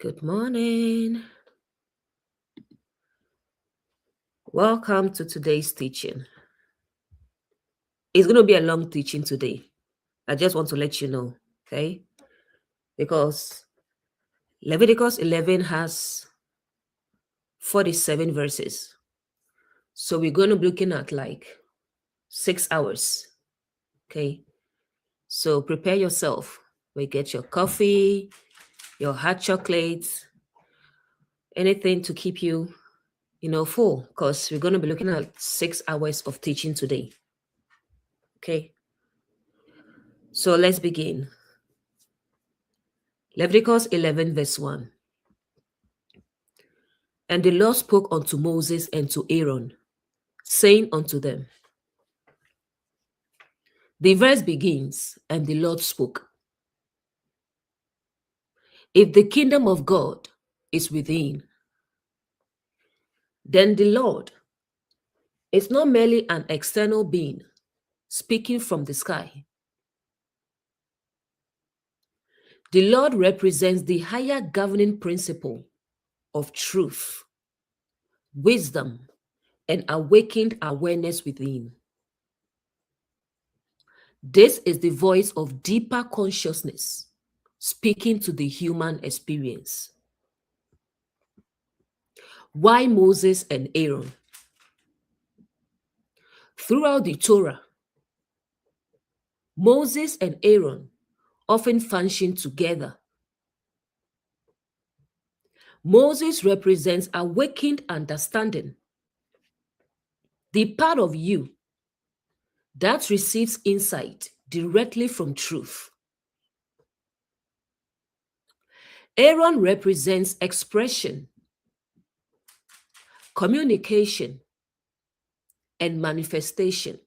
Good morning. Welcome to today's teaching. It's going to be a long teaching today. I just want to let you know, okay? Because Leviticus 11 has 47 verses. So we're going to be looking at like 6 hours, okay? So prepare yourself. We get your coffee, your hot chocolates, anything to keep you, full, because we're going to be looking at 6 hours of teaching today, okay? So let's begin. Leviticus 11 verse 1. And the Lord spoke unto Moses and to Aaron, saying unto them, the verse begins, and the Lord spoke. If the kingdom of God is within, then the Lord is not merely an external being speaking from the sky. The Lord represents the higher governing principle of truth, wisdom, and awakened awareness within. This is the voice of deeper consciousness speaking to the human experience. Why Moses and Aaron? Throughout the Torah, Moses and Aaron often function together. Moses represents awakened understanding, the part of you that receives insight directly from truth. Aaron represents expression, communication, and manifestation,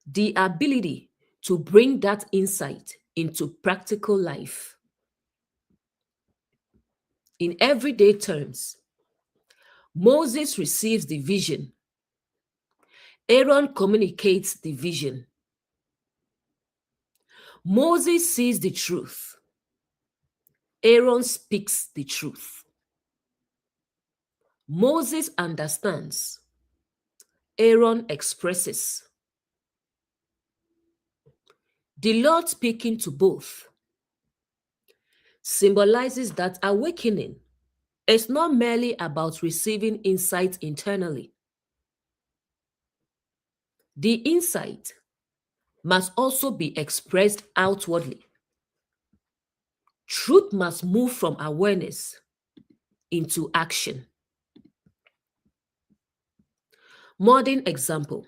the ability to bring that insight into practical life. In everyday terms, Moses receives the vision. Aaron communicates the vision. Moses sees the truth. Aaron speaks the truth. Moses understands. Aaron expresses. The Lord speaking to both symbolizes that awakening is not merely about receiving insight internally. The insight must also be expressed outwardly. Truth must move from awareness into action. Modern example.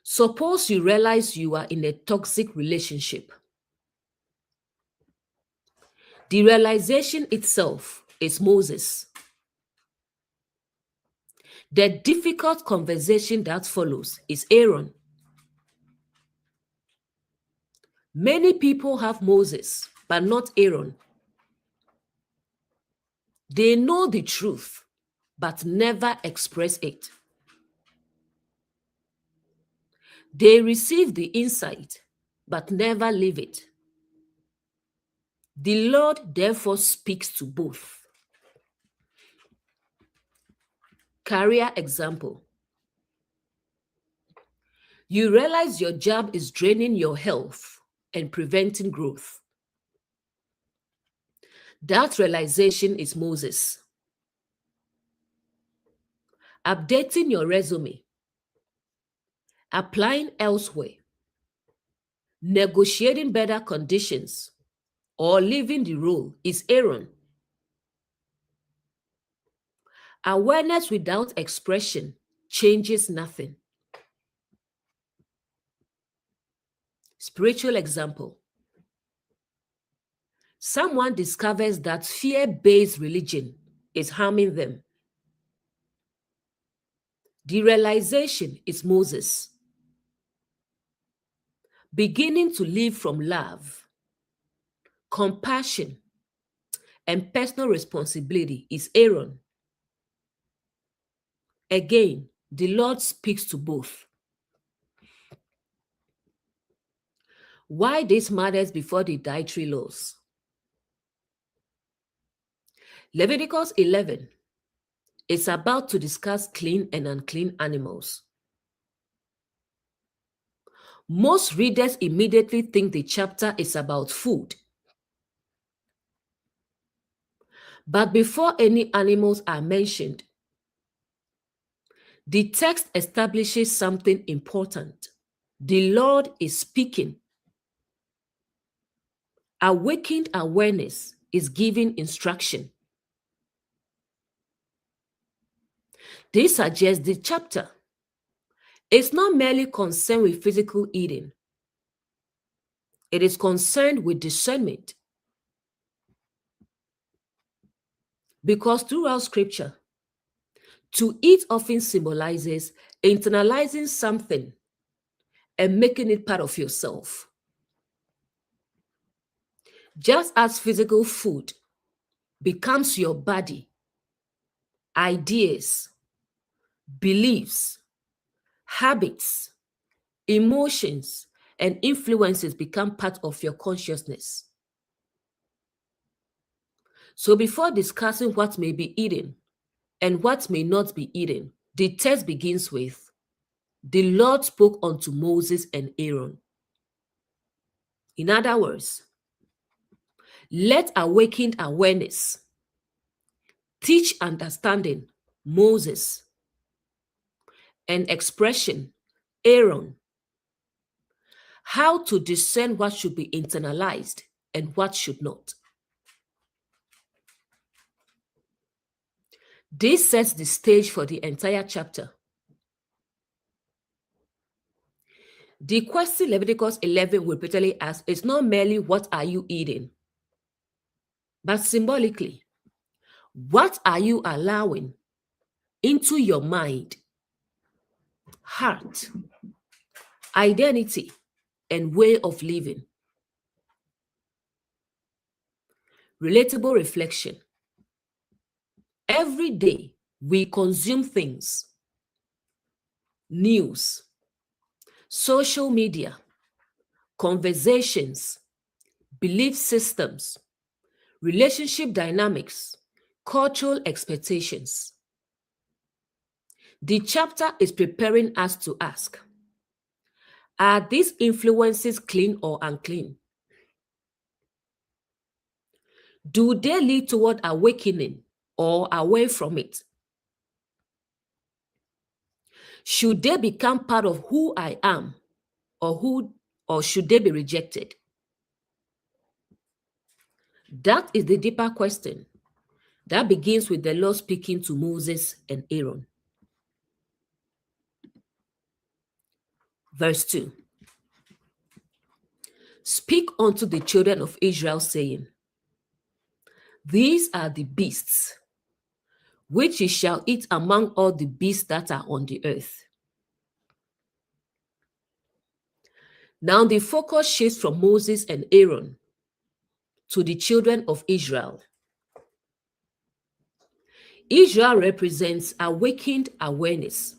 Suppose you realize you are in a toxic relationship. The realization itself is Moses. The difficult conversation that follows is Aaron. Many people have Moses, but not Aaron. They know the truth, but never express it. They receive the insight, but never live it. The Lord therefore speaks to both. Career example. You realize your job is draining your health and preventing growth. That realization is Moses. Updating your resume, applying elsewhere, negotiating better conditions, or leaving the role is Aaron. Awareness without expression changes nothing. Spiritual example. Someone discovers that fear-based religion is harming them. The realization is Moses. Beginning to live from love, compassion, and personal responsibility is Aaron. Again, the Lord speaks to both. Why this matters before the dietary laws? Leviticus 11 is about to discuss clean and unclean animals. Most readers immediately think the chapter is about food. But before any animals are mentioned, the text establishes something important. The Lord is speaking. Awakened awareness is giving instruction. This suggests the chapter is not merely concerned with physical eating. It is concerned with discernment. Because throughout scripture, to eat often symbolizes internalizing something and making it part of yourself. Just as physical food becomes your body, ideas, beliefs, habits, emotions, and influences become part of your consciousness. So before discussing what may be eaten and what may not be eaten, the text begins with, the Lord spoke unto Moses and Aaron. In other words, let awakened awareness teach understanding, Moses, and expression, Aaron, how to discern what should be internalized and what should not. This sets the stage for the entire chapter. The question Leviticus 11 repeatedly asks is not merely what are you eating, but symbolically, what are you allowing into your mind, heart, identity, and way of living? Relatable reflection. Every day we consume things, news, social media, conversations, belief systems, relationship dynamics, cultural expectations. The chapter is preparing us to ask, are these influences clean or unclean? Do they lead toward awakening or away from it? Should they become part of who I am, or should they be rejected? That is the deeper question that begins with the Lord speaking to Moses and Aaron. Verse 2. Speak unto the children of Israel, saying, these are the beasts which ye shall eat among all the beasts that are on the earth. Now the focus shifts from Moses and Aaron to the children of Israel. Israel represents awakened awareness.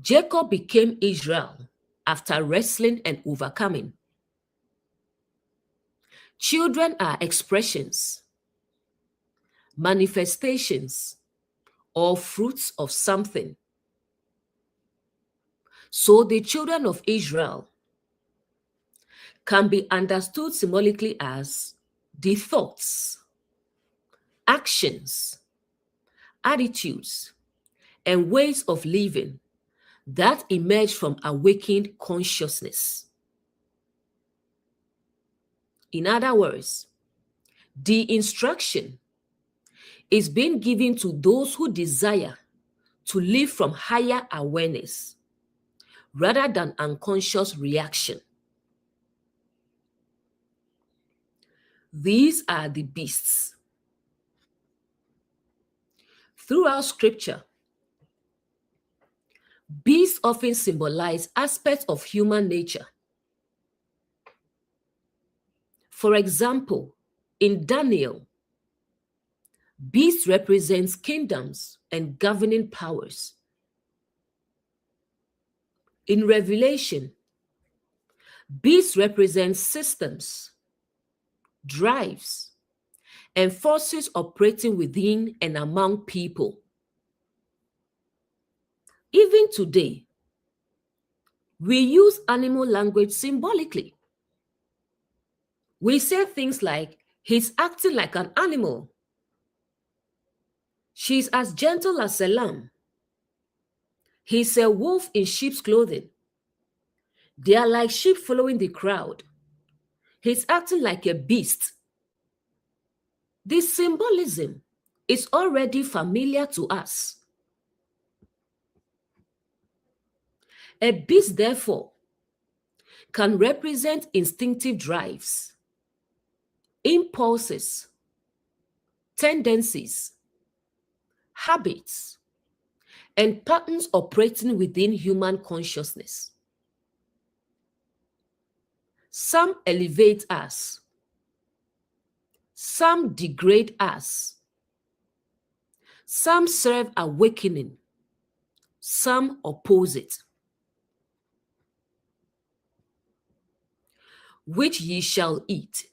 Jacob became Israel after wrestling and overcoming. Children are expressions, manifestations, or fruits of something. So the children of Israel can be understood symbolically as the thoughts, actions, attitudes, and ways of living that emerge from awakened consciousness. In other words, the instruction is being given to those who desire to live from higher awareness rather than unconscious reaction. These are the beasts. Throughout scripture, beasts often symbolize aspects of human nature. For example, in Daniel, beast represents kingdoms and governing powers. In Revelation, beast represents systems, drives, and forces operating within and among people. Even today, we use animal language symbolically. We say things like, he's acting like an animal. She's as gentle as a lamb. He's a wolf in sheep's clothing. They are like sheep following the crowd. He's acting like a beast. This symbolism is already familiar to us. A beast, therefore, can represent instinctive drives, impulses, tendencies, habits, and patterns operating within human consciousness. Some elevate us, some degrade us, some serve awakening, some oppose it. Which ye shall eat.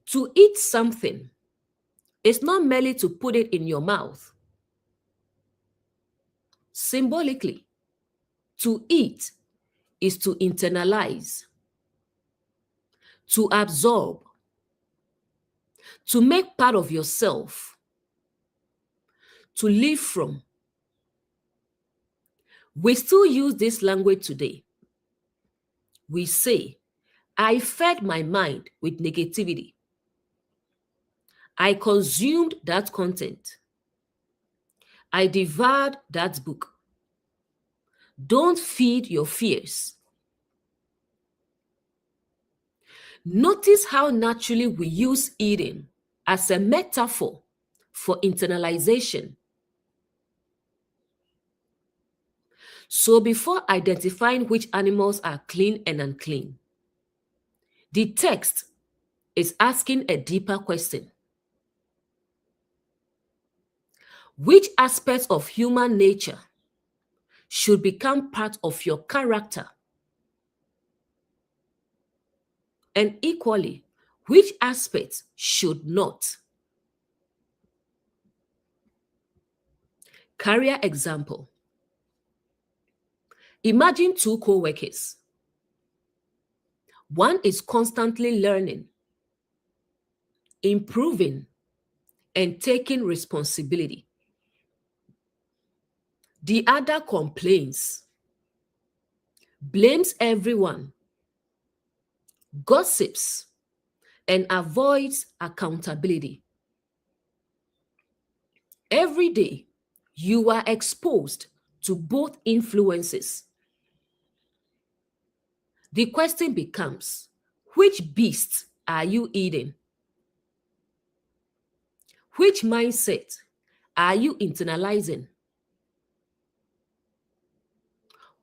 To eat something is not merely to put it in your mouth. Symbolically, to eat is to internalize, to absorb, to make part of yourself, to live from. We still use this language today. We say, I fed my mind with negativity. I consumed that content. I devoured that book. Don't feed your fears. Notice how naturally we use eating as a metaphor for internalization. So before identifying which animals are clean and unclean, the text is asking a deeper question. Which aspects of human nature should become part of your character? And equally, which aspects should not? Career example. Imagine two co-workers. One is constantly learning, improving, and taking responsibility. The other complains, blames everyone, gossips, and avoids accountability. Every day, you are exposed to both influences. The question becomes, which beast are you eating? Which mindset are you internalizing?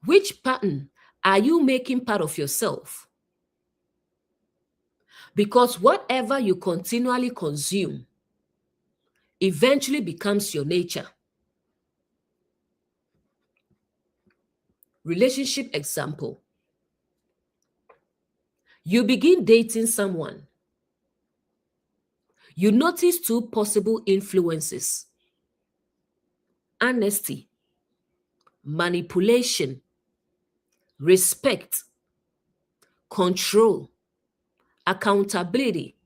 Which pattern are you making part of yourself? Because whatever you continually consume eventually becomes your nature. Relationship example. You begin dating someone. You notice two possible influences: honesty, manipulation, respect, control, accountability,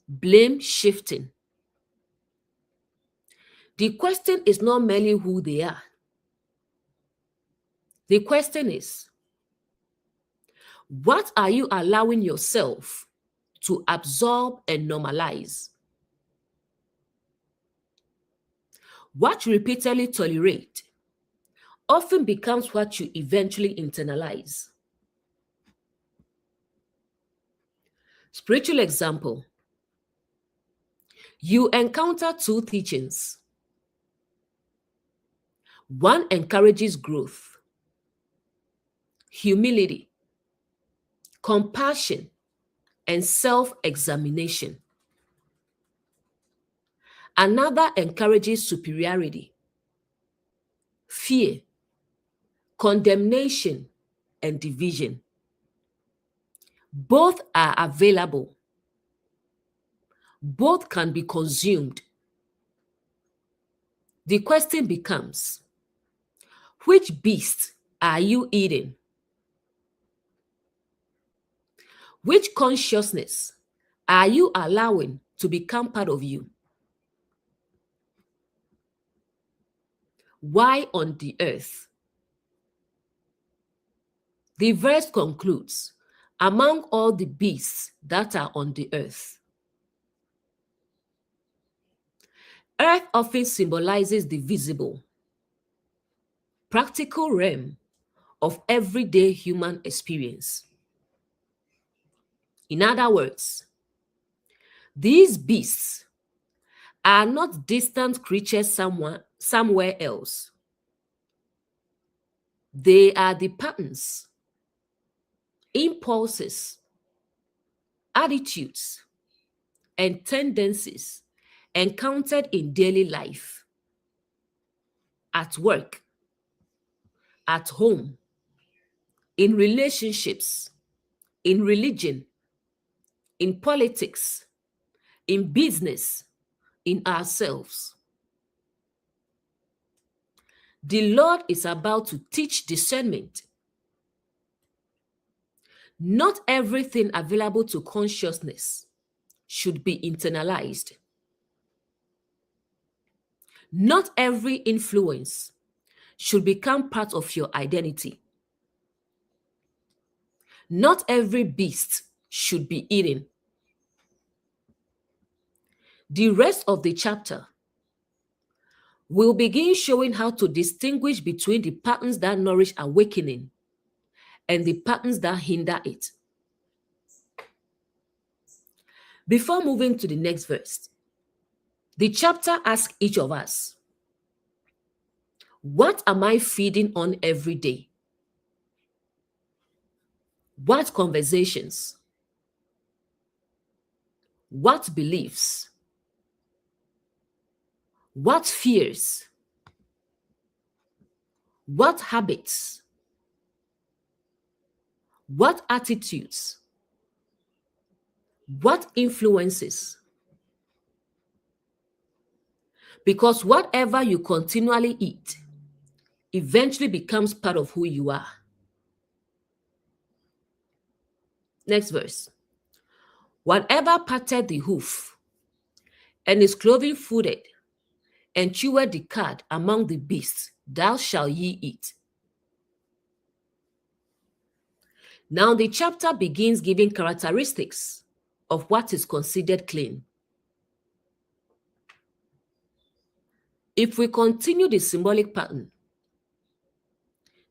blame shifting. The question is not merely who they are. The question is, what are you allowing yourself to absorb and normalize? What you repeatedly tolerate often becomes what you eventually internalize. Spiritual example. You encounter two teachings. One encourages growth, humility, compassion, and self-examination. Another encourages superiority, fear, condemnation, and division. Both are available. Both can be consumed. The question becomes, which beast are you eating? Which consciousness are you allowing to become part of you? Why on the earth? The verse concludes, among all the beasts that are on the earth. Earth often symbolizes the visible, practical realm of everyday human experience. In other words, these beasts are not distant creatures somewhere else. They are the patterns, impulses, attitudes, and tendencies encountered in daily life, at work, at home, in relationships, in religion, in politics, in business, in ourselves. The Lord is about to teach discernment. Not everything available to consciousness should be internalized. Not every influence should become part of your identity. Not every beast should be eaten. The rest of the chapter will begin showing how to distinguish between the patterns that nourish awakening and the patterns that hinder it. Before moving to the next verse, the chapter asks each of us, what am I feeding on every day? What conversations? What beliefs? What fears? What habits? What attitudes? What influences? Because whatever you continually eat eventually becomes part of who you are. Next verse. Whatever parted the hoof, and his clothing fooded, and chewed the cud among the beasts, thou shalt ye eat. Now the chapter begins giving characteristics of what is considered clean. If we continue the symbolic pattern,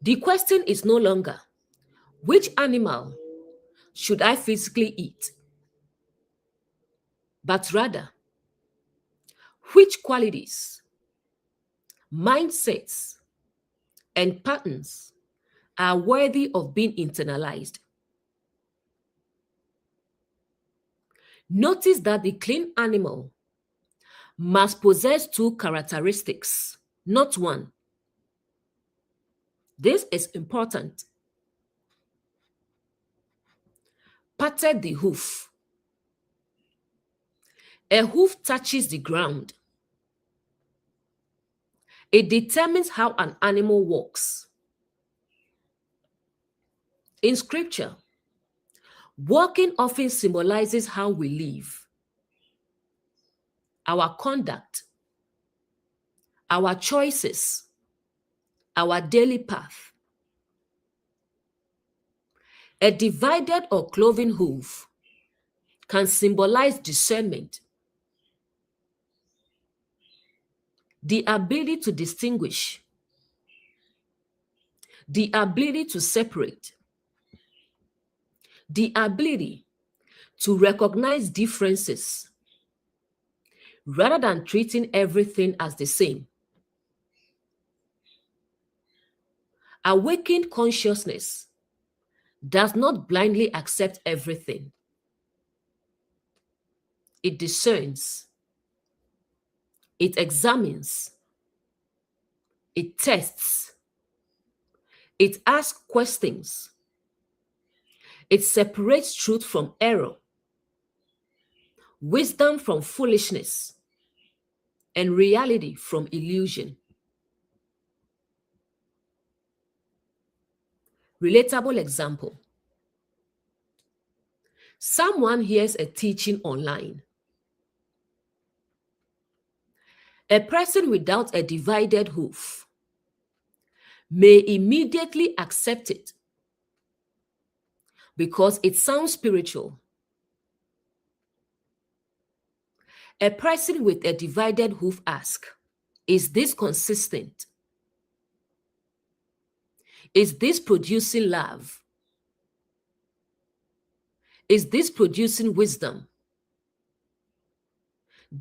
the question is no longer, which animal should I physically eat? But rather, which qualities, mindsets, and patterns are worthy of being internalized? Notice that the clean animal must possess two characteristics, not one. This is important. Parted the hoof. A hoof touches the ground. It determines how an animal walks. In scripture, walking often symbolizes how we live, our conduct, our choices, our daily path. A divided or cloven hoof can symbolize discernment, the ability to distinguish, the ability to separate, the ability to recognize differences rather than treating everything as the same. Awakened consciousness does not blindly accept everything. It discerns, it examines, it tests, it asks questions, it separates truth from error, wisdom from foolishness, and reality from illusion. Relatable example. Someone hears a teaching online. A person without a divided hoof may immediately accept it because it sounds spiritual. A person with a divided hoof asks, is this consistent? Is this producing love? Is this producing wisdom?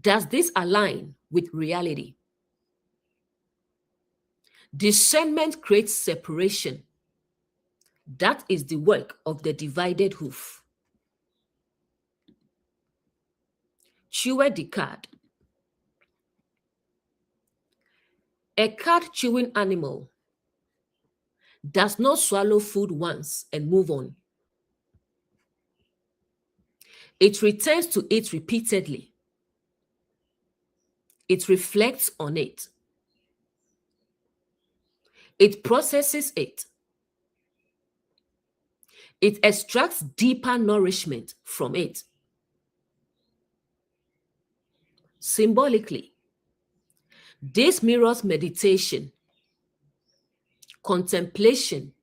Does this align with reality? Discernment creates separation. That is the work of the divided hoof. Chewer the cud. A cud chewing animal does not swallow food once and move on. It returns to it repeatedly. It reflects on it. It processes it. It extracts deeper nourishment from it. Symbolically, this mirrors meditation, contemplation,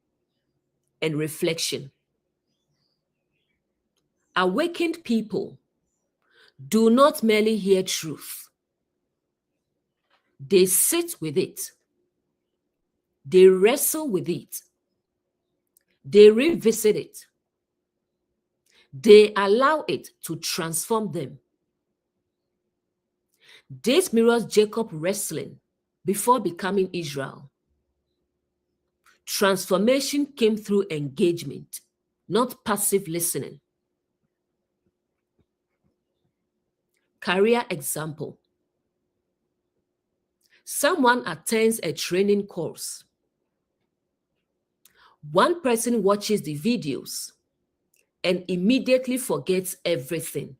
and reflection. Awakened people do not merely hear truth. They sit with it. They wrestle with it. They revisit it. They allow it to transform them. This mirrors Jacob wrestling before becoming Israel. Transformation came through engagement, not passive listening. Career example. Someone attends a training course. One person watches the videos and immediately forgets everything.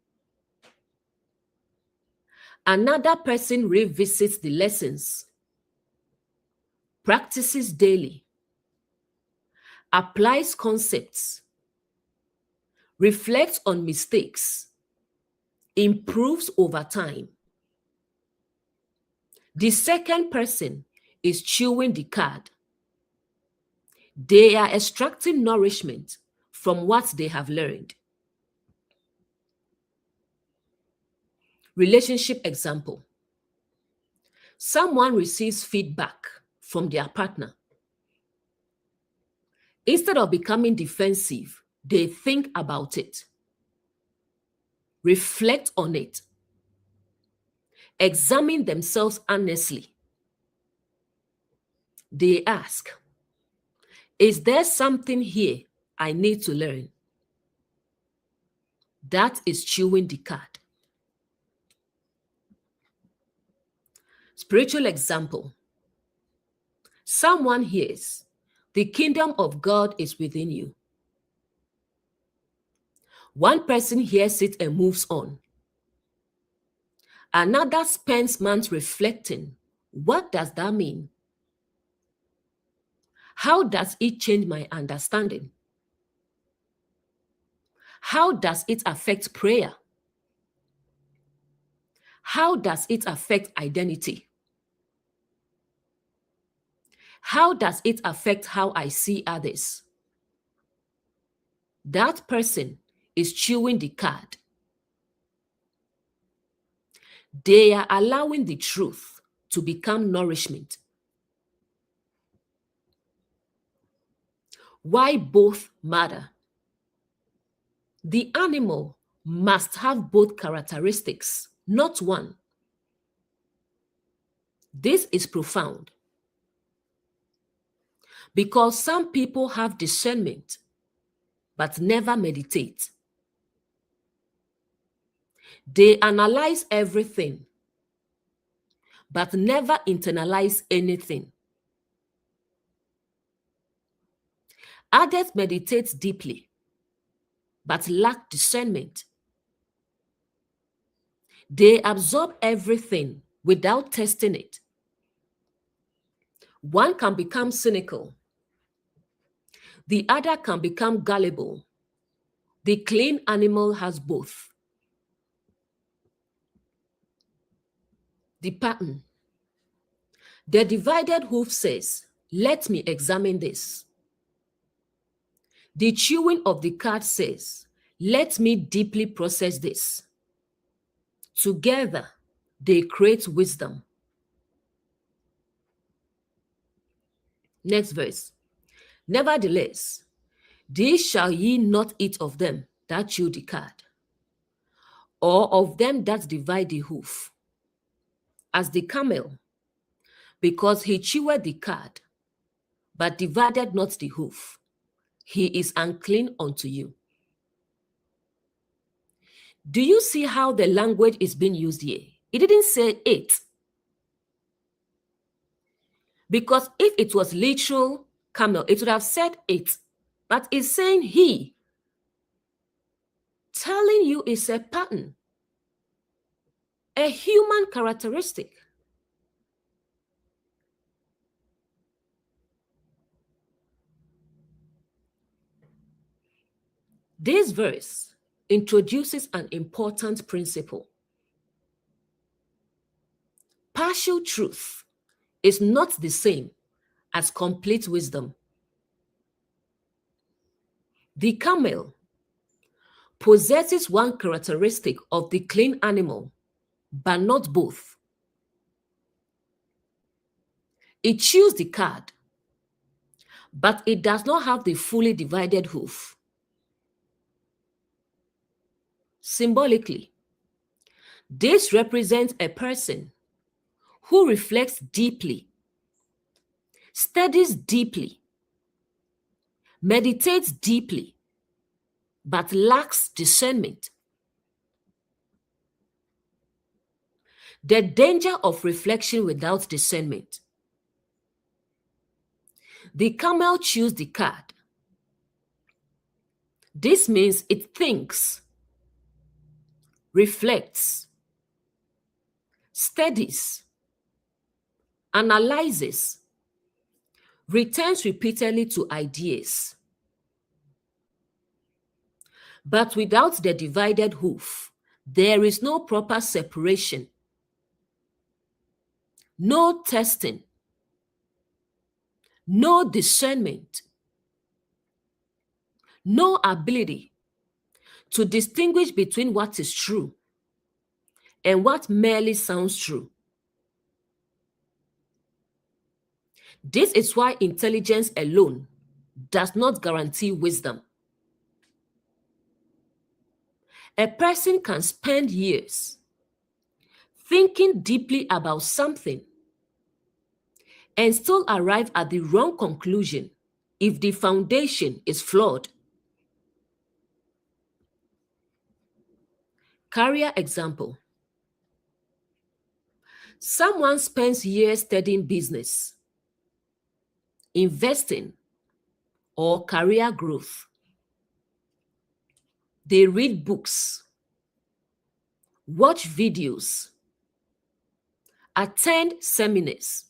Another person revisits the lessons, practices daily, applies concepts, reflects on mistakes, improves over time. The second person is chewing the cud. They are extracting nourishment from what they have learned. Relationship example. Someone receives feedback from their partner. Instead of becoming defensive, they think about it, reflect on it, examine themselves honestly. They ask, is there something here I need to learn? That is chewing the cud. Spiritual example. Someone hears, the kingdom of God is within you. One person hears it and moves on. Another spends months reflecting. What does that mean? How does it change my understanding? How does it affect prayer? How does it affect identity? How does it affect how I see others? That person is chewing the cud. They are allowing the truth to become nourishment. Why both matter? The animal must have both characteristics, not one. This is profound because some people have discernment but never meditate. They analyze everything but never internalize anything. Others meditate deeply but lack discernment. They absorb everything without testing it. One can become cynical. The other can become gullible. The clean animal has both. The pattern. The divided hoof says, let me examine this. The chewing of the cud says, let me deeply process this. Together, they create wisdom. Next verse. Nevertheless, these shall ye not eat of them that chew the cud, or of them that divide the hoof, as the camel, because he chewed the cud, but divided not the hoof. He is unclean unto you. Do you see how the language is being used here? It didn't say it. Because if it was literal camel, it would have said it. But it's saying he. Telling you it's a pattern. A human characteristic. This verse introduces an important principle. Partial truth is not the same as complete wisdom. The camel possesses one characteristic of the clean animal, but not both. It chews the cud, but it does not have the fully divided hoof. Symbolically, this represents a person who reflects deeply, studies deeply, meditates deeply, but lacks discernment. The danger of reflection without discernment. The camel chews the cud. This means it thinks, reflects, studies, analyzes, returns repeatedly to ideas. But without the divided hoof, there is no proper separation, no testing, no discernment, no ability to distinguish between what is true and what merely sounds true. This is why intelligence alone does not guarantee wisdom. A person can spend years thinking deeply about something and still arrive at the wrong conclusion if the foundation is flawed. Career example. Someone spends years studying business, investing, or career growth. They read books, watch videos, attend seminars,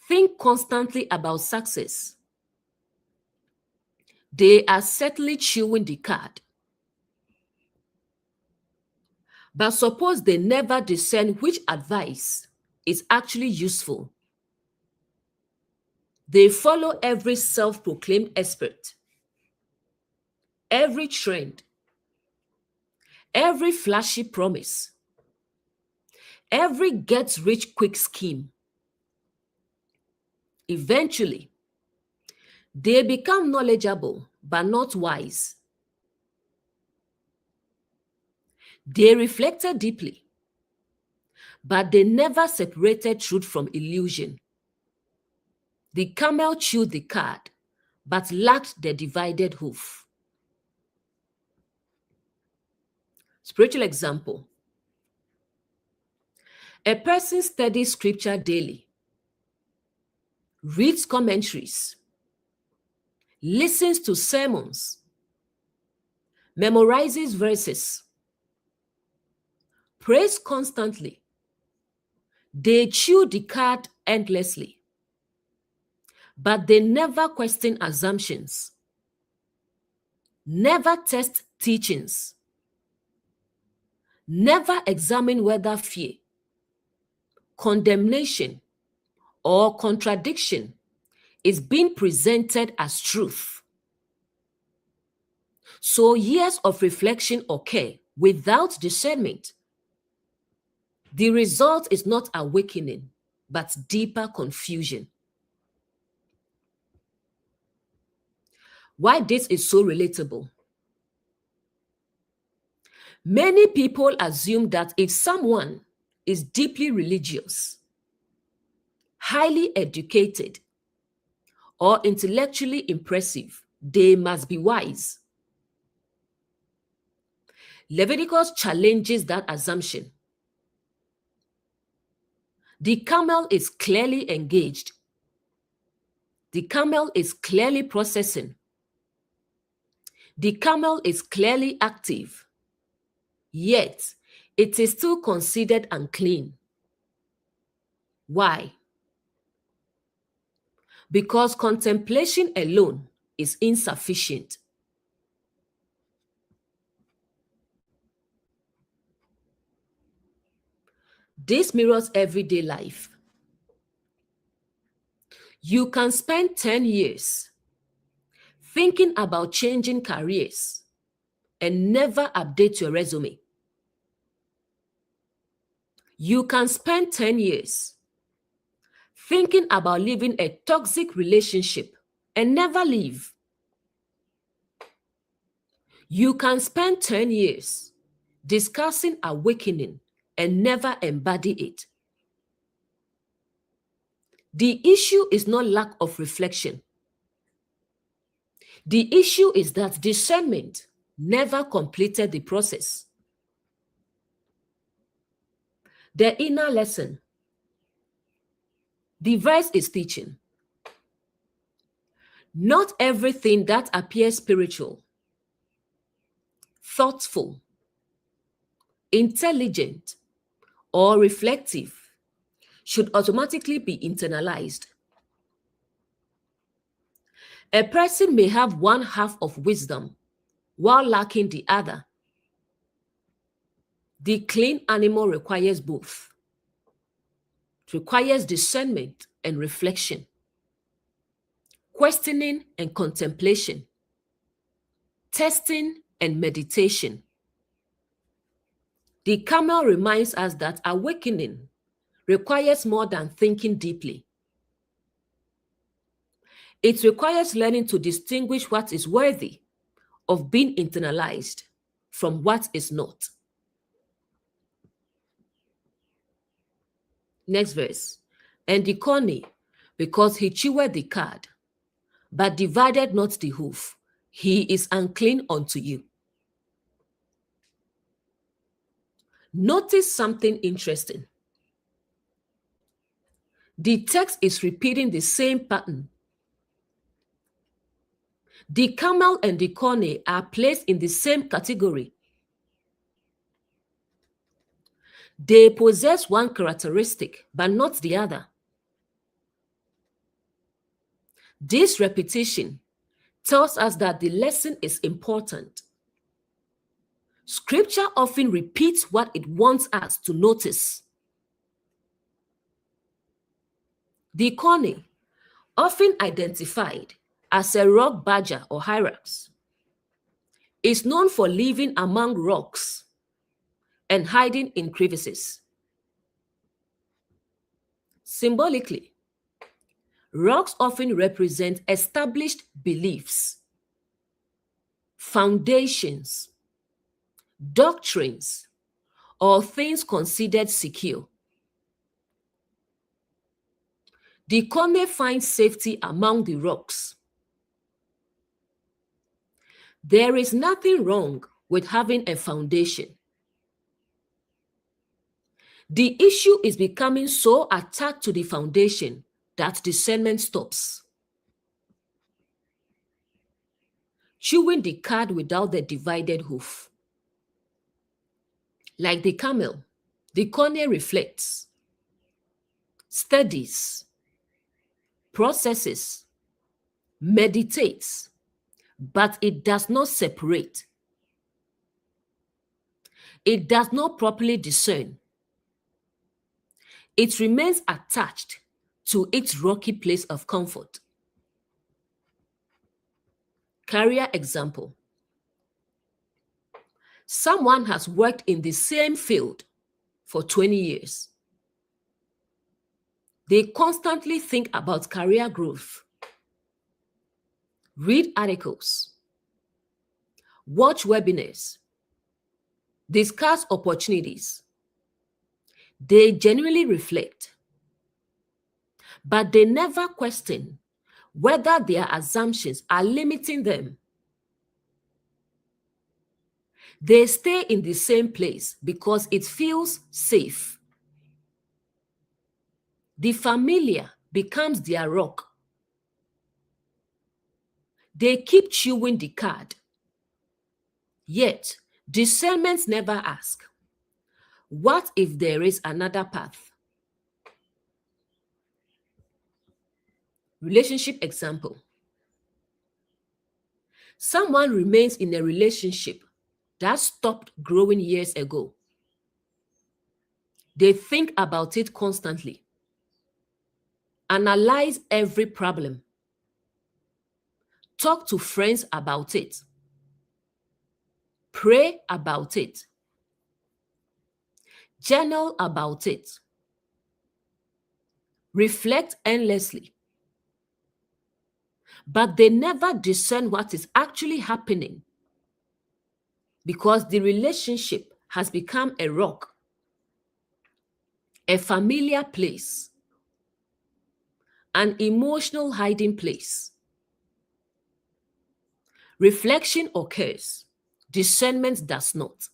think constantly about success. They are certainly chewing the cud. But suppose they never discern which advice is actually useful. They follow every self-proclaimed expert, every trend, every flashy promise, every get-rich-quick scheme. Eventually, they become knowledgeable but not wise. They reflected deeply, but they never separated truth from illusion. The camel chewed the cud, but lacked the divided hoof. Spiritual example. A person studies scripture daily, reads commentaries, listens to sermons, memorizes verses, praise constantly. They chew the cud endlessly, but they never question assumptions, never test teachings, never examine whether fear, condemnation, or contradiction is being presented as truth. So years of reflection occur without discernment. The result is not awakening, but deeper confusion. Why this is so relatable? Many people assume that if someone is deeply religious, highly educated, or intellectually impressive, they must be wise. Leviticus challenges that assumption. The camel is clearly engaged. The camel is clearly processing. The camel is clearly active. Yet, it is still considered unclean. Why? Because contemplation alone is insufficient. This mirrors everyday life. You can spend 10 years thinking about changing careers and never update your resume. You can spend 10 years thinking about leaving a toxic relationship and never leave. You can spend 10 years discussing awakening and never embody it. The issue is not lack of reflection. The issue is that discernment never completed the process. The inner lesson. The verse is teaching. Not everything that appears spiritual, thoughtful, intelligent, or reflective should automatically be internalized. A person may have one half of wisdom while lacking the other. The clean animal requires both. It requires discernment and reflection, questioning and contemplation, testing and meditation. The camel reminds us that awakening requires more than thinking deeply. It requires learning to distinguish what is worthy of being internalized from what is not. Next verse. And the corny, because he chewed the cud, but divided not the hoof, he is unclean unto you. Notice something interesting. The text is repeating the same pattern. The camel and the corny are placed in the same category. They possess one characteristic, but not the other. This repetition tells us that the lesson is important. Scripture often repeats what it wants us to notice. The corny, often identified as a rock badger or hyrax, is known for living among rocks and hiding in crevices. Symbolically, rocks often represent established beliefs, foundations, doctrines, or things considered secure. The corny finds safety among the rocks. There is nothing wrong with having a foundation. The issue is becoming so attached to the foundation that discernment stops. Chewing the cud without the divided hoof. Like the camel, The cornea reflects, studies, processes, meditates, but it does not separate. It does not properly discern. It remains attached to its rocky place of comfort. Career example. Someone has worked in the same field for 20 years. They constantly think about career growth, read articles, watch webinars, discuss opportunities. They genuinely reflect, but they never question whether their assumptions are limiting them. They stay in the same place because it feels safe. The familiar becomes their rock. They keep chewing the cud. Yet, discernment never asks, what if there is another path? Relationship example. Someone remains in a relationship that stopped growing years ago. They think about it constantly, analyze every problem, talk to friends about it, pray about it, journal about it, reflect endlessly. But they never discern what is actually happening because the relationship has become a rock, a familiar place, an emotional hiding place. Reflection occurs, discernment does not.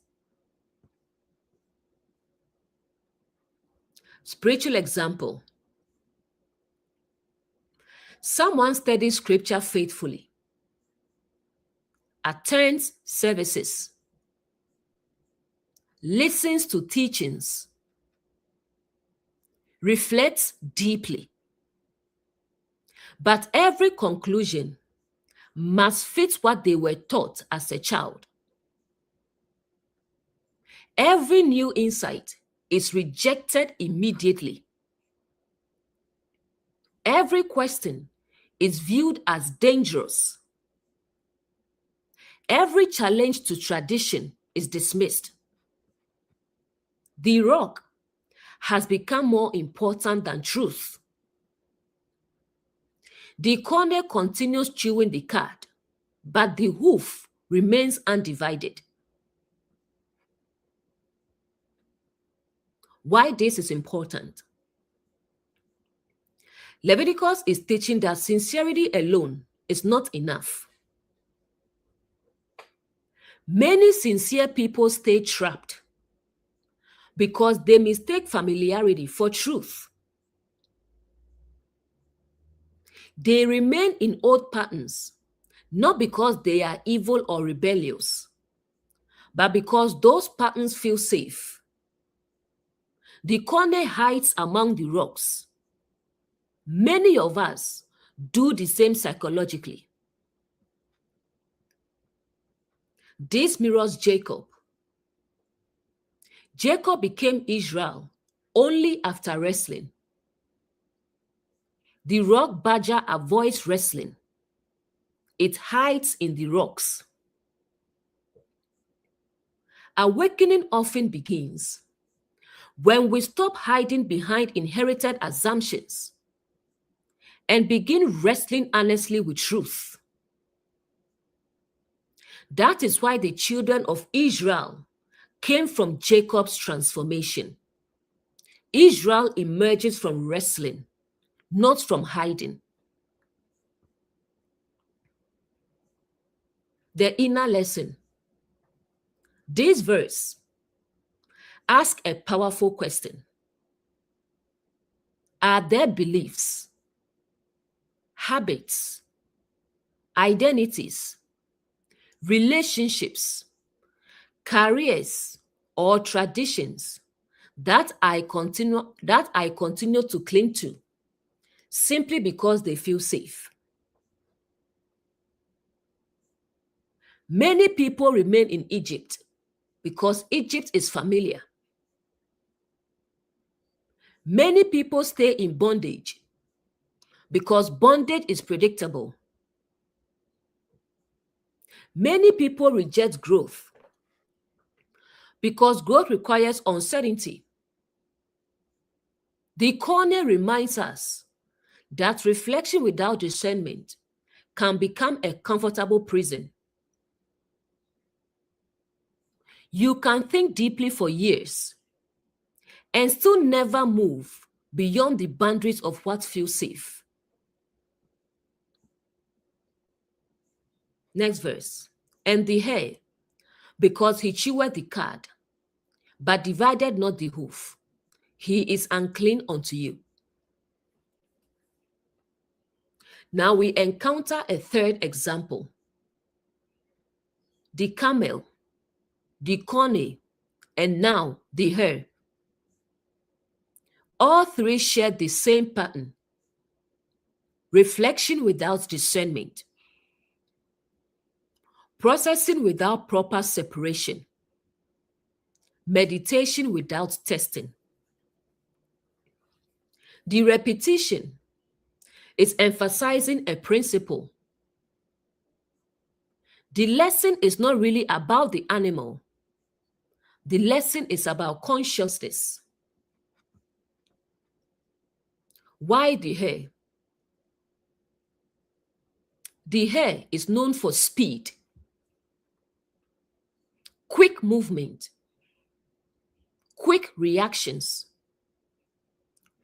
Spiritual example. Someone studies scripture faithfully, attends services, listens to teachings, reflects deeply. But every conclusion must fit what they were taught as a child. Every new insight is rejected immediately. Every question is viewed as dangerous. Every challenge to tradition is dismissed. The rock has become more important than truth. The corner continues chewing the cud, but the hoof remains undivided. Why this is important? Leviticus is teaching that sincerity alone is not enough. Many sincere people stay trapped because they mistake familiarity for truth. They remain in old patterns, not because they are evil or rebellious, but because those patterns feel safe. The corner hides among the rocks. Many of us do the same psychologically. This mirrors Jacob. Jacob became Israel only after wrestling. The rock badger avoids wrestling. It hides in the rocks. Awakening often begins when we stop hiding behind inherited assumptions and begin wrestling honestly with truth. That is why the children of Israel came from Jacob's transformation. Israel emerges from wrestling, not from hiding. The inner lesson. This verse asks a powerful question. Are there beliefs, habits, identities, relationships, careers, or traditions that I continue to cling to simply because they feel safe. Many people remain in Egypt because Egypt is familiar. Many people stay in bondage because bondage is predictable. Many people reject growth because growth requires uncertainty. The corner reminds us that reflection without discernment can become a comfortable prison. You can think deeply for years and still never move beyond the boundaries of what feels safe. Next verse. And the hair, because he chewed the cud, but divided not the hoof, he is unclean unto you. Now we encounter a third example. The camel, the coney, and now the hare. All three share the same pattern: reflection without discernment, processing without proper separation, meditation without testing. The repetition is emphasizing a principle. The lesson is not really about the animal. The lesson is about consciousness. Why the hare? The hare is known for speed, quick movement, quick reactions,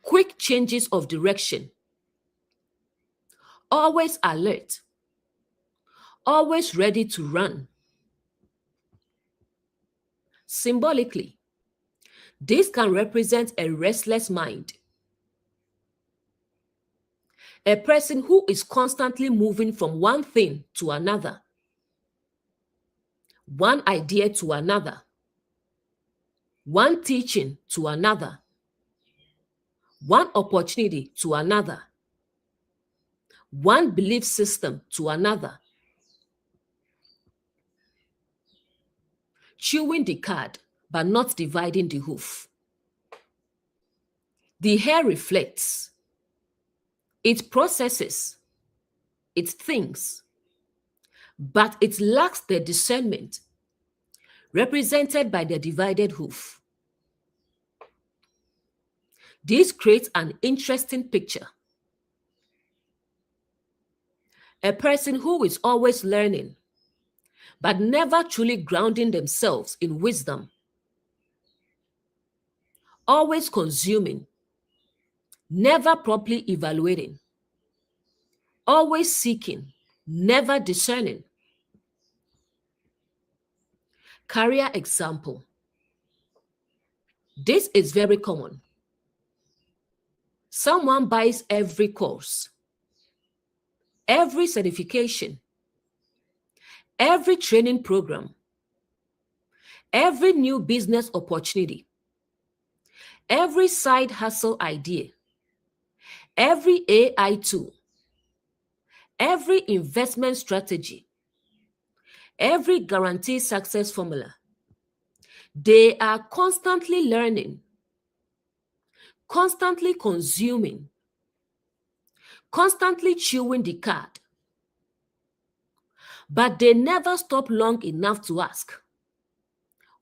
quick changes of direction, always alert, always ready to run. Symbolically, this can represent a restless mind, a person who is constantly moving from one thing to another, one idea to another, one teaching to another, one opportunity to another, one belief system to another. Chewing the cud, but not dividing the hoof. The hair reflects, it processes, it thinks, but it lacks the discernment represented by the divided hoof. This creates an interesting picture. A person who is always learning, but never truly grounding themselves in wisdom, always consuming, never properly evaluating, always seeking, never discerning. Career example. This is very common. Someone buys every course, every certification, every training program, every new business opportunity, every side hustle idea, every AI tool, every investment strategy, every guaranteed success formula. They are constantly learning, constantly consuming, constantly chewing the cud. But they never stop long enough to ask,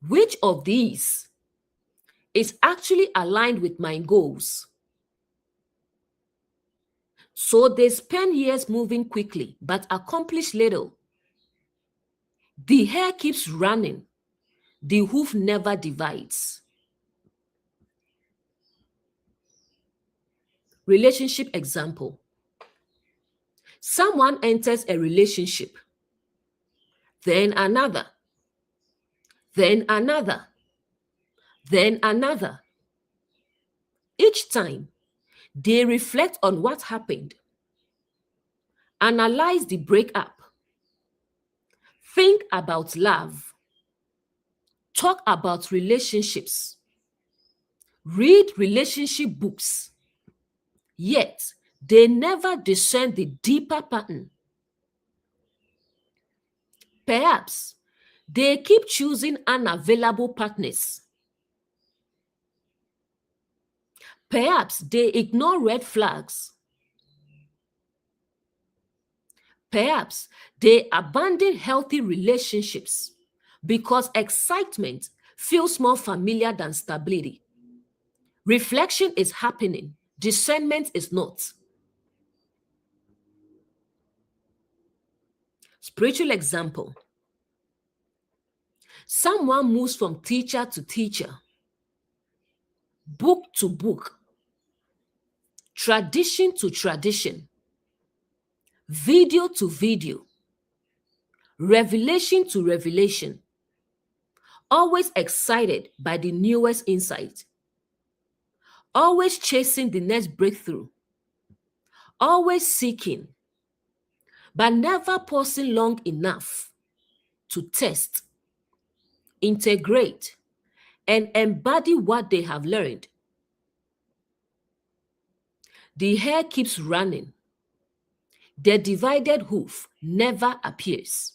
which of these is actually aligned with my goals? So they spend years moving quickly, but accomplish little. The hair keeps running, the hoof never divides. Relationship example. Someone enters a relationship, then another, then another, then another. Each time, they reflect on what happened, analyze the breakup, think about love, talk about relationships, read relationship books, yet they never discern the deeper pattern. Perhaps they keep choosing unavailable partners. Perhaps they ignore red flags. Perhaps they abandon healthy relationships because excitement feels more familiar than stability. Reflection is happening, discernment is not. Spiritual example. Someone moves from teacher to teacher, book to book, tradition to tradition, video to video, revelation to revelation, always excited by the newest insight, always chasing the next breakthrough, always seeking, but never pausing long enough to test, integrate, and embody what they have learned. The hair keeps running. The divided hoof never appears.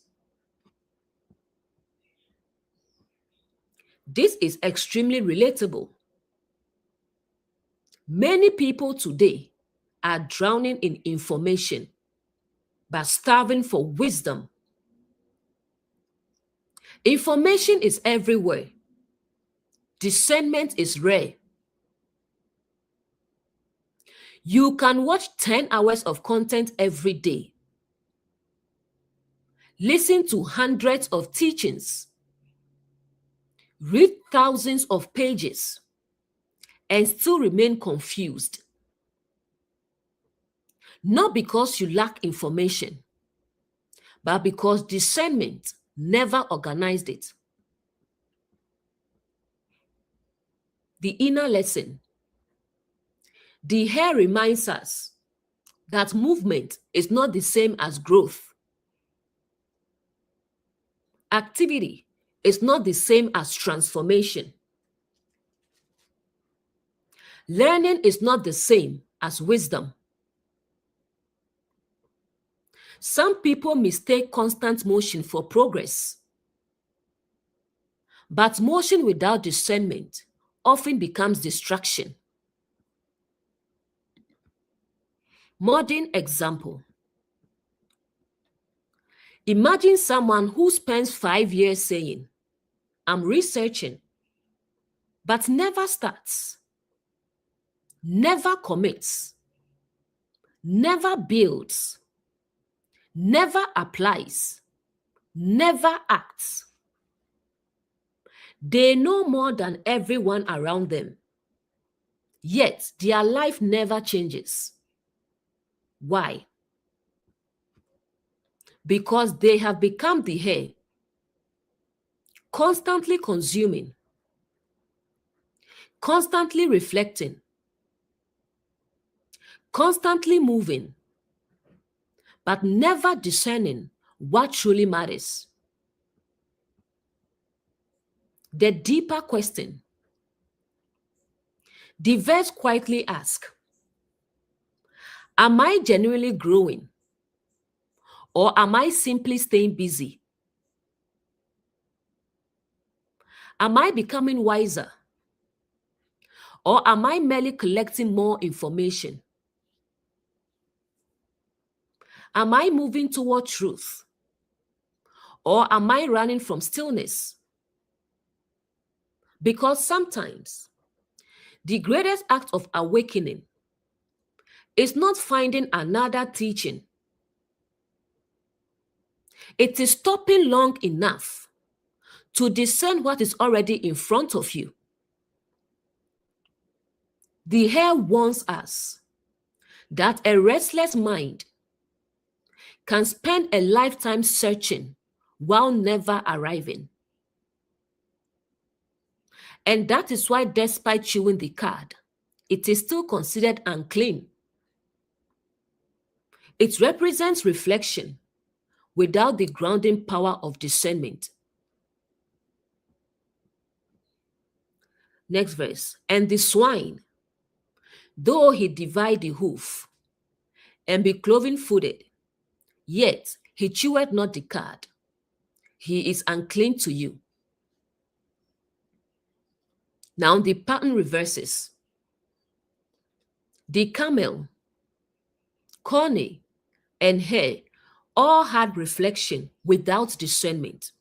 This is extremely relatable. Many people today are drowning in information, but starving for wisdom. Information is everywhere. Discernment is rare. You can watch 10 hours of content every day, listen to hundreds of teachings, read thousands of pages, and still remain confused. Not because you lack information, but because discernment never organized it. The inner lesson. The hair reminds us that movement is not the same as growth. Activity is not the same as transformation. Learning is not the same as wisdom. Some people mistake constant motion for progress, but motion without discernment often becomes distraction. Modern example. Imagine someone who spends 5 years saying, "I'm researching," but never starts, never commits, never builds, never applies, never acts. They know more than everyone around them, yet their life never changes. Why? Because they have become the hair, constantly consuming, constantly reflecting, constantly moving, but never discerning what truly matters. The deeper question. The verse quietly asks, am I genuinely growing? Or am I simply staying busy? Am I becoming wiser? Or am I merely collecting more information? Am I moving toward truth? Or am I running from stillness? Because sometimes the greatest act of awakening is not finding another teaching. It is stopping long enough to discern what is already in front of you. The hair warns us that a restless mind can spend a lifetime searching while never arriving. And that is why, despite chewing the cud, it is still considered unclean. It represents reflection without the grounding power of discernment. Next verse. And the swine, though he divide the hoof, and be cloven-footed, yet he cheweth not the cud. He is unclean to you. Now the pattern reverses. The camel, corny, and hare all had reflection without discernment.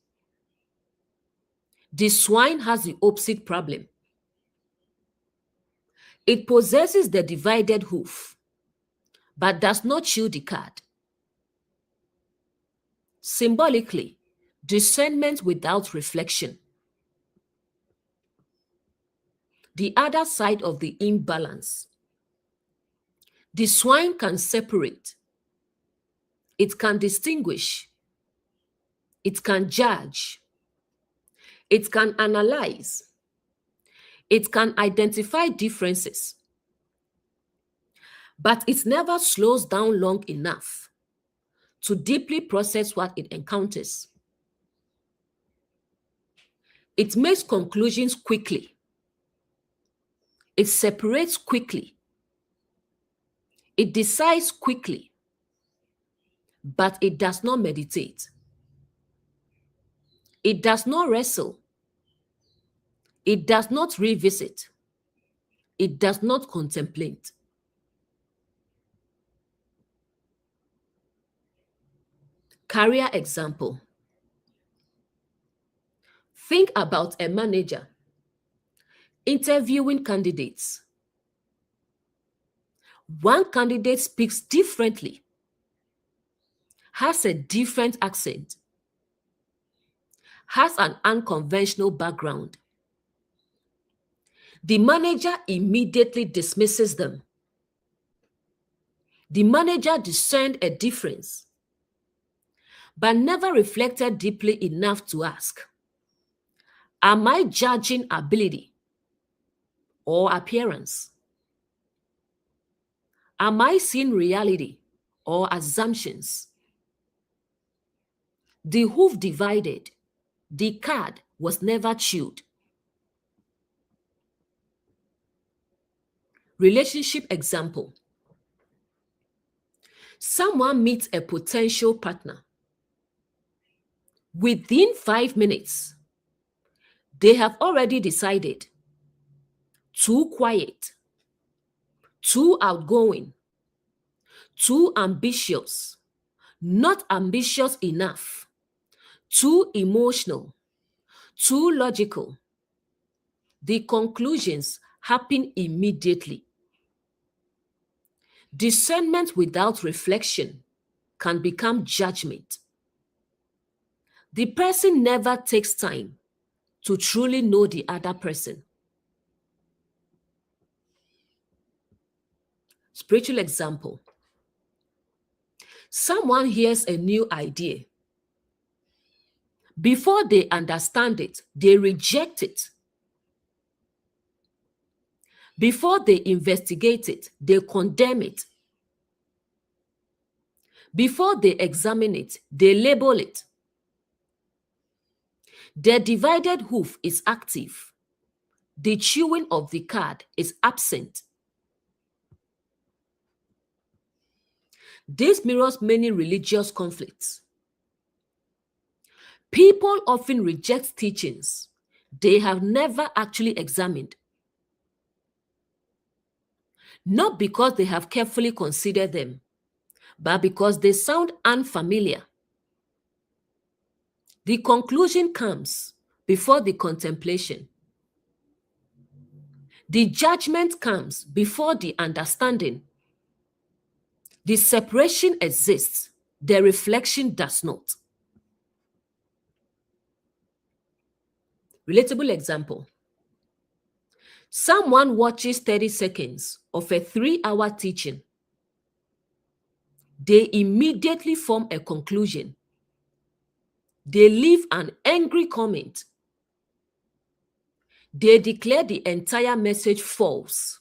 The swine has the opposite problem. It possesses the divided hoof, but does not chew the cud. Symbolically, discernment without reflection. The other side of the imbalance. The swine can separate. It can distinguish. It can judge. It can analyze. It can identify differences. But it never slows down long enough to deeply process what it encounters. It makes conclusions quickly. It separates quickly. It decides quickly, but it does not meditate. It does not wrestle. It does not revisit. It does not contemplate. Career example. Think about a manager interviewing candidates. One candidate speaks differently, has a different accent, has an unconventional background. The manager immediately dismisses them. The manager discerned a difference, but never reflected deeply enough to ask, am I judging ability or appearance? Am I seeing reality or assumptions? The hoof divided, the cud was never chewed. Relationship example. Someone meets a potential partner. Within 5 minutes, they have already decided too quiet, too outgoing, too ambitious, not ambitious enough, too emotional, too logical. The conclusions happen immediately. Discernment without reflection can become judgment. The person never takes time to truly know the other person. Spiritual example. Someone hears a new idea. Before they understand it, they reject it. Before they investigate it, they condemn it. Before they examine it, they label it. Their divided hoof is active. The chewing of the cud is absent. This mirrors many religious conflicts. People often reject teachings they have never actually examined. Not because they have carefully considered them, but because they sound unfamiliar. The conclusion comes before the contemplation. The judgment comes before the understanding. The separation exists, the reflection does not. Relatable example. Someone watches 30 seconds of a 3-hour teaching. They immediately form a conclusion. They leave an angry comment. They declare the entire message false.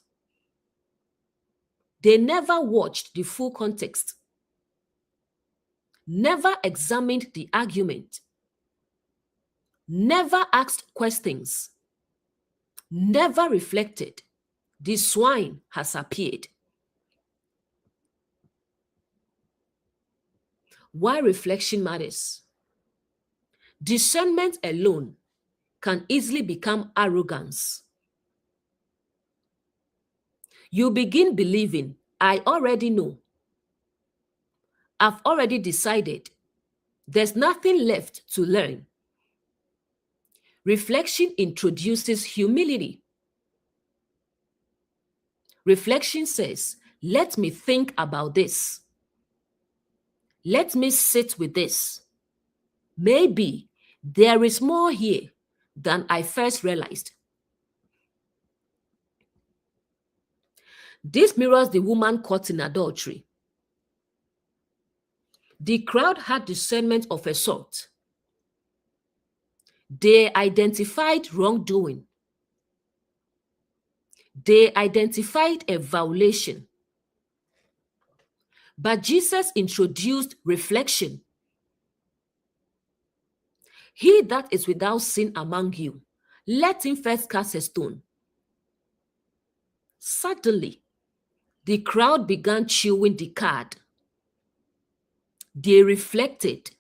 They never watched the full context, never examined the argument, never asked questions, never reflected, the swine has appeared. Why reflection matters? Discernment alone can easily become arrogance. You begin believing, I already know. I've already decided. There's nothing left to learn. Reflection introduces humility. Reflection says, let me think about this. Let me sit with this. Maybe there is more here than I first realized. This mirrors the woman caught in adultery. The crowd had discernment of a sort. They identified wrongdoing. They identified a violation. But Jesus introduced reflection. He that is without sin among you, let him first cast a stone. Suddenly, the crowd began chewing the cud. They reflected.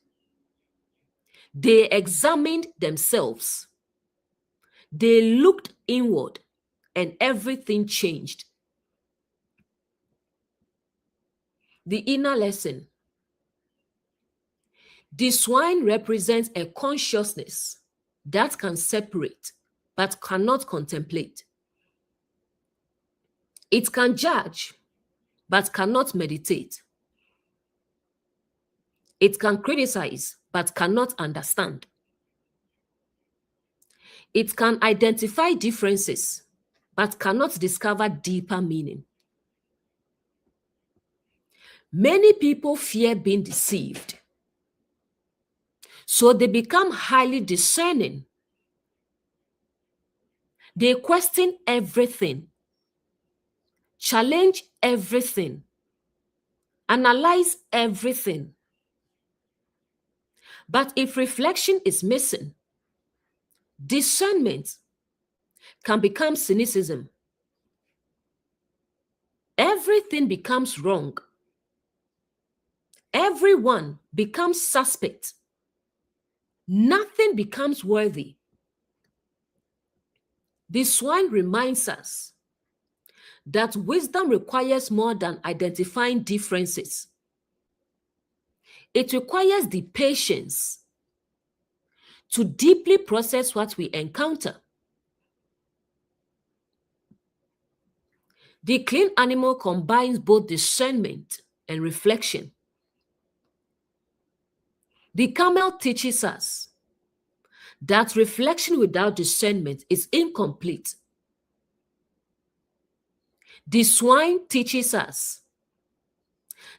They examined themselves. They looked inward, and everything changed. The inner lesson. The swine represents a consciousness that can separate but cannot contemplate. It can judge but cannot meditate. It can criticize but cannot understand. It can identify differences but cannot discover deeper meaning. Many people fear being deceived, so they become highly discerning. They question everything, challenge everything, analyze everything. But if reflection is missing, discernment can become cynicism. Everything becomes wrong. Everyone becomes suspect. Nothing becomes worthy. The swine reminds us that wisdom requires more than identifying differences. It requires the patience to deeply process what we encounter. The clean animal combines both discernment and reflection. The camel teaches us that reflection without discernment is incomplete. The swine teaches us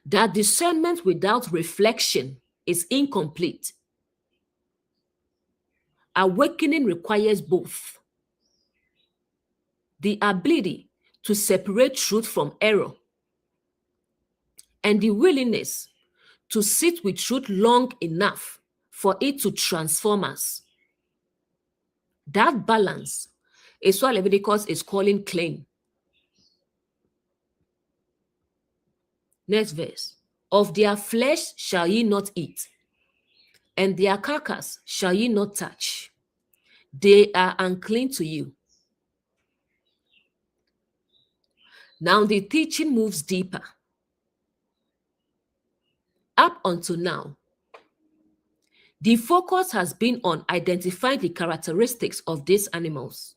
that discernment without reflection is incomplete. Awakening requires both. The ability to separate truth from error and the willingness to sit with truth long enough for it to transform us. That balance is what Leviticus is calling clean. Next verse. Of their flesh shall ye not eat, and their carcass shall ye not touch. They are unclean to you. Now the teaching moves deeper. Up until now, the focus has been on identifying the characteristics of these animals.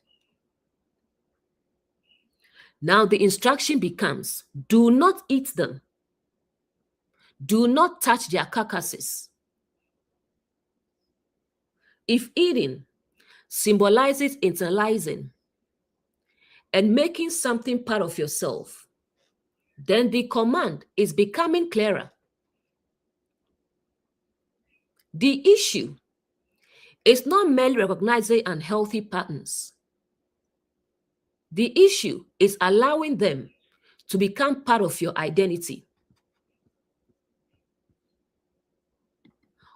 Now the instruction becomes, do not eat them. Do not touch their carcasses. If eating symbolizes internalizing and making something part of yourself, then the command is becoming clearer. The issue is not merely recognizing unhealthy patterns. The issue is allowing them to become part of your identity.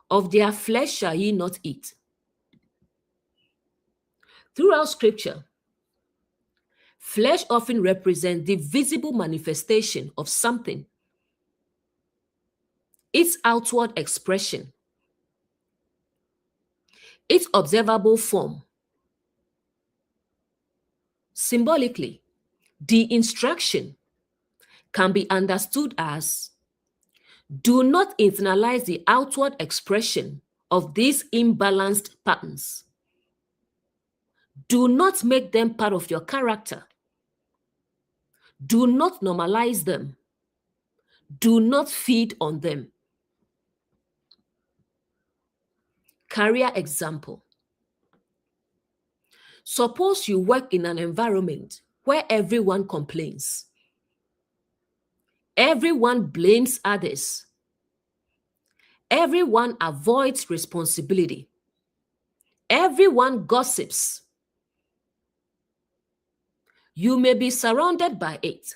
Of their flesh shall ye not eat. Throughout scripture, Flesh often represents the visible manifestation of something, its outward expression, its observable form. Symbolically, the instruction can be understood as: do not internalize the outward expression of these imbalanced patterns. Do not make them part of your character. Do not normalize them. Do not feed on them. Career example. Suppose you work in an environment where everyone complains. Everyone blames others. Everyone avoids responsibility. Everyone gossips. You may be surrounded by it.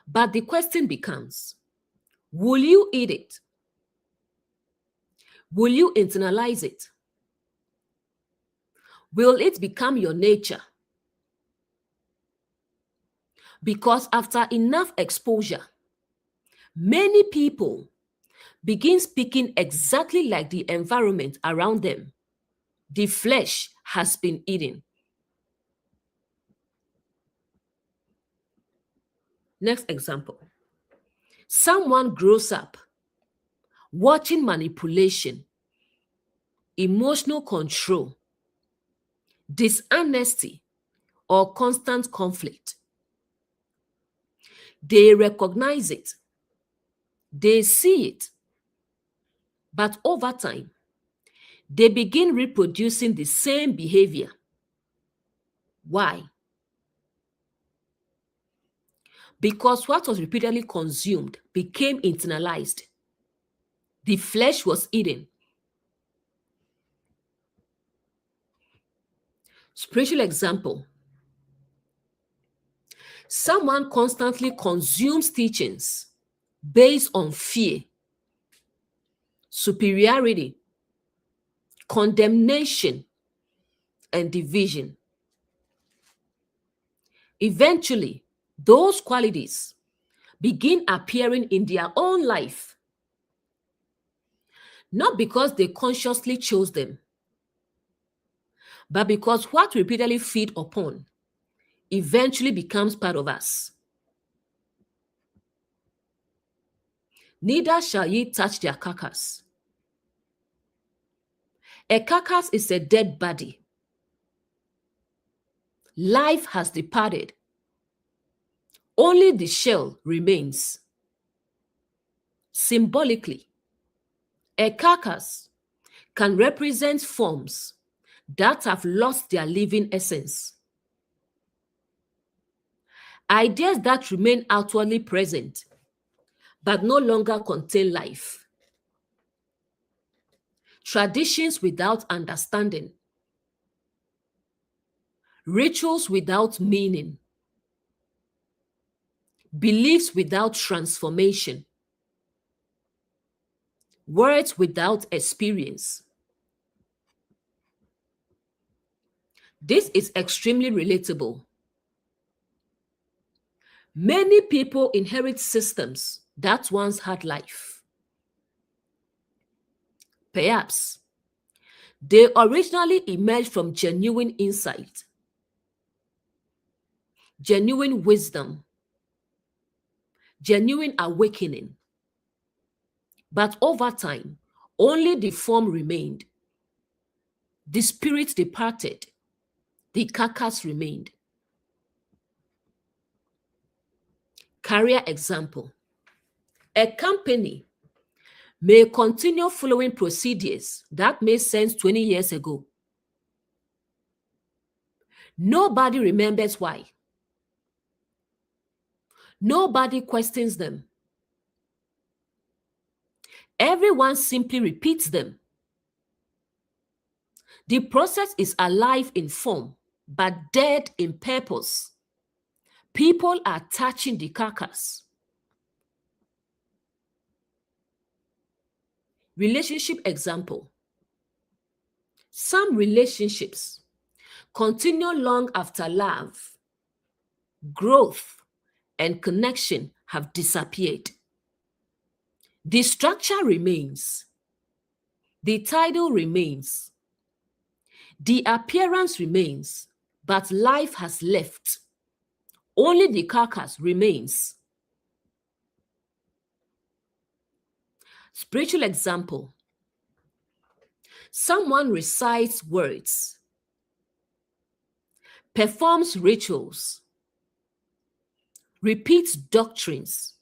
But the question becomes, will you eat it? Will you internalize it? Will it become your nature? Because after enough exposure, many people begin speaking exactly like the environment around them. The flesh has been eaten. Next example. Someone grows up watching manipulation, emotional control, dishonesty, or constant conflict. They recognize it. They see it. But over time, they begin reproducing the same behavior. Why? Because what was repeatedly consumed became internalized. The flesh was eaten. Spiritual example. Someone constantly consumes teachings based on fear, superiority, condemnation, and division. Eventually, those qualities begin appearing in their own life, not because they consciously chose them, but because what we repeatedly feed upon eventually becomes part of us. Neither shall ye touch their carcass. A carcass is a dead body. Life has departed. Only the shell remains. Symbolically, a carcass can represent forms that have lost their living essence. Ideas that remain outwardly present, but no longer contain life. Traditions without understanding. Rituals without meaning. Beliefs without transformation. Words without experience. This is extremely relatable. Many people inherit systems that once had life. Perhaps they originally emerged from genuine insight, genuine wisdom, genuine awakening. But over time, only the form remained. The spirit departed. The carcass remained. Career example. A company may continue following procedures that made sense 20 years ago. Nobody remembers why. Nobody questions them. Everyone simply repeats them. The process is alive in form, but dead in purpose. People are touching the carcass. Relationship example. Some relationships continue long after love growth, and connection have disappeared. The structure remains, the title remains, the appearance remains, but life has left. Only the carcass remains. Spiritual example. Someone recites words, performs rituals, repeats doctrines,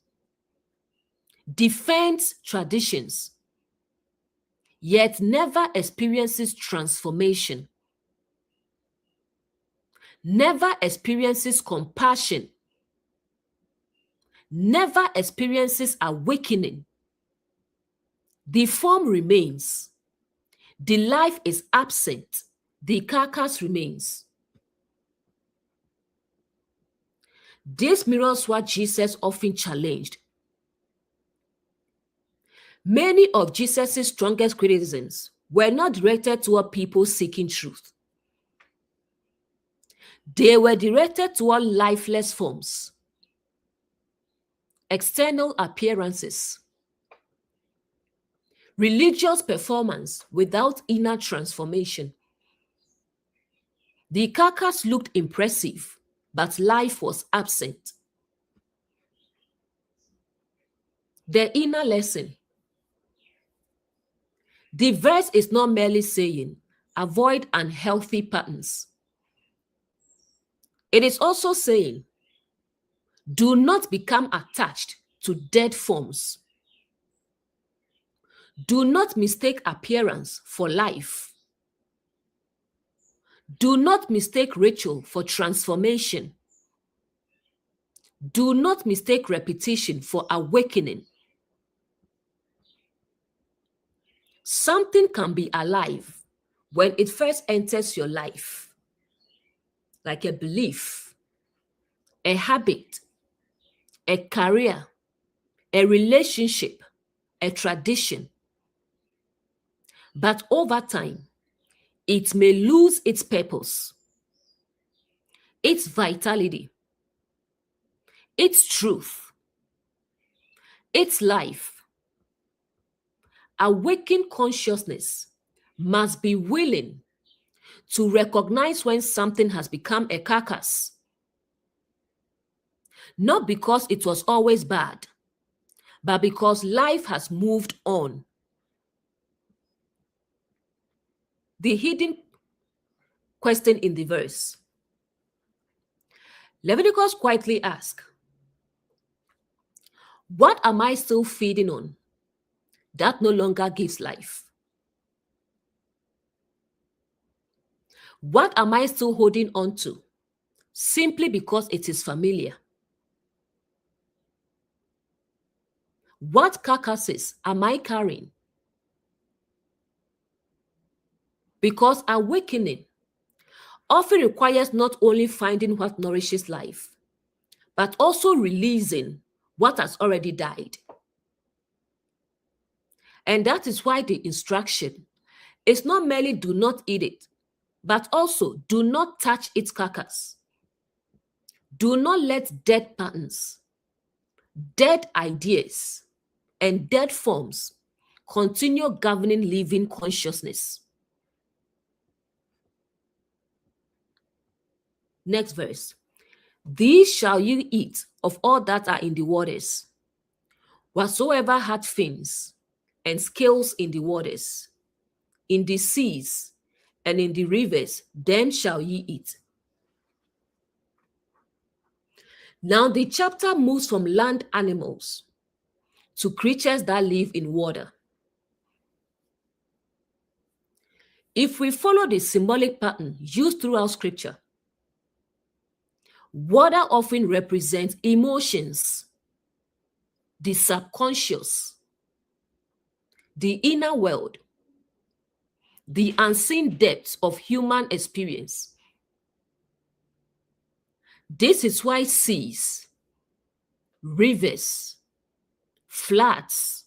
defends traditions, yet never experiences transformation, never experiences compassion, never experiences awakening. The form remains. The life is absent. The carcass remains. This mirrors what Jesus often challenged. Many of Jesus' strongest criticisms were not directed toward people seeking truth. They were directed toward lifeless forms, external appearances, religious performance without inner transformation. The carcass looked impressive, but life was absent. The inner lesson. The verse is not merely saying, avoid unhealthy patterns. It is also saying, do not become attached to dead forms. Do not mistake appearance for life. Do not mistake ritual for transformation. Do not mistake repetition for awakening. Something can be alive when it first enters your life, like a belief, a habit, a career, a relationship, a tradition. But over time, it may lose its purpose, its vitality, its truth, its life. Awakened consciousness must be willing to recognize when something has become a carcass, not because it was always bad, but because life has moved on. The hidden question in the verse. Leviticus quietly asks, what am I still feeding on that no longer gives life? What am I still holding on to simply because it is familiar? What carcasses am I carrying? Because awakening often requires not only finding what nourishes life, but also releasing what has already died. And that is why the instruction is not merely do not eat it, but also do not touch its carcass. Do not let dead patterns, dead ideas, and dead forms continue governing living consciousness. Next verse. These shall you eat of all that are in the waters, whatsoever had fins and scales in the waters, in the seas and in the rivers, them shall ye eat. Now the chapter moves from land animals to creatures that live in water. If we follow the symbolic pattern used throughout scripture, water often represents emotions, the subconscious, the inner world, the unseen depths of human experience. This is why seas, rivers, floods,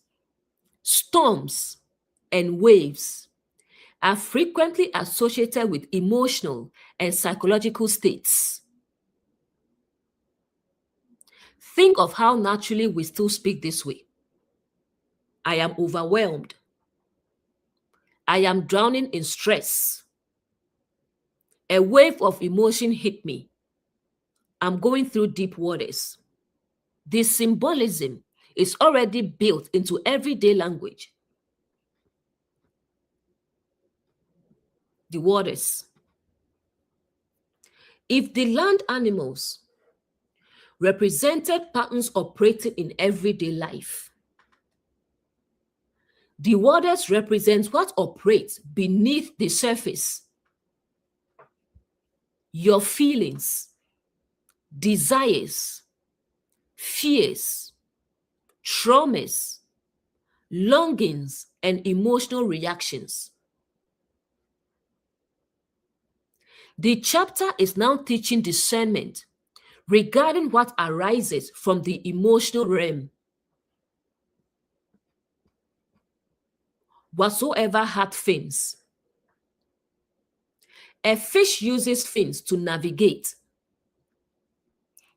storms, and waves are frequently associated with emotional and psychological states. Think of how naturally we still speak this way. I am overwhelmed. I am drowning in stress. A wave of emotion hit me. I'm going through deep waters. This symbolism is already built into everyday language. The waters. If the land animals represented patterns operating in everyday life, the waters represent what operates beneath the surface. Your feelings, desires, fears, traumas, longings, and emotional reactions. The chapter is now teaching discernment regarding what arises from the emotional realm. Whatsoever hath fins. A fish uses fins to navigate,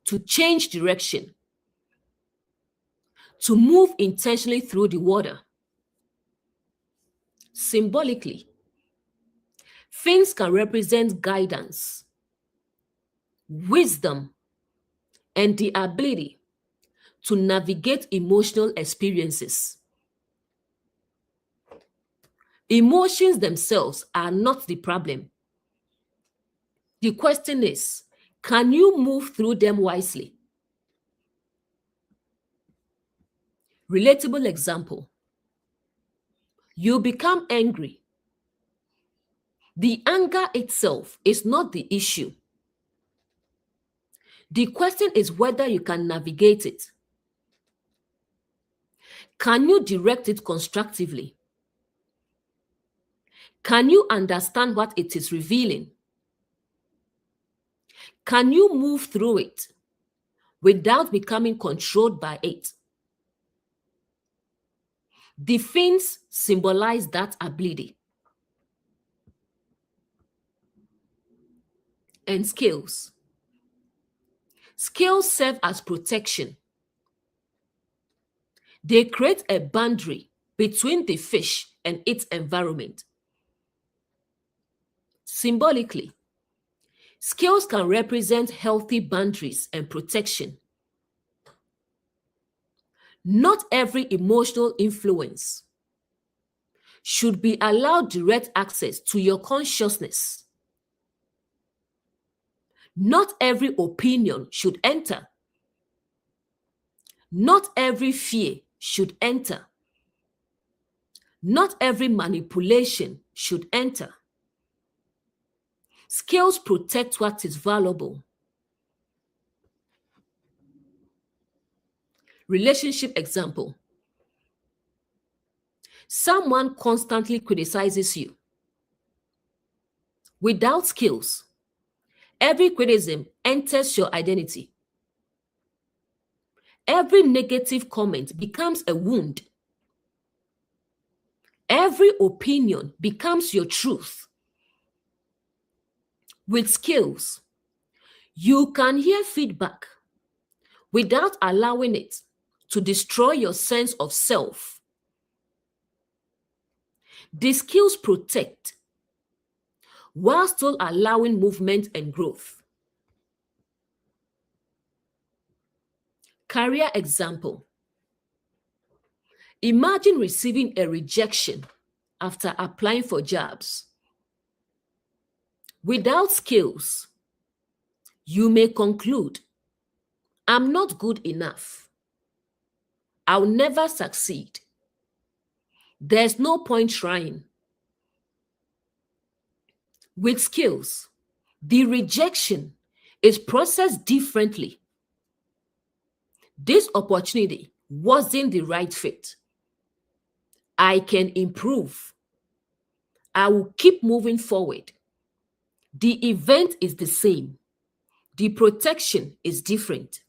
to change direction, to move intentionally through the water. Symbolically, fins can represent guidance, wisdom, and the ability to navigate emotional experiences. Emotions themselves are not the problem. The question is, can you move through them wisely? Relatable example. You become angry. The anger itself is not the issue. The question is whether you can navigate it. Can you direct it constructively? Can you understand what it is revealing? Can you move through it without becoming controlled by it? The fins symbolize that ability. And scales. Scales serve as protection. They create a boundary between the fish and its environment. Symbolically, scales can represent healthy boundaries and protection. Not every emotional influence should be allowed direct access to your consciousness. Not every opinion should enter. Not every fear should enter. Not every manipulation should enter. Scales protect what is valuable. Relationship example. Someone constantly criticizes you. Without skills, every criticism enters your identity. Every negative comment becomes a wound. Every opinion becomes your truth. With skills, you can hear feedback without allowing it to destroy your sense of self. The skills protect while still allowing movement and growth. Career example. Imagine receiving a rejection after applying for jobs. Without skills, you may conclude, I'm not good enough. I'll never succeed. There's no point trying. With skills, the rejection is processed differently. This opportunity wasn't the right fit. I can improve. I will keep moving forward. The event is the same. The protection is different.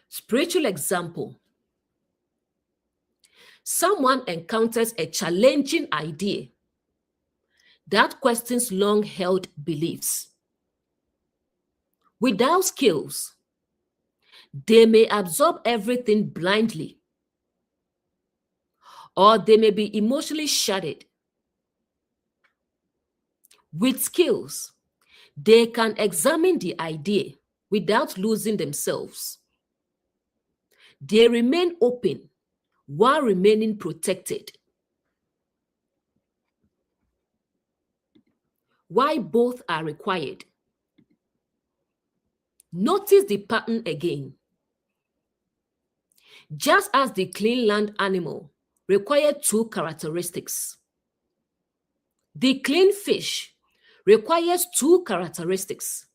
Spiritual example. Someone encounters a challenging idea that questions long-held beliefs. Without skills, they may absorb everything blindly, or they may be emotionally shattered. With skills, they can examine the idea without losing themselves. They remain open while remaining protected. Why both are required? Notice the pattern again. Just as the clean land animal required two characteristics, the clean fish requires two characteristics.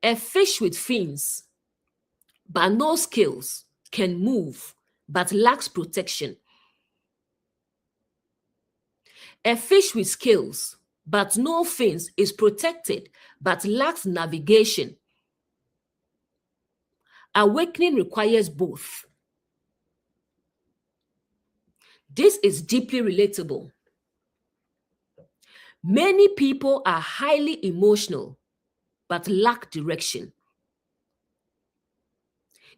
A fish with fins but no scales can move but lacks protection. A fish with scales but no fins is protected but lacks navigation. Awakening requires both. This is deeply relatable. Many people are highly emotional but lack direction.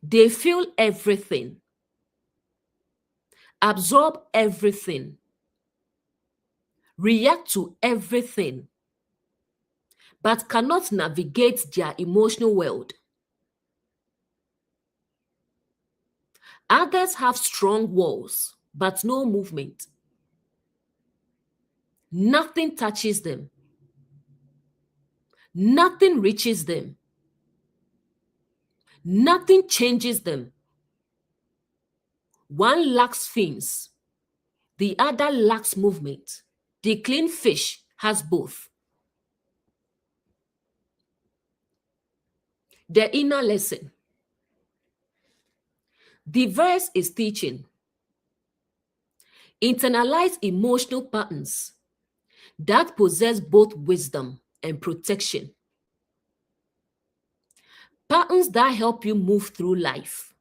They feel everything, absorb everything, react to everything, but cannot navigate their emotional world. Others have strong walls, but no movement. Nothing touches them. Nothing reaches them. Nothing changes them. One lacks fins, the other lacks movement. The clean fish has both. The inner lesson. The verse is teaching. Internalize emotional patterns that possess both wisdom and protection. Patterns that help you move through life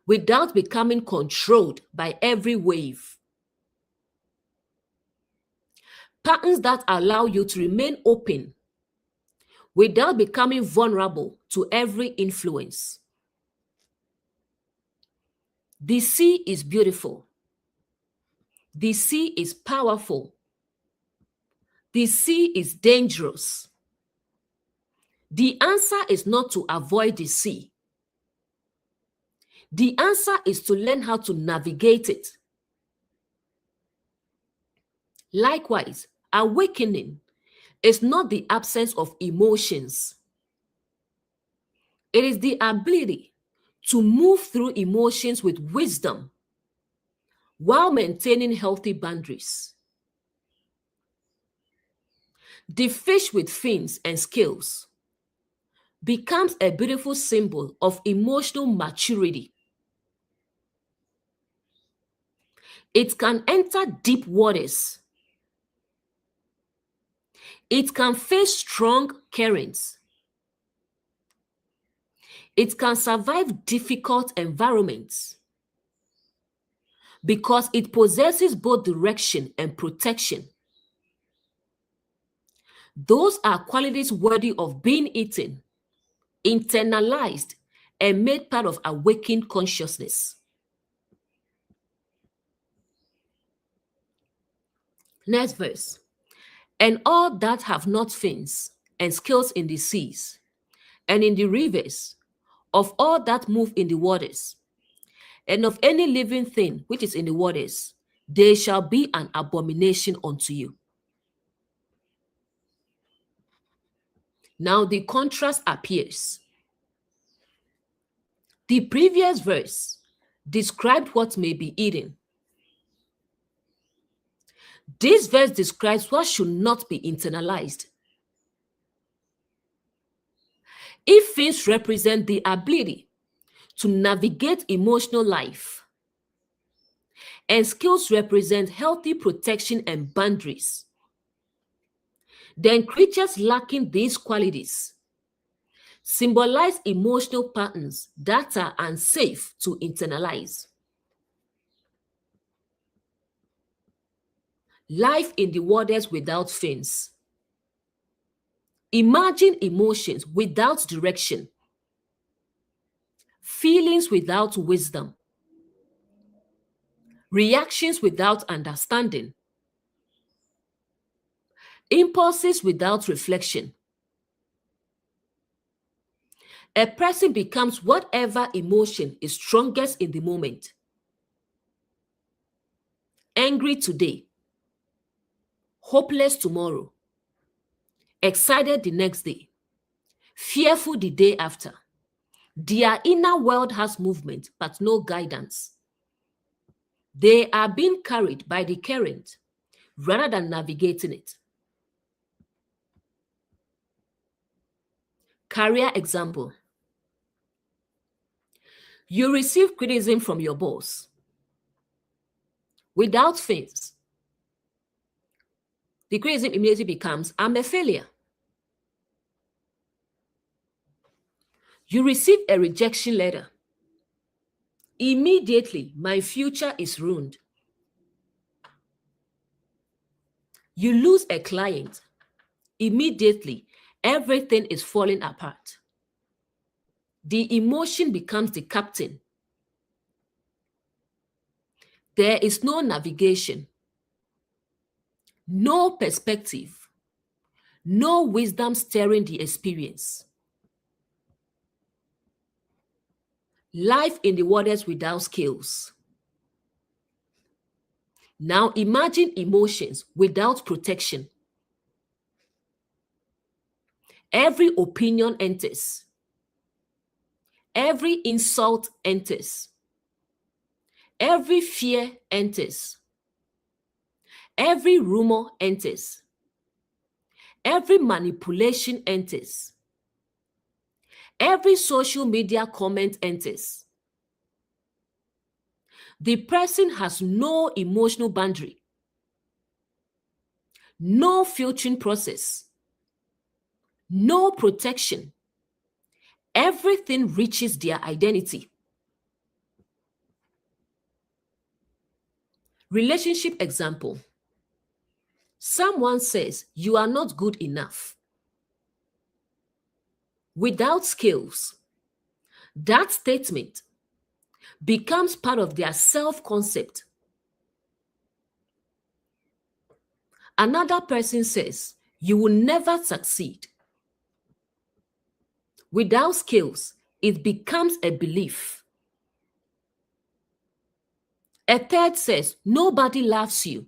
without becoming controlled by every wave. Patterns that allow you to remain open without becoming vulnerable to every influence. The sea is beautiful. The sea is powerful. The sea is dangerous. The answer is not to avoid the sea. The answer is to learn how to navigate it. Likewise, awakening is not the absence of emotions. It is the ability to move through emotions with wisdom while maintaining healthy boundaries. The fish with fins and scales becomes a beautiful symbol of emotional maturity. It can enter deep waters. It can face strong currents. It can survive difficult environments because it possesses both direction and protection. Those are qualities worthy of being eaten, internalized, and made part of awakened consciousness. Next verse. And all that have not fins and scales in the seas and in the rivers, of all that move in the waters, and of any living thing which is in the waters, they shall be an abomination unto you. Now the contrast appears. The previous verse described what may be eaten. This verse describes what should not be internalized. If fins represent the ability to navigate emotional life, and skills represent healthy protection and boundaries, then creatures lacking these qualities symbolize emotional patterns that are unsafe to internalize. Life in the waters without fins Imagine emotions without direction, feelings without wisdom, reactions without understanding, impulses without reflection. A person becomes whatever emotion is strongest in the moment. Angry today, hopeless tomorrow, excited the next day, fearful the day after. Their inner world has movement, but no guidance. They are being carried by the current rather than navigating it. Career example. You receive criticism from your boss. Without fins, the criticism immediately becomes, I'm a failure. You receive a rejection letter. Immediately, my future is ruined. You lose a client. Immediately, everything is falling apart. The emotion becomes the captain. There is no navigation, no perspective, no wisdom steering the experience. Life in the waters without scales. Now imagine emotions without protection. Every opinion enters. Every insult enters. Every fear enters. Every rumor enters. Every manipulation enters. Every social media comment enters. The person has no emotional boundary, no filtering process, no protection. Everything reaches their identity. Relationship example. Someone says, you are not good enough. Without skills, that statement becomes part of their self-concept. Another person says, you will never succeed. Without skills, it becomes a belief. A third says, nobody loves you.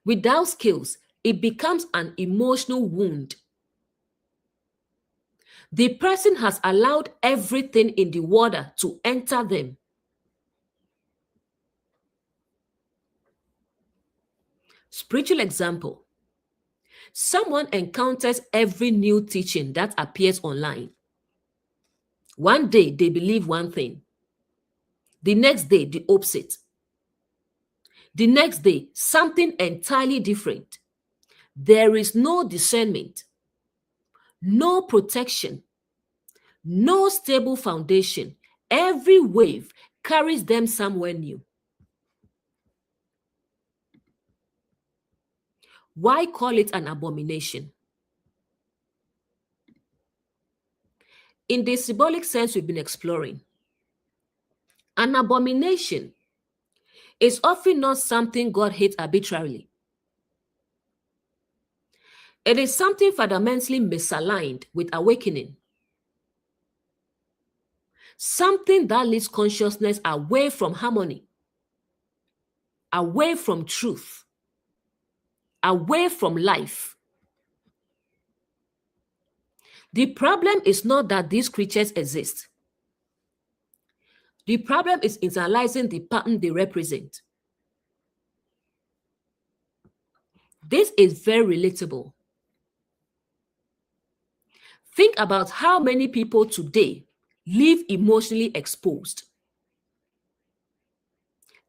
Without skills, it becomes an emotional wound. The person has allowed everything in the water to enter them. Spiritual example. Someone encounters every new teaching that appears online. One day, they believe one thing. The next day, the opposite. The next day, something entirely different. There is no discernment, no protection, no stable foundation. Every wave carries them somewhere new. Why call it an abomination? In the symbolic sense we've been exploring, an abomination is often not something God hates arbitrarily. It is something fundamentally misaligned with awakening. Something that leads consciousness away from harmony, away from truth, away from life. The problem is not that these creatures exist. The problem is internalizing the pattern they represent. This is very relatable. Think about how many people today live emotionally exposed.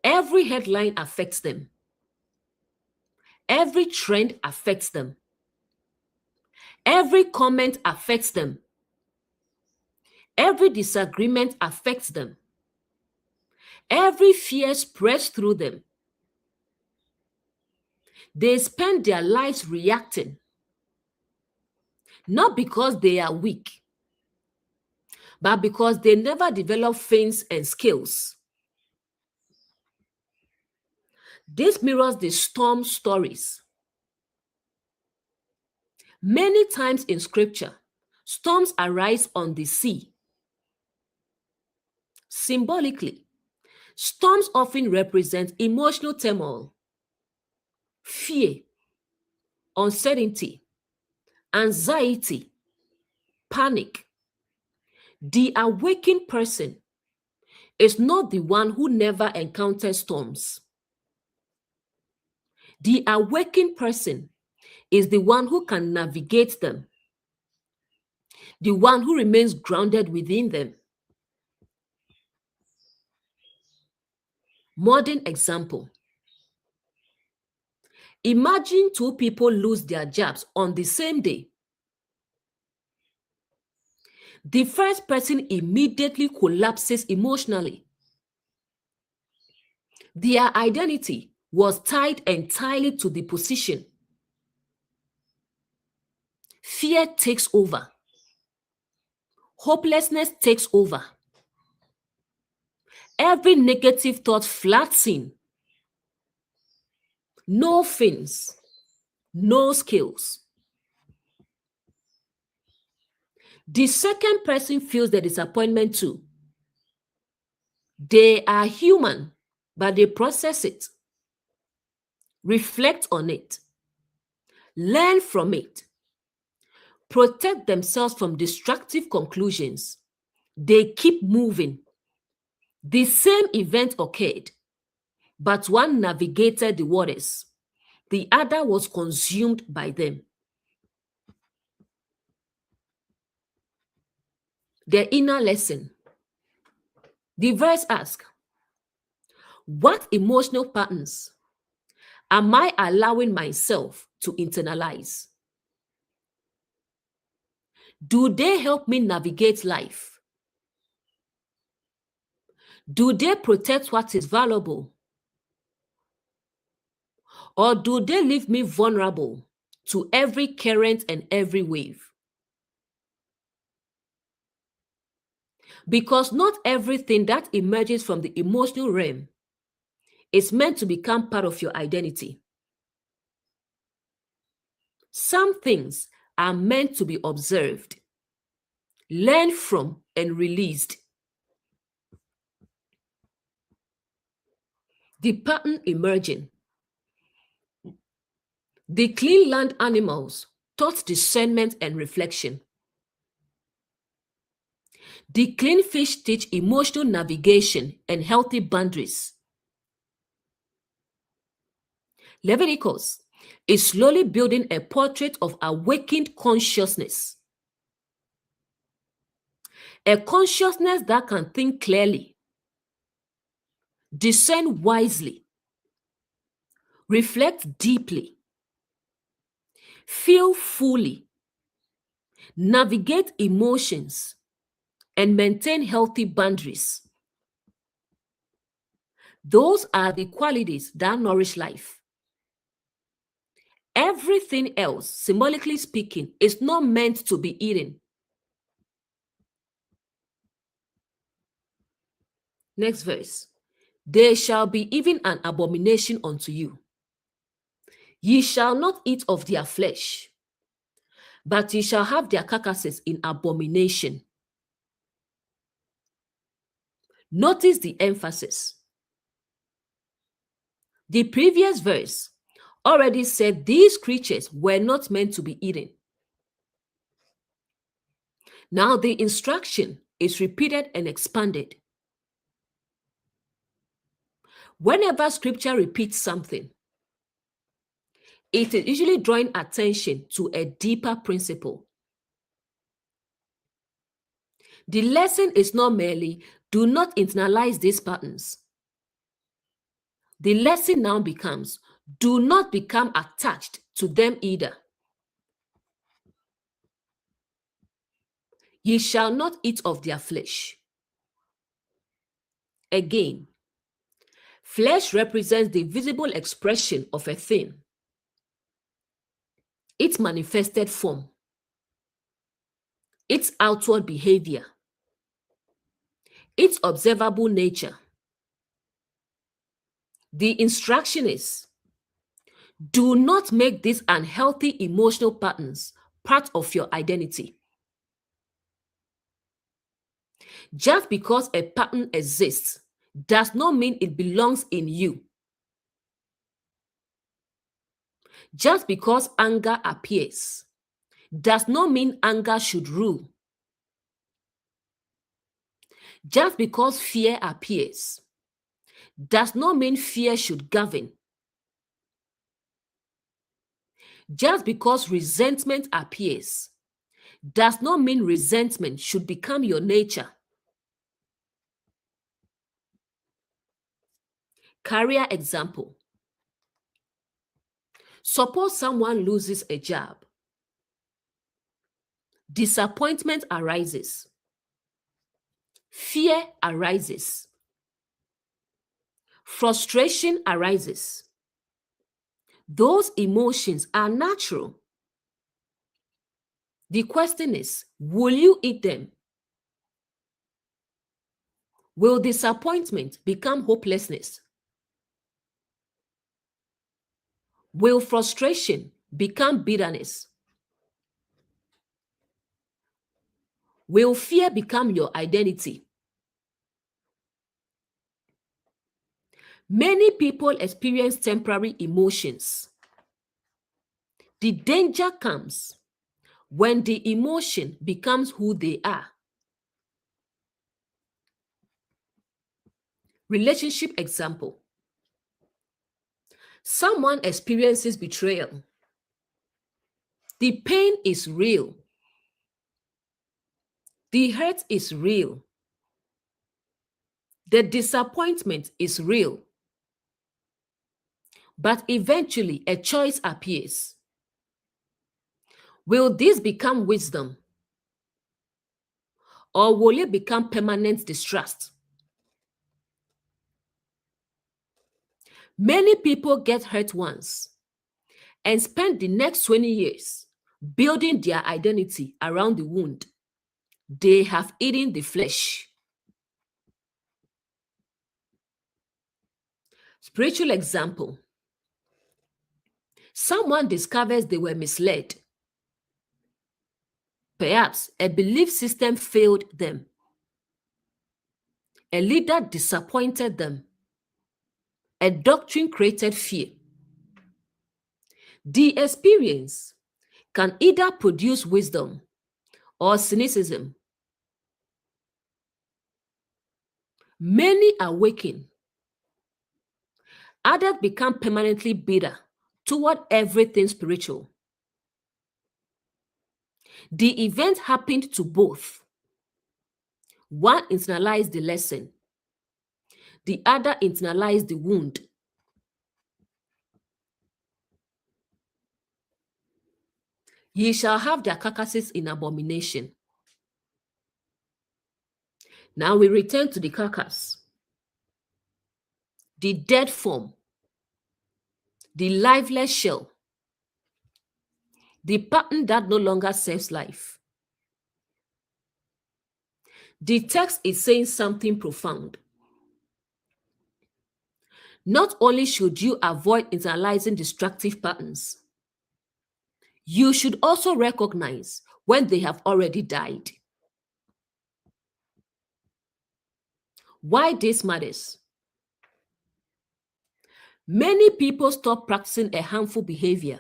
Every headline affects them. Every trend affects them. Every comment affects them. Every disagreement affects them. Every fear spreads through them. They spend their lives reacting, not because they are weak, but because they never develop feints and skills. This mirrors the storm stories. Many times in scripture, storms arise on the sea. Symbolically, storms often represent emotional turmoil, fear, uncertainty, anxiety, panic. The awakened person is not the one who never encounters storms. The awakened person is the one who can navigate them, the one who remains grounded within them. Modern example. Imagine two people lose their jobs on the same day. The first person immediately collapses emotionally. Their identity was tied entirely to the position. Fear takes over. Hopelessness takes over. Every negative thought floods in. No fins, no skills. The second person feels the disappointment too. They are human, but they process it, reflect on it, learn from it, protect themselves from destructive conclusions. They keep moving. The same event occurred, but one navigated the waters. The other was consumed by them. The inner lesson. The verse asks, what emotional patterns am I allowing myself to internalize? Do they help me navigate life? Do they protect what is valuable? Or do they leave me vulnerable to every current and every wave? Because not everything that emerges from the emotional realm is meant to become part of your identity. Some things are meant to be observed, learned from, and released. The pattern emerging. The clean land animals taught discernment and reflection. The clean fish teach emotional navigation and healthy boundaries. Leviticus is slowly building a portrait of awakened consciousness. A consciousness that can think clearly, discern wisely, reflect deeply, feel fully, navigate emotions, and maintain healthy boundaries. Those are the qualities that nourish life. Everything else, symbolically speaking, is not meant to be eaten. Next verse. They shall be even an abomination unto you. Ye shall not eat of their flesh, but ye shall have their carcasses in abomination. Notice the emphasis. The previous verse already said these creatures were not meant to be eaten. Now the instruction is repeated and expanded. Whenever scripture repeats something, it is usually drawing attention to a deeper principle. The lesson is not merely do not internalize these patterns. The lesson now becomes do not become attached to them either. Ye shall not eat of their flesh. Again, flesh represents the visible expression of a thing, its manifested form. its outward behavior, its observable nature. The instruction is, do not make these unhealthy emotional patterns part of your identity. Just because a pattern exists does not mean it belongs in you. Just because anger appears does not mean anger should rule. Just because fear appears does not mean fear should govern. Just because resentment appears does not mean resentment should become your nature. Career example. Suppose someone loses a job. Disappointment arises. Fear arises. Frustration arises. Those emotions are natural. The question is, will you eat them? Will disappointment become hopelessness? Will frustration become bitterness? Will fear become your identity? Many people experience temporary emotions. The danger comes when the emotion becomes who they are. Relationship example. Someone experiences betrayal. The pain is real. The hurt is real. The disappointment is real. But eventually a choice appears. Will this become wisdom? Or will it become permanent distrust? Many people get hurt once and spend the next 20 years building their identity around the wound. They have eaten the flesh. Spiritual example. Someone discovers they were misled. Perhaps a belief system failed them. A leader disappointed them. A doctrine created fear. The experience can either produce wisdom or cynicism. Many awaken. Others become permanently bitter toward everything spiritual. The event happened to both. One internalized the lesson. The other internalized the wound. Ye shall have their carcasses in abomination. Now we return to the carcass. The dead form. The lifeless shell. The pattern that no longer serves life. The text is saying something profound. Not only should you avoid internalizing destructive patterns, you should also recognize when they have already died. Why this matters? Many people stop practicing a harmful behavior,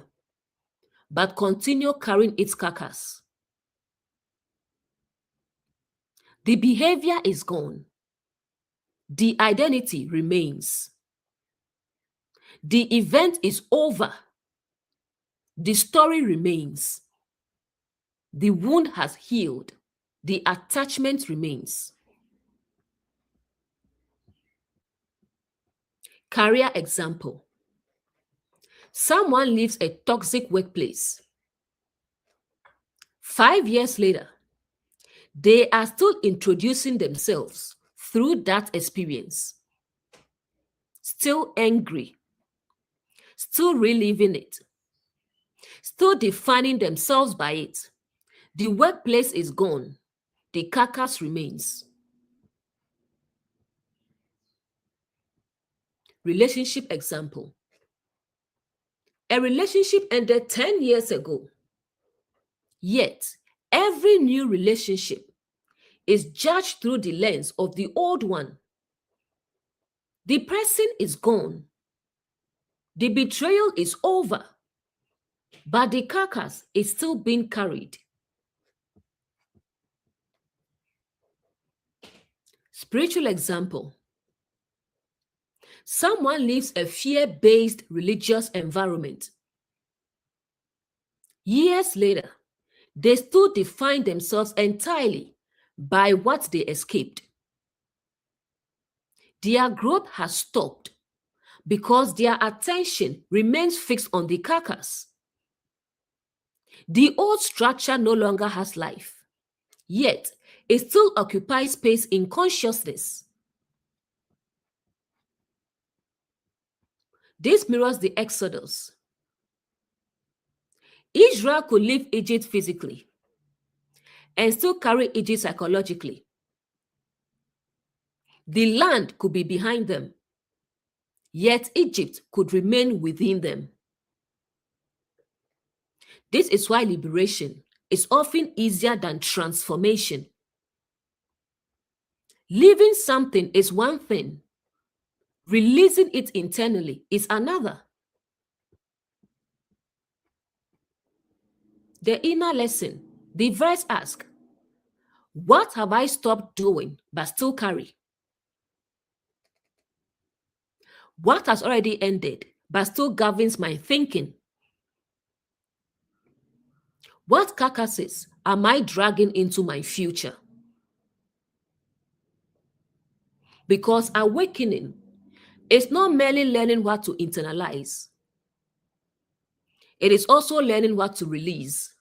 but continue carrying its carcass. The behavior is gone. The identity remains. The event is over. The story remains. The wound has healed. The attachment remains. Career example. Someone leaves a toxic workplace. 5 years later, they are still introducing themselves through that experience. Still angry. Still reliving it. Still defining themselves by it. The workplace is gone. The carcass remains. Relationship example. A relationship ended 10 years ago. Yet, every new relationship is judged through the lens of the old one. The person is gone. The betrayal is over, but the carcass is still being carried. Spiritual example. Someone lives a fear-based religious environment. Years later, they still define themselves entirely by what they escaped. Their growth has stopped because their attention remains fixed on the carcass. The old structure no longer has life, yet it still occupies space in consciousness. This mirrors the Exodus. Israel could leave Egypt physically and still carry Egypt psychologically. The land could be behind them, yet Egypt could remain within them. This is why liberation is often easier than transformation. Leaving something is one thing, releasing it internally is another. The inner lesson, the verse asks, what have I stopped doing but still carry? What has already ended but still governs my thinking? What carcasses am I dragging into my future? Because awakening is not merely learning what to internalize. It is also learning what to release.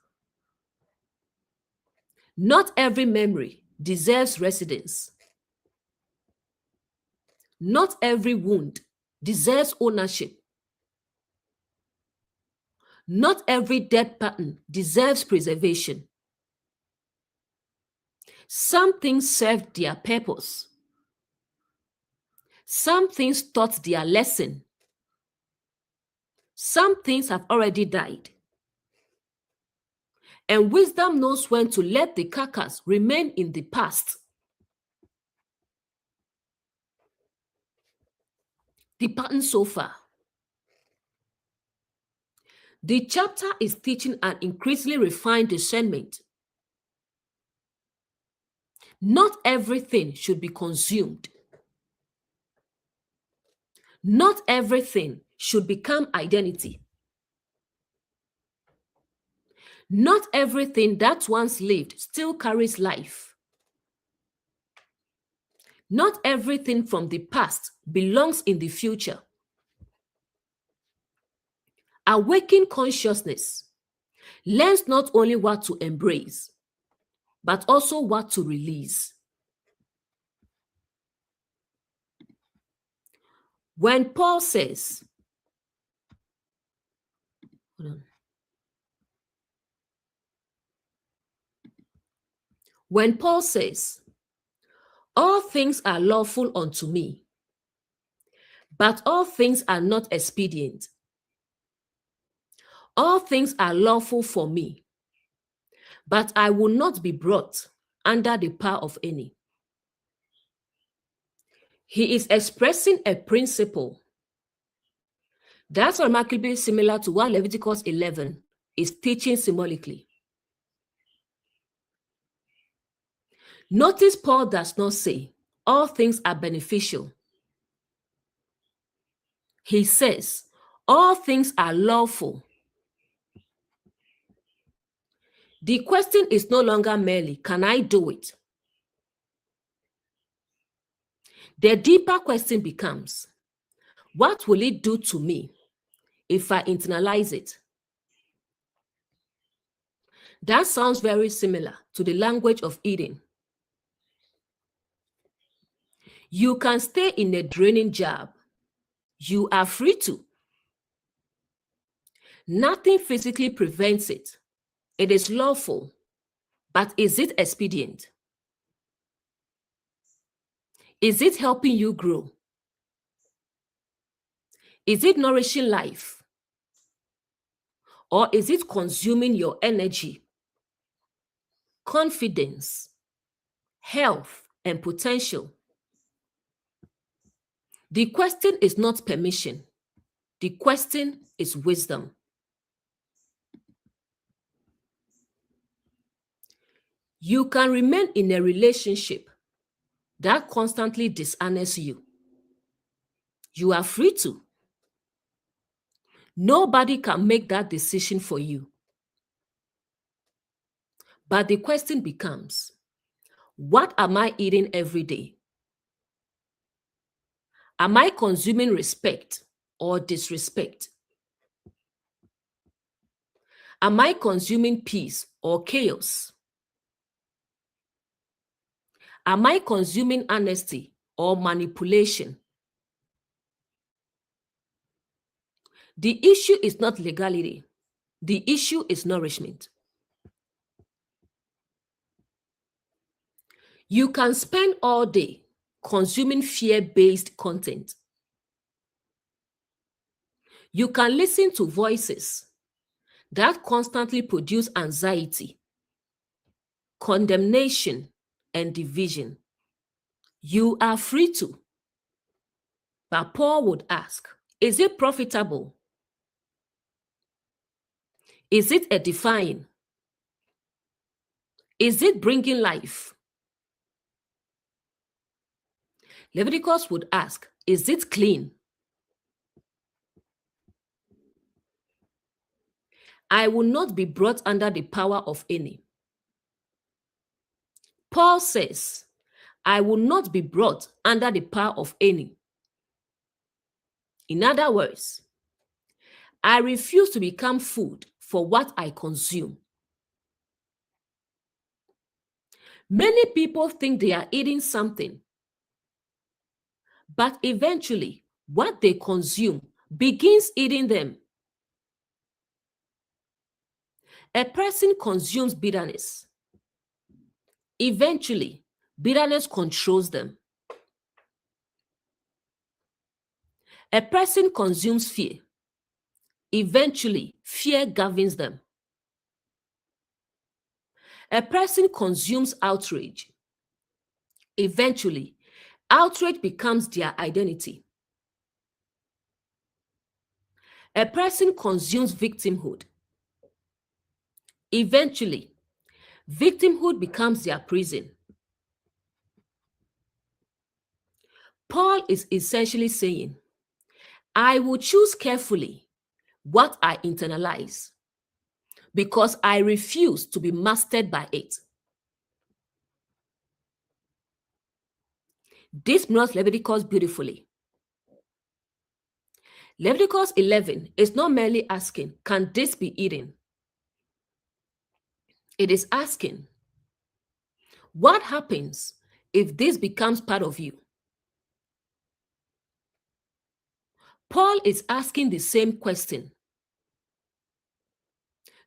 Not every memory deserves residence. Not every wound deserves ownership. Not every dead pattern deserves preservation. Some things served their purpose. Some things taught their lesson. Some things have already died. And wisdom knows when to let the carcass remain in the past. The pattern so far. The chapter is teaching an increasingly refined discernment. Not everything should be consumed. Not everything should become identity. Not everything that once lived still carries life. Not everything from the past belongs in the future. Awakened consciousness learns not only what to embrace, but also what to release. When Paul says, all things are lawful unto me, but all things are not expedient. All things are lawful for me, but I will not be brought under the power of any. He is expressing a principle that's remarkably similar to what Leviticus 11 is teaching symbolically. Notice Paul does not say all things are beneficial. He says all things are lawful. The question is no longer merely, can I do it? The deeper question becomes, what will it do to me if I internalize it? That sounds very similar to the language of Eden. You can stay in a draining job. You are free to. Nothing physically prevents it. It is lawful. But is it expedient? Is it helping you grow? Is it nourishing life? Or is it consuming your energy, confidence, health, and potential? The question is not permission. The question is wisdom. You can remain in a relationship that constantly dishonors you. You are free to. Nobody can make that decision for you. But the question becomes, what am I eating every day? Am I consuming respect or disrespect? Am I consuming peace or chaos? Am I consuming honesty or manipulation? The issue is not legality. The issue is nourishment. You can spend all day consuming fear-based content. You can listen to voices that constantly produce anxiety, condemnation, and division. You are free to. But Paul would ask, is it profitable? Is it edifying? Is it bringing life? Leviticus would ask, is it clean? I will not be brought under the power of any. Paul says, I will not be brought under the power of any. In other words, I refuse to become food for what I consume. Many people think they are eating something, but eventually, what they consume begins eating them. A person consumes bitterness. Eventually, bitterness controls them. A person consumes fear. Eventually, fear governs them. A person consumes outrage. Eventually, outrage becomes their identity. A person consumes victimhood. Eventually, victimhood becomes their prison. Paul is essentially saying, I will choose carefully what I internalize because I refuse to be mastered by it. This mirrors Leviticus beautifully. Leviticus 11 is not merely asking, can this be eaten? It is asking, what happens if this becomes part of you? Paul is asking the same question.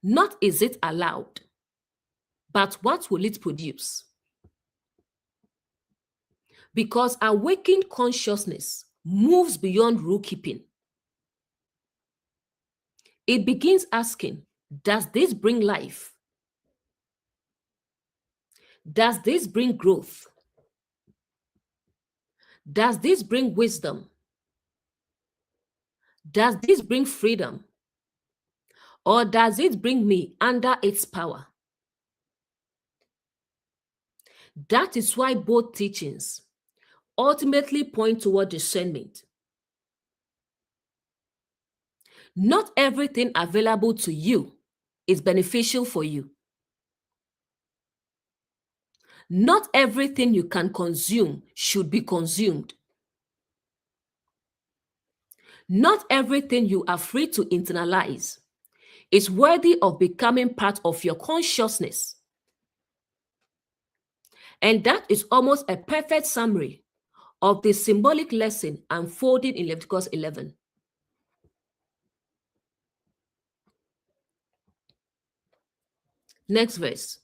Not is it allowed, but what will it produce? Because awakened consciousness moves beyond rule keeping. It begins asking, does this bring life? Does this bring growth? Does this bring wisdom? Does this bring freedom? Or does it bring me under its power? That is why both teachings ultimately point toward discernment. Not everything available to you is beneficial for you. Not everything you can consume should be consumed. Not everything you are free to internalize is worthy of becoming part of your consciousness. And that is almost a perfect summary of the symbolic lesson unfolded in Leviticus 11. Next verse.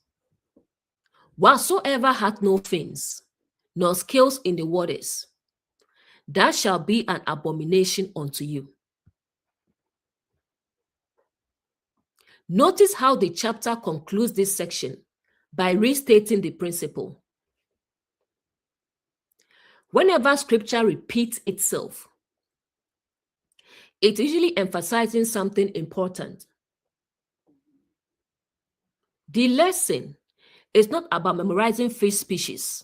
Whatsoever hath no fins, nor scales in the waters, that shall be an abomination unto you. Notice how the chapter concludes this section by restating the principle. Whenever scripture repeats itself, it's usually emphasizing something important. The lesson is not about memorizing fish species.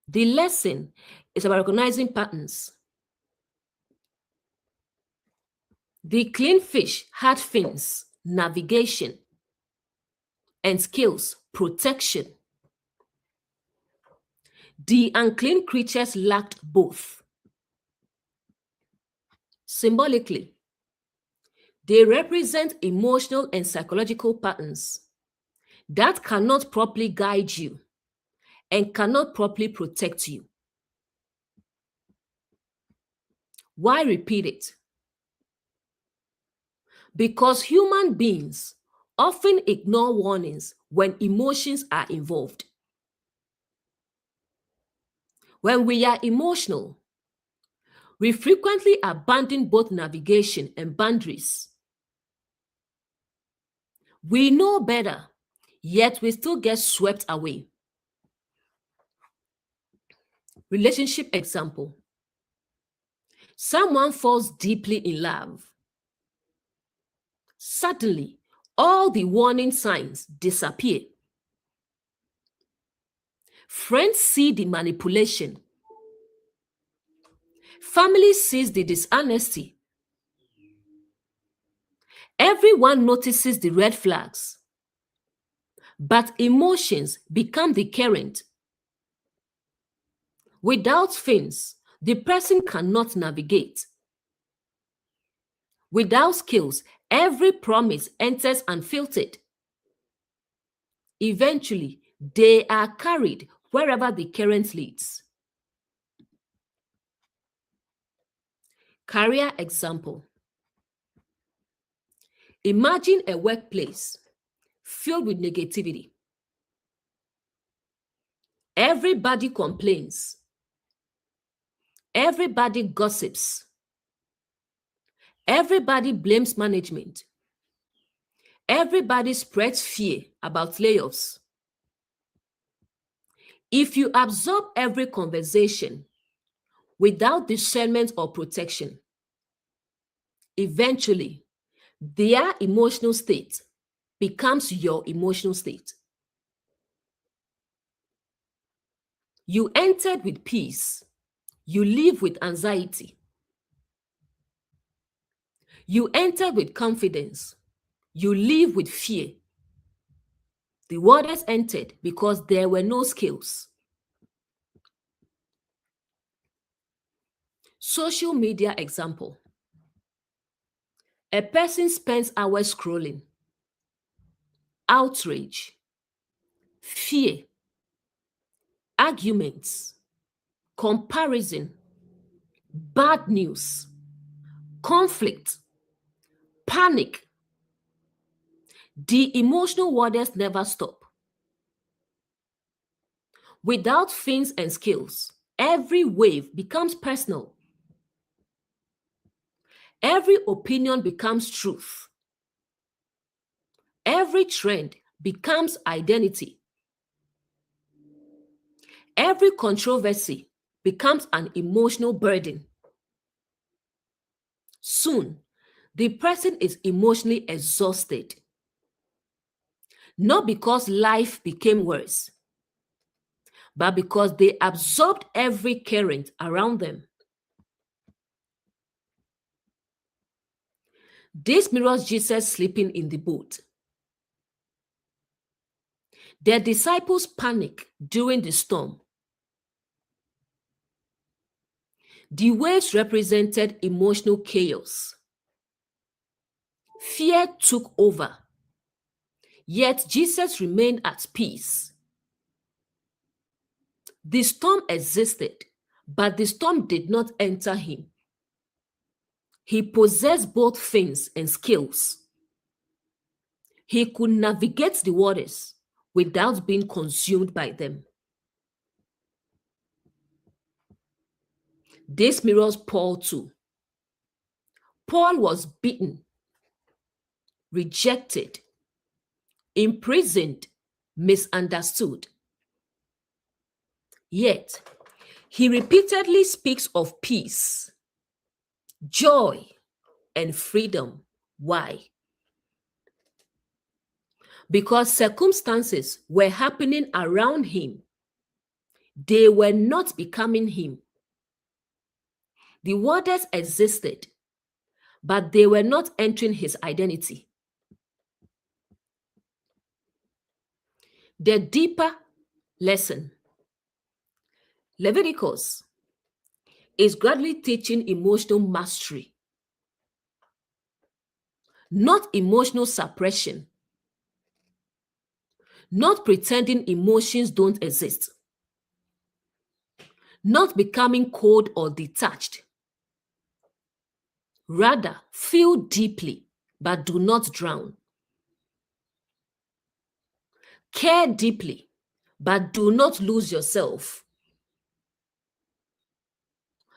The lesson is about recognizing patterns. The clean fish had fins, navigation, and scales, protection. The unclean creatures lacked both. Symbolically, they represent emotional and psychological patterns that cannot properly guide you and cannot properly protect you. Why repeat it? Because human beings often ignore warnings when emotions are involved. When we are emotional, we frequently abandon both navigation and boundaries. We know better, yet we still get swept away. Relationship example. Someone falls deeply in love. Suddenly, all the warning signs disappear. Friends see the manipulation. Family sees the dishonesty. Everyone notices the red flags. But emotions become the current. Without fins, the person cannot navigate. Without skills, every promise enters unfiltered. Eventually, they are carried wherever the current leads. Career example. Imagine a workplace filled with negativity. Everybody complains. Everybody gossips. Everybody blames management. Everybody spreads fear about layoffs. If you absorb every conversation without discernment or protection, eventually their emotional state becomes your emotional state. You entered with peace. You live with anxiety. You entered with confidence. You live with fear. The waters entered because there were no skills. Social media example. A person spends hours scrolling. Outrage, fear, arguments, comparison, bad news, conflict, panic. The emotional waters never stop. Without fins and scales, every wave becomes personal. Every opinion becomes truth. Every trend becomes identity. Every controversy becomes an emotional burden. Soon, the person is emotionally exhausted. Not because life became worse, but because they absorbed every current around them. This mirrors Jesus sleeping in the boat. The disciples panic during the storm. The waves represented emotional chaos. Fear took over. Yet Jesus remained at peace. The storm existed, but the storm did not enter him. He possessed both fins and scales. He could navigate the waters without being consumed by them. This mirrors Paul too. Paul was beaten, rejected, imprisoned, misunderstood. Yet, he repeatedly speaks of peace, joy, and freedom. Why? Because circumstances were happening around him. They were not becoming him. The waters existed, but they were not entering his identity. The deeper lesson, Leviticus, is gradually teaching emotional mastery, not emotional suppression, not pretending emotions don't exist, not becoming cold or detached. Rather, feel deeply, but do not drown. Care deeply, but do not lose yourself.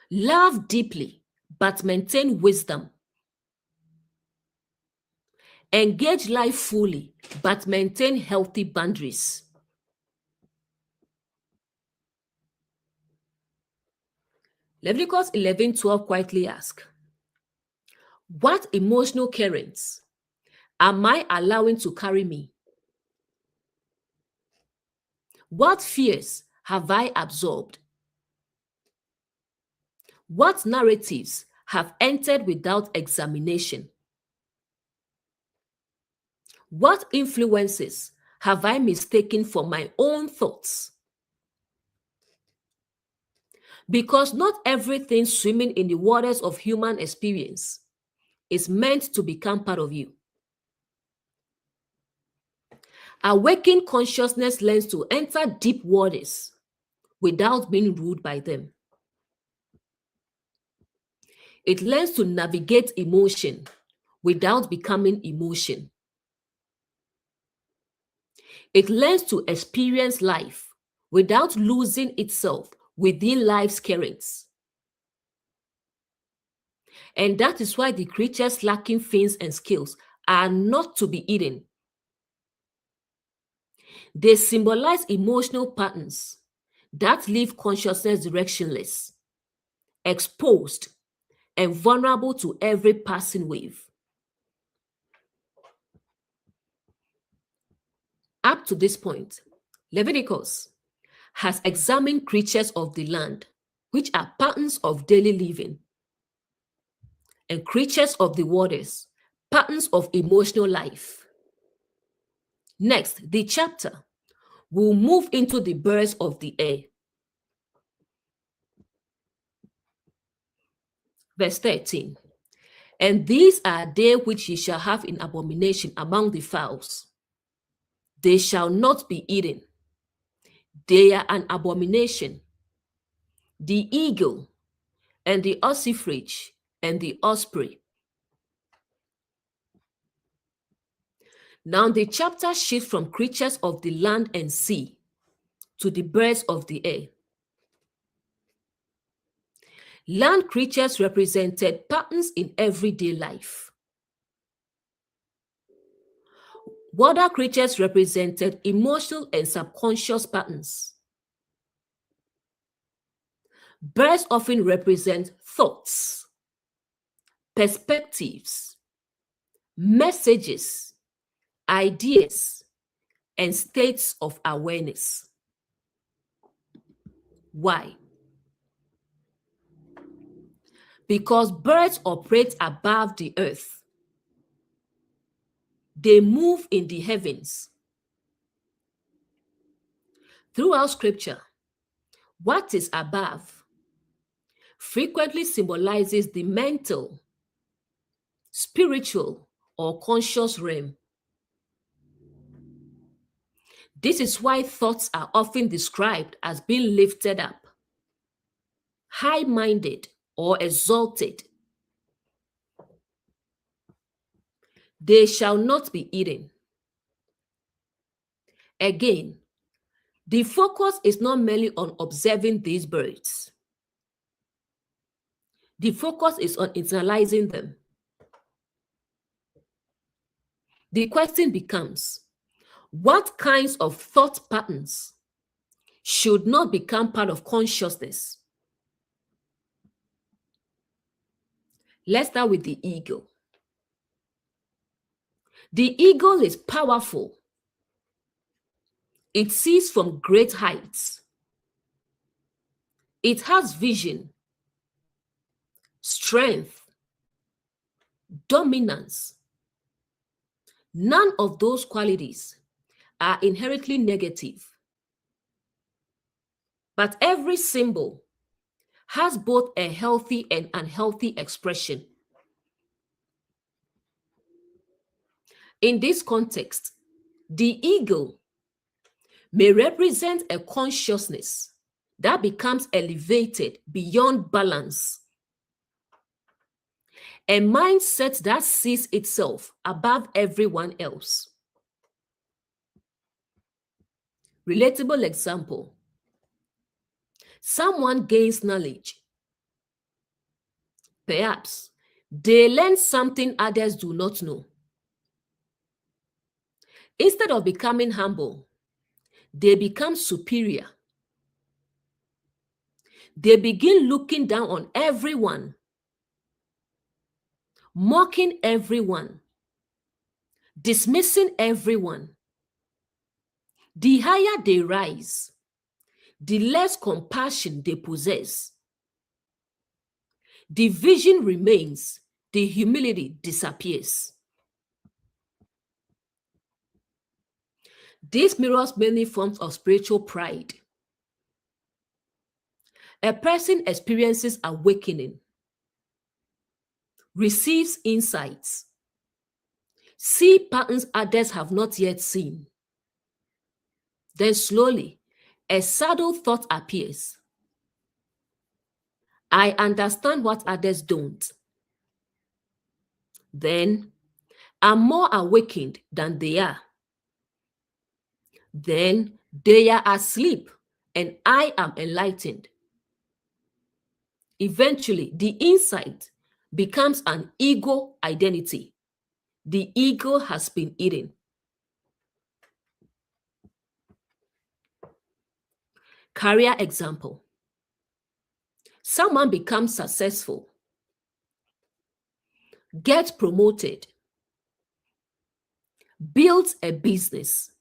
Love deeply, but maintain wisdom. Engage life fully, but maintain healthy boundaries. Leviticus 11:12 quietly asks, what emotional currents am I allowing to carry me? What fears have I absorbed? What narratives have entered without examination? What influences have I mistaken for my own thoughts? Because not everything swimming in the waters of human experience is meant to become part of you. Awakened consciousness learns to enter deep waters without being ruled by them. It learns to navigate emotion without becoming emotion. It learns to experience life without losing itself within life's currents. And that is why the creatures lacking fins and scales are not to be eaten. They symbolize emotional patterns that leave consciousness directionless, exposed, and vulnerable to every passing wave. Up to this point, Leviticus has examined creatures of the land, which are patterns of daily living, and creatures of the waters, patterns of emotional life. Next, the chapter will move into the birds of the air. Verse 13. And these are they which ye shall have in abomination among the fowls. They shall not be eaten. They are an abomination. The eagle, and the ossifrage, and the osprey. Now the chapter shifts from creatures of the land and sea to the birds of the air. Land creatures represented patterns in everyday life. Water creatures represented emotional and subconscious patterns. Birds often represent thoughts, perspectives, messages, ideas, and states of awareness. Why? Because birds operate above the earth. They move in the heavens. Throughout scripture, what is above frequently symbolizes the mental, spiritual, or conscious realm. This is why thoughts are often described as being lifted up, high-minded, or exalted. They shall not be eaten. Again, the focus is not merely on observing these birds. The focus is on internalizing them. The question becomes, what kinds of thought patterns should not become part of consciousness? Let's start with the ego. The ego is powerful. It sees from great heights. It has vision, strength, dominance. None of those qualities are inherently negative. But every symbol has both a healthy and unhealthy expression. In this context, the ego may represent a consciousness that becomes elevated beyond balance, a mindset that sees itself above everyone else. Relatable example: someone gains knowledge. Perhaps they learn something others do not know. Instead of becoming humble, they become superior. They begin looking down on everyone, mocking everyone, dismissing everyone. The higher they rise, the less compassion they possess. The vision remains, the humility disappears. This mirrors many forms of spiritual pride. A person experiences awakening, receives insights, see patterns others have not yet seen. Then slowly, a subtle thought appears. I understand what others don't. Then I'm more awakened than they are. Then they are asleep and I am enlightened. Eventually, the insight becomes an ego identity. The ego has been eaten. Career example: someone becomes successful, gets promoted, builds a business,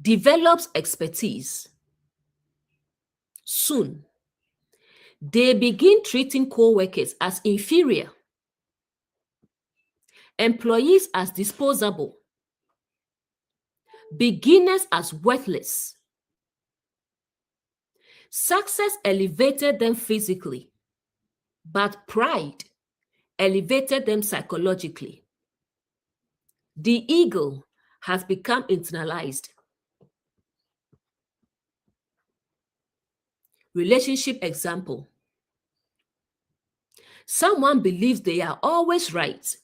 develops expertise. Soon, they begin treating co-workers as inferior, employees as disposable, beginners as worthless. Success elevated them physically, but pride elevated them psychologically. The ego has become internalized. Relationship example: someone believes they are always right,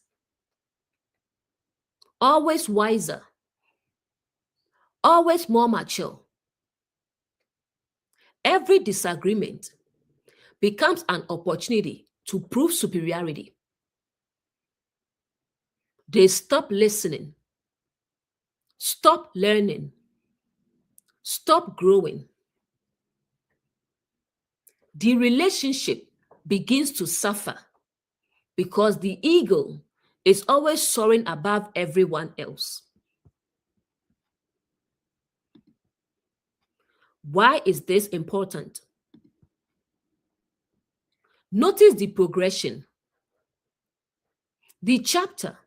always wiser, always more mature. Every disagreement becomes an opportunity to prove superiority. They stop listening, stop learning, stop growing. The relationship begins to suffer because the ego is always soaring above everyone else. Why is this important? Notice the progression. The chapter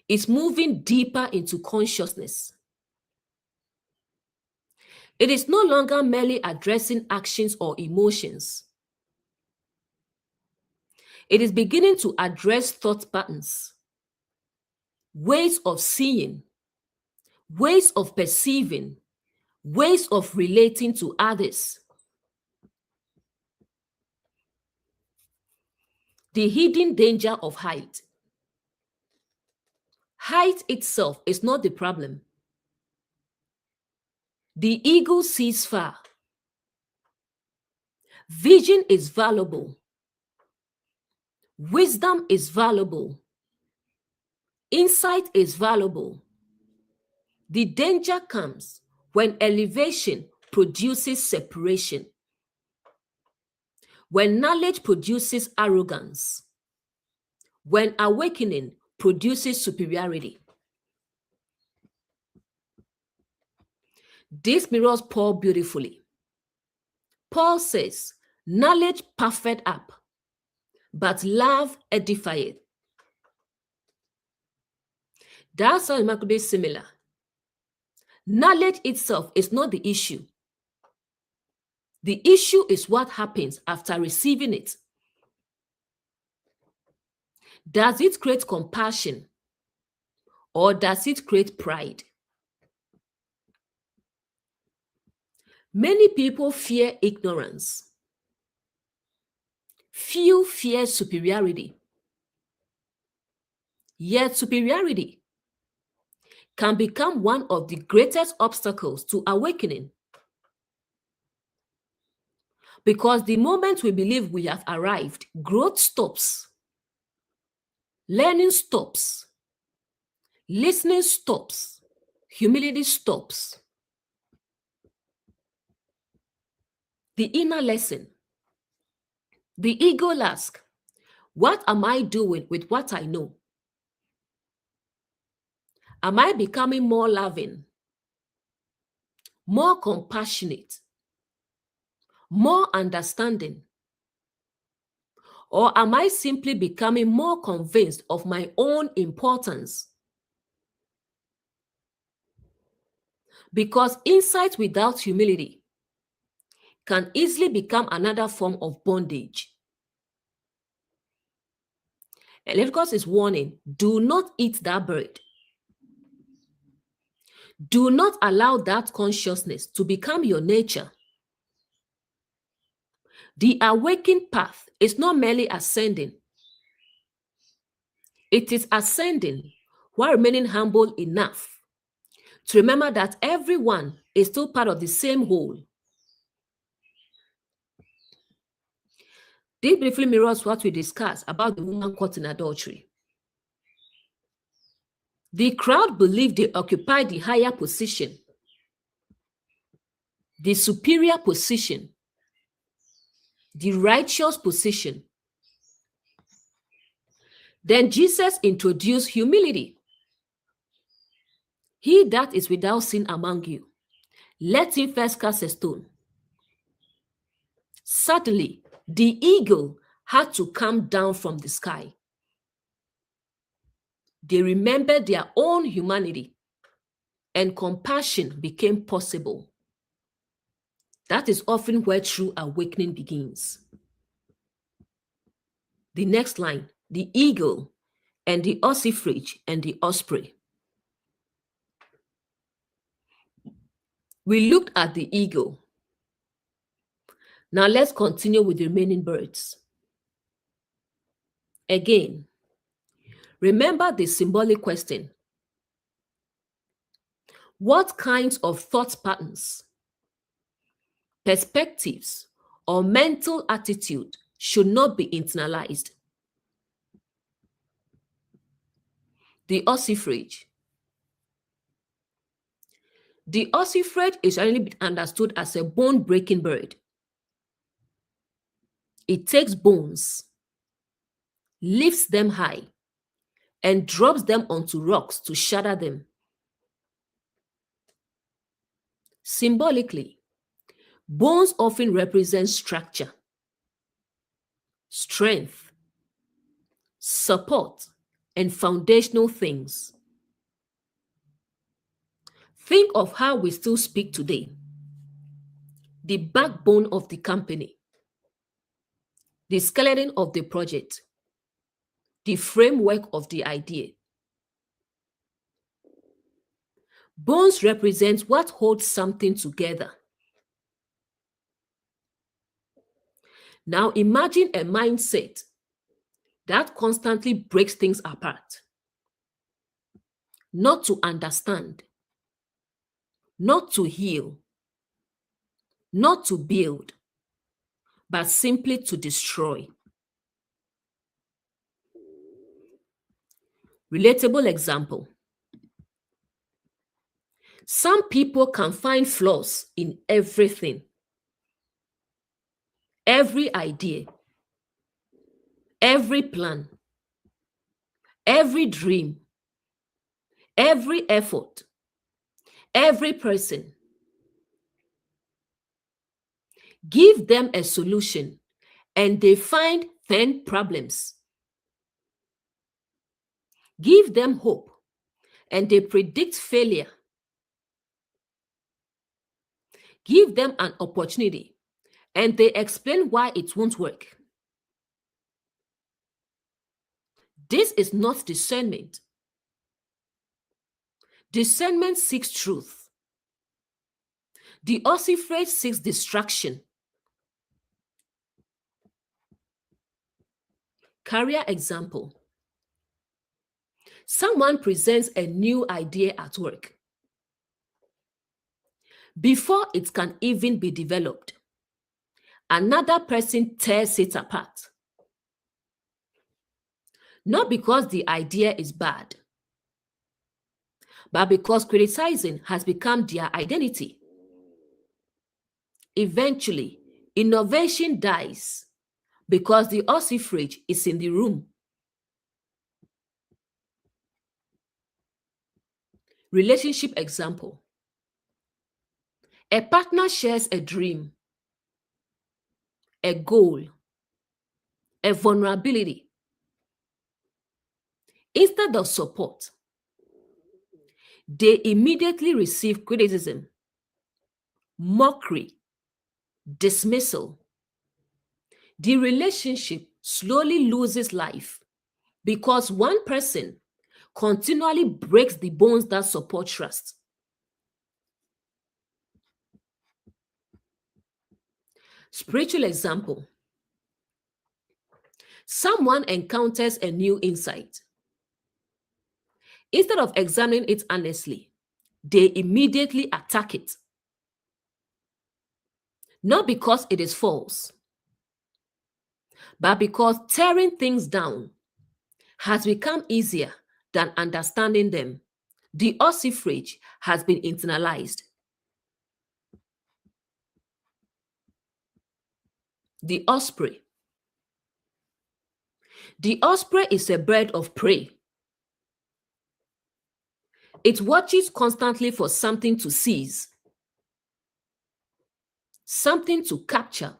is moving deeper into consciousness. It is no longer merely addressing actions or emotions. It is beginning to address thought patterns, ways of seeing, ways of perceiving, ways of relating to others. The hidden danger of height. Height itself is not the problem. The eagle sees far. Vision is valuable. Wisdom is valuable. Insight is valuable. The danger comes when elevation produces separation, when knowledge produces arrogance, when awakening produces superiority. This mirrors Paul beautifully. Paul says, knowledge puffeth up, but love edifieth. That's how remarkably similar. Knowledge itself is not the issue. The issue is what happens after receiving it. Does it create compassion or does it create pride? Many people fear ignorance. Few fear superiority. Yet superiority can become one of the greatest obstacles to awakening. Because the moment we believe we have arrived, growth stops. Learning stops. Listening stops. Humility stops. The inner lesson. The ego asks, what am I doing with what I know? Am I becoming more loving, more compassionate, more understanding? Or am I simply becoming more convinced of my own importance? Because insight without humility can easily become another form of bondage. And Leviticus is warning, do not eat that bird. Do not allow that consciousness to become your nature. The awakened path is not merely ascending. It is ascending while remaining humble enough to remember that everyone is still part of the same whole. This briefly mirrors what we discussed about the woman caught in adultery. The crowd believed they occupied the higher position, the superior position, the righteous position. Then Jesus introduced humility. He that is without sin among you, let him first cast a stone. Suddenly, the eagle had to come down from the sky. They remembered their own humanity, and compassion became possible. That is often where true awakening begins. The next line, the eagle and the ossifrage and the osprey. We looked at the eagle. Now let's continue with the remaining birds. Again, remember the symbolic question. What kinds of thought patterns, perspectives, or mental attitude should not be internalized? The ossifrage. The ossifrage is generally understood as a bone-breaking bird. It takes bones, lifts them high, and drops them onto rocks to shatter them. Symbolically, bones often represent structure, strength, support, and foundational things. Think of how we still speak today. The backbone of the company, the skeleton of the project, the framework of the idea. Bones represent what holds something together. Now imagine a mindset that constantly breaks things apart. Not to understand, not to heal, not to build, but simply to destroy. Relatable example. Some people can find flaws in everything, every idea, every plan, every dream, every effort, every person. Give them a solution and they find 10 problems. Give them hope and they predict failure. Give them an opportunity and they explain why it won't work. This is not discernment. Discernment seeks truth. The ossifrage seeks distraction. Career example. Someone presents a new idea at work. Before it can even be developed, another person tears it apart. Not because the idea is bad, but because criticizing has become their identity. Eventually, innovation dies because the ossifrage is in the room. Relationship example. A partner shares a dream, a goal, a vulnerability. Instead of support, they immediately receive criticism, mockery, dismissal. The relationship slowly loses life because one person continually breaks the bonds that support trust. Spiritual example. Someone encounters a new insight. Instead of examining it honestly, they immediately attack it. Not because it is false, but because tearing things down has become easier than understanding them. The ossifrage has been internalized. The osprey. The osprey is a bird of prey. It watches constantly for something to seize, something to capture,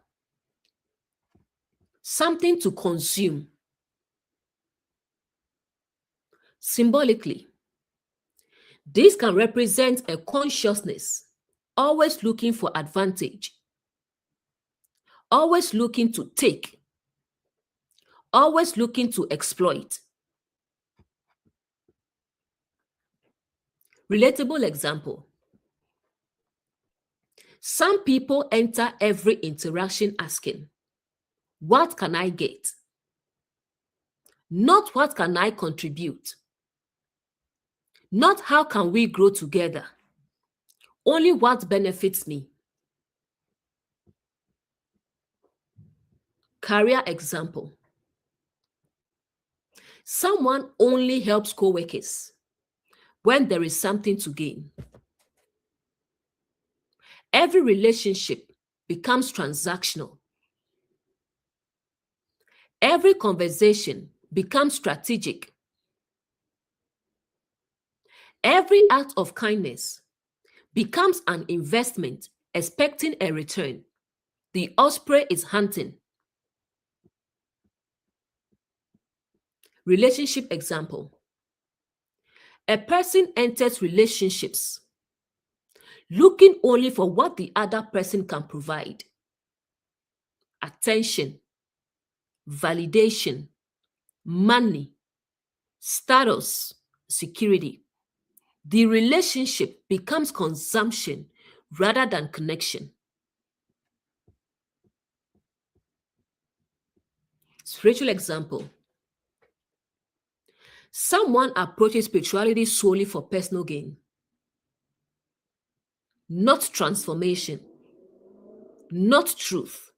something to consume. Symbolically, this can represent a consciousness always looking for advantage, always looking to take, always looking to exploit. Relatable example. Some people enter every interaction asking, what can I get? Not what can I contribute? Not how can we grow together? Only what benefits me. Career example. Someone only helps co-workers when there is something to gain. Every relationship becomes transactional. Every conversation becomes strategic. Every act of kindness becomes an investment expecting a return. The osprey is hunting. Relationship example. A person enters relationships looking only for what the other person can provide. Attention, validation, money, status, security. The relationship becomes consumption rather than connection. Spiritual example. Someone approaches spirituality solely for personal gain, not transformation. not truth,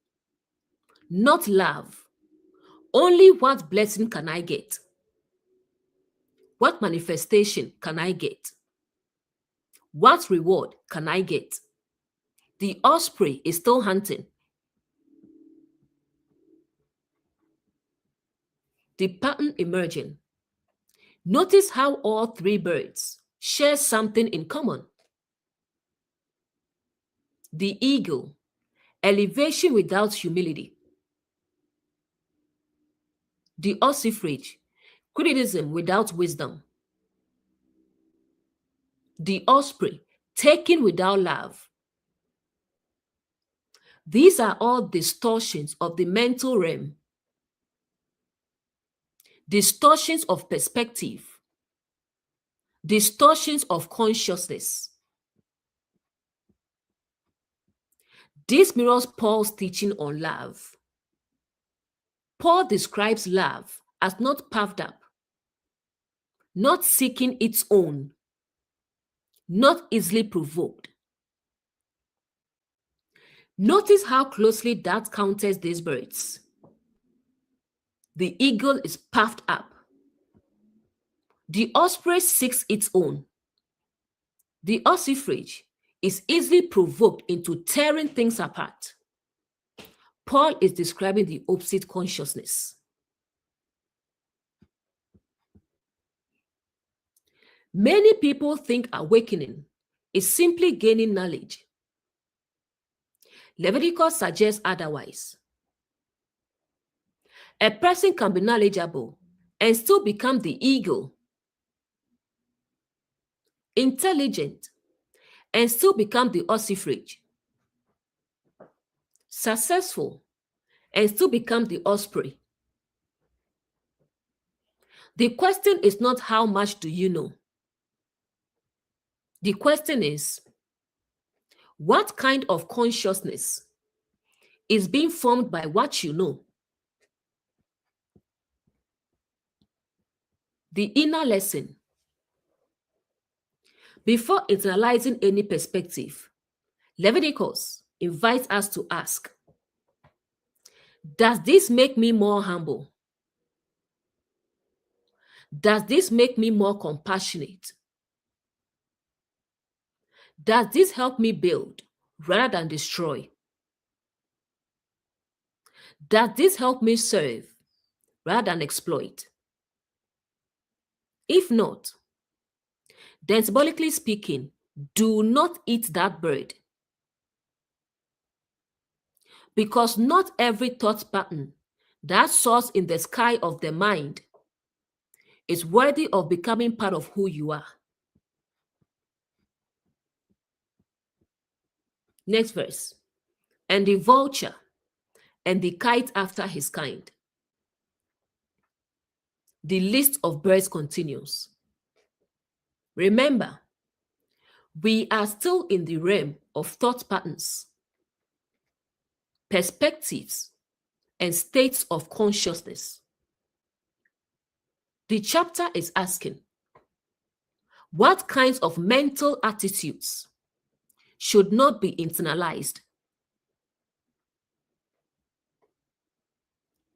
not love. Only what blessing can I get? What manifestation can I get? What reward can I get? The osprey is still hunting. The pattern emerging. Notice how all three birds share something in common. The eagle, elevation without humility. The ossifrage, criticism without wisdom. The osprey, taking without love. These are all distortions of the mental realm, distortions of perspective, distortions of consciousness. This mirrors Paul's teaching on love. Paul describes love as not puffed up, not seeking its own, not easily provoked. Notice how closely that counters these birds. The eagle is puffed up. The osprey seeks its own. The ossifrage is easily provoked into tearing things apart. Paul is describing the opposite consciousness. Many people think awakening is simply gaining knowledge. Leviticus suggests otherwise. A person can be knowledgeable and still become the eagle, intelligent, and still become the ossifrage, successful, and still become the osprey. The question is not how much do you know. The question is, what kind of consciousness is being formed by what you know? The inner lesson. Before internalizing any perspective, Leviticus invites us to ask, does this make me more humble? Does this make me more compassionate? Does this help me build rather than destroy? Does this help me serve rather than exploit? If not, then symbolically speaking, do not eat that bird. Because not every thought pattern that soars in the sky of the mind is worthy of becoming part of who you are. Next verse. And the vulture and the kite after his kind. The list of birds continues. Remember, we are still in the realm of thought patterns, perspectives, and states of consciousness. The chapter is asking, what kinds of mental attitudes should not be internalized?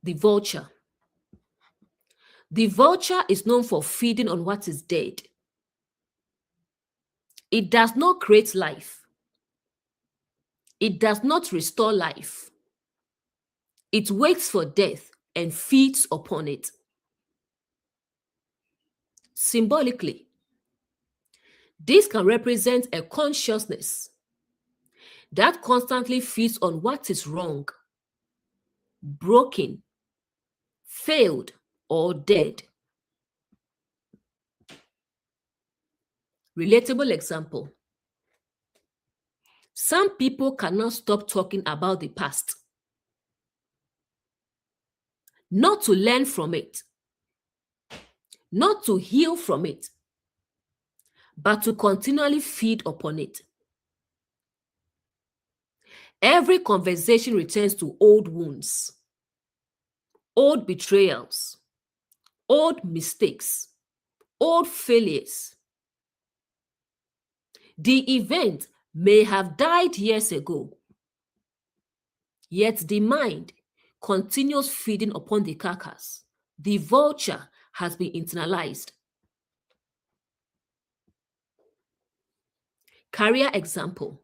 The vulture. The vulture is known for feeding on what is dead. It does not create life. It does not restore life. It waits for death and feeds upon it. Symbolically, this can represent a consciousness that constantly feeds on what is wrong, broken, failed, or dead. Relatable example. Some people cannot stop talking about the past, not to learn from it, not to heal from it, but to continually feed upon it. Every conversation returns to old wounds, old betrayals, old mistakes, old failures. The event may have died years ago, Yet the mind continues feeding upon the carcass. The vulture has been internalized. Career example.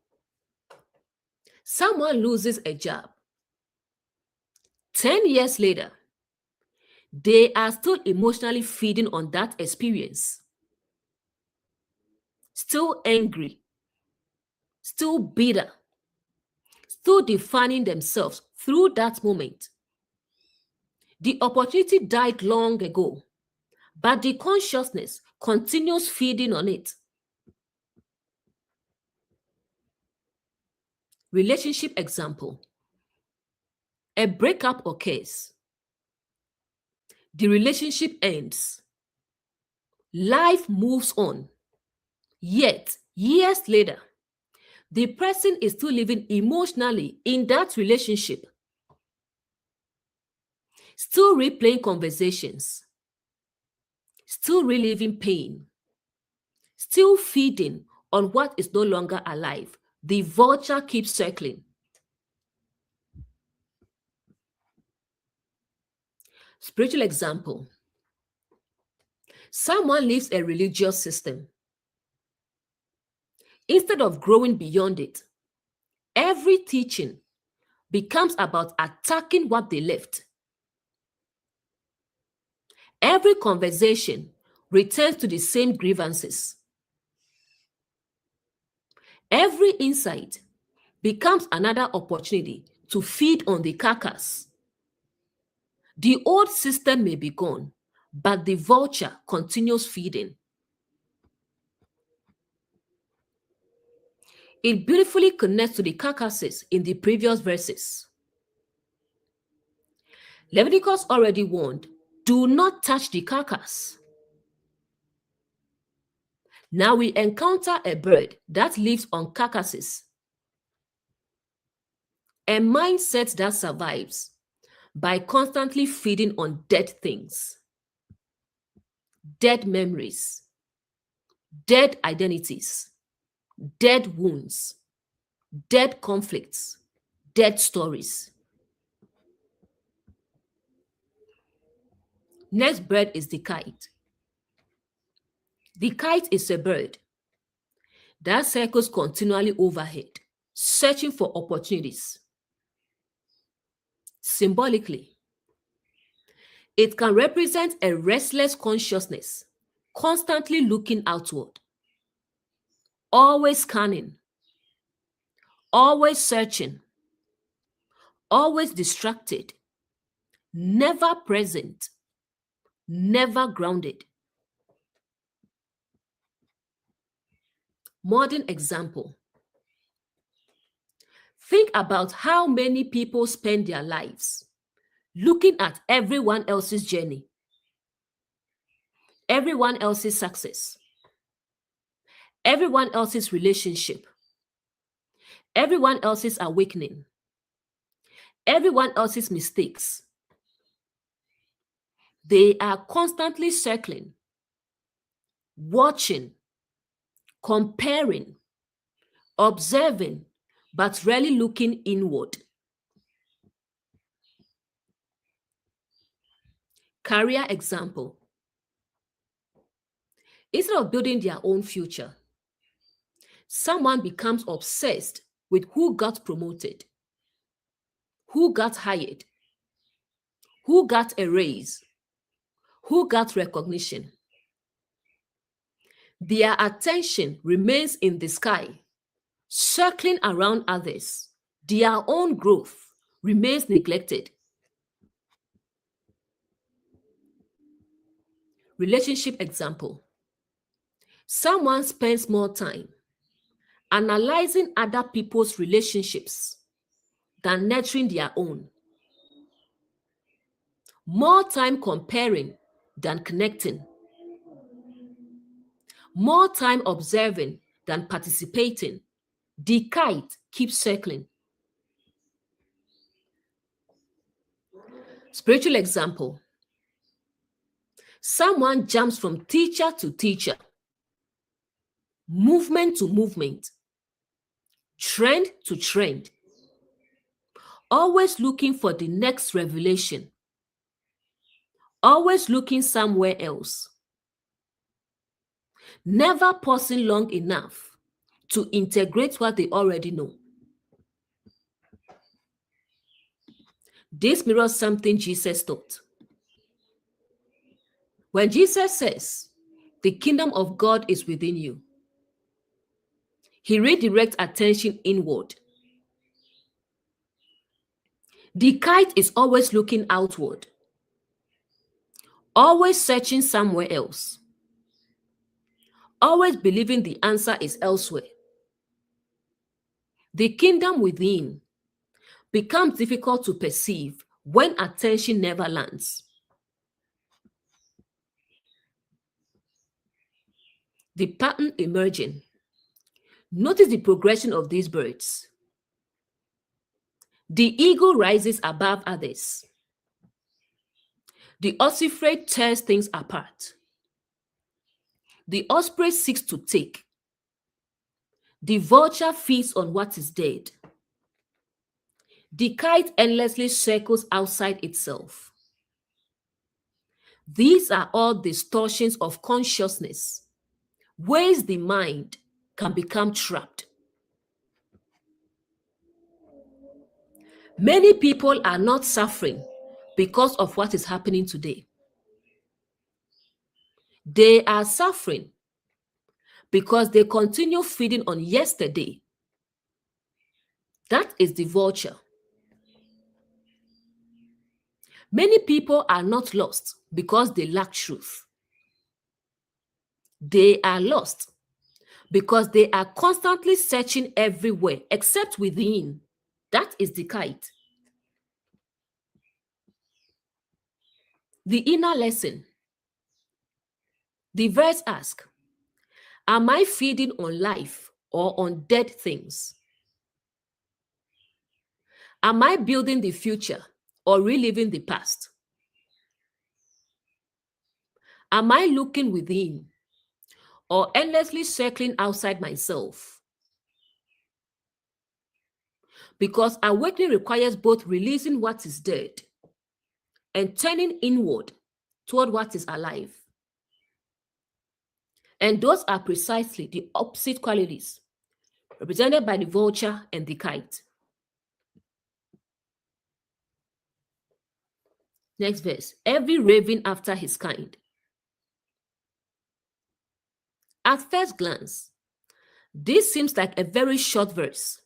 Someone loses a job. 10 years later, they are still emotionally feeding on that experience. Still angry, still bitter, still defining themselves through that moment. The opportunity died long ago, but the consciousness continues feeding on it. Relationship example. A breakup occurs. The relationship ends. Life moves on. Yet, years later, the person is still living emotionally in that relationship, still replaying conversations, still reliving pain, still feeding on what is no longer alive. The vulture keeps circling. Spiritual example. Someone leaves a religious system. Instead of growing beyond it, every teaching becomes about attacking what they left. Every conversation returns to the same grievances. Every insight becomes another opportunity to feed on the carcass. The old system may be gone, but the vulture continues feeding. It beautifully connects to the carcasses in the previous verses. Leviticus already warned, do not touch the carcass. Now we encounter a bird that lives on carcasses. A mindset that survives by constantly feeding on dead things, dead memories, dead identities, dead wounds, dead conflicts, dead stories. Next bird is the kite. The kite is a bird that circles continually overhead, searching for opportunities. Symbolically, it can represent a restless consciousness, constantly looking outward, always scanning, always searching, always distracted, never present, never grounded. Modern example. Think about how many people spend their lives looking at everyone else's journey, everyone else's success, everyone else's relationship, everyone else's awakening, everyone else's mistakes. They are constantly circling, watching, comparing, observing, but rarely looking inward. Career example. Instead of building their own future, someone becomes obsessed with who got promoted, who got hired, who got a raise, who got recognition. Their attention remains in the sky, circling around others. Their own growth remains neglected. Relationship example. Someone spends more time analyzing other people's relationships than nurturing their own. More time comparing than connecting. More time observing than participating. The kite keeps circling. Spiritual example. Someone jumps from teacher to teacher, movement to movement, trend to trend, always looking for the next revelation, always looking somewhere else, never pausing long enough to integrate what they already know. This mirrors something Jesus taught. When Jesus says, the kingdom of God is within you, he redirects attention inward. The kite is always looking outward, always searching somewhere else, always believing the answer is elsewhere. The kingdom within becomes difficult to perceive when attention never lands. The pattern emerging. Notice the progression of these birds. The eagle rises above others. The ossifrage tears things apart. The osprey seeks to take. The vulture feeds on what is dead. The kite endlessly circles outside itself. These are all distortions of consciousness, ways the mind can become trapped. Many people are not suffering because of what is happening today. They are suffering because they continue feeding on yesterday. That is the vulture. Many people are not lost because they lack truth. They are lost because they are constantly searching everywhere except within. That is the kite. The inner lesson. The verse asks, am I feeding on life or on dead things? Am I building the future or reliving the past? Am I looking within or endlessly circling outside myself? Because awakening requires both releasing what is dead and turning inward toward what is alive. And those are precisely the opposite qualities represented by the vulture and the kite. Next verse. Every raven after his kind. At first glance, this seems like a very short verse.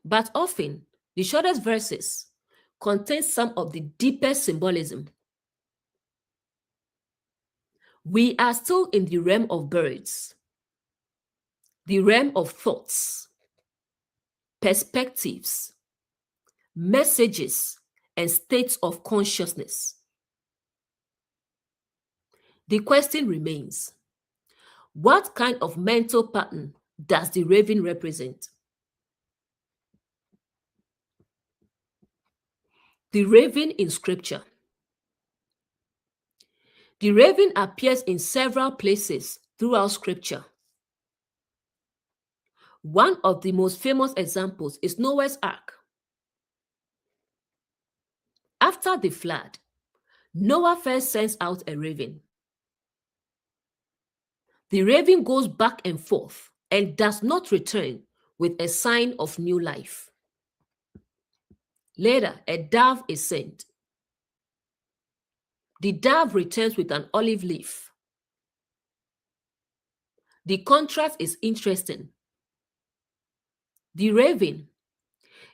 But often, the shortest verses contain some of the deepest symbolism. We are still in the realm of birds, the realm of thoughts, perspectives, messages, and states of consciousness. The question remains, what kind of mental pattern does the raven represent? The raven in scripture. The raven appears in several places throughout scripture. One of the most famous examples is Noah's Ark. After the flood, Noah first sends out a raven. The raven goes back and forth and does not return with a sign of new life. Later, a dove is sent. The dove returns with an olive leaf. The contrast is interesting. The raven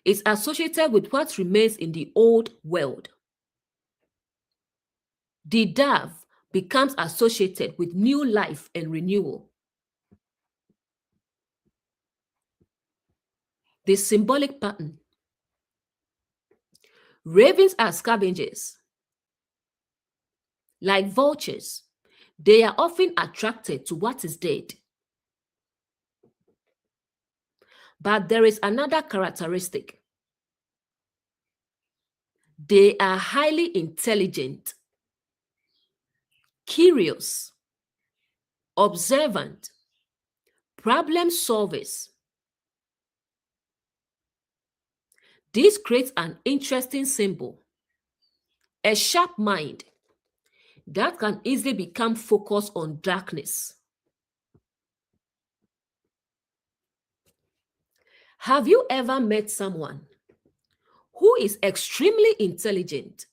is associated with what remains in the old world. The dove becomes associated with new life and renewal. The symbolic pattern. Ravens are scavengers. Like vultures, they are often attracted to what is dead. But there is another characteristic. They are highly intelligent, curious, observant, problem solvers. This creates an interesting symbol, a sharp mind that can easily become focused on darkness. Have you ever met someone who is extremely intelligent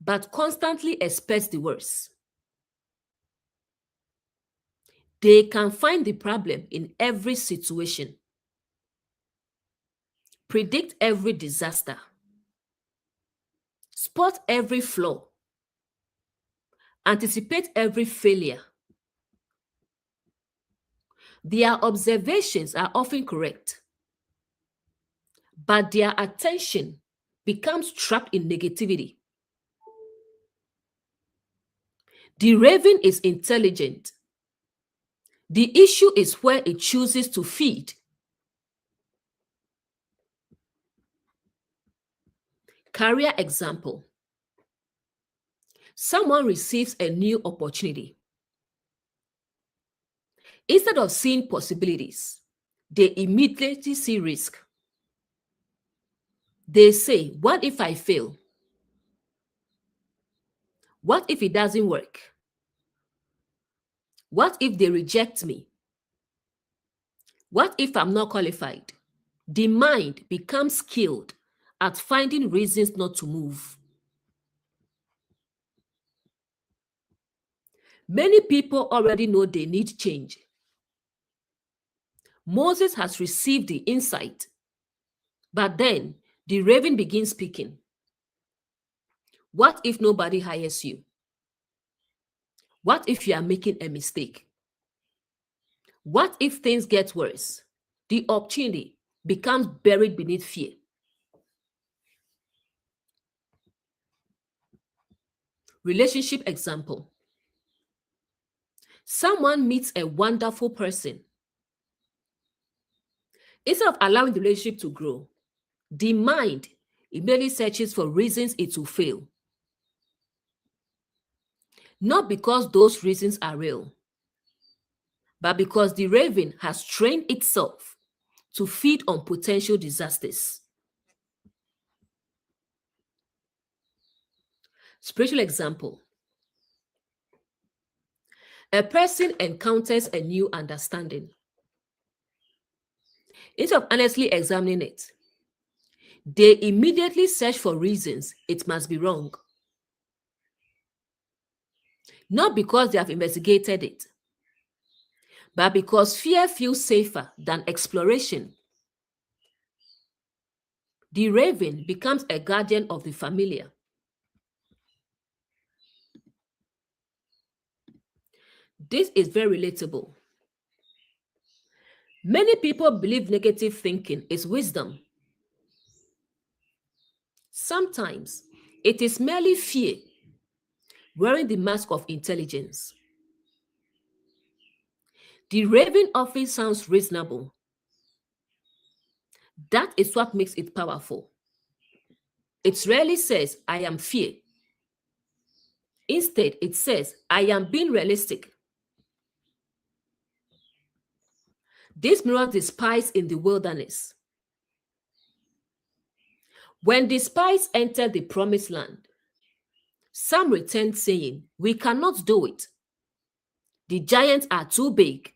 but constantly expects the worst? They can find the problem in every situation, predict every disaster, spot every flaw, anticipate every failure. Their observations are often correct, but their attention becomes trapped in negativity. The raven is intelligent. The issue is where it chooses to feed. Career example. Someone receives a new opportunity. Instead of seeing possibilities, they immediately see risk. They say, what if I fail? What if it doesn't work? What if they reject me? What if I'm not qualified? The mind becomes skilled at finding reasons not to move. Many people already know they need change. Moses has received the insight, but then the raven begins speaking. What if nobody hires you? What if you are making a mistake? What if things get worse? The opportunity becomes buried beneath fear. Relationship example. Someone meets a wonderful person. Instead of allowing the relationship to grow, the mind immediately searches for reasons it will fail. Not because those reasons are real, but because the raven has trained itself to feed on potential disasters. Spiritual example. A person encounters a new understanding. Instead of honestly examining it, they immediately search for reasons it must be wrong. Not because they have investigated it, but because fear feels safer than exploration. The raven becomes a guardian of the familiar. This is very relatable. Many people believe negative thinking is wisdom. Sometimes it is merely fear wearing the mask of intelligence. The raven often sounds reasonable. That is what makes it powerful. It rarely says, I am fear. Instead, it says, I am being realistic. This mirrors the spies in the wilderness. When the spies entered the promised land, some returned saying, we cannot do it. The giants are too big.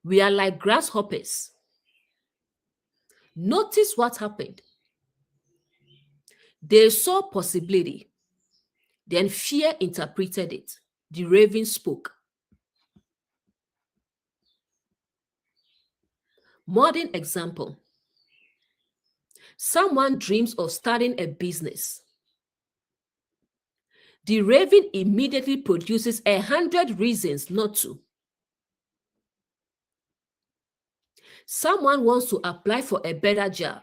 We are like grasshoppers. Notice what happened. They saw possibility. Then fear interpreted it. The raven spoke. Modern example. Someone dreams of starting a business. The raven immediately produces 100 reasons not to. Someone wants to apply for a better job.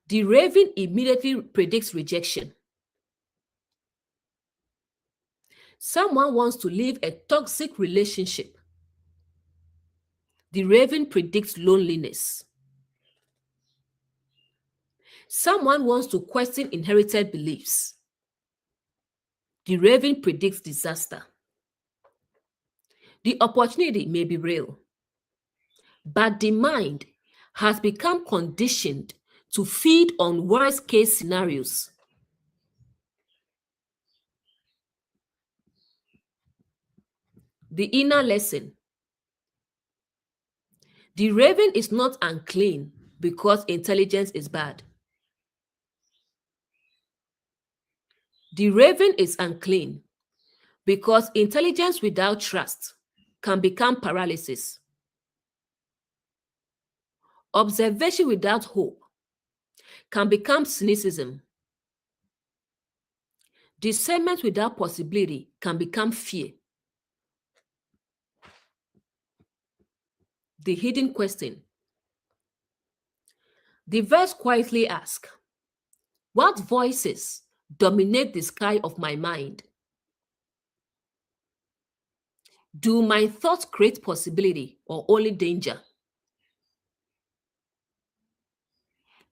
The raven immediately predicts rejection. Someone wants to leave a toxic relationship. The raven predicts loneliness. Someone wants to question inherited beliefs. The raven predicts disaster. The opportunity may be real, but the mind has become conditioned to feed on worst case scenarios. The inner lesson. The raven is not unclean because intelligence is bad. The raven is unclean because intelligence without trust can become paralysis. Observation without hope can become cynicism. Discernment without possibility can become fear. The hidden question. The verse quietly asks, what voices dominate the sky of my mind? Do my thoughts create possibility or only danger?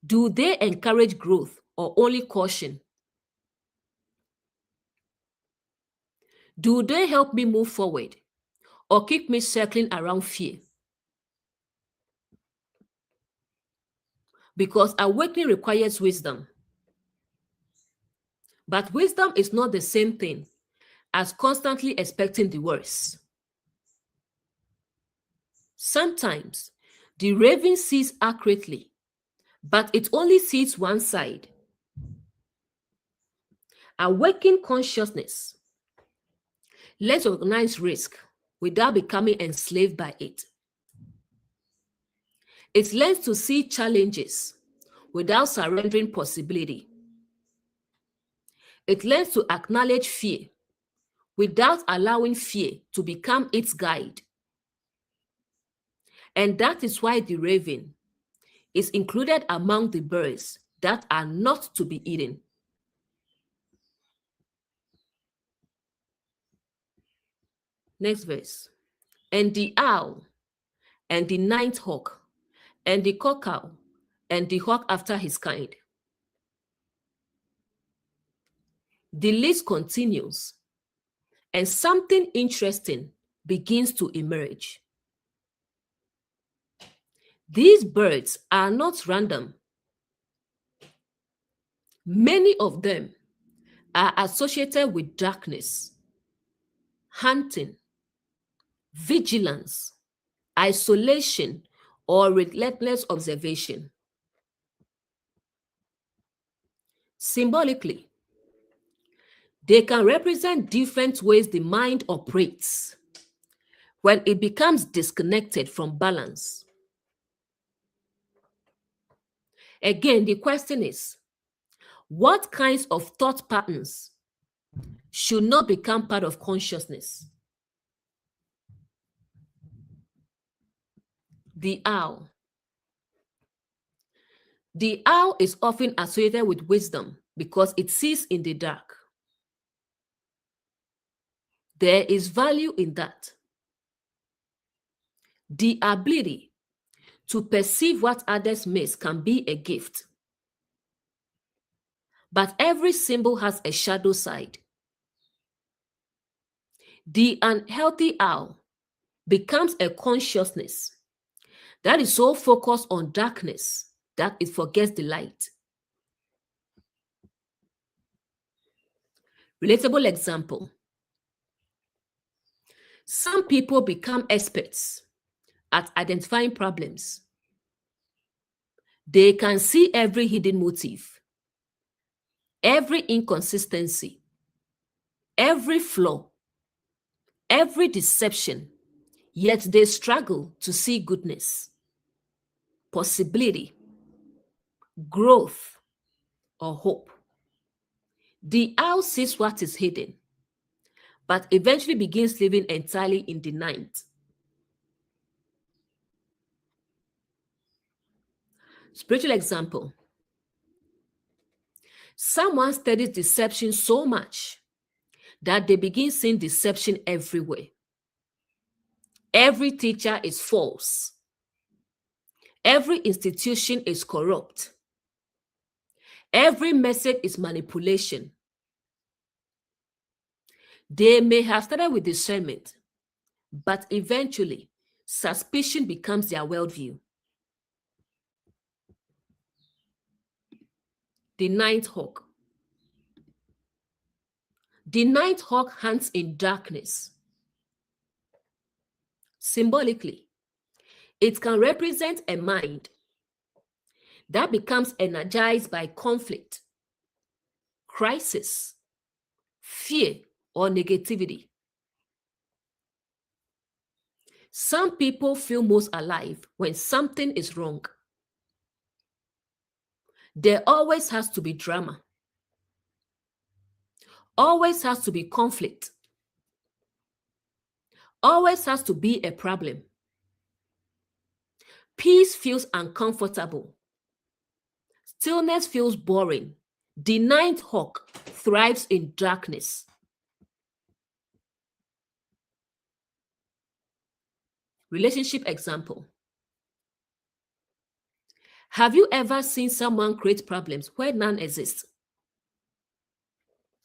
Do they encourage growth or only caution? Do they help me move forward or keep me circling around fear? Because awakening requires wisdom. But wisdom is not the same thing as constantly expecting the worst. Sometimes the raven sees accurately, but it only sees one side. Awakened consciousness lets recognize risk without becoming enslaved by it. It learns to see challenges without surrendering possibility. It learns to acknowledge fear without allowing fear to become its guide. And that is why the raven is included among the birds that are not to be eaten. Next verse. And the owl, and the night hawk, and the cuckoo, and the hawk after his kind. The list continues, and something interesting begins to emerge. These birds are not random. Many of them are associated with darkness, hunting, vigilance, isolation, or relentless observation. Symbolically, they can represent different ways the mind operates when it becomes disconnected from balance. Again, the question is, what kinds of thought patterns should not become part of consciousness? The owl. The owl is often associated with wisdom because it sees in the dark. There is value in that. The ability to perceive what others miss can be a gift. But every symbol has a shadow side. The unhealthy owl becomes a consciousness that is so focused on darkness that it forgets the light. Relatable example. Some people become experts at identifying problems. They can see every hidden motive, every inconsistency, every flaw, every deception, yet they struggle to see goodness, possibility, growth, or hope. The owl sees what is hidden, but eventually begins living entirely in the night. Spiritual example. Someone studies deception so much that they begin seeing deception everywhere. Every teacher is false. Every institution is corrupt. Every message is manipulation. They may have started with discernment, but eventually suspicion becomes their worldview. The night hawk. The night hawk hunts in darkness. Symbolically, it can represent a mind that becomes energized by conflict, crisis, fear, or negativity. Some people feel most alive when something is wrong. There always has to be drama, always has to be conflict, always has to be a problem. Peace feels uncomfortable. Stillness feels boring. The night hawk thrives in darkness. Relationship example. Have you ever seen someone create problems where none exist?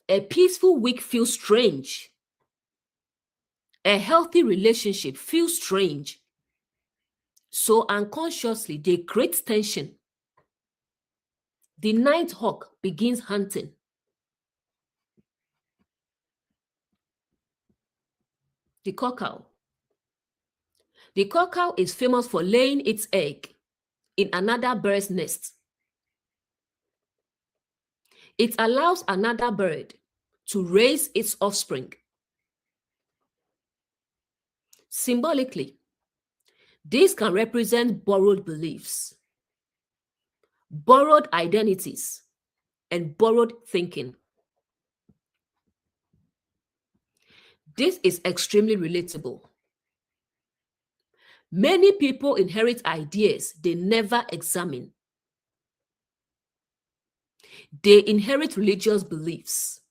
A peaceful week feels strange. A healthy relationship feels strange. So unconsciously, they create tension. The night hawk begins hunting. The cuckoo. The cuckoo is famous for laying its egg in another bird's nest. It allows another bird to raise its offspring. Symbolically, this can represent borrowed beliefs, borrowed identities, and borrowed thinking. This is extremely relatable. Many people inherit ideas they never examine. They inherit religious beliefs,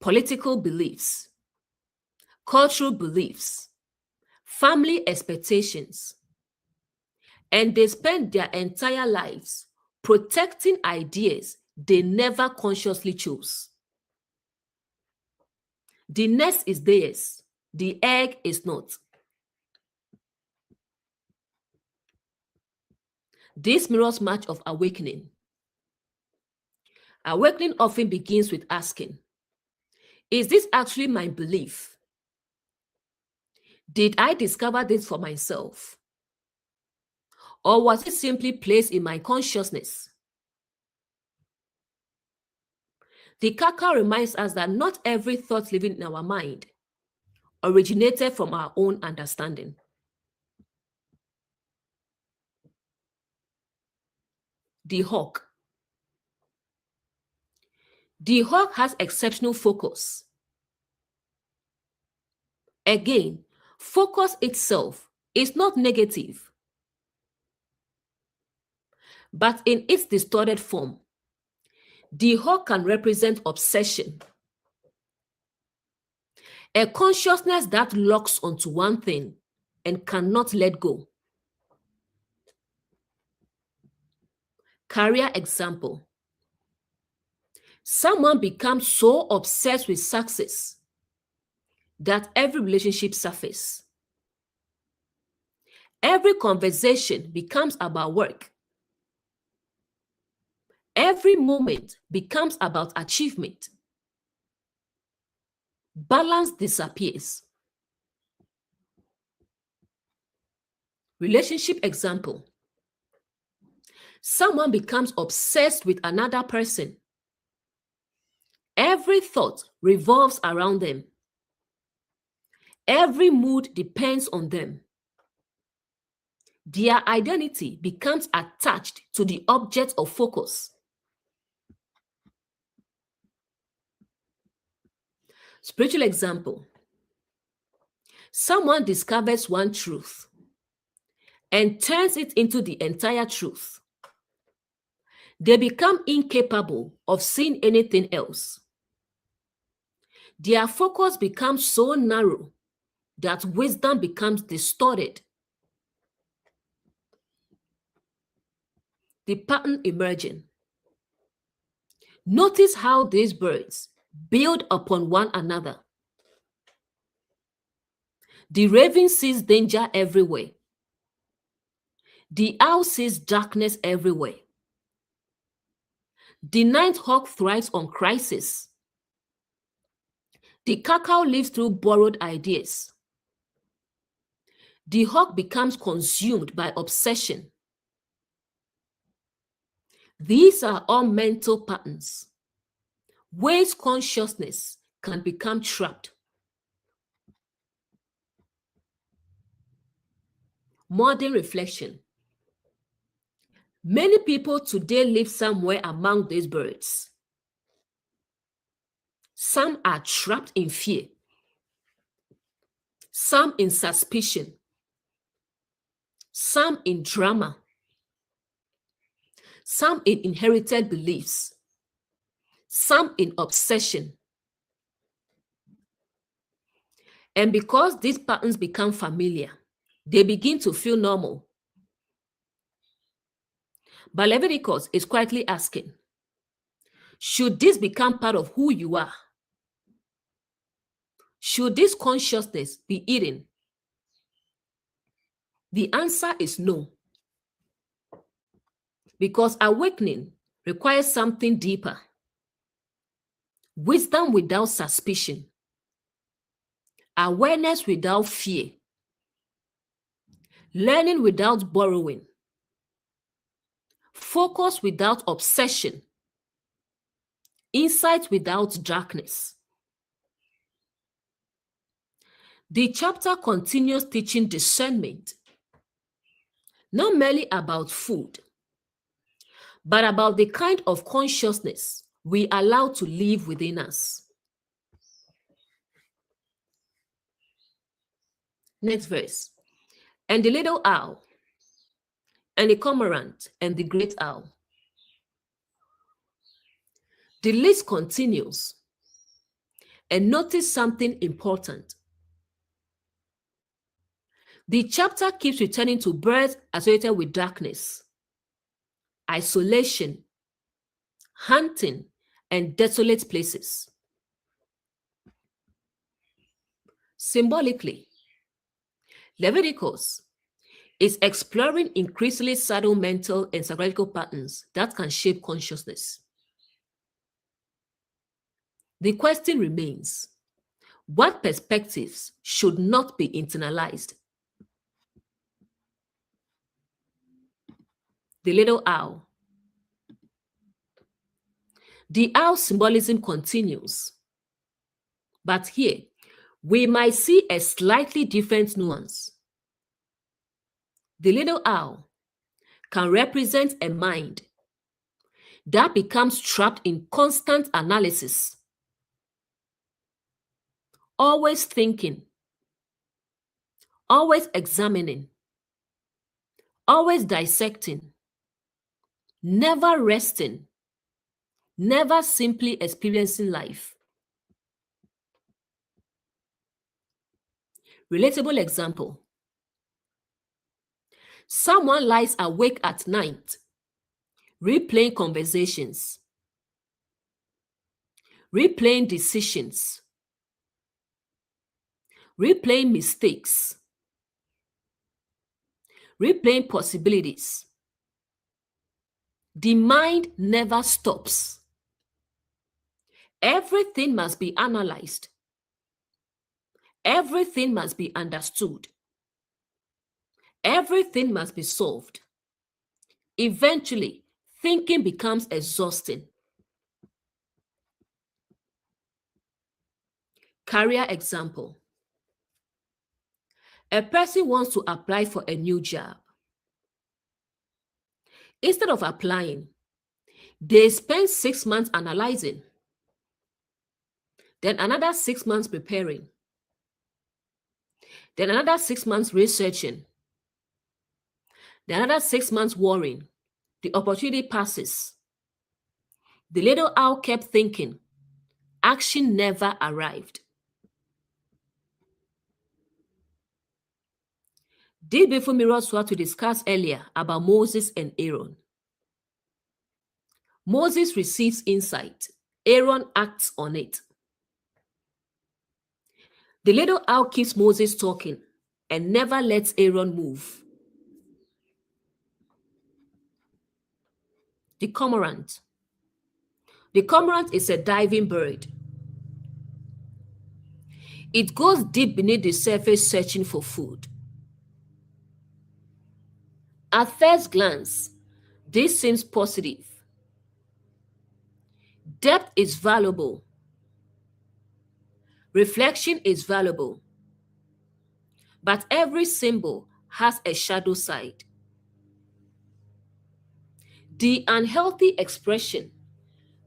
political beliefs, cultural beliefs, family expectations, and they spend their entire lives protecting ideas they never consciously chose. The nest is theirs, the egg is not. This mirrors much of awakening. Awakening often begins with asking, is this actually my belief? Did I discover this for myself? Or was it simply placed in my consciousness? The kaka reminds us that not every thought living in our mind originated from our own understanding. The hawk. The hawk has exceptional focus. Again, focus itself is not negative, but in its distorted form, the hawk can represent obsession, a consciousness that locks onto one thing and cannot let go. Career example. Someone becomes so obsessed with success that every relationship suffers. Every conversation becomes about work. Every moment becomes about achievement. Balance disappears. Relationship example. Someone becomes obsessed with another person. Every thought revolves around them. Every mood depends on them. Their identity becomes attached to the object of focus. Spiritual example. Someone discovers one truth and turns it into the entire truth. They become incapable of seeing anything else. Their focus becomes so narrow that wisdom becomes distorted. The pattern emerging. Notice how these birds build upon one another. The raven sees danger everywhere. The owl sees darkness everywhere. The night hawk thrives on crisis. The cacao lives through borrowed ideas. The hawk becomes consumed by obsession. These are all mental patterns, ways consciousness can become trapped. Modern reflection. Many people today live somewhere among these birds. Some are trapped in fear, some in suspicion, some in drama, some in inherited beliefs, some in obsession. And because these patterns become familiar, they begin to feel normal. But Leviticus is quietly asking, should this become part of who you are? Should this consciousness be eaten? The answer is no. Because awakening requires something deeper. Wisdom without suspicion. Awareness without fear. Learning without borrowing. Focus without obsession. Insight without darkness. The chapter continues teaching discernment, not merely about food, but about the kind of consciousness we allow to live within us. Next verse. And the little owl, and the cormorant, and the great owl. The list continues. And notice something important. The chapter keeps returning to birds associated with darkness, isolation, hunting, and desolate places. Symbolically, Leviticus is exploring increasingly subtle mental and psychological patterns that can shape consciousness. The question remains, what perspectives should not be internalized? The little owl. The owl symbolism continues, but here we might see a slightly different nuance. The little owl can represent a mind that becomes trapped in constant analysis, always thinking, always examining, always dissecting, never resting, never simply experiencing life. Relatable example. Someone lies awake at night, replaying conversations, replaying decisions, replaying mistakes, replaying possibilities. The mind never stops. Everything must be analyzed. Everything must be understood. Everything must be solved. Eventually, thinking becomes exhausting. Career example. A person wants to apply for a new job. Instead of applying, they spend 6 months analyzing, then another 6 months preparing, then another 6 months researching, then another 6 months worrying. The opportunity passes. The little owl kept thinking. Action never arrived. These beautiful mirrors were to discuss earlier about Moses and Aaron. Moses receives insight. Aaron acts on it. The little owl keeps Moses talking and never lets Aaron move. The cormorant. The cormorant is a diving bird. It goes deep beneath the surface searching for food. At first glance, this seems positive. Depth is valuable. Reflection is valuable. But every symbol has a shadow side. The unhealthy expression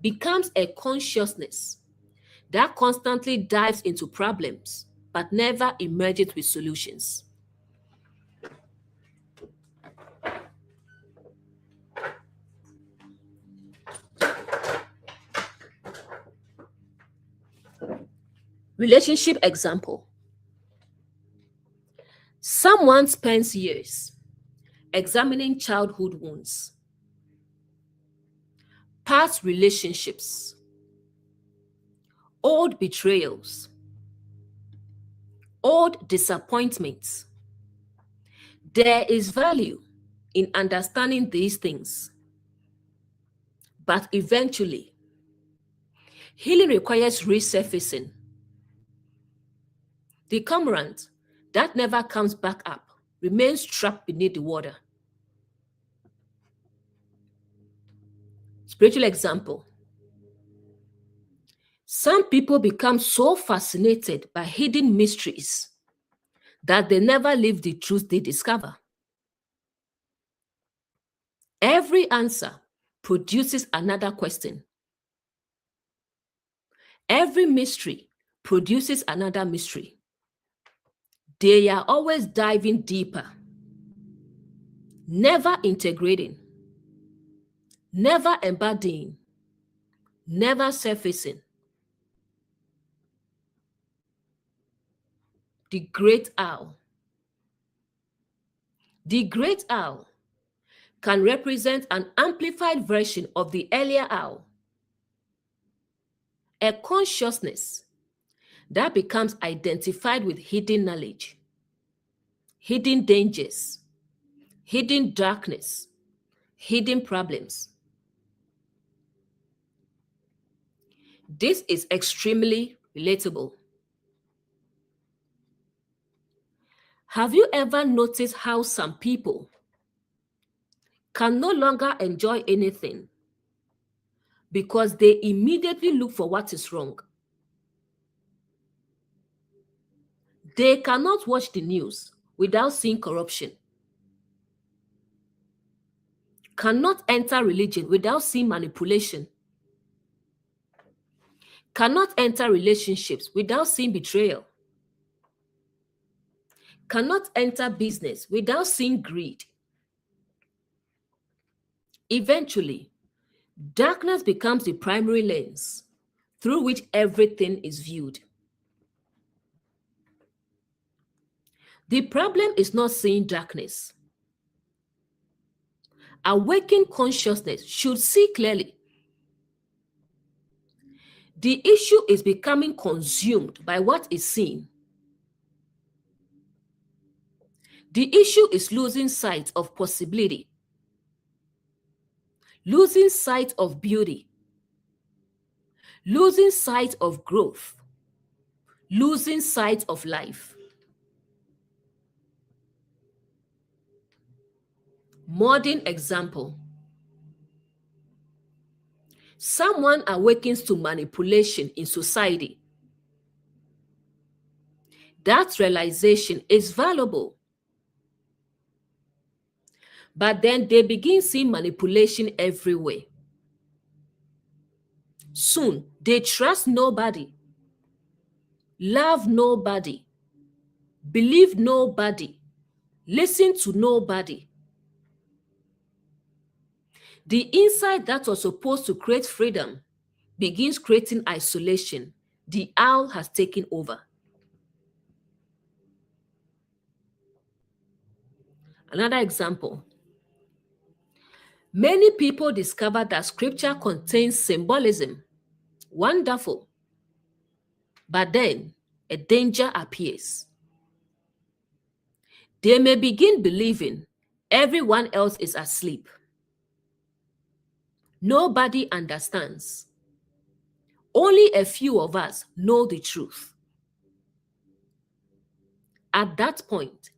becomes a consciousness that constantly dives into problems but never emerges with solutions. Relationship example. Someone spends years examining childhood wounds, past relationships, old betrayals, old disappointments. There is value in understanding these things, but eventually, healing requires resurfacing. The cormorant that never comes back up remains trapped beneath the water. Spiritual example. Some people become so fascinated by hidden mysteries that they never leave the truth they discover. Every answer produces another question. Every mystery produces another mystery. They are always diving deeper, never integrating, never embodying, never surfacing. The great owl. The great owl can represent an amplified version of the earlier owl, a consciousness that becomes identified with hidden knowledge, hidden dangers, hidden darkness, hidden problems. This is extremely relatable. Have you ever noticed how some people can no longer enjoy anything because they immediately look for what is wrong? They cannot watch the news without seeing corruption, cannot enter religion without seeing manipulation, cannot enter relationships without seeing betrayal, cannot enter business without seeing greed. Eventually, darkness becomes the primary lens through which everything is viewed. The problem is not seeing darkness. Awakened consciousness should see clearly. The issue is becoming consumed by what is seen. The issue is losing sight of possibility, losing sight of beauty, losing sight of growth, losing sight of life. Modern example. Someone awakens to manipulation in society. That realization is valuable. But then they begin seeing manipulation everywhere. Soon, they trust nobody, love nobody, believe nobody, listen to nobody. The insight that was supposed to create freedom begins creating isolation. The owl has taken over. Another example. Many people discover that scripture contains symbolism. Wonderful. But then a danger appears. They may begin believing everyone else is asleep. Nobody understands. Only a few of us know the truth. At that point,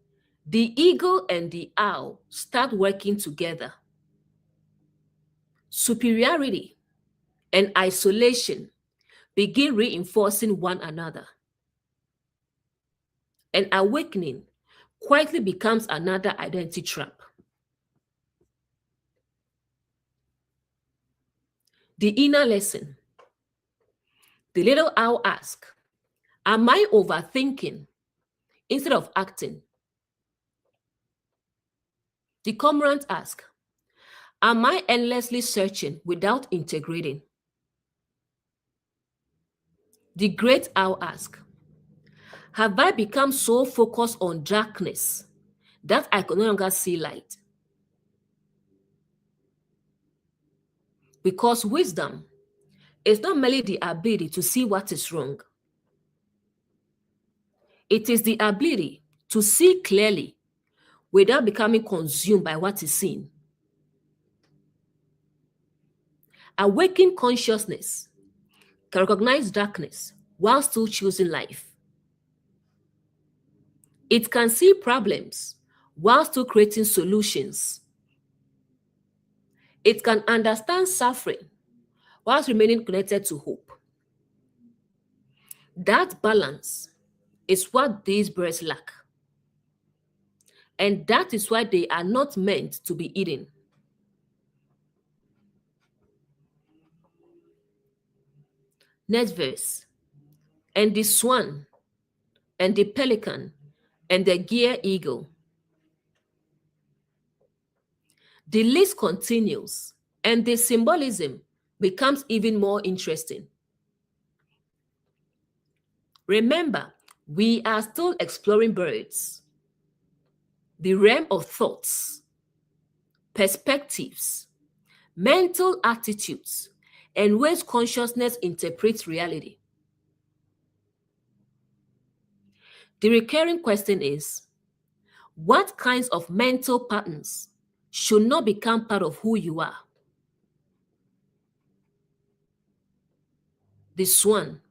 the eagle and the owl start working together. Superiority and isolation begin reinforcing one another. And awakening quietly becomes another identity trap. The inner lesson. The little owl asks, am I overthinking instead of acting? The cormorant asks, am I endlessly searching without integrating? The great owl asks, have I become so focused on darkness that I can no longer see light? Because wisdom is not merely the ability to see what is wrong. It is the ability to see clearly without becoming consumed by what is seen. Awakened consciousness can recognize darkness while still choosing life. It can see problems while still creating solutions. It can understand suffering whilst remaining connected to hope. That balance is what these birds lack. And that is why they are not meant to be eaten. Next verse. And the swan, and the pelican, and the gier eagle. The list continues, and the symbolism becomes even more interesting. Remember, we are still exploring birds, the realm of thoughts, perspectives, mental attitudes, and ways consciousness interprets reality. The recurring question is, what kinds of mental patterns should not become part of who you are? The swan.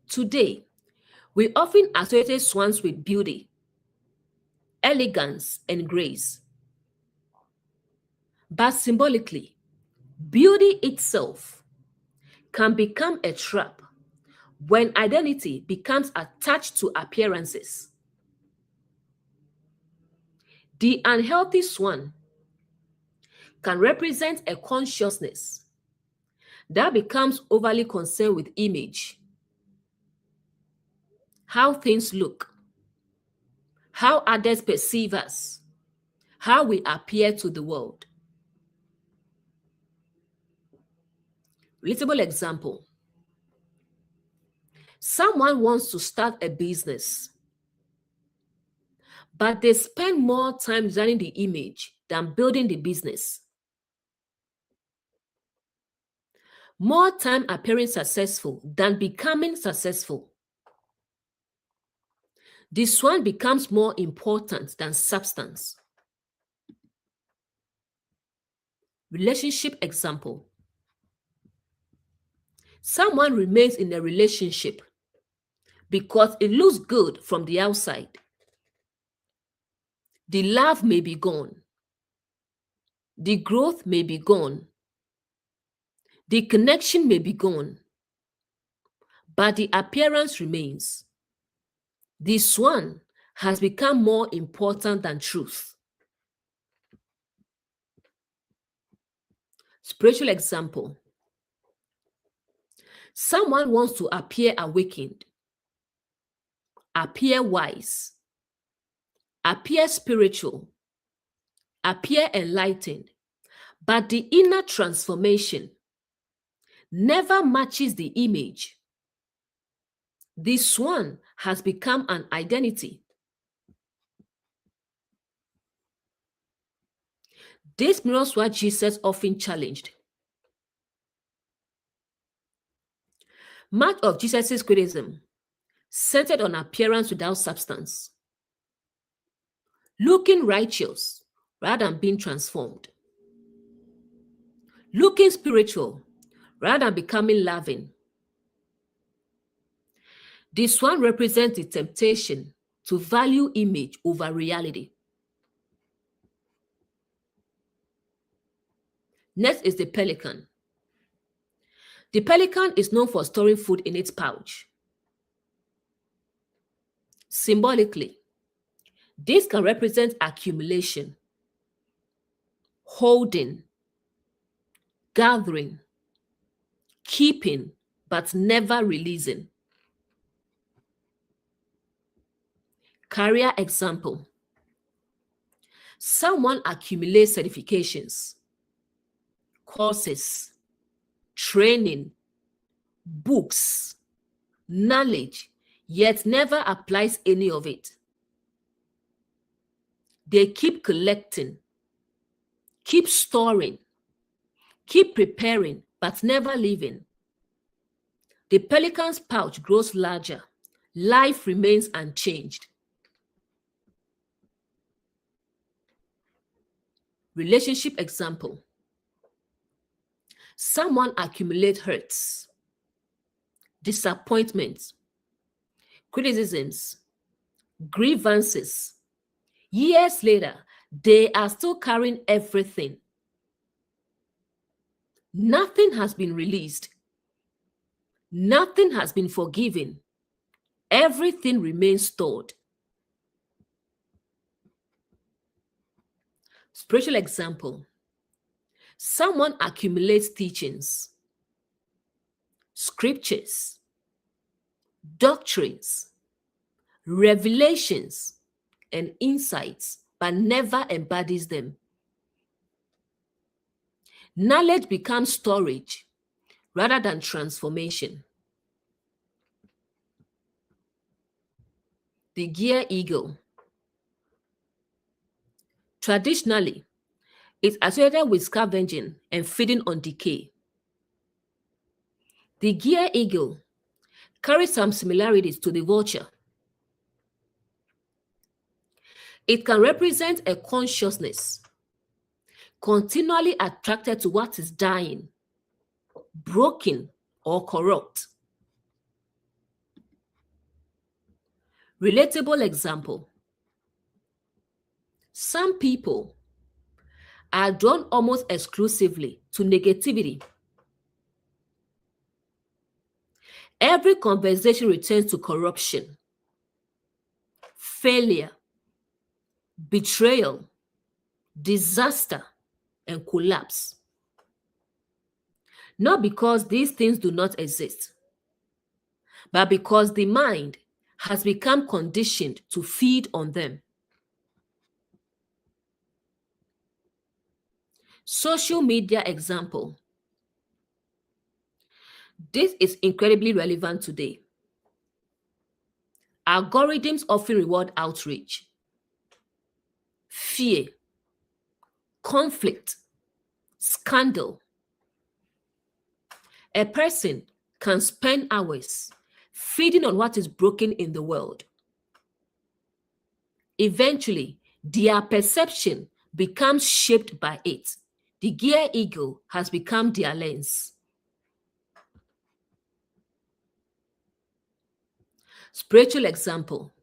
Today, we often associate swans with beauty, elegance, and grace. But symbolically, beauty itself can become a trap when identity becomes attached to appearances. The unhealthy swan can represent a consciousness that becomes overly concerned with image, how things look, how others perceive us, how we appear to the world. Relatable example. Someone wants to start a business, but they spend more time designing the image than building the business. More time appearing successful than becoming successful. This one becomes more important than substance. Relationship example. Someone remains in a relationship because it looks good from the outside. The love may be gone. The growth may be gone. The connection may be gone. But the appearance remains. This one has become more important than truth. Spiritual example. Someone wants to appear awakened, appear wise, appear spiritual, appear enlightened, but the inner transformation never matches the image. This one has become an identity. This mirrors what Jesus often challenged. Much of Jesus' criticism centered on appearance without substance, looking righteous rather than being transformed, looking spiritual rather than becoming loving. The swan represents the temptation to value image over reality. Next is the pelican. The pelican is known for storing food in its pouch. Symbolically, this can represent accumulation, holding, gathering, keeping, but never releasing. Career example. Someone accumulates certifications, courses, training, books, knowledge, yet never applies any of it. They keep collecting, keep storing, keep preparing, but never leaving. The pelican's pouch grows larger. Life remains unchanged. Relationship example. Someone accumulates hurts, disappointments, criticisms, grievances. Years later, they are still carrying everything. Nothing has been released. Nothing has been forgiven. Everything remains stored. Spiritual example. Someone accumulates teachings, scriptures, doctrines, revelations, and insights, but never embodies them. Knowledge becomes storage rather than transformation. The gear eagle. Traditionally, it's associated with scavenging and feeding on decay. The gear eagle carries some similarities to the vulture. It can represent a consciousness continually attracted to what is dying, broken, or corrupt. Relatable example. Some people are drawn almost exclusively to negativity. Every conversation returns to corruption, failure, betrayal, disaster, and collapse. Not because these things do not exist, but because the mind has become conditioned to feed on them. Social media example. This is incredibly relevant today. Algorithms often reward outrage, fear, conflict, scandal. A person can spend hours feeding on what is broken in the world. Eventually, their perception becomes shaped by it. The gear eagle has become their lens. Spiritual example.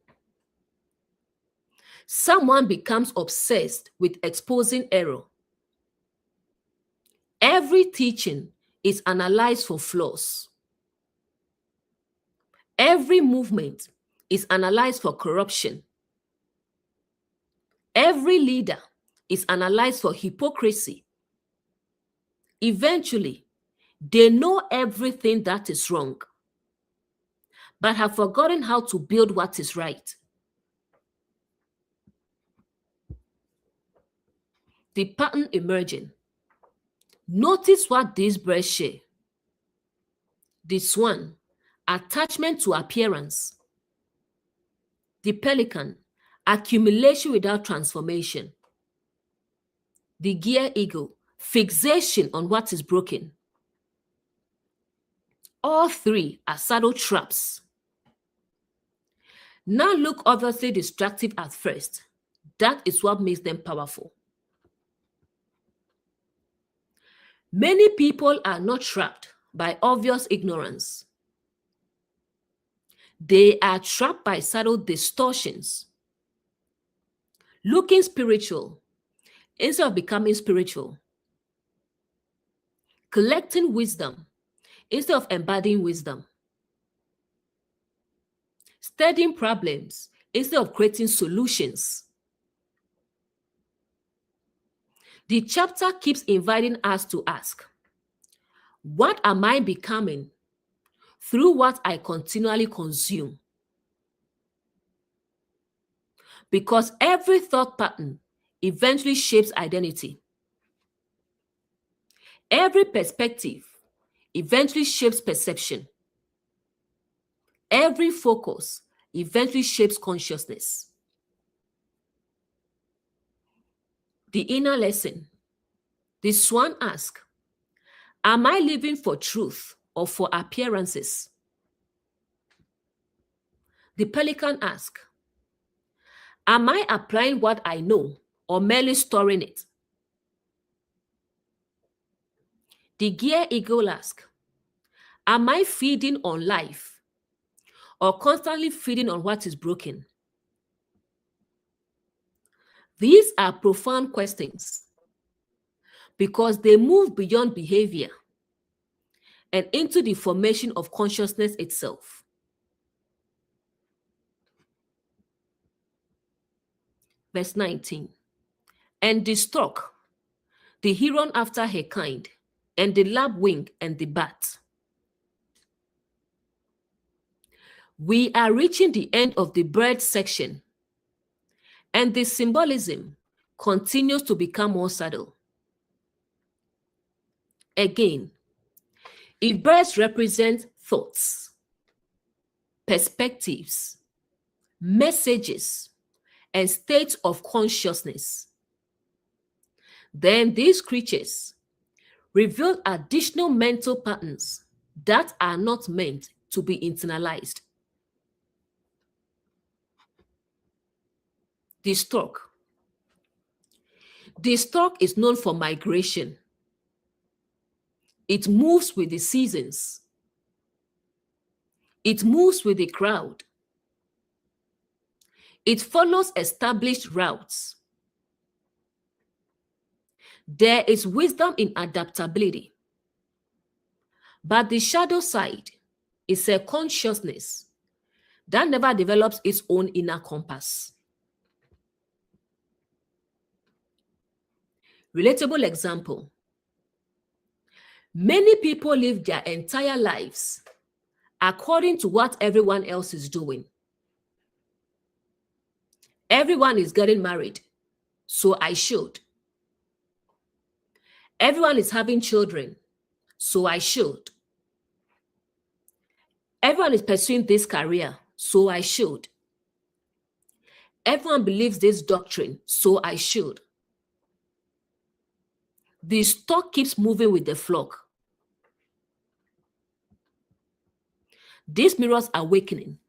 Someone becomes obsessed with exposing error. Every teaching is analyzed for flaws. Every movement is analyzed for corruption. Every leader is analyzed for hypocrisy. Eventually, they know everything that is wrong, but have forgotten how to build what is right. The pattern emerging. Notice what these birds share. The swan, attachment to appearance. The pelican, accumulation without transformation. The gear eagle, fixation on what is broken. All three are subtle traps. Now look obviously destructive at first. That is what makes them powerful. Many people are not trapped, by obvious ignorance. They are trapped by subtle distortions, looking spiritual instead of becoming spiritual, collecting wisdom instead of embodying wisdom, studying problems instead of creating solutions. The chapter keeps inviting us to ask, what am I becoming through what I continually consume? Because every thought pattern eventually shapes identity. Every perspective eventually shapes perception. Every focus eventually shapes consciousness. The inner lesson. The swan asks, am I living for truth or for appearances? The pelican asks, am I applying what I know or merely storing it? The gear eagle asks, am I feeding on life or constantly feeding on what is broken? These are profound questions because they move beyond behavior and into the formation of consciousness itself. Verse 19. And the stork, the heron after her kind, and the lapwing and the bat. We are reaching the end of the bird section, and the symbolism continues to become more subtle. Again, if birds represent thoughts, perspectives, messages, and states of consciousness, then these creatures reveal additional mental patterns that are not meant to be internalized. The stork. The stork is known for migration. It moves with the seasons. It moves with the crowd. It follows established routes. There is wisdom in adaptability. But the shadow side is a consciousness that never develops its own inner compass. Relatable example. Many people live their entire lives according to what everyone else is doing. Everyone is getting married, so I should. Everyone is having children, so I should. Everyone is pursuing this career, so I should. Everyone believes this doctrine, so I should. The stork keeps moving with the flock. This mirrors awakening.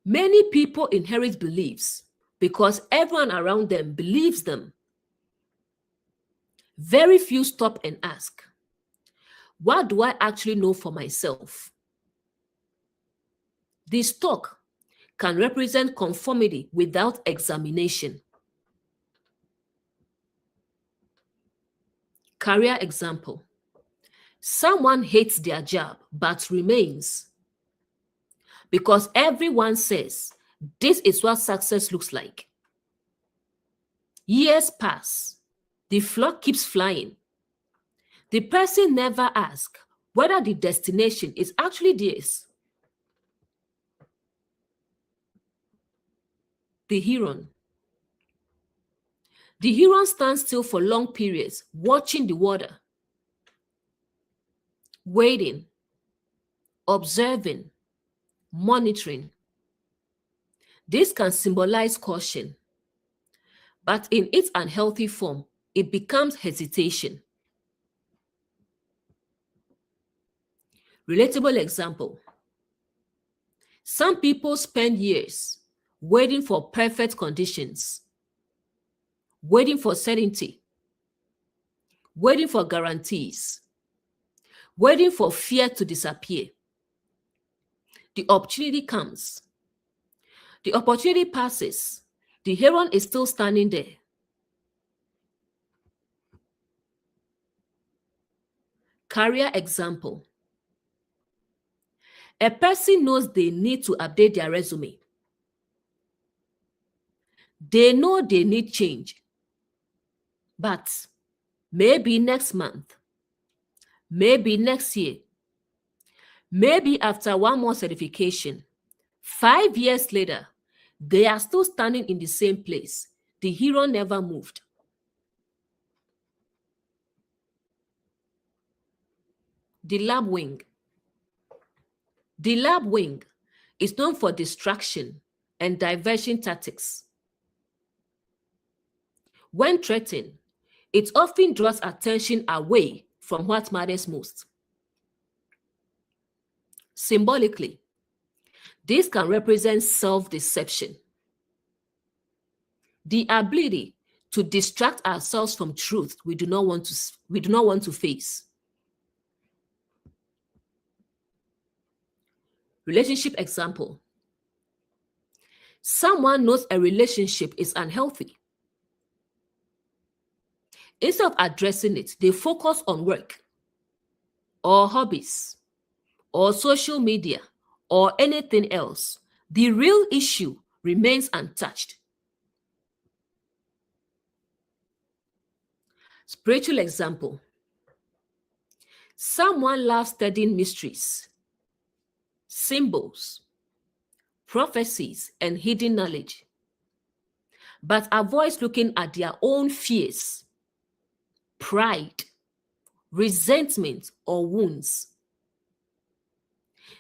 Many people inherit beliefs because everyone around them believes them. Very few stop and ask, what do I actually know for myself? The stork can represent conformity without examination. Career example. Someone hates their job but remains because everyone says this is what success looks like. Years pass. The flock keeps flying. The person never asks whether the destination is actually theirs. The heron. The heron stands still for long periods, watching the water, waiting, observing, monitoring. This can symbolize caution, but in its unhealthy form, it becomes hesitation. Relatable example. Some people spend years waiting for perfect conditions, waiting for certainty, waiting for guarantees, waiting for fear to disappear. The opportunity comes. The opportunity passes. The heron is still standing there. Career example. A person knows they need to update their resume. They know they need change. But maybe next month, maybe next year, maybe after one more certification, 5 years later, they are still standing in the same place. The hero never moved. The lab wing. The lab wing is known for distraction and diversion tactics. When threatened, it often draws attention away from what matters most. Symbolically, this can represent self-deception, the ability to distract ourselves from truth we do not want to face. Relationship example. Someone knows a relationship is unhealthy. Instead of addressing it, they focus on work or hobbies or social media or anything else. The real issue remains untouched. Spiritual example. Someone loves studying mysteries, symbols, prophecies, and hidden knowledge, but avoids looking at their own fears, pride, resentment, or wounds.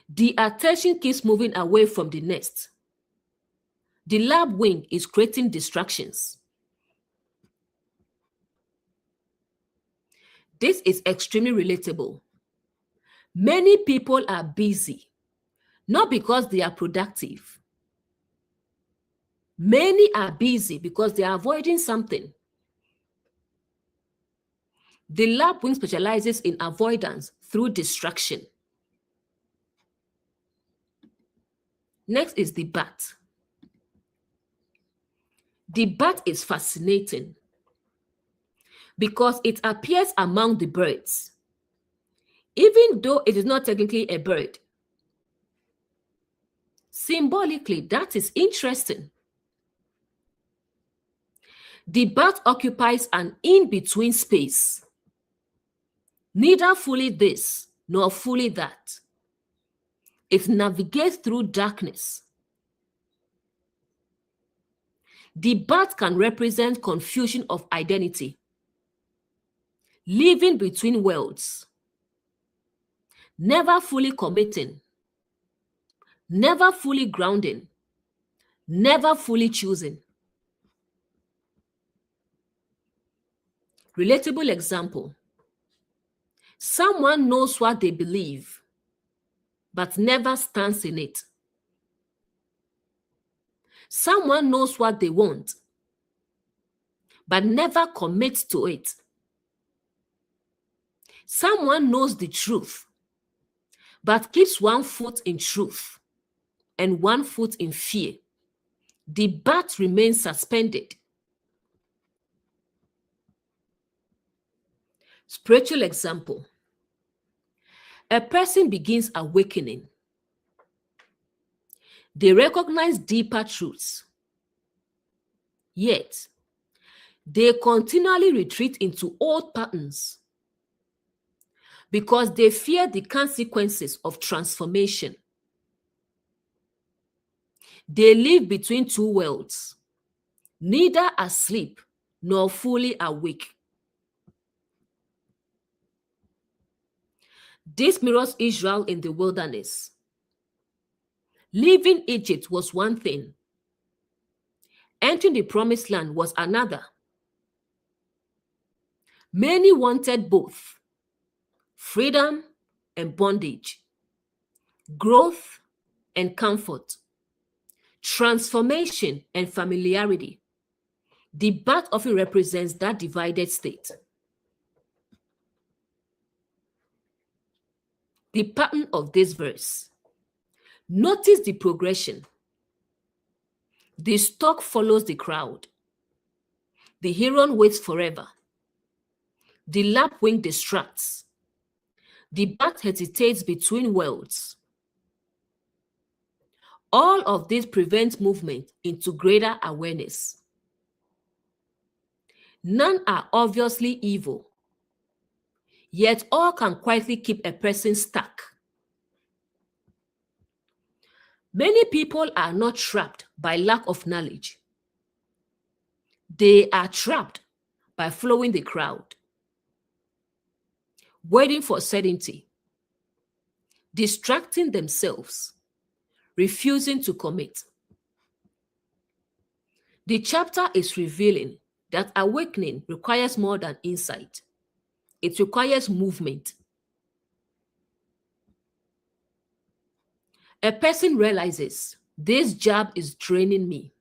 The attention keeps moving away from the nest. The lab wing is creating distractions. This is extremely relatable. Many people are busy, not because they are productive. Many are busy because they are avoiding something. The lab wing specializes in avoidance through distraction. Next is the bat. The bat is fascinating because it appears among the birds, even though it is not technically a bird. Symbolically, that is interesting. The bat occupies an in-between space, neither fully this nor fully that. It navigates through darkness. The bat can represent confusion of identity, living between worlds, never fully committing, never fully grounding, never fully choosing. Relatable example. Someone knows what they believe, but never stands in it. Someone knows what they want, but never commits to it. Someone knows the truth, but keeps one foot in truth and one foot in fear. The bat remains suspended. Spiritual example. A person begins awakening. They recognize deeper truths. Yet, they continually retreat into old patterns because they fear the consequences of transformation. They live between two worlds, neither asleep nor fully awake. This mirrors Israel in the wilderness. Leaving Egypt was one thing. Entering the promised land was another. Many wanted both, freedom and bondage, growth and comfort, transformation and familiarity. The bat often represents that divided state. the pattern of this verse. Notice the progression. The stork follows the crowd. The heron waits forever. The lapwing distracts. The bat hesitates between worlds. All of this prevents movement into greater awareness. None are obviously evil, yet all can quietly keep a person stuck. Many people are not trapped by lack of knowledge. They are trapped by following the crowd, waiting for certainty, distracting themselves, refusing to commit. The chapter is revealing that awakening requires more than insight. It requires movement. A person realizes, this job is draining me.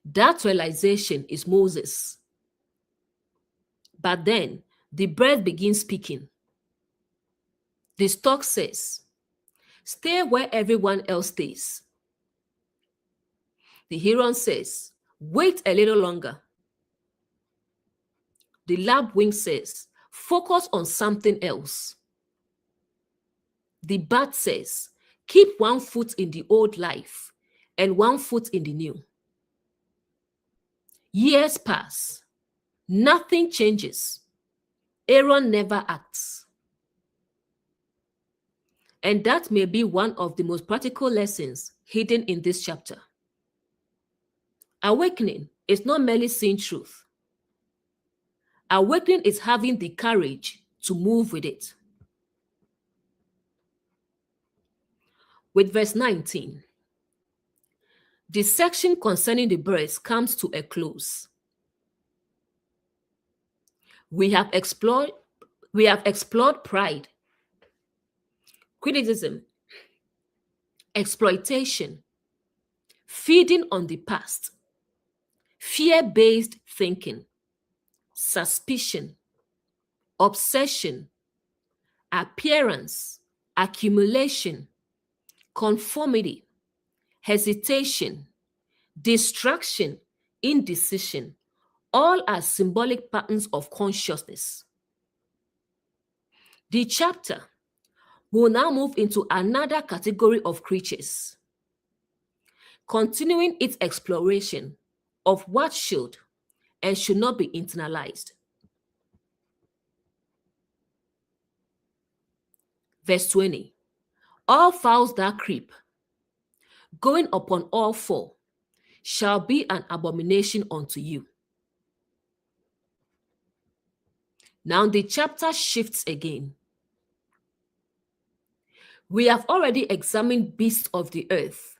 That realization is Moses. But then the bird begins speaking. The stork says, stay where everyone else stays. The heron says, wait a little longer. The lapwing says, focus on something else. The bat says, keep one foot in the old life and one foot in the new. Years pass. Nothing changes. Aaron never acts. And that may be one of the most practical lessons hidden in this chapter. Awakening is not merely seeing truth. Awakening is having the courage to move with it. With verse 19, the section concerning the birds comes to a close. We have explored pride, criticism, exploitation, feeding on the past, fear-based thinking, suspicion, obsession, appearance, accumulation, conformity, hesitation, distraction, indecision, all are symbolic patterns of consciousness. The chapter will now move into another category of creatures, continuing its exploration of what should and should not be internalized. Verse 20, all fowls that creep, going upon all four, shall be an abomination unto you. Now the chapter shifts again. We have already examined beasts of the earth,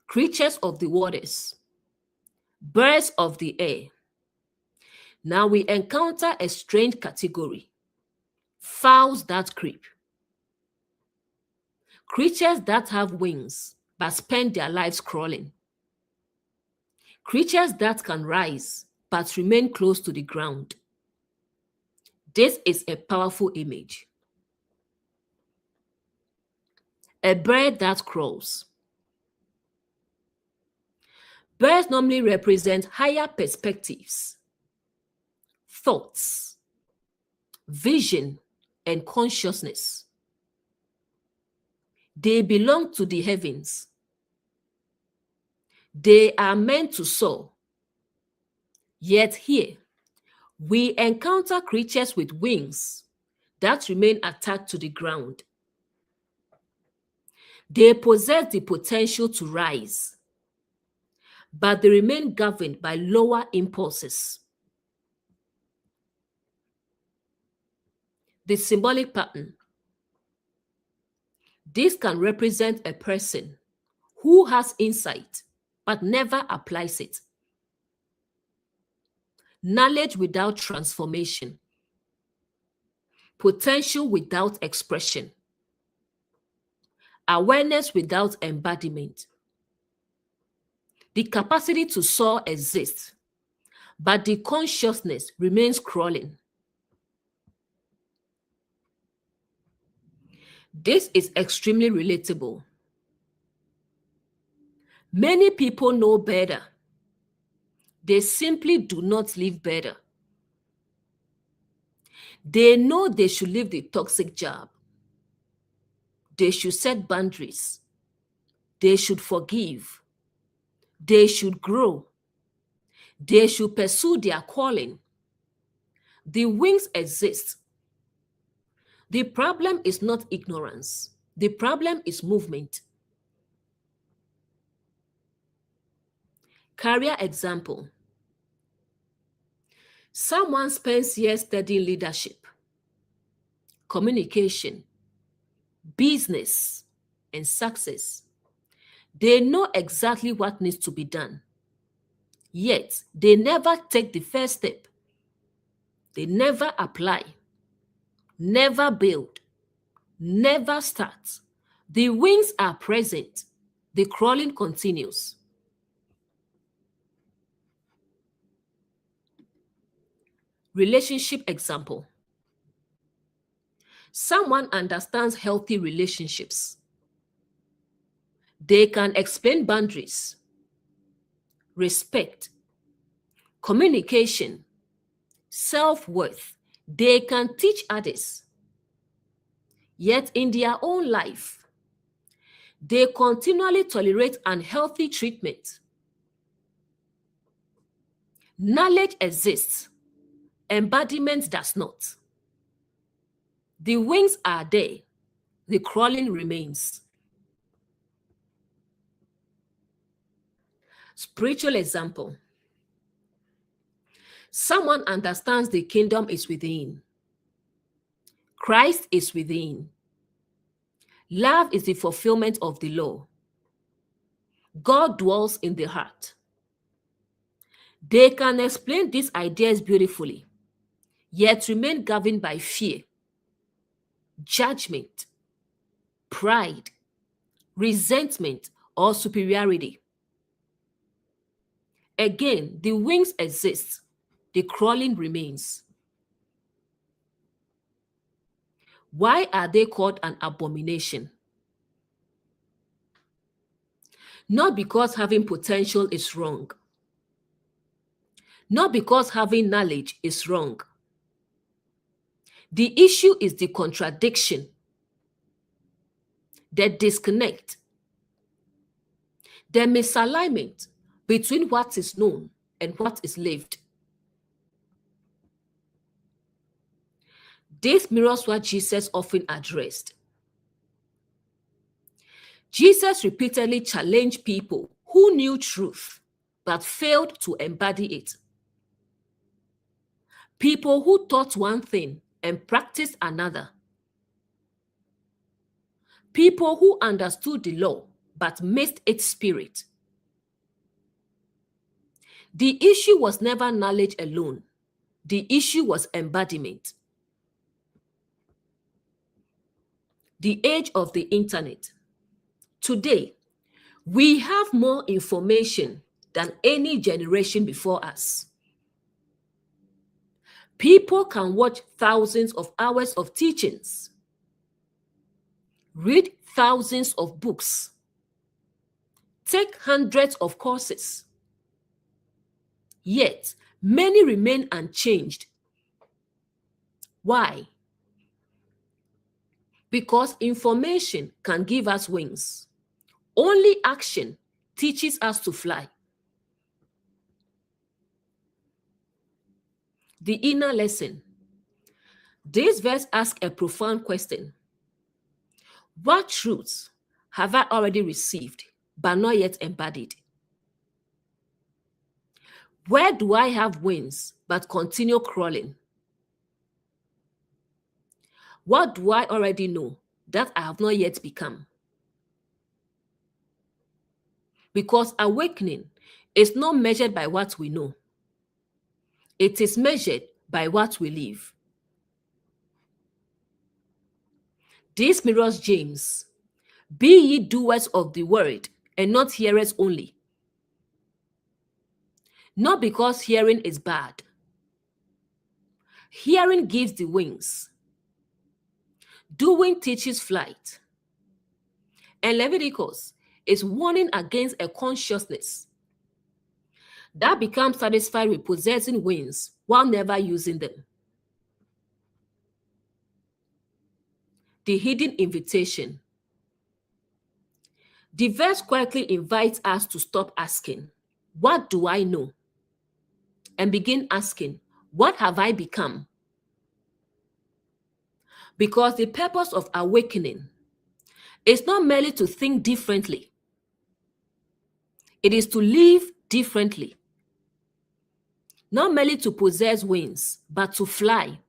creatures of the waters, birds of the air. Now we encounter a strange category, fowls that creep. Creatures that have wings but spend their lives crawling. Creatures that can rise but remain close to the ground. This is a powerful image. A bird that crawls. Birds normally represent higher perspectives, thoughts, vision, and consciousness. They belong to the heavens. They are meant to soar. Yet here, we encounter creatures with wings that remain attached to the ground. They possess the potential to rise, but they remain governed by lower impulses. The symbolic pattern. This can represent a person who has insight but never applies it. Knowledge without transformation. Potential without expression. Awareness without embodiment. The capacity to soar exists, but the consciousness remains crawling. This is extremely relatable. Many people know better. They simply do not live better. They know they should leave the toxic job. They should set boundaries. They should forgive. They should grow. They should pursue their calling. The wings exist. The problem is not ignorance. The problem is movement. Career example. Someone spends years studying leadership, communication, business, and success. They know exactly what needs to be done. Yet, they never take the first step. They never apply, never build, never start. The wings are present. The crawling continues. Relationship example. Someone understands healthy relationships. They can explain boundaries, respect, communication, self-worth. They can teach others. Yet in their own life, they continually tolerate unhealthy treatment. Knowledge exists, embodiment does not. The wings are there, the crawling remains. Spiritual example. Someone understands the kingdom is within. Christ is within. Love is the fulfillment of the law. God dwells in the heart. They can explain these ideas beautifully, yet remain governed by fear, judgment, pride, resentment, or superiority. Again, the wings exist, the crawling remains. Why are they called an abomination? Not because having potential is wrong. Not because having knowledge is wrong. The issue is the contradiction, the disconnect, the misalignment between what is known and what is lived. This mirrors what Jesus often addressed. Jesus repeatedly challenged people who knew truth but failed to embody it. People who taught one thing and practiced another. People who understood the law but missed its spirit. The issue was never knowledge alone. The issue was embodiment. The age of the internet. Today, we have more information than any generation before us. People can watch thousands of hours of teachings, read thousands of books, take hundreds of courses. Yet, many remain unchanged. Why? Because information can give us wings. Only action teaches us to fly. The inner lesson. This verse asks a profound question. What truths have I already received but not yet embodied? Where do I have wings but continue crawling? What do I already know that I have not yet become? Because awakening is not measured by what we know. It is measured by what we live. This mirrors James. Be ye doers of the word and not hearers only. Not because hearing is bad. Hearing gives the wings. Doing teaches flight. And Leviticus is warning against a consciousness that becomes satisfied with possessing wings while never using them. The hidden invitation. The verse quietly invites us to stop asking, "What do I know?" and begin asking, "What have I become?" Because the purpose of awakening is not merely to think differently, it is to live differently. Not merely to possess wings, but to fly.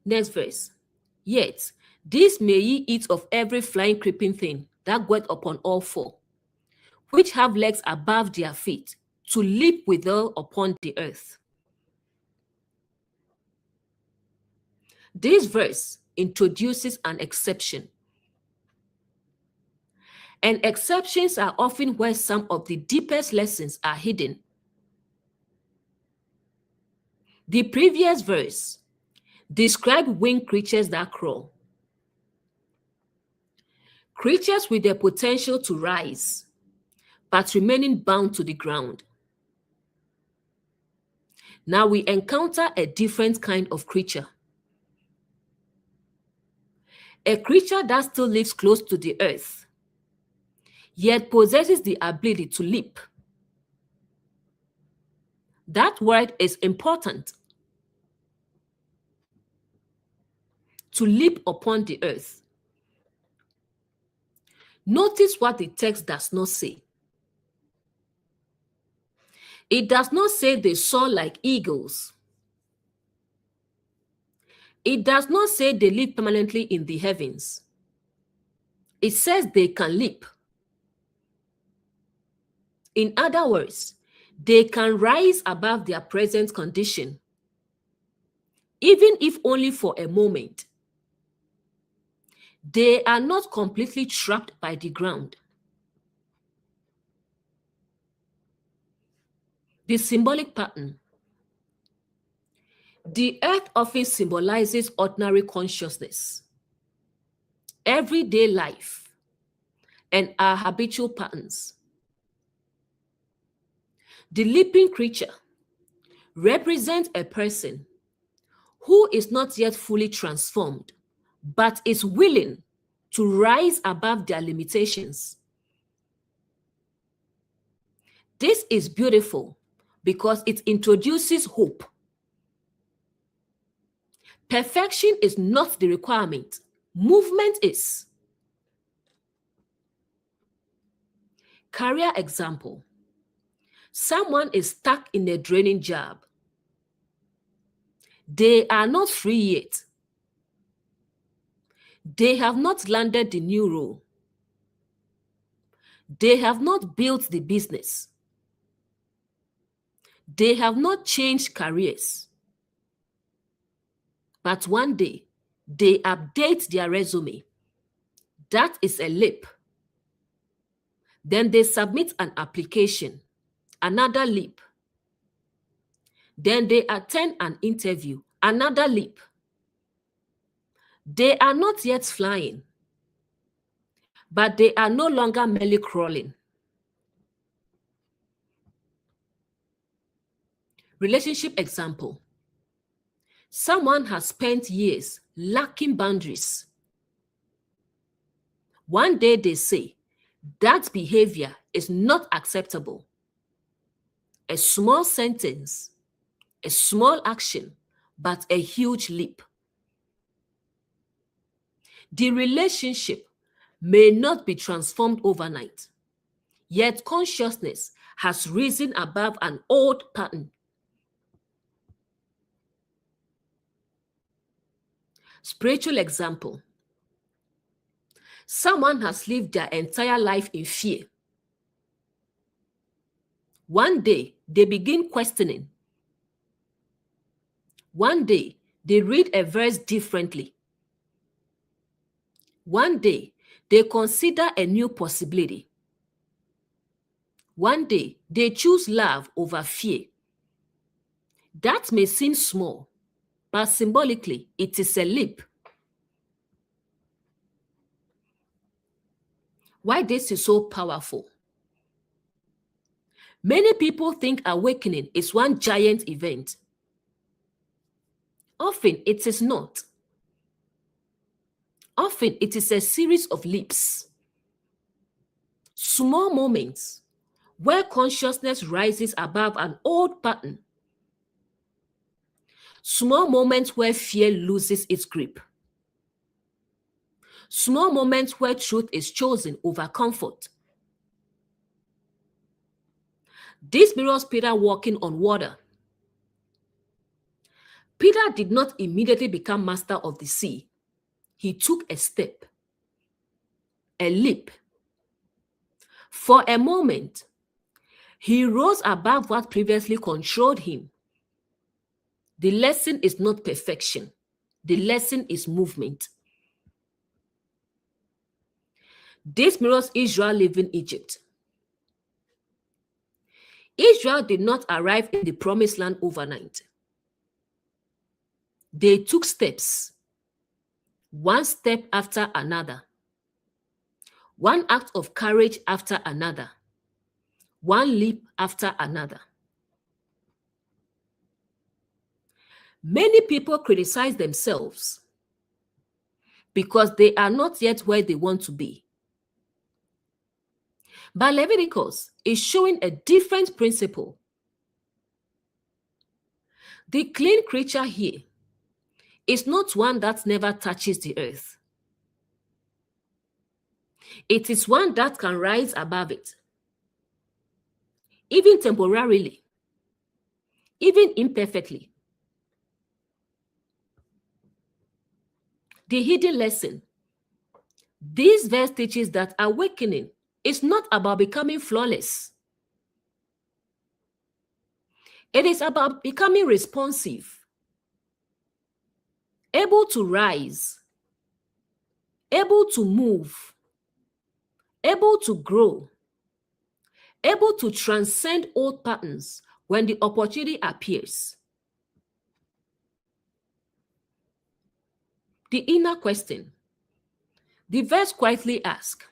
Next verse. Yet, this may ye eat of every flying creeping thing that goeth upon all four, which have legs above their feet, to leap withal upon the earth. This verse introduces an exception. And exceptions are often where some of the deepest lessons are hidden. The previous verse described winged creatures that crawl. Creatures with the potential to rise, but remaining bound to the ground. Now we encounter a different kind of creature. A creature that still lives close to the earth, yet possesses the ability to leap. That word is important. To leap upon the earth. Notice what the text does not say. It does not say they soar like eagles. It does not say they live permanently in the heavens. It says they can leap. In other words, they can rise above their present condition, even if only for a moment. They are not completely trapped by the ground. The symbolic pattern. The earth often symbolizes ordinary consciousness, everyday life, and our habitual patterns. The leaping creature represents a person who is not yet fully transformed, but is willing to rise above their limitations. This is beautiful because it introduces hope. Perfection is not the requirement. Movement is. Career example. Someone is stuck in a draining job. They are not free yet. They have not landed the new role. They have not built the business. They have not changed careers. But one day, they update their resume. That is a leap. Then they submit an application. Another leap. Then they attend an interview. Another leap. They are not yet flying, but they are no longer merely crawling. Relationship example. Someone has spent years lacking boundaries. One day they say, that behavior is not acceptable. A small sentence, a small action, but a huge leap. The relationship may not be transformed overnight, yet consciousness has risen above an old pattern. Spiritual example. Someone has lived their entire life in fear. One day, they begin questioning. One day, they read a verse differently. One day, they consider a new possibility. One day, they choose love over fear. That may seem small, but symbolically, it is a leap. Why this is so powerful? Many people think awakening is one giant event. Often it is not. Often it is a series of leaps. Small moments where consciousness rises above an old pattern. Small moments where fear loses its grip. Small moments where truth is chosen over comfort. This mirrors Peter walking on water. Peter did not immediately become master of the sea. He took a step, a leap. For a moment, he rose above what previously controlled him. The lesson is not perfection. The lesson is movement. This mirrors Israel leaving Egypt. Israel did not arrive in the promised land overnight. They took steps, one step after another, one act of courage after another, one leap after another. Many people criticize themselves because they are not yet where they want to be. But Leviticus is showing a different principle. The clean creature here is not one that never touches the earth. It is one that can rise above it, even temporarily, even imperfectly. The hidden lesson. This verse teaches that awakening is not about becoming flawless. It is about becoming responsive, able to rise, able to move, able to grow, able to transcend old patterns when the opportunity appears. The inner question. The verse quietly asks,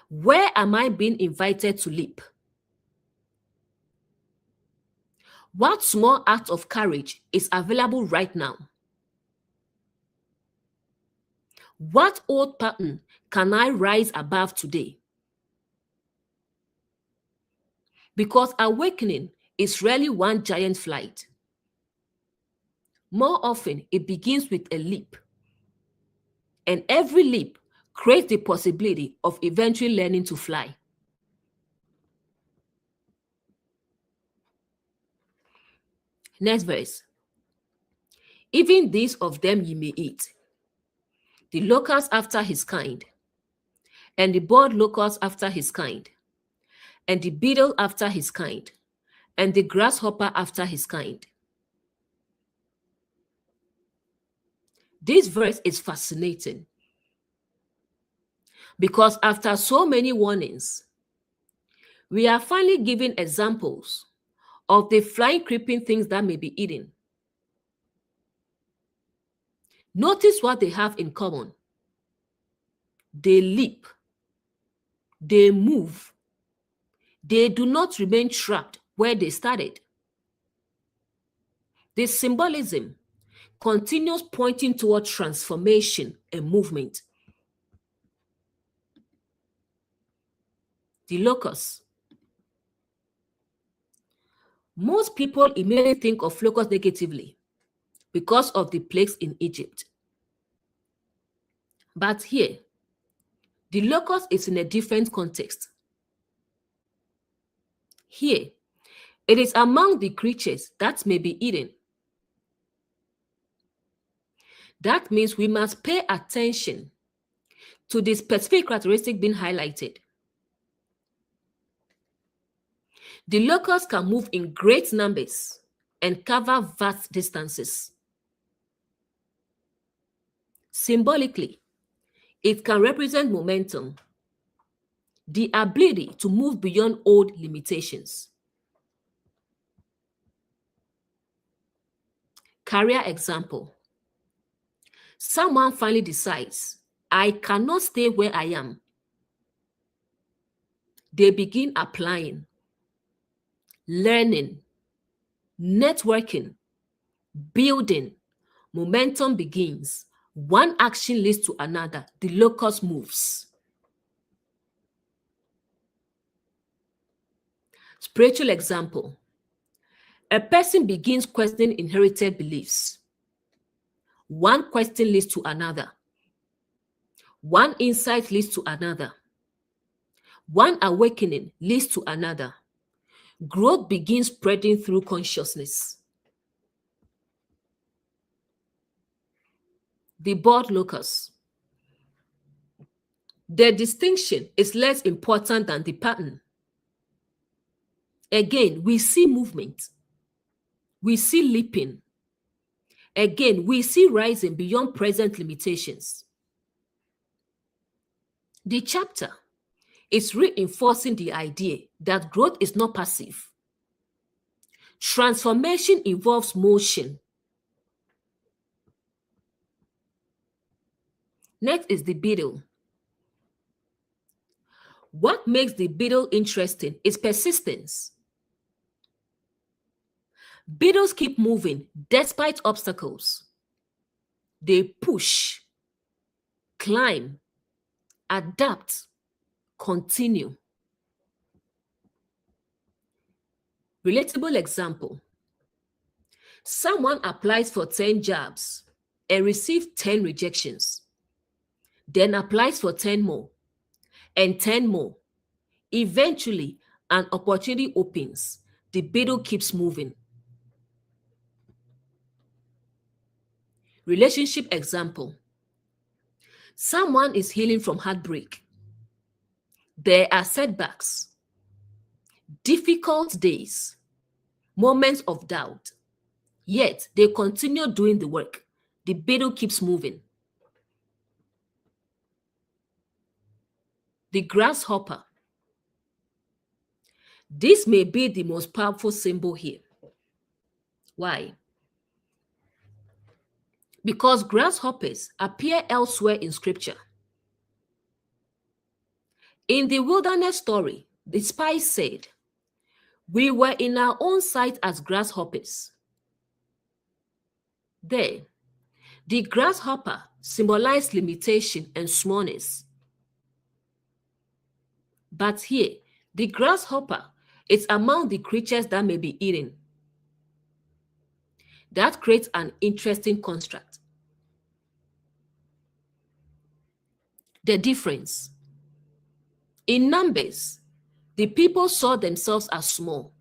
where am I being invited to leap? What small act of courage is available right now? What old pattern can I rise above today? Because awakening is rarely one giant flight. More often, it begins with a leap. And every leap creates the possibility of eventually learning to fly. Next verse. Even these of them ye may eat, the locust after his kind, and the bored locust after his kind, and the beetle after his kind, and the grasshopper after his kind. This verse is fascinating because after so many warnings, we are finally given examples of the flying, creeping things that may be eaten. Notice what they have in common. They leap, they move, they do not remain trapped where they started. This symbolism continues pointing toward transformation and movement. The locust. Most people immediately think of locusts negatively because of the plagues in Egypt. But here, the locust is in a different context. Here, it is among the creatures that may be eaten. That means we must pay attention to the specific characteristic being highlighted. The locust can move in great numbers and cover vast distances. Symbolically, it can represent momentum, the ability to move beyond old limitations. Career example. Someone finally decides, I cannot stay where I am. They begin applying, learning, networking, building. Momentum begins. One action leads to another. The locus moves. Spiritual example. A person begins questioning inherited beliefs. One question leads to another. One insight leads to another. One awakening leads to another. Growth begins spreading through consciousness. The board locus. The distinction is less important than the pattern. Again, we see movement. We see leaping. Again, we see rising beyond present limitations. The chapter is reinforcing the idea that growth is not passive. Transformation involves motion. Next is the beetle. What makes the beetle interesting is persistence. Beetles keep moving despite obstacles. They push, climb, adapt, continue. Relatable example. Someone applies for 10 jobs and receives 10 rejections, then applies for 10 more and 10 more. Eventually, an opportunity opens. The beetle keeps moving. Relationship example. Someone is healing from heartbreak. There are setbacks, difficult days, moments of doubt. Yet they continue doing the work. The beetle keeps moving. The grasshopper. This may be the most powerful symbol here. Why? Because grasshoppers appear elsewhere in scripture. In the wilderness story, the spies said, we were in our own sight as grasshoppers. There, the grasshopper symbolized limitation and smallness. But here, the grasshopper is among the creatures that may be eaten. That creates an interesting construct. The difference. In Numbers, the people saw themselves as small.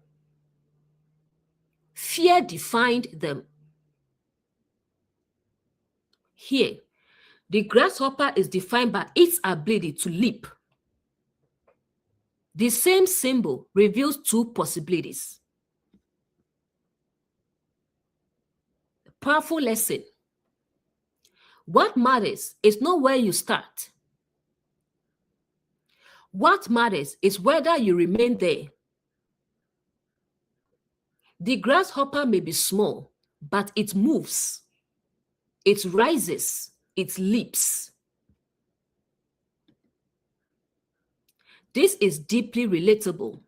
Fear defined them. Here, the grasshopper is defined by its ability to leap. The same symbol reveals two possibilities. A powerful lesson. What matters is not where you start. What matters is whether you remain there. The grasshopper may be small, but it moves. It rises. It leaps. This is deeply relatable.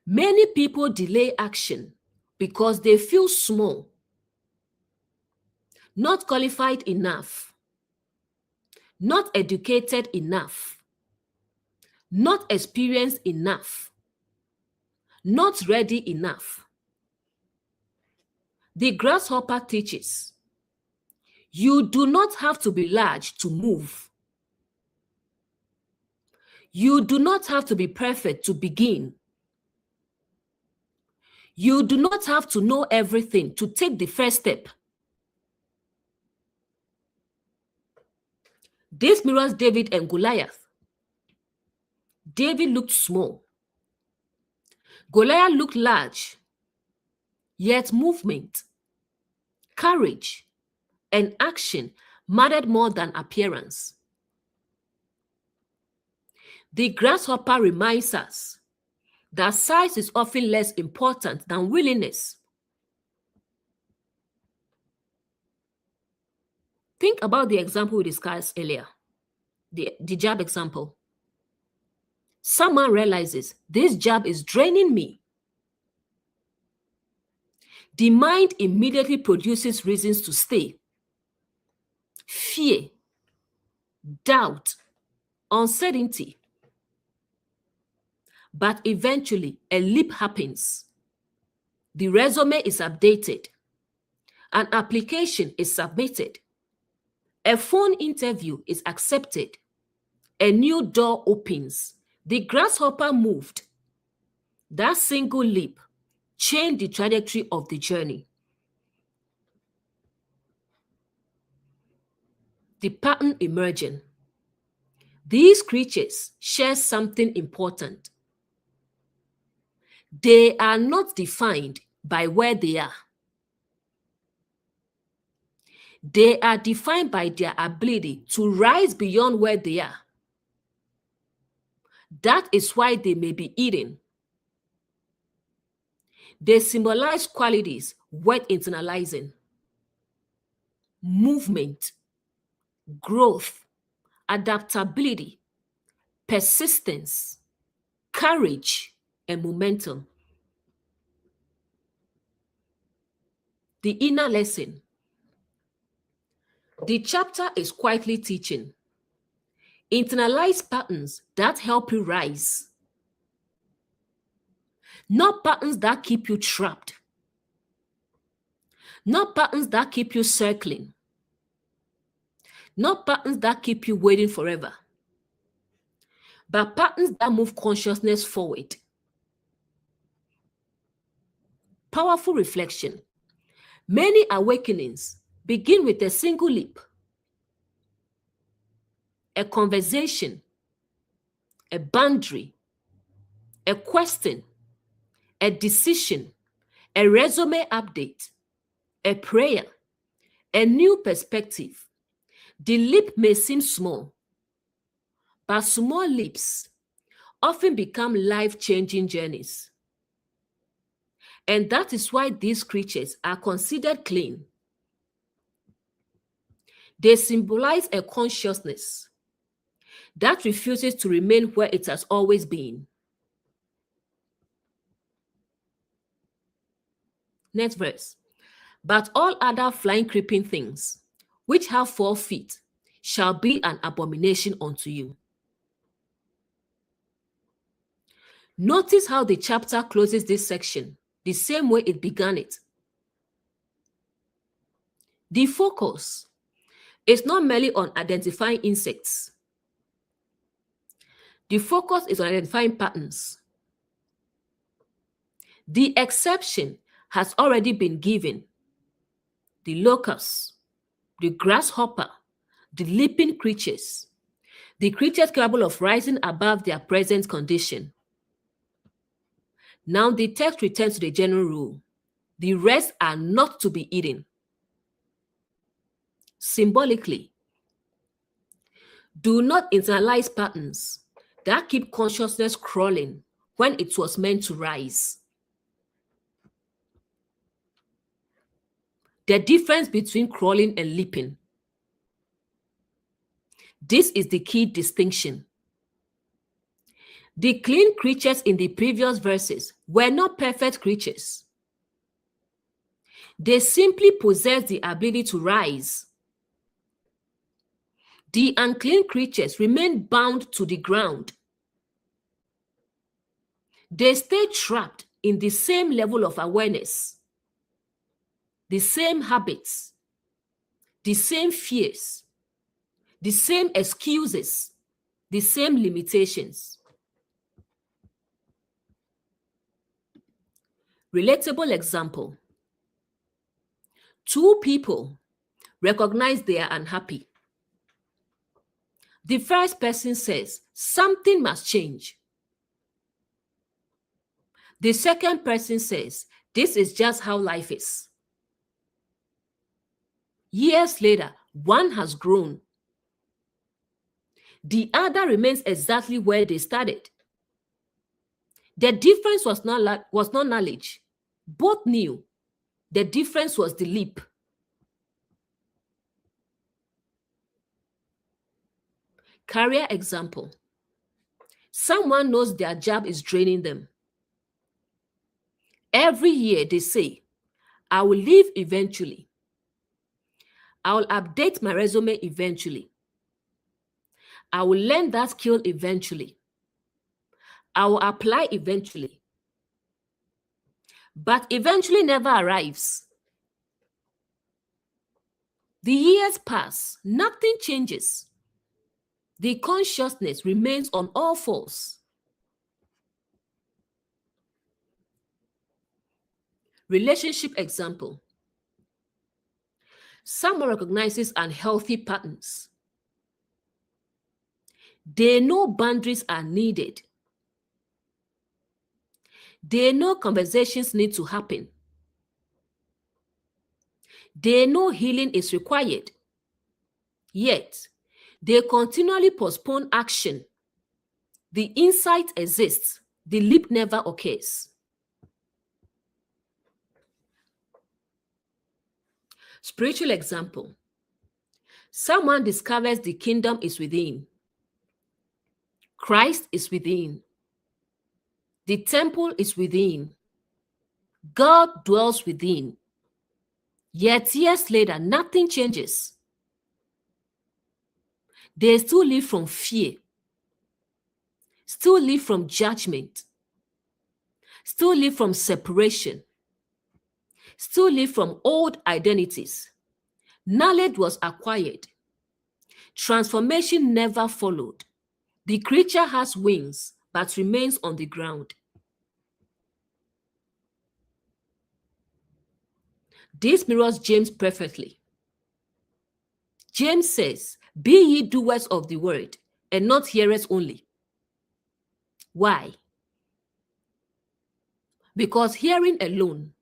Many people delay action because they feel small, not qualified enough, not educated enough, not experienced enough, not ready enough. The grasshopper teaches, you do not have to be large to move. You do not have to be perfect to begin. You do not have to know everything to take the first step. This mirrors David and Goliath. David looked small. Goliath looked large. Yet movement, courage, and action mattered more than appearance. The grasshopper reminds us that size is often less important than willingness. Think about the example we discussed earlier, the job example. Someone realizes this job is draining me. The mind immediately produces reasons to stay. Fear, doubt, uncertainty. But eventually, a leap happens. The resume is updated. An application is submitted. A phone interview is accepted. A new door opens. The grasshopper moved. That single leap changed the trajectory of the journey. The pattern emerging. These creatures share something important. They are not defined by where they are. They are defined by their ability to rise beyond where they are. That is why they may be eaten. They symbolize qualities worth internalizing: movement, growth, adaptability, persistence, courage, and momentum. The inner lesson. The chapter is quietly teaching. Internalize patterns that help you rise, not patterns that keep you trapped, not patterns that keep you circling, not patterns that keep you waiting forever, but patterns that move consciousness forward. Powerful reflection. Many awakenings begin with a single leap, a conversation, a boundary, a question, a decision, a resume update, a prayer, a new perspective. The leap may seem small, but small leaps often become life-changing journeys. And that is why these creatures are considered clean. They symbolize a consciousness that refuses to remain where it has always been. Next verse. But all other flying, creeping things, which have 4 feet, shall be an abomination unto you. Notice how the chapter closes this section the same way it began it. The focus is not merely on identifying insects. The focus is on identifying patterns. The exception has already been given. The locust, the grasshopper, the leaping creatures, the creatures capable of rising above their present condition. Now the text returns to the general rule. The rest are not to be eaten. Symbolically, do not internalize patterns that keep consciousness crawling when it was meant to rise. The difference between crawling and leaping. This is the key distinction. The clean creatures in the previous verses were not perfect creatures. They simply possessed the ability to rise. The unclean creatures remained bound to the ground. They stayed trapped in the same level of awareness, the same habits, the same fears, the same excuses, the same limitations. Relatable example. 2 people recognize they are unhappy. The first person says, something must change. The second person says, this is just how life is. Years later, one has grown. The other remains exactly where they started. The difference was not knowledge. Both knew. The difference was the leap. Career example. Someone knows their job is draining them. Every year they say, I will leave eventually. I will update my resume eventually. I will learn that skill eventually. I will apply eventually. But eventually never arrives. The years pass, nothing changes. The consciousness remains on all fours. Relationship example. Someone recognizes unhealthy patterns. They know boundaries are needed. They know conversations need to happen. They know healing is required. Yet, they continually postpone action. The insight exists. The leap never occurs. Spiritual example. Someone discovers the kingdom is within. Christ is within. The temple is within. God dwells within. Yet years later, nothing changes. They still live from fear, still live from judgment, still live from separation, still live from old identities. Knowledge was acquired. Transformation never followed. The creature has wings, but remains on the ground. This mirrors James perfectly. James says, be ye doers of the word, and not hearers only. Why? Because hearing alone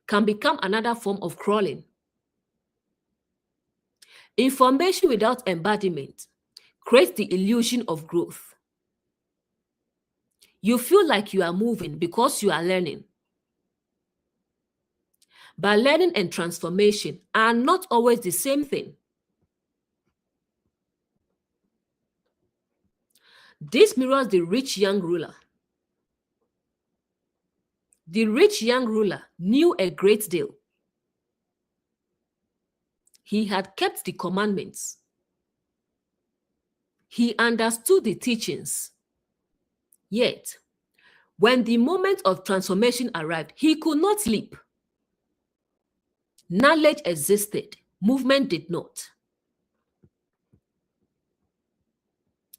can become another form of crawling. Information without embodiment creates the illusion of growth. You feel like you are moving because you are learning. But learning and transformation are not always the same thing. This mirrors the rich young ruler. The rich young ruler knew a great deal. He had kept the commandments. He understood the teachings. Yet, when the moment of transformation arrived, he could not leap. Knowledge existed, movement did not.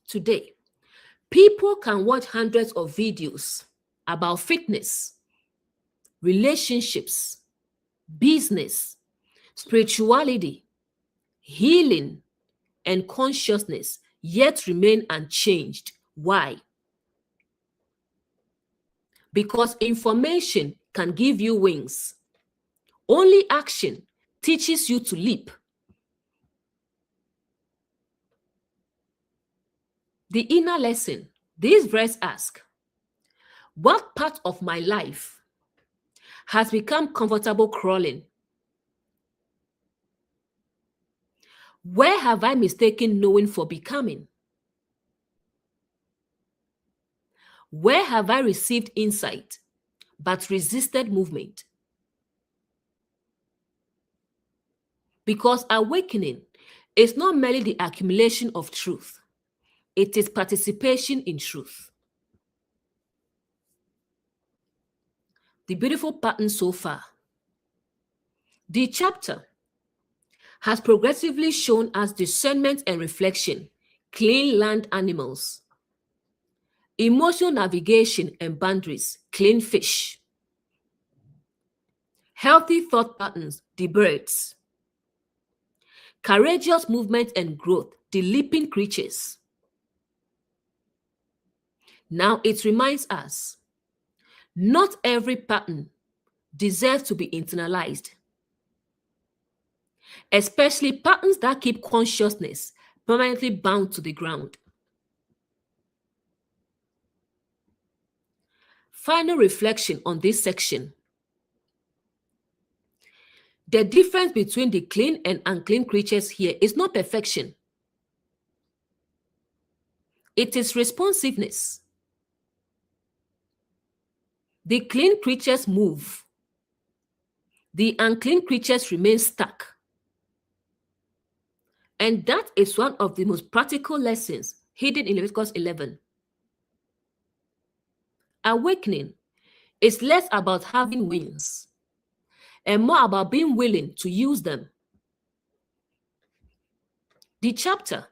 Today, people can watch hundreds of videos about fitness, relationships, business, spirituality, healing, and consciousness, yet remain unchanged. Why? Because information can give you wings. Only action teaches you to leap. The inner lesson, this verse asks, what part of my life has become comfortable crawling? Where have I mistaken knowing for becoming? Where have I received insight but resisted movement? Because awakening is not merely the accumulation of truth, it is participation in truth. The beautiful pattern so far. The chapter has progressively shown us discernment and reflection, clean land animals, emotional navigation and boundaries, clean fish, healthy thought patterns, the birds, courageous movement and growth, the leaping creatures. Now it reminds us, not every pattern deserves to be internalized, especially patterns that keep consciousness permanently bound to the ground. Final reflection on this section. The difference between the clean and unclean creatures here is not perfection. It is responsiveness. The clean creatures move. The unclean creatures remain stuck. And that is one of the most practical lessons hidden in Leviticus 11. Awakening is less about having wings and more about being willing to use them. The chapter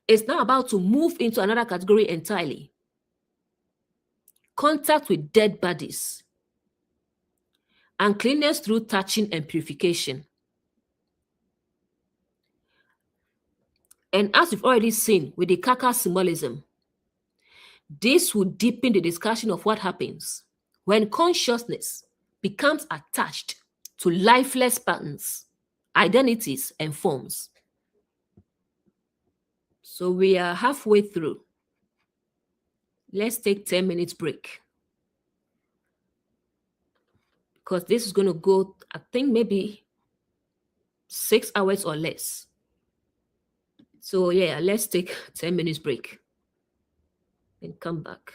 is now about to move into another category entirely: contact with dead bodies, uncleanness through touching and purification. And as we've already seen with the kaka symbolism, this would deepen the discussion of what happens when consciousness becomes attached to lifeless patterns, identities, and forms. So we are halfway through. Let's take 10 minutes break, because this is going to go, I think, maybe 6 hours or less. So yeah, let's take 10 minutes break and come back.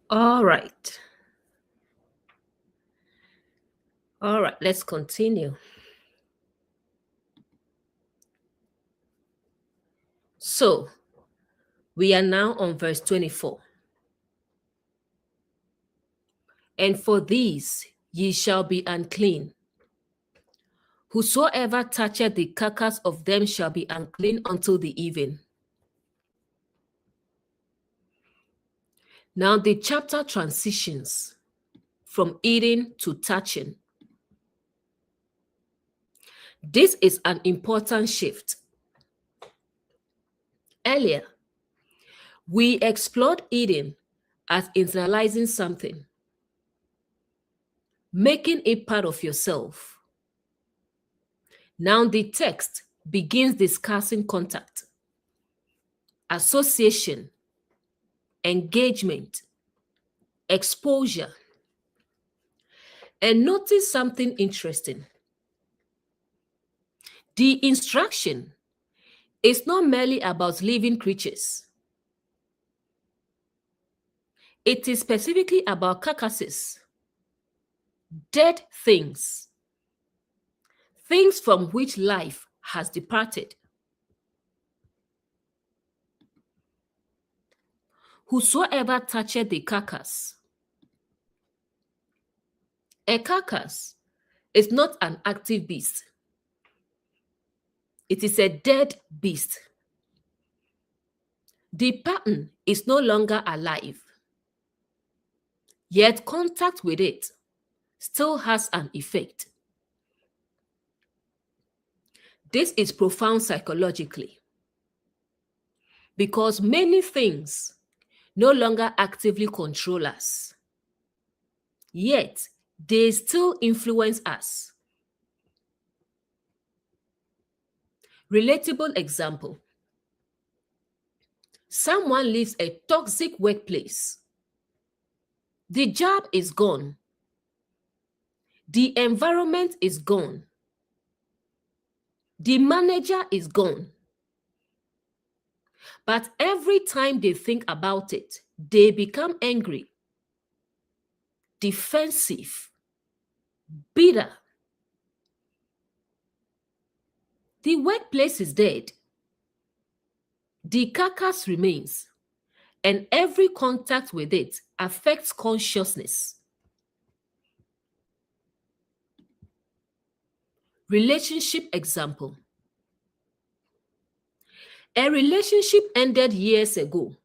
All right. All right, let's continue. So, we are now on verse 24. And for these ye shall be unclean. Whosoever toucheth the carcass of them shall be unclean until the even. Now the chapter transitions from eating to touching. This is an important shift. Earlier, we explored eating as internalizing something, making it part of yourself. Now the text begins discussing contact, association, engagement, exposure. And notice something interesting. The instruction is not merely about living creatures. It is specifically about carcasses, dead things, things from which life has departed. Whosoever toucheth the carcass. A carcass is not an active beast. It is a dead beast. The pattern is no longer alive, yet contact with it still has an effect. This is profound psychologically because many things no longer actively control us, yet they still influence us. Relatable example. Someone leaves a toxic workplace. The job is gone. The environment is gone. The manager is gone. But every time they think about it, they become angry, defensive, bitter. The workplace is dead. The carcass remains, and every contact with it affects consciousness. Relationship example. A relationship ended years ago.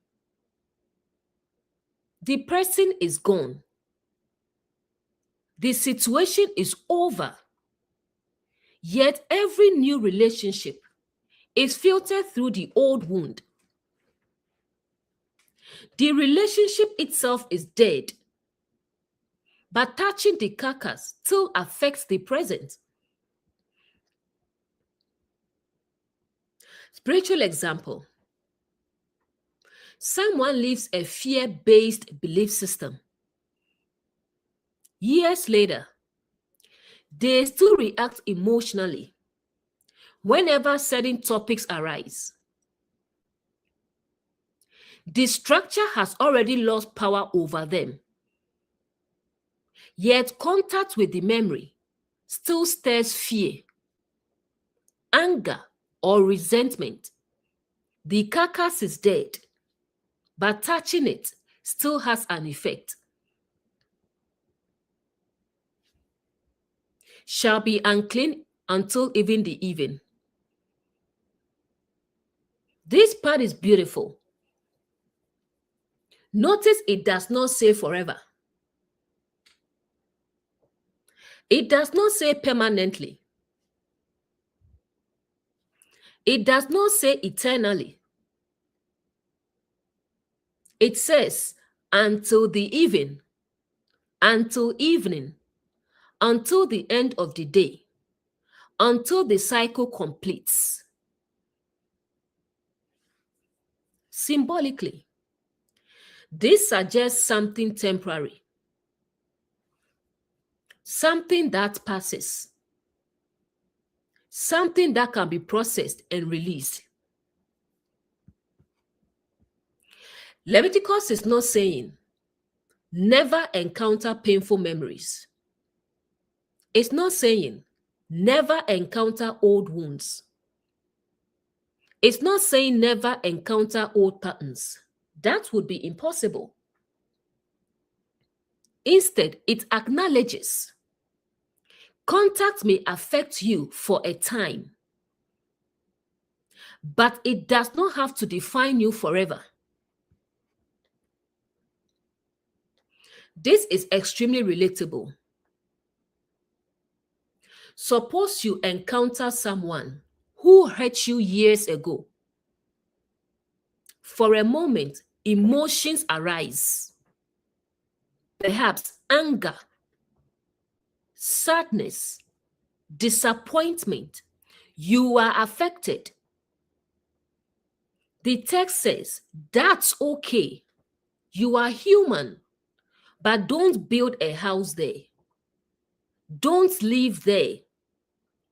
The person is gone. The situation is over. Yet every new relationship is filtered through the old wound. The relationship itself is dead, but touching the carcass still affects the present. Spiritual example. Someone lives a fear-based belief system. Years later, they still react emotionally whenever certain topics arise. The structure has already lost power over them. Yet contact with the memory still stirs fear, anger, or resentment. The carcass is dead, but touching it still has an effect. Shall be unclean until even the even. This part is beautiful. Notice it does not say forever. It does not say permanently. It does not say eternally. It says until the even, until evening, until the end of the day, until the cycle completes. Symbolically, this suggests something temporary, something that passes, something that can be processed and released. Leviticus is not saying never encounter painful memories. It's not saying never encounter old wounds. It's not saying never encounter old patterns. That would be impossible. Instead, it acknowledges contact may affect you for a time, but it does not have to define you forever. This is extremely relatable. Suppose you encounter someone who hurt you years ago. For a moment, emotions arise. Perhaps anger, sadness, disappointment. You are affected. The text says, that's okay. You are human, but don't build a house there. Don't live there.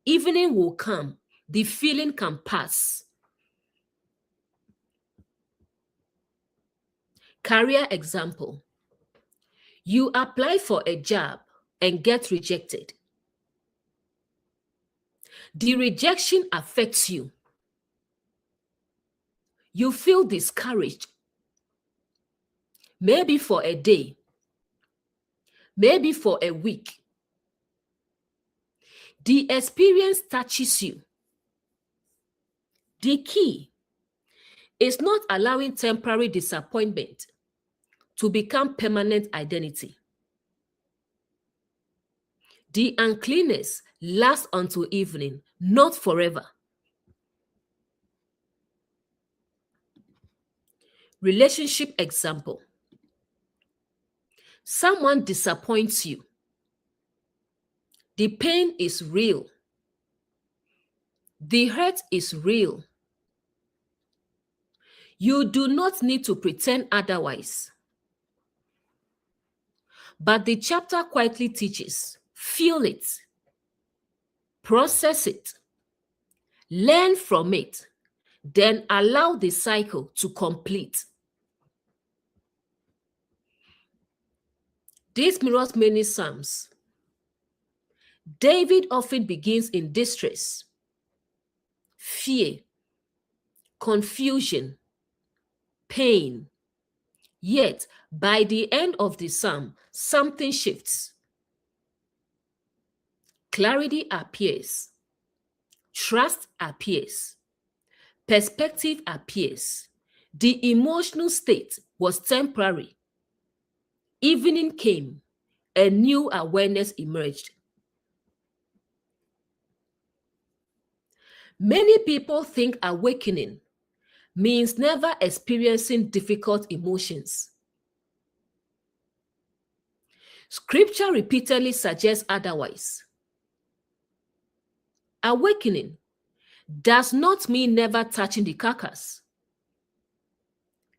Evening will come. The feeling can pass. Career example. You apply for a job and get rejected. The rejection affects you. You feel discouraged. Maybe for a day. Maybe for a week. The experience touches you. The key is not allowing temporary disappointment to become permanent identity. The uncleanness lasts until evening, not forever. Relationship example. Someone disappoints you. The pain is real. The hurt is real. You do not need to pretend otherwise. But the chapter quietly teaches, feel it, process it, learn from it, then allow the cycle to complete. This mirrors many Psalms. David often begins in distress, fear, confusion, pain. Yet, by the end of the psalm, something shifts. Clarity appears. Trust appears. Perspective appears. The emotional state was temporary. Evening came. A new awareness emerged. Many people think awakening means never experiencing difficult emotions. Scripture repeatedly suggests otherwise. Awakening does not mean never touching the carcass.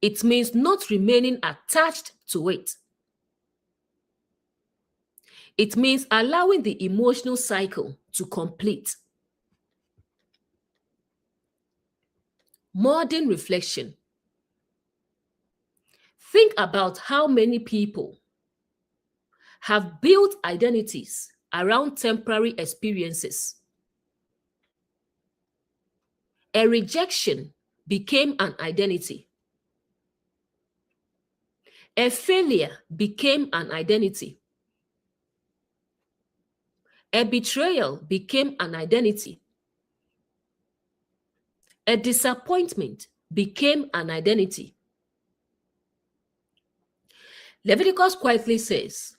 It means not remaining attached to it. It means allowing the emotional cycle to complete. Modern reflection. Think about how many people have built identities around temporary experiences. A rejection became an identity. A failure became an identity. A betrayal became an identity. A disappointment became an identity. Leviticus quietly says,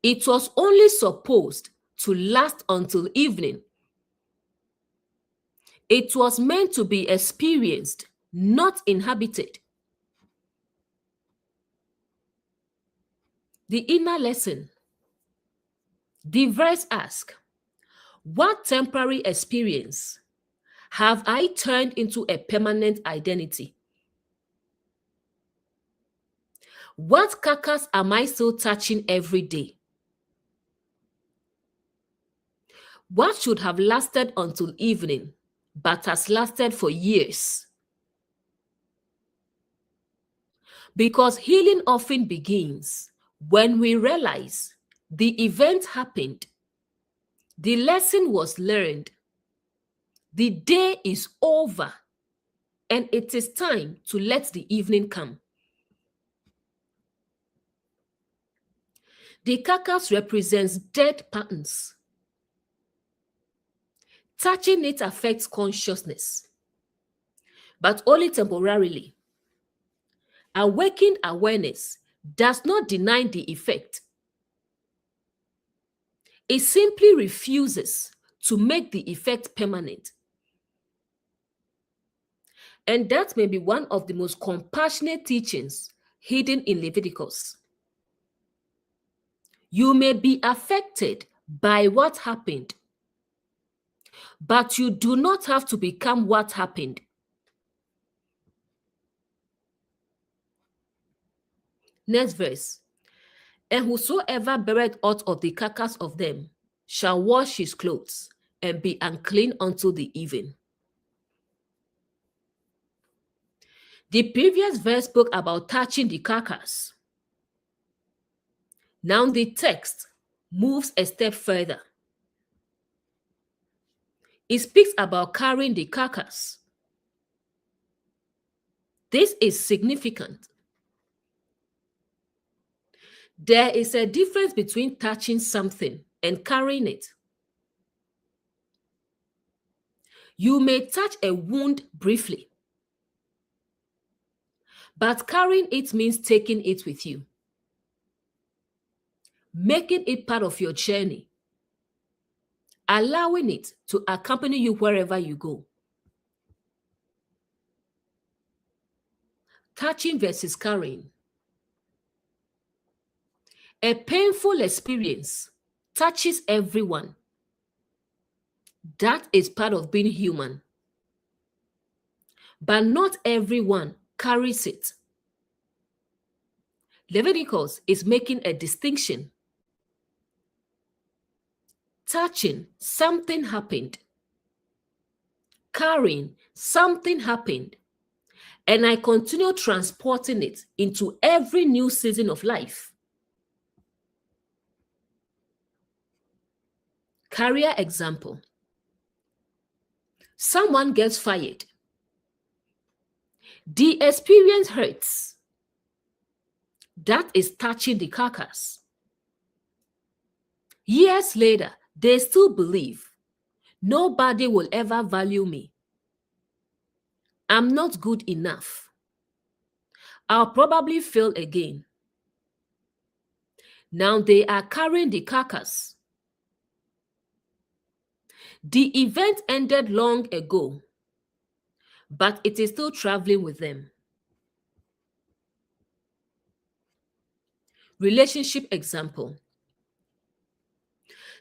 it was only supposed to last until evening. It was meant to be experienced, not inhabited. The inner lesson. The verse asks, what temporary experience have I turned into a permanent identity? What carcass am I still touching every day? What should have lasted until evening, but has lasted for years? Because healing often begins when we realize the event happened, the lesson was learned, the day is over, and it is time to let the evening come. The carcass represents dead patterns. Touching it affects consciousness, but only temporarily. Awakened awareness does not deny the effect. It simply refuses to make the effect permanent. And that may be one of the most compassionate teachings hidden in Leviticus. You may be affected by what happened, but you do not have to become what happened. Next verse. And whosoever beareth aught of the carcass of them shall wash his clothes and be unclean until the even. The previous verse spoke about touching the carcass. Now the text moves a step further. It speaks about carrying the carcass. This is significant. There is a difference between touching something and carrying it. You may touch a wound briefly, but carrying it means taking it with you, making it part of your journey, allowing it to accompany you wherever you go. Touching versus carrying. A painful experience touches everyone. That is part of being human. But not everyone carries it. Leviticus is making a distinction. Touching, something happened. Carrying, something happened. And I continue transporting it into every new season of life. Career example. Someone gets fired. The experience hurts. That is touching the carcass. Years later, they still believe nobody will ever value me. I'm not good enough. I'll probably fail again. Now they are carrying the carcass. The event ended long ago, but it is still traveling with them. Relationship example.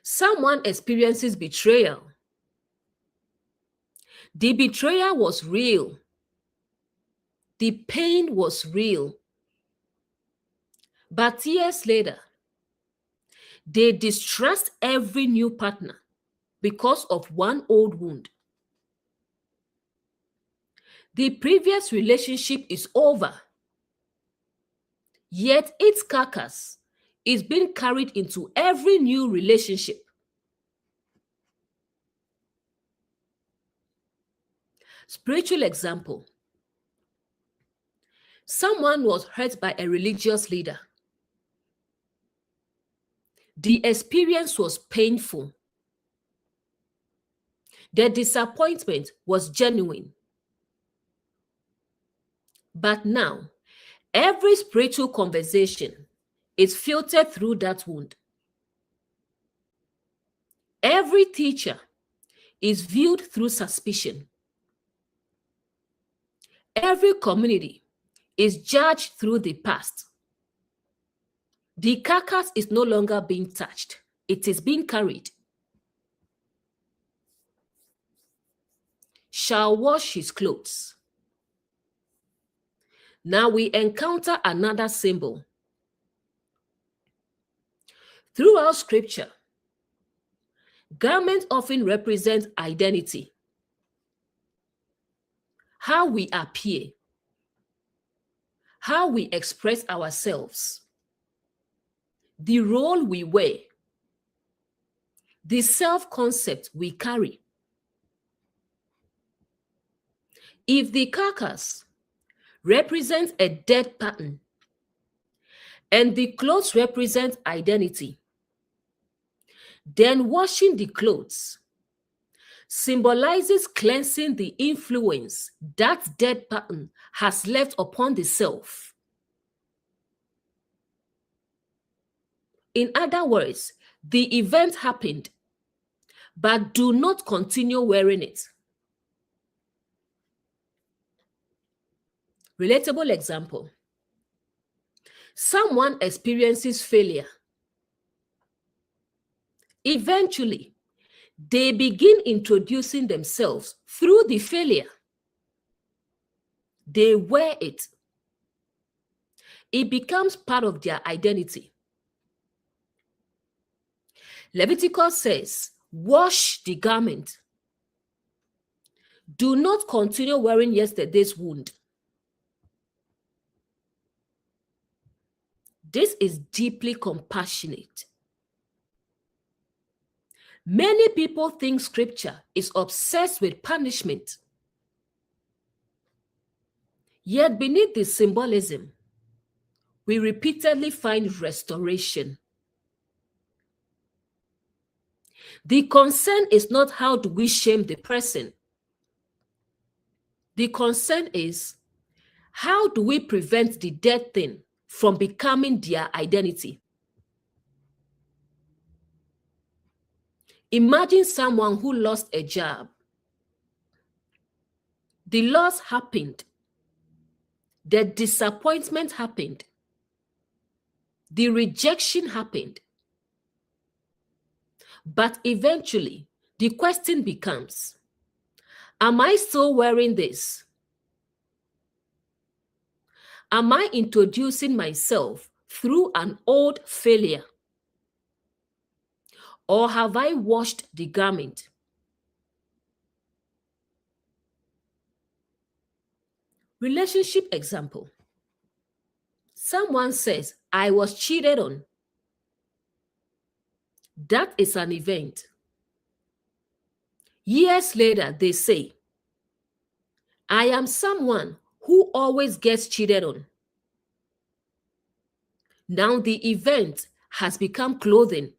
Someone experiences betrayal. The betrayal was real. The pain was real. But years later, they distrust every new partner because of one old wound. The previous relationship is over, yet its carcass is being carried into every new relationship. Spiritual example. Someone was hurt by a religious leader. The experience was painful. The disappointment was genuine. But now, every spiritual conversation is filtered through that wound. Every teacher is viewed through suspicion. Every community is judged through the past. The carcass is no longer being touched. It is being carried. Shall wash his clothes. Now we encounter another symbol. Throughout scripture, garments often represent identity, how we appear, how we express ourselves, the role we wear, the self-concept we carry. If the carcass represents a dead pattern and the clothes represent identity, then washing the clothes symbolizes cleansing the influence that dead pattern has left upon the self. In other words, the event happened, but do not continue wearing it. Relatable example. Someone experiences failure. Eventually, they begin introducing themselves through the failure. They wear it. It becomes part of their identity. Leviticus says, wash the garment. Do not continue wearing yesterday's wound. This is deeply compassionate. Many people think scripture is obsessed with punishment. Yet beneath the symbolism, we repeatedly find restoration. The concern is not how do we shame the person. The concern is how do we prevent the dead thing from becoming their identity. Imagine someone who lost a job. The loss happened. The disappointment happened. The rejection happened. But eventually, the question becomes, am I still wearing this? Am I introducing myself through an old failure? Or have I washed the garment? Relationship example. Someone says, I was cheated on. That is an event. Years later, they say, I am someone who always gets cheated on. Now the event has become clothing.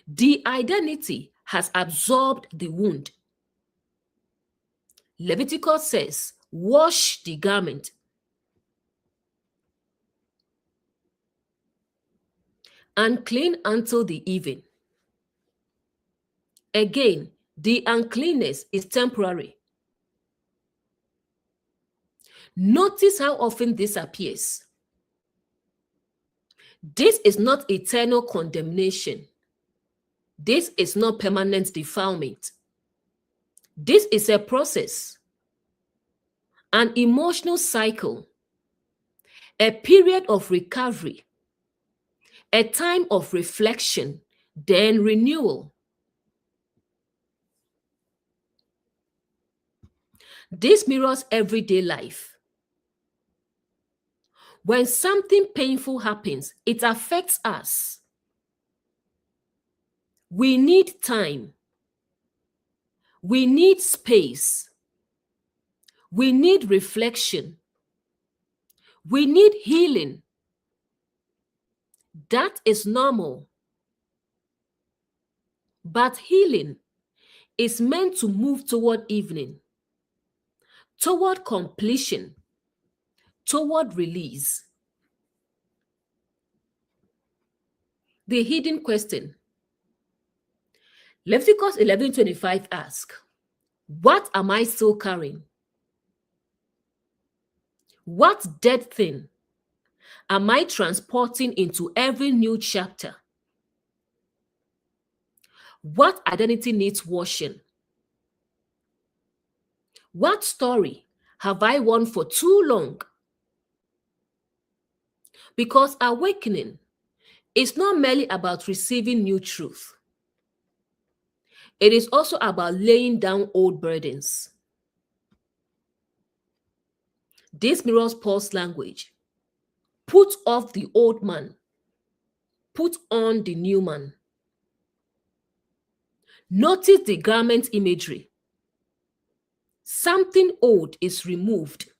The identity has absorbed the wound. Leviticus says, wash the garment. Unclean until the evening. Again, the uncleanness is temporary. Notice how often this appears. This is not eternal condemnation. This is not permanent defilement. This is a process, an emotional cycle, a period of recovery, a time of reflection, then renewal. This mirrors everyday life. When something painful happens, it affects us. We need time. We need space. We need reflection. We need healing. That is normal. But healing is meant to move toward evening, toward completion, toward release. The hidden question. Leviticus 11:25 asks, what am I still carrying? What dead thing am I transporting into every new chapter? What identity needs washing? What story have I worn for too long? Because awakening is not merely about receiving new truth. It is also about laying down old burdens. This mirrors Paul's language. Put off the old man, put on the new man. Notice the garment imagery. Something old is removed,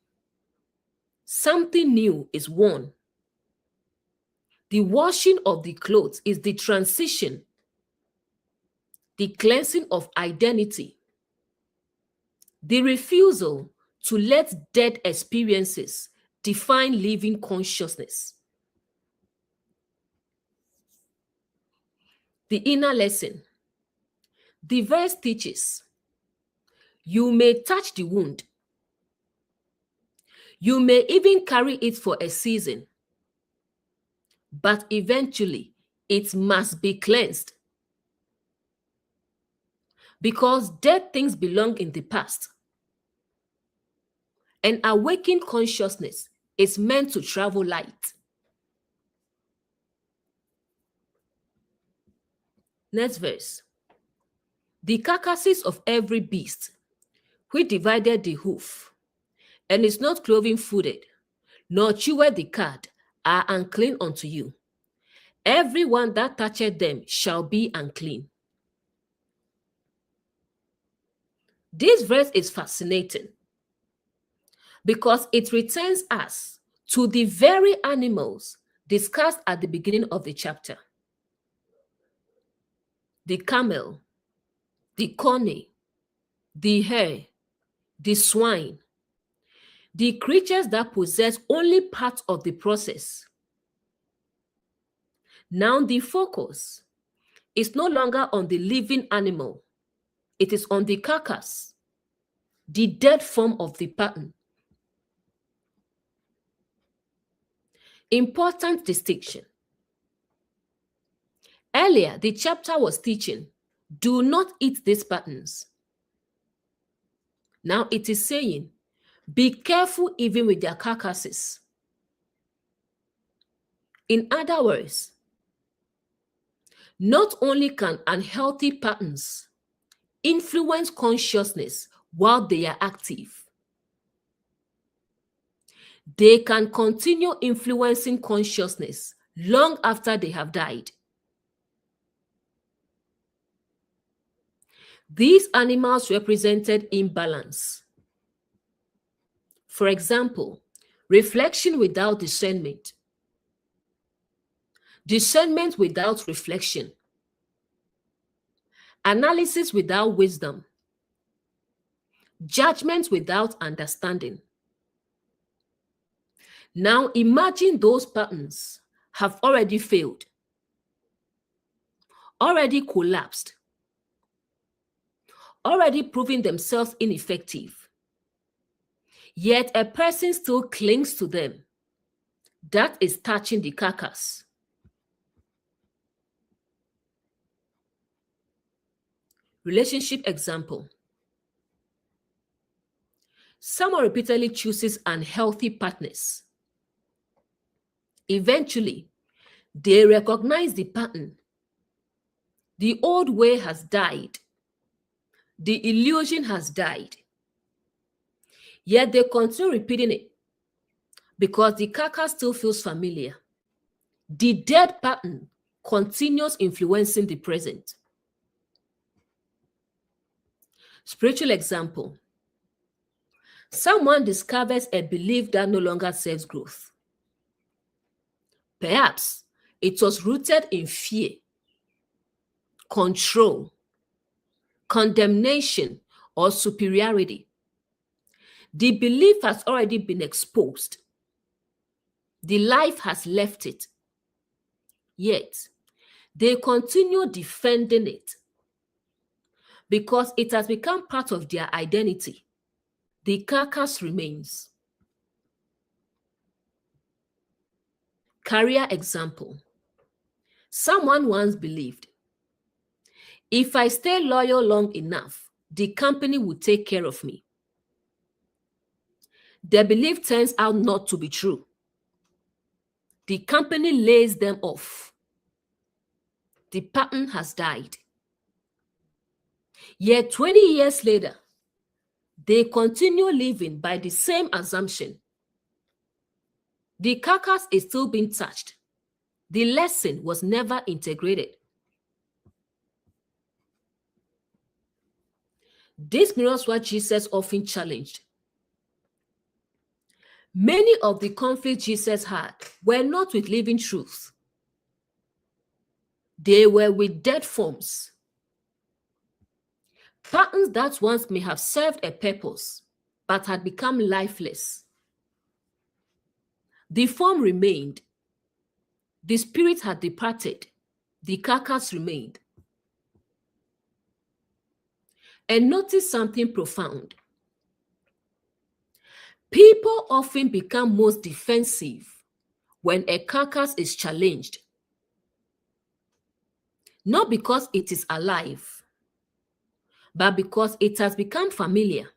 something new is worn. The washing of the clothes is the transition, the cleansing of identity, the refusal to let dead experiences define living consciousness. The inner lesson. The verse teaches, you may touch the wound. You may even carry it for a season, but eventually it must be cleansed. Because dead things belong in the past. An awakened consciousness is meant to travel light. Next verse. The carcasses of every beast, which divided the hoof, and is not cloven-footed, nor chewed the cud, are unclean unto you. Everyone that toucheth them shall be unclean. This verse is fascinating because it returns us to the very animals discussed at the beginning of the chapter. The camel, the coney, the hare, the swine, the creatures that possess only part of the process. Now the focus is no longer on the living animal. It is on the carcass, the dead form of the pattern. Important distinction. Earlier, the chapter was teaching, do not eat these patterns. Now it is saying, be careful even with their carcasses. In other words, not only can unhealthy patterns influence consciousness while they are active, they can continue influencing consciousness long after they have died. These animals represented imbalance. For example, reflection without discernment, discernment without reflection, analysis without wisdom, judgment without understanding. Now imagine those patterns have already failed, already collapsed, already proving themselves ineffective. Yet a person still clings to them. That is touching the carcass. Relationship example. Someone repeatedly chooses unhealthy partners. Eventually, they recognize the pattern. The old way has died. The illusion has died. Yet they continue repeating it because the carcass still feels familiar. The dead pattern continues influencing the present. Spiritual example. Someone discovers a belief that no longer serves growth. Perhaps it was rooted in fear, control, condemnation, or superiority. The belief has already been exposed. The life has left it. Yet, they continue defending it because it has become part of their identity. The carcass remains. Career example. Someone once believed, if I stay loyal long enough, the company will take care of me. The belief turns out not to be true. The company lays them off. The pattern has died. Yet 20 years later, they continue living by the same assumption. The carcass is still being touched. The lesson was never integrated. This mirrors what Jesus often challenged. Many of the conflicts Jesus had were not with living truth. They were with dead forms. Patterns that once may have served a purpose, but had become lifeless. The form remained. The spirit had departed. The carcass remained. And notice something profound. People often become most defensive when a carcass is challenged. Not because it is alive, but because it has become familiar.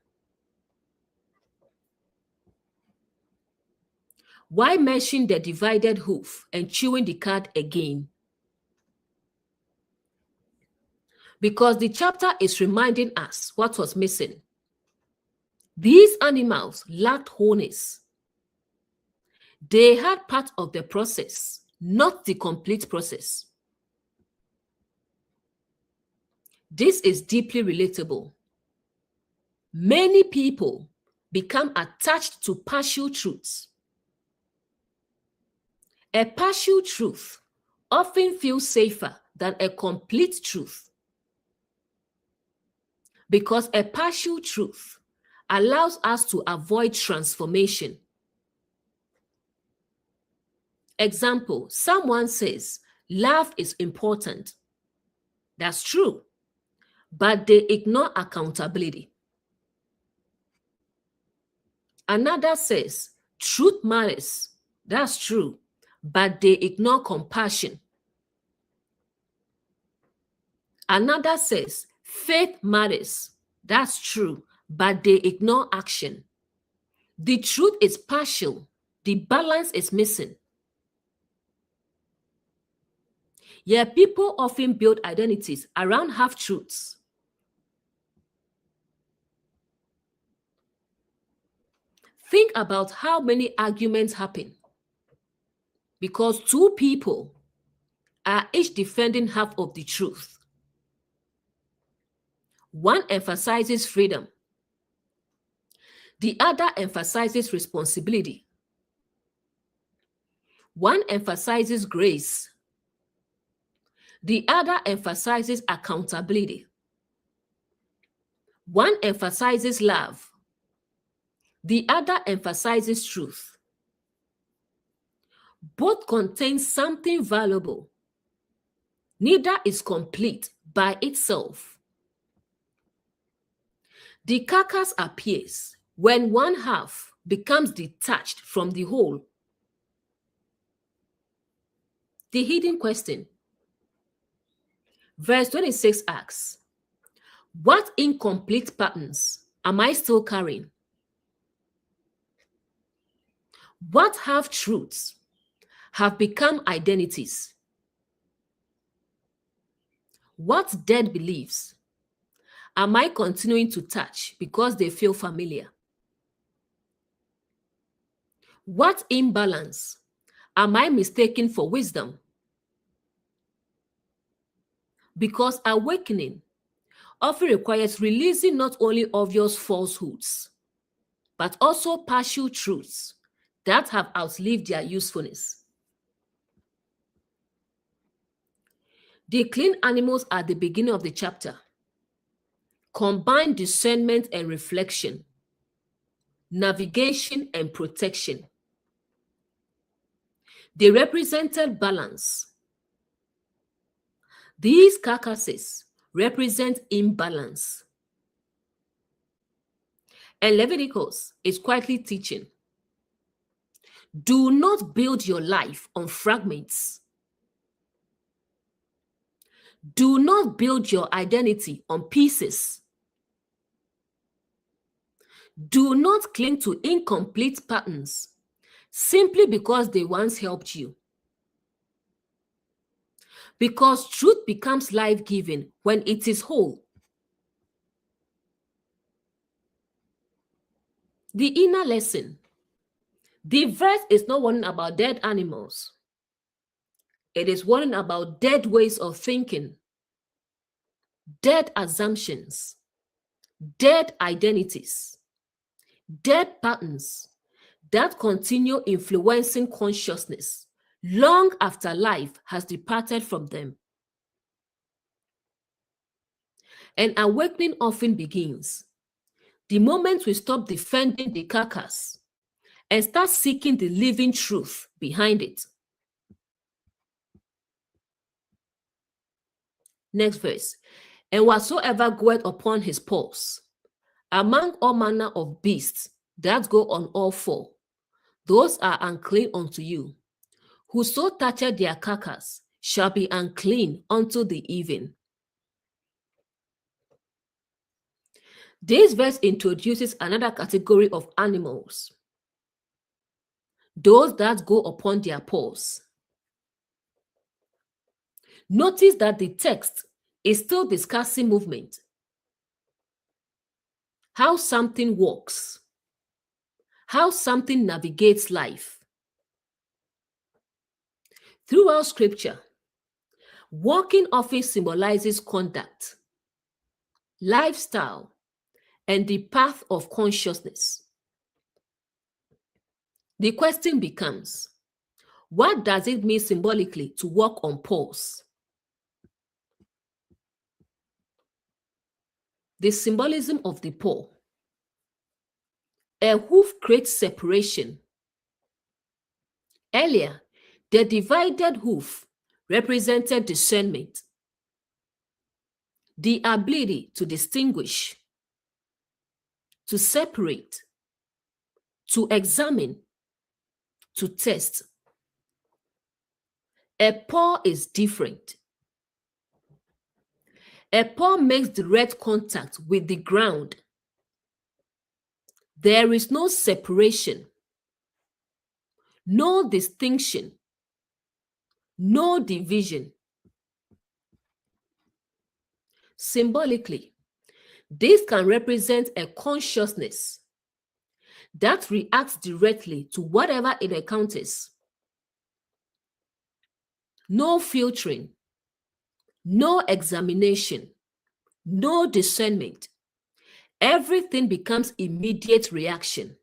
Why mention the divided hoof and chewing the cud again? Because the chapter is reminding us what was missing. These animals lacked wholeness. They had part of the process, not the complete process. This is deeply relatable. Many people become attached to partial truths. A partial truth often feels safer than a complete truth, because a partial truth allows us to avoid transformation. Example, someone says, love is important. That's true, but they ignore accountability. Another says, truth matters. That's true, but they ignore compassion. Another says, faith matters. That's true, but they ignore action. The truth is partial. The balance is missing. Yet people often build identities around half-truths. Think about how many arguments happen because two people are each defending half of the truth. One emphasizes freedom. The other emphasizes responsibility. One emphasizes grace. The other emphasizes accountability. One emphasizes love. The other emphasizes truth. Both contain something valuable. Neither is complete by itself. The carcass appears when one half becomes detached from the whole. The hidden question. Verse 26 asks, what incomplete patterns am I still carrying? What half-truths have become identities? What dead beliefs am I continuing to touch because they feel familiar? What imbalance am I mistaken for wisdom? Because awakening often requires releasing not only obvious falsehoods, but also partial truths that have outlived their usefulness. The clean animals at the beginning of the chapter combine discernment and reflection, navigation and protection. They represented balance. These carcasses represent imbalance. And Leviticus is quietly teaching, do not build your life on fragments. Do not build your identity on pieces. Do not cling to incomplete patterns simply because they once helped you. Because truth becomes life-giving when it is whole. The inner lesson. The verse is not warning about dead animals. It is warning about dead ways of thinking, dead assumptions, dead identities, dead patterns that continue influencing consciousness long after life has departed from them. An awakening often begins the moment we stop defending the carcass and start seeking the living truth behind it. Next verse. And whatsoever goeth upon his paws, among all manner of beasts that go on all four, those are unclean unto you. Whoso toucheth their carcass shall be unclean unto the even. This verse introduces another category of animals, those that go upon their paws. Notice that the text is still discussing movement, how something walks, how something navigates life. Throughout scripture, walking often symbolizes conduct, lifestyle, and the path of consciousness. The question becomes, what does it mean symbolically to walk on paws? The symbolism of the paw. A hoof creates separation. Earlier, the divided hoof represented discernment, the ability to distinguish, to separate, to examine, to test. A paw is different. A paw makes direct contact with the ground. There is no separation, no distinction, no division. Symbolically, this can represent a consciousness that reacts directly to whatever it encounters. No filtering, no examination, no discernment. Everything becomes immediate reaction.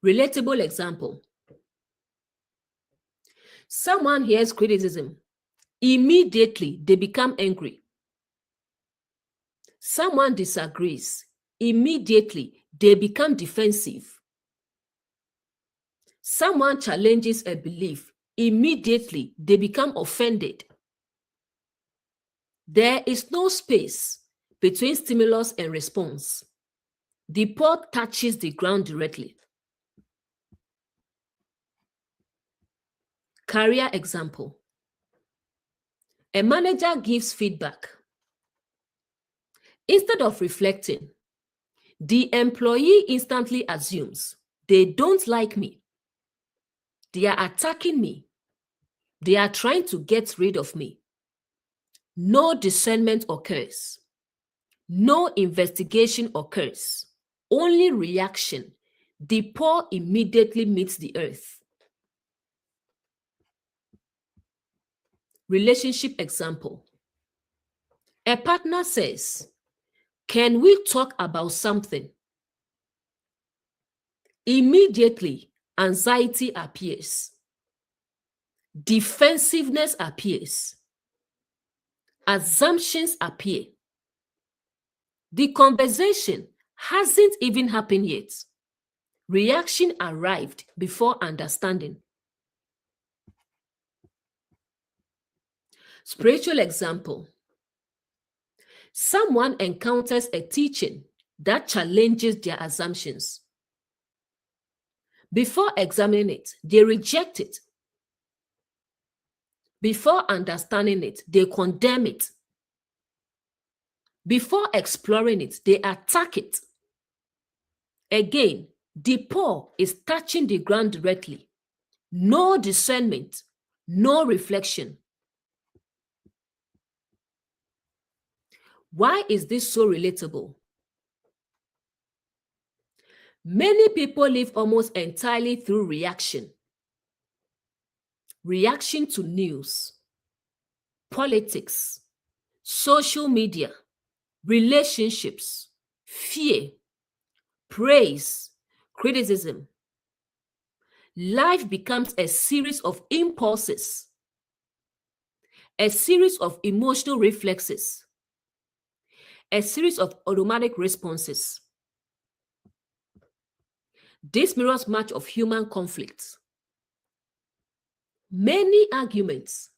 Relatable example. Someone hears criticism. Immediately, they become angry. Someone disagrees. Immediately, they become defensive. Someone challenges a belief. Immediately, they become offended. There is no space between stimulus and response. The paw touches the ground directly. Career example. A manager gives feedback. Instead of reflecting, the employee instantly assumes they don't like me. They are attacking me. They are trying to get rid of me. No discernment occurs. No investigation occurs. Only reaction. The paw immediately meets the earth. Relationship example. A partner says, "Can we talk about something?" Immediately, anxiety appears. Defensiveness appears. Assumptions appear. The conversation hasn't even happened yet. Reaction arrived before understanding. Spiritual example. Someone encounters a teaching that challenges their assumptions. Before examining it, they reject it. Before understanding it, they condemn it. Before exploring it, they attack it. Again, the paw is touching the ground directly. No discernment, no reflection. Why is this so relatable? Many people live almost entirely through reaction. Reaction to news, politics, social media, relationships, fear, praise, criticism. Life becomes a series of impulses, a series of emotional reflexes, a series of automatic responses. This mirrors much of human conflicts. Many arguments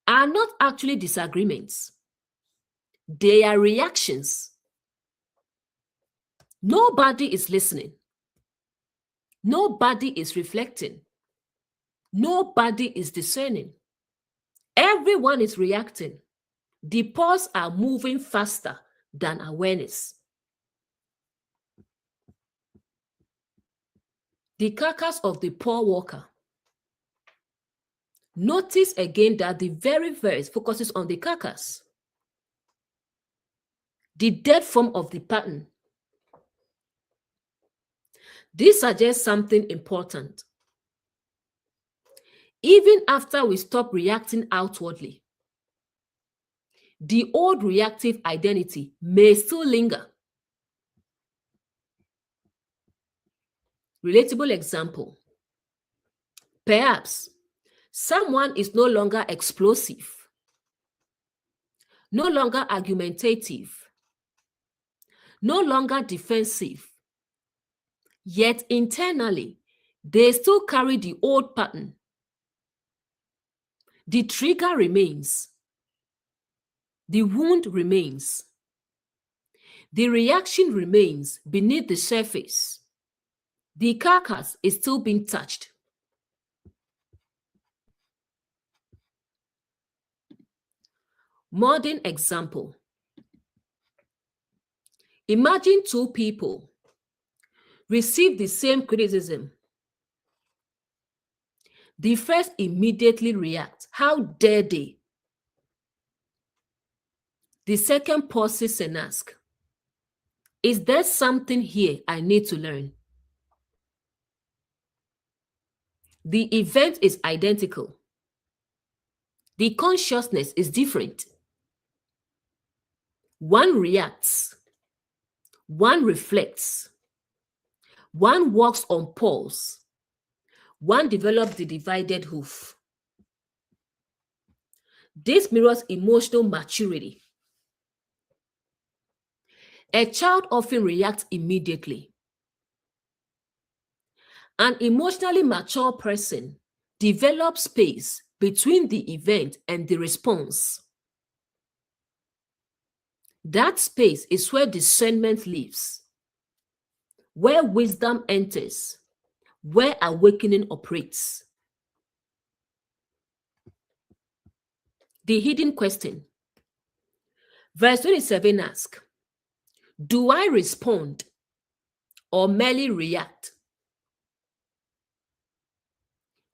are not actually disagreements. They are reactions. Nobody is listening. Nobody is reflecting. Nobody is discerning. Everyone is reacting. The paws are moving faster than awareness. The carcass of the poor walker. Notice again that the very verse focuses on the carcass, the dead form of the pattern. This suggests something important. Even after we stop reacting outwardly, the old reactive identity may still linger. Relatable example. Perhaps someone is no longer explosive, no longer argumentative, no longer defensive, yet internally, they still carry the old pattern. The trigger remains. The wound remains. The reaction remains beneath the surface. The carcass is still being touched. Modern example. Imagine two people receive the same criticism. The first immediately reacts. How dare they? The second pauses and asks, is there something here I need to learn? The event is identical. The consciousness is different. One reacts. One reflects. One walks on poles. One develops the divided hoof. This mirrors emotional maturity. A child often reacts immediately. An emotionally mature person develops space between the event and the response. That space is where discernment lives, where wisdom enters, where awakening operates. The hidden question. Verse 27 asks, do I respond or merely react?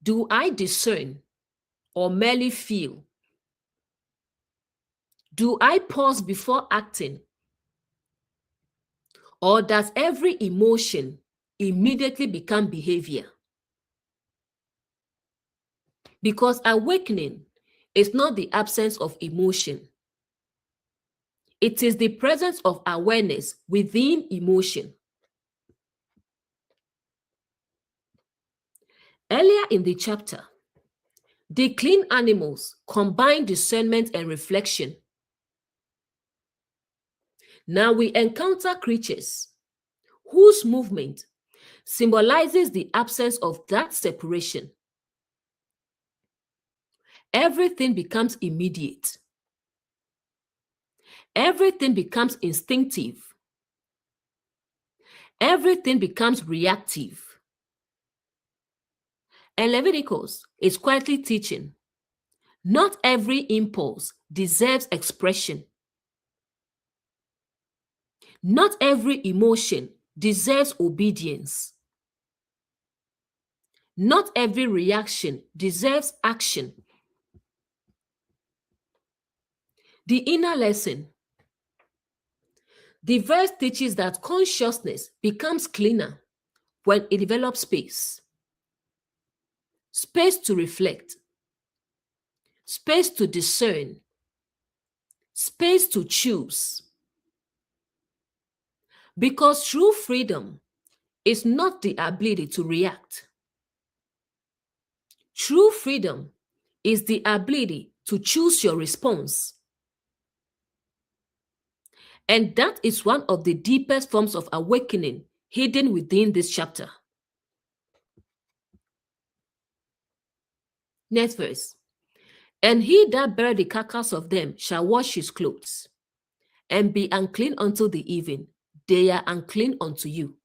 Do I discern or merely feel? Do I pause before acting? Or does every emotion immediately become behavior? Because awakening is not the absence of emotion. It is the presence of awareness within emotion. Earlier in the chapter, the clean animals combine discernment and reflection. Now we encounter creatures whose movement symbolizes the absence of that separation. Everything becomes immediate. Everything becomes instinctive. Everything becomes reactive. And Leviticus is quietly teaching, not every impulse deserves expression. Not every emotion deserves obedience. Not every reaction deserves action. The inner lesson. The verse teaches that consciousness becomes cleaner when it develops space to reflect, space to discern, space to choose. Because true freedom is not the ability to react. True freedom is the ability to choose your response. And that is one of the deepest forms of awakening hidden within this chapter. Next verse. And he that beareth the carcass of them shall wash his clothes, and be unclean until the evening. They are unclean unto you.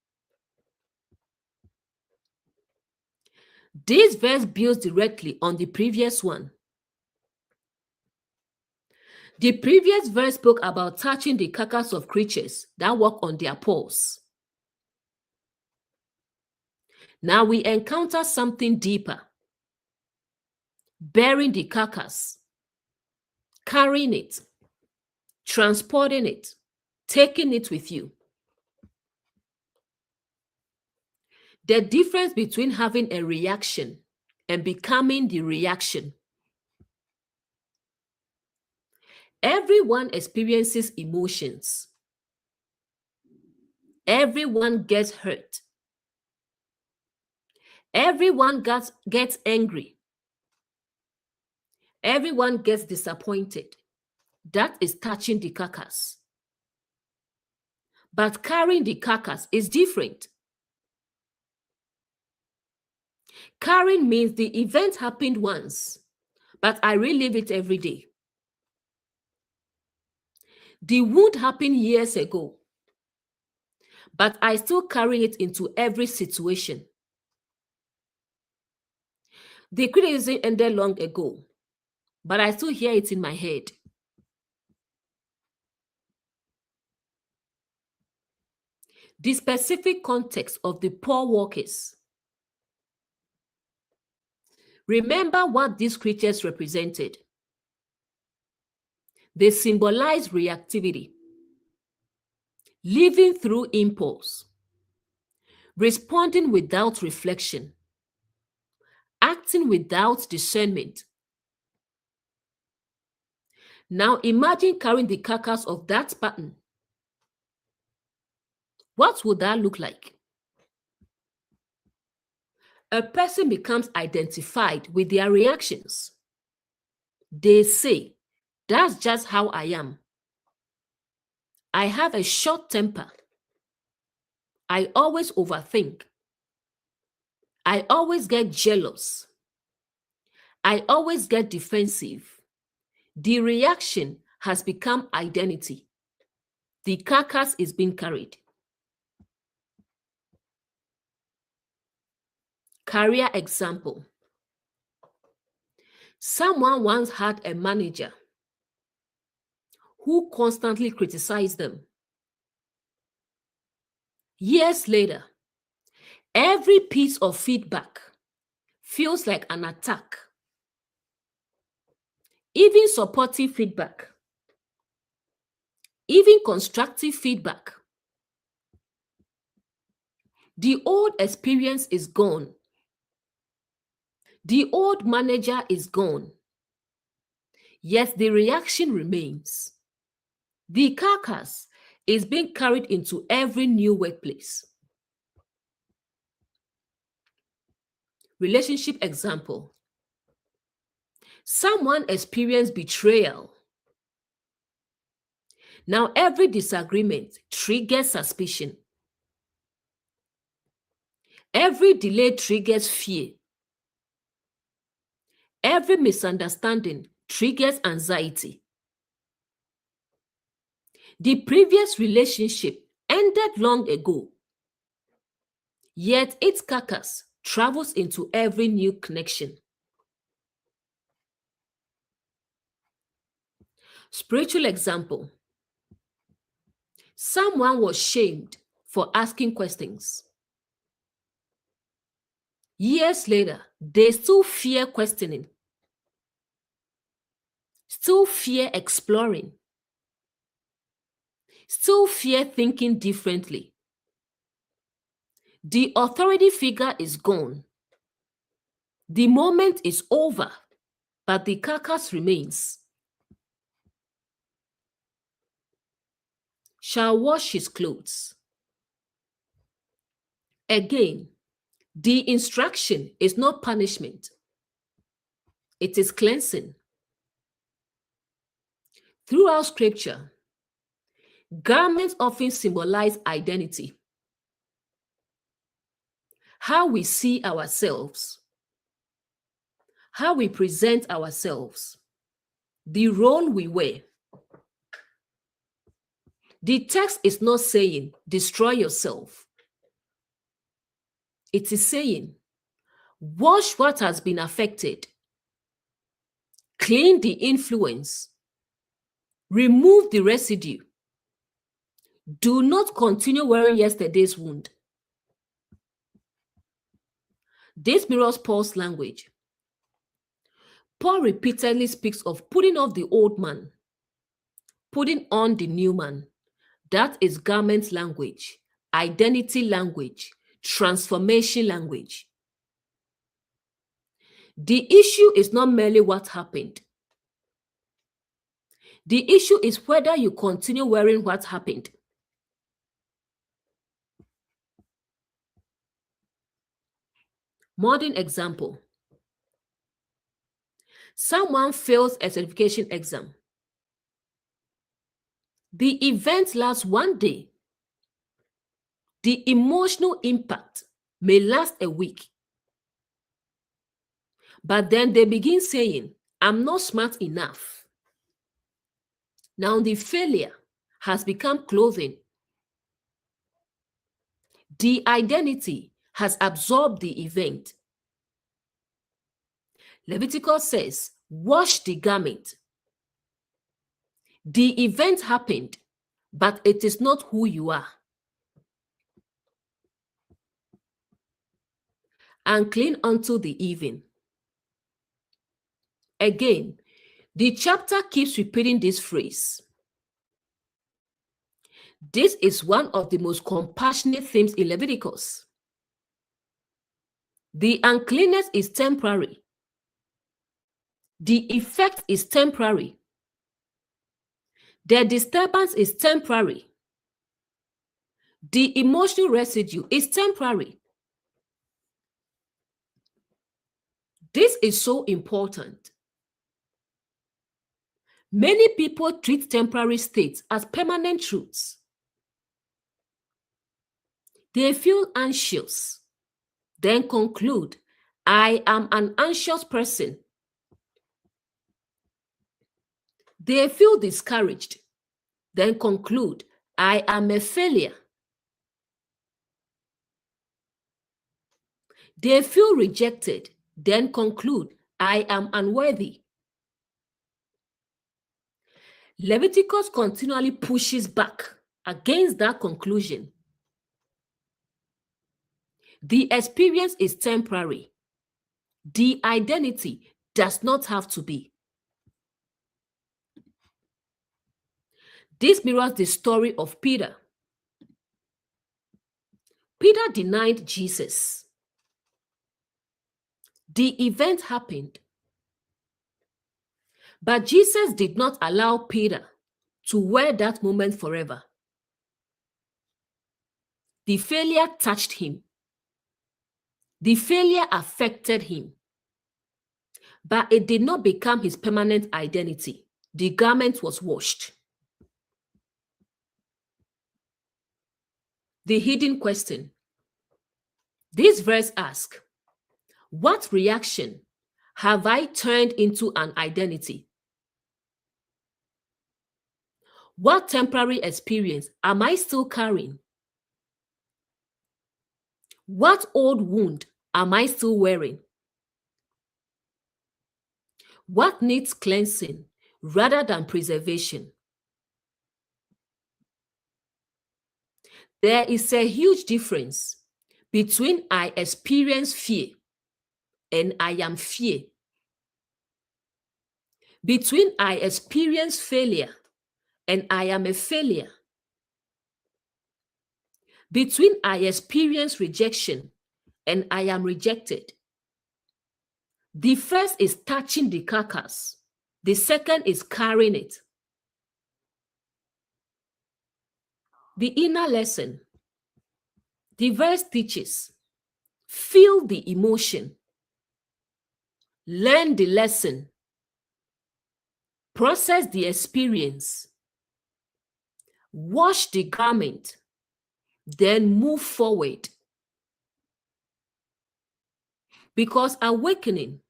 This verse builds directly on the previous one. The previous verse spoke about touching the carcass of creatures that walk on their paws. Now we encounter something deeper. Bearing the carcass, carrying it, transporting it, taking it with you. The difference between having a reaction and becoming the reaction. Everyone experiences emotions. Everyone gets hurt. Everyone gets angry. Everyone gets disappointed. That is touching the carcass. But carrying the carcass is different. Carrying means the event happened once, but I relive it every day. The wound happened years ago, but I still carry it into every situation. The criticism ended long ago, but I still hear it in my head. The specific context of the poor walkers. Remember what these creatures represented. They symbolize reactivity, living through impulse, responding without reflection, acting without discernment. Now imagine carrying the carcass of that pattern. What would that look like? A person becomes identified with their reactions. They say, that's just how I am. I have a short temper. I always overthink. I always get jealous. I always get defensive. The reaction has become identity. The carcass is being carried. Career example. Someone once had a manager who constantly criticized them. Years later, every piece of feedback feels like an attack. Even supportive feedback, even constructive feedback. The old experience is gone. The old manager is gone. Yet the reaction remains. The carcass is being carried into every new workplace. Relationship example. Someone experienced betrayal. Now every disagreement triggers suspicion. Every delay triggers fear. Every misunderstanding triggers anxiety. The previous relationship ended long ago, yet its carcass travels into every new connection. Spiritual example. Someone was shamed for asking questions. Years later, they still fear questioning, still fear exploring, Still fear thinking differently. The authority figure is gone. The moment is over, but the carcass remains. Shall wash his clothes. Again, the instruction is not punishment. It is cleansing. Throughout scripture, garments often symbolize identity. How we see ourselves, how we present ourselves, the role we wear. The text is not saying, destroy yourself. It is saying, wash what has been affected, clean the influence, remove the residue. Do not continue wearing yesterday's wound. This mirrors Paul's language. Paul repeatedly speaks of putting off the old man, putting on the new man. That is garment language, identity language, transformation language. The issue is not merely what happened. The issue is whether you continue wearing what happened. Modern example. Someone fails a certification exam. The event lasts one day. The emotional impact may last a week. But then they begin saying, I'm not smart enough. Now the failure has become clothing. The identity has absorbed the event. Leviticus says, wash the garment. The event happened, but it is not who you are. Unclean until the evening. Again, the chapter keeps repeating this phrase. This is one of the most compassionate themes in Leviticus. The uncleanness is temporary. The effect is temporary. The disturbance is temporary. The emotional residue is temporary. This is so important. Many people treat temporary states as permanent truths. They feel anxious, then conclude, I am an anxious person. They feel discouraged, then conclude, I am a failure. They feel rejected, then conclude, I am unworthy. Leviticus continually pushes back against that conclusion. The experience is temporary. The identity does not have to be. This mirrors the story of Peter. Peter denied Jesus. The event happened. But Jesus did not allow Peter to wear that moment forever. The failure touched him. The failure affected him. But it did not become his permanent identity. The garment was washed. The hidden question. This verse asks, what reaction have I turned into an identity? What temporary experience am I still carrying? What old wound am I still wearing? What needs cleansing rather than preservation? There is a huge difference between I experience fear and I am fear. Between I experience failure and I am a failure. Between I experience rejection and I am rejected. The first is touching the carcass. The second is carrying it. The inner lesson. The verse teaches, feel the emotion, learn the lesson, process the experience, wash the garment, then move forward. Because awakening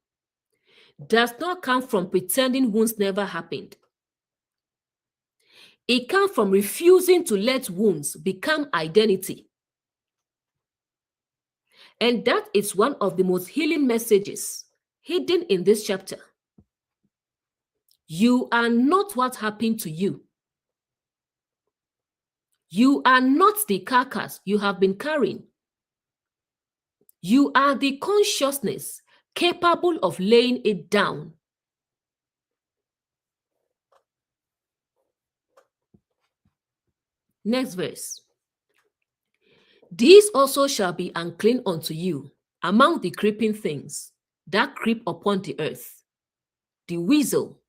does not come from pretending wounds never happened. It comes from refusing to let wounds become identity. And that is one of the most healing messages hidden in this chapter. You are not what happened to you. You are not the carcass you have been carrying. You are the consciousness capable of laying it down. Next verse. These also shall be unclean unto you among the creeping things that creep upon the earth, the weasel,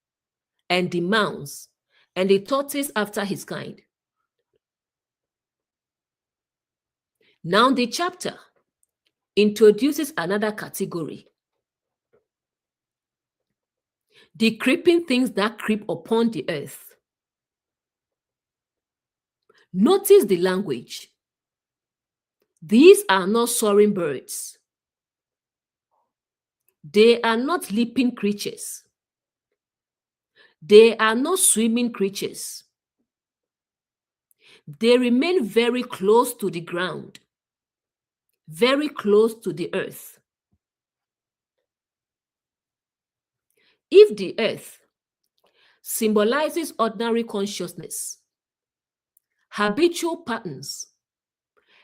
and the mouse, and the tortoise after his kind. Now the chapter introduces another category. The creeping things that creep upon the earth. Notice the language. These are not soaring birds. They are not leaping creatures. They are not swimming creatures. They remain very close to the ground, very close to the earth. If the earth symbolizes ordinary consciousness, habitual patterns,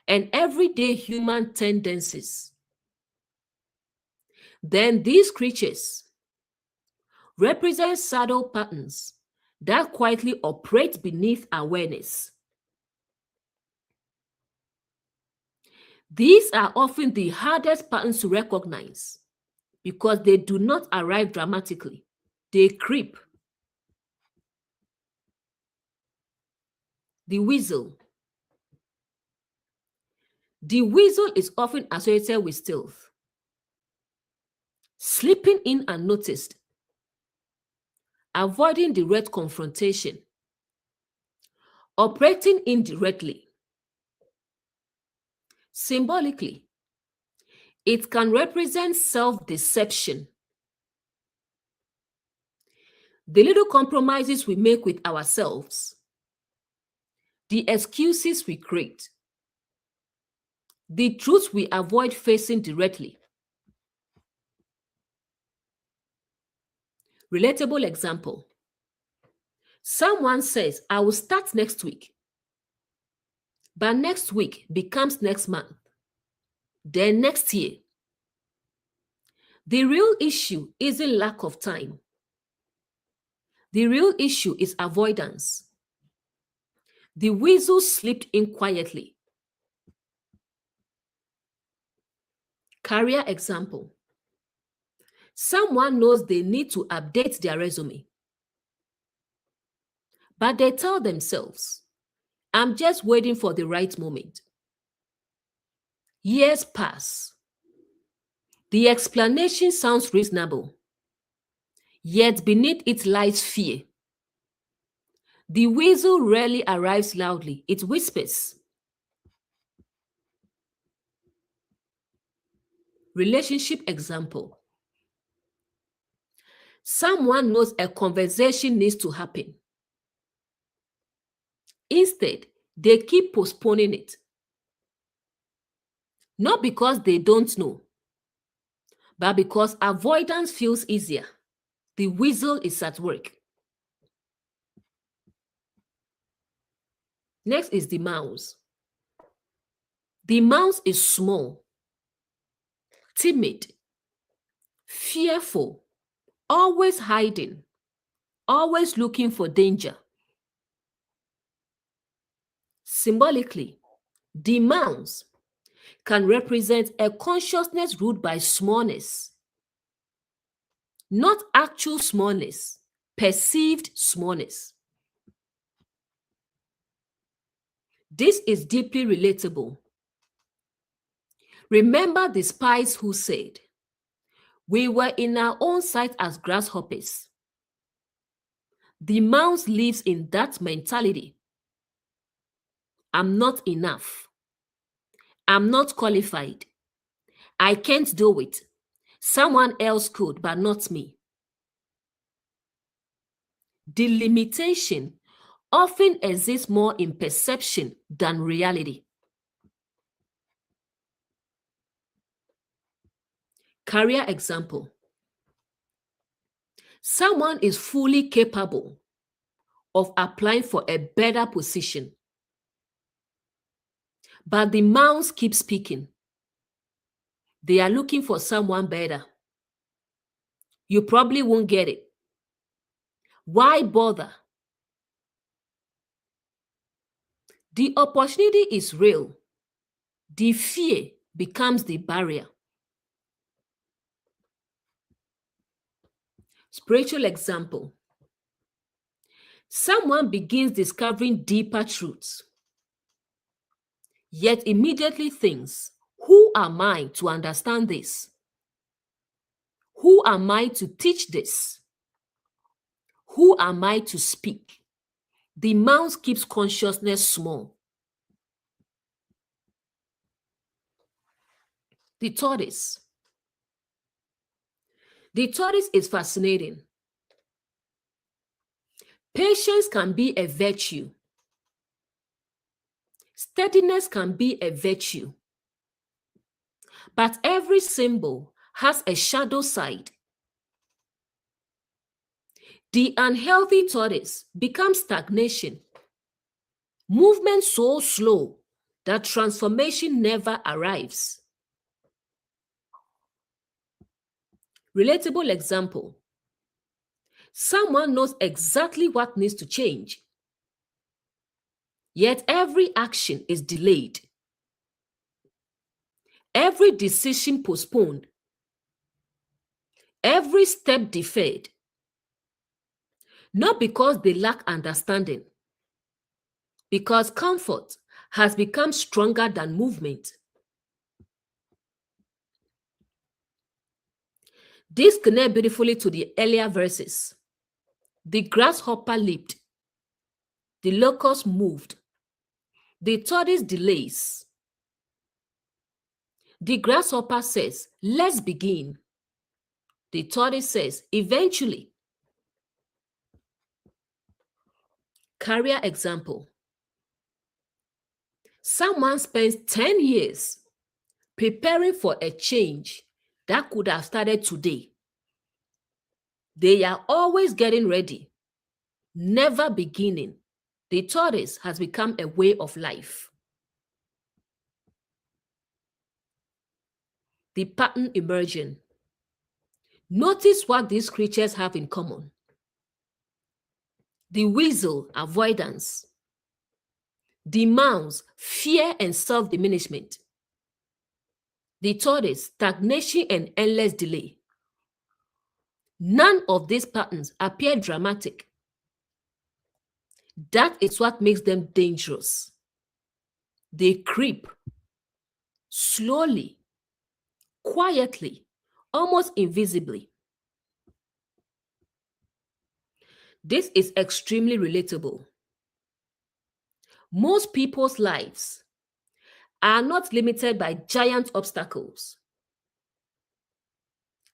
and everyday human tendencies, then these creatures represent subtle patterns that quietly operate beneath awareness. These are often the hardest patterns to recognize because they do not arrive dramatically. They creep. The weasel. The weasel is often associated with stealth, slipping in unnoticed, avoiding direct confrontation, operating indirectly. Symbolically, it can represent self-deception. The little compromises we make with ourselves, the excuses we create, the truths we avoid facing directly. Relatable example. Someone says, I will start next week, but next week becomes next month, then next year. The real issue isn't lack of time. The real issue is avoidance. The weasel slipped in quietly. Career example. Someone knows they need to update their resume, but they tell themselves, I'm just waiting for the right moment. Years pass. The explanation sounds reasonable, yet beneath it lies fear. The weasel rarely arrives loudly, it whispers. Relationship example. Someone knows a conversation needs to happen. Instead, they keep postponing it. Not because they don't know, but because avoidance feels easier. The weasel is at work. Next is the mouse. The mouse is small, timid, fearful, always hiding, always looking for danger. Symbolically, Demands can represent a consciousness ruled by smallness, not actual smallness, perceived smallness. This is deeply relatable. Remember the spies who said, "We were in our own sight as grasshoppers." The mouse lives in that mentality. I'm not enough. I'm not qualified. I can't do it. Someone else could, but not me. The limitation often exists more in perception than reality. Career example. Someone is fully capable of applying for a better position, but the mouse keeps speaking. They are looking for someone better. You probably won't get it. Why bother? The opportunity is real. The fear becomes the barrier. Spiritual example. Someone begins discovering deeper truths, yet immediately thinks, who am I to understand this? Who am I to teach this? Who am I to speak? The mouse keeps consciousness small. The tortoise. The tortoise is fascinating. Patience can be a virtue. Steadiness can be a virtue. But every symbol has a shadow side. The unhealthy tortoise becomes stagnation. Movement so slow that transformation never arrives. Relatable example. Someone knows exactly what needs to change, yet every action is delayed. Every decision postponed. Every step deferred. Not because they lack understanding, because comfort has become stronger than movement. This connects beautifully to the earlier verses. The grasshopper leaped. The locust moved. The tortoise delays. The grasshopper says, let's begin. The tortoise says, eventually. Career example. Someone spends 10 years preparing for a change that could have started today. They are always getting ready, never beginning. The tortoise has become a way of life. The pattern emerging. Notice what these creatures have in common. The weasel, avoidance. The mouse, fear and self-diminishment. The tortoise, stagnation and endless delay. None of these patterns appear dramatic. That is what makes them dangerous. They creep slowly, quietly, almost invisibly. This is extremely relatable. Most people's lives are not limited by giant obstacles.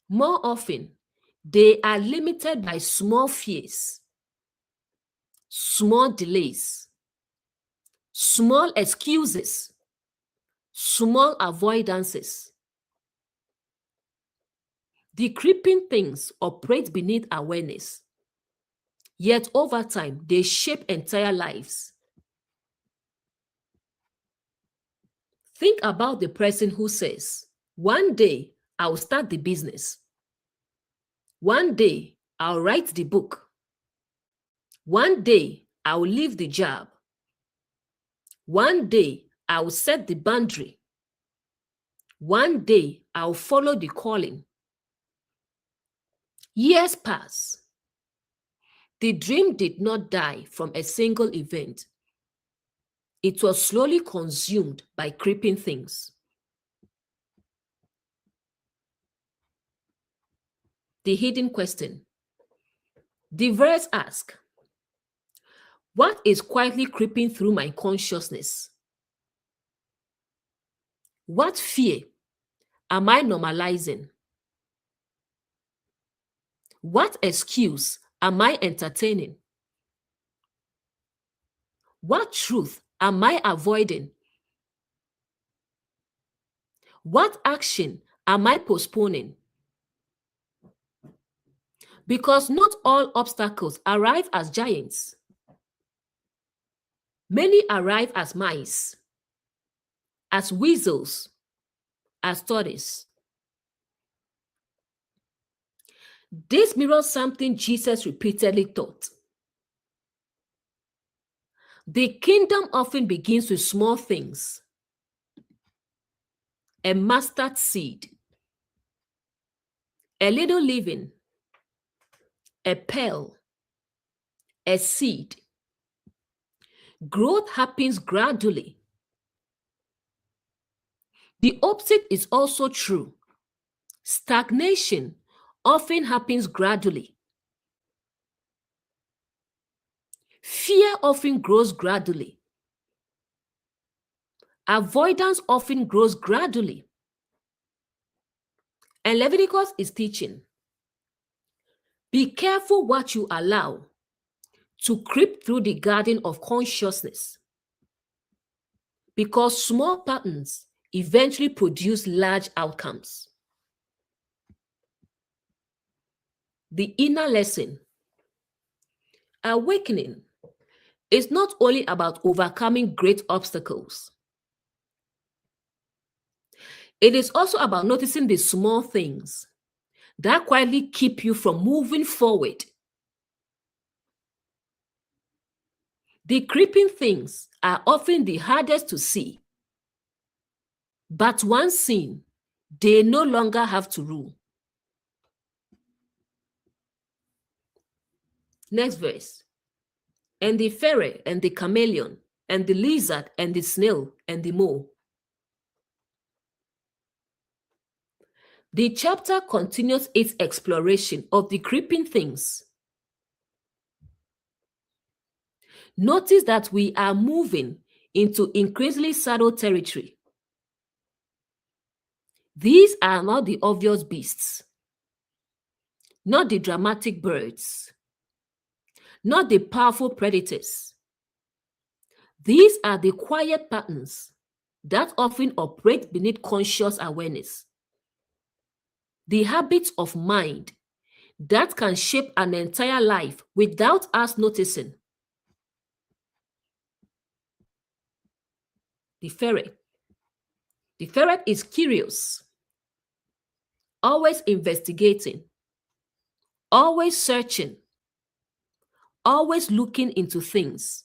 More often, they are limited by small fears, small delays, small excuses, small avoidances. The creeping things operate beneath awareness, yet over time, they shape entire lives. Think about the person who says, one day I'll start the business. One day I'll write the book. One day I'll leave the job. One day I'll set the boundary. One day, I'll follow the calling. Years pass. The dream did not die from a single event. It was slowly consumed by creeping things. The hidden question. The verse asks, what is quietly creeping through my consciousness? What fear am I normalizing? What excuse am I entertaining? What truth am I avoiding? What action am I postponing? Because not all obstacles arrive as giants. Many arrive as mice, as weasels, as tortoises. This mirrors something Jesus repeatedly taught. The kingdom often begins with small things. A mustard seed, a little leaven, a pearl, a seed. Growth happens gradually. The opposite is also true. Stagnation often happens gradually. Fear often grows gradually. Avoidance often grows gradually. And Leviticus is teaching. Be careful what you allow to creep through the garden of consciousness, because small patterns eventually produce large outcomes. The inner lesson. Awakening is not only about overcoming great obstacles. It is also about noticing the small things that quietly keep you from moving forward. The creeping things are often the hardest to see, but once seen, they no longer have to rule. Next verse. And the ferret and the chameleon and the lizard and the snail and the mole. The chapter continues its exploration of the creeping things. Notice that we are moving into increasingly subtle territory. These are not the obvious beasts, not the dramatic birds, not the powerful predators. These are the quiet patterns that often operate beneath conscious awareness. The habits of mind that can shape an entire life without us noticing. The ferret. The ferret is curious, always investigating, always searching, always looking into things.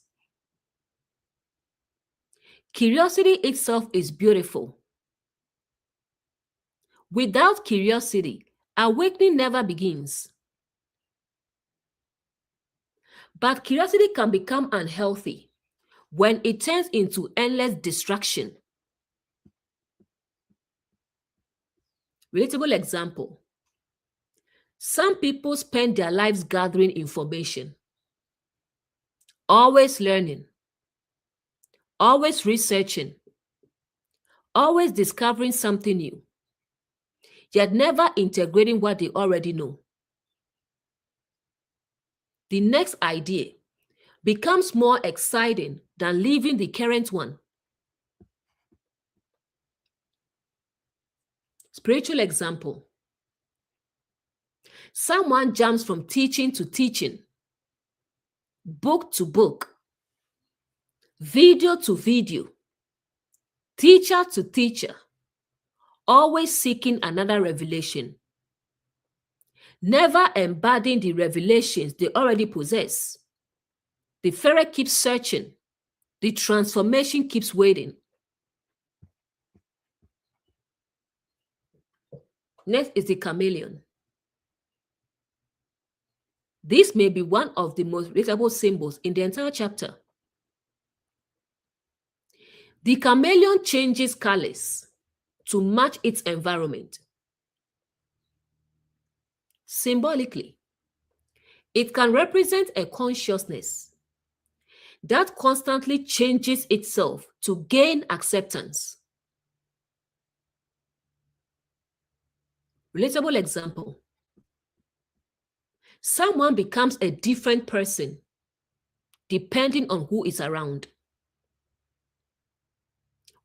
Curiosity itself is beautiful. Without curiosity, awakening never begins. But curiosity can become unhealthy when it turns into endless distraction. Relatable example. Some people spend their lives gathering information, always learning, always researching, always discovering something new, yet never integrating what they already know. The next idea becomes more exciting than leaving the current one. Spiritual example. Someone jumps from teaching to teaching, book to book, video to video, teacher to teacher, always seeking another revelation, never embodying the revelations they already possess. The ferret keeps searching, the transformation keeps waiting. Next is the chameleon. This may be one of the most relatable symbols in the entire chapter. The chameleon changes colors to match its environment. Symbolically, it can represent a consciousness that constantly changes itself to gain acceptance. Relatable example. Someone becomes a different person depending on who is around.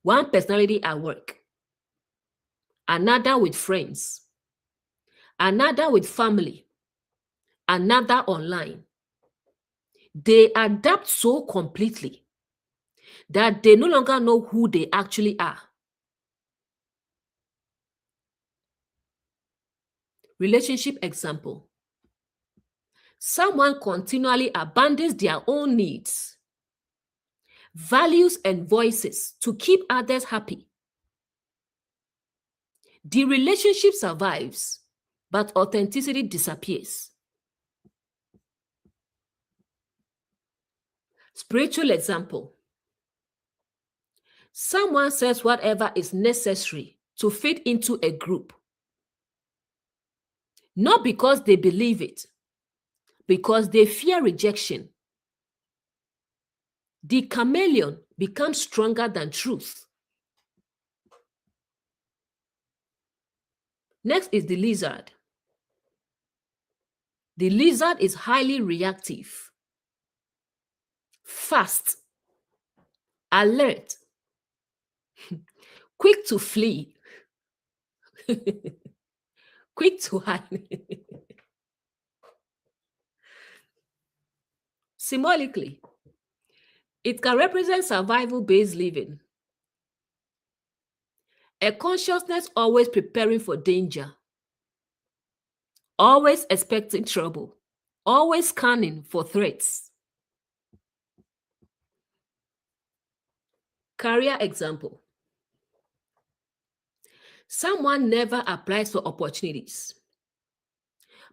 One personality at work, another with friends, another with family, another online. They adapt so completely that they no longer know who they actually are. Relationship example. Someone continually abandons their own needs, values, and voices to keep others happy. The relationship survives, but authenticity disappears. Spiritual example. Someone says whatever is necessary to fit into a group, not because they believe it, because they fear rejection. The chameleon becomes stronger than truth. Next is the lizard. The lizard is highly reactive, fast, alert, quick to flee, quick to hide. Symbolically, it can represent survival-based living, a consciousness always preparing for danger, always expecting trouble, always scanning for threats. Career example. Someone never applies for opportunities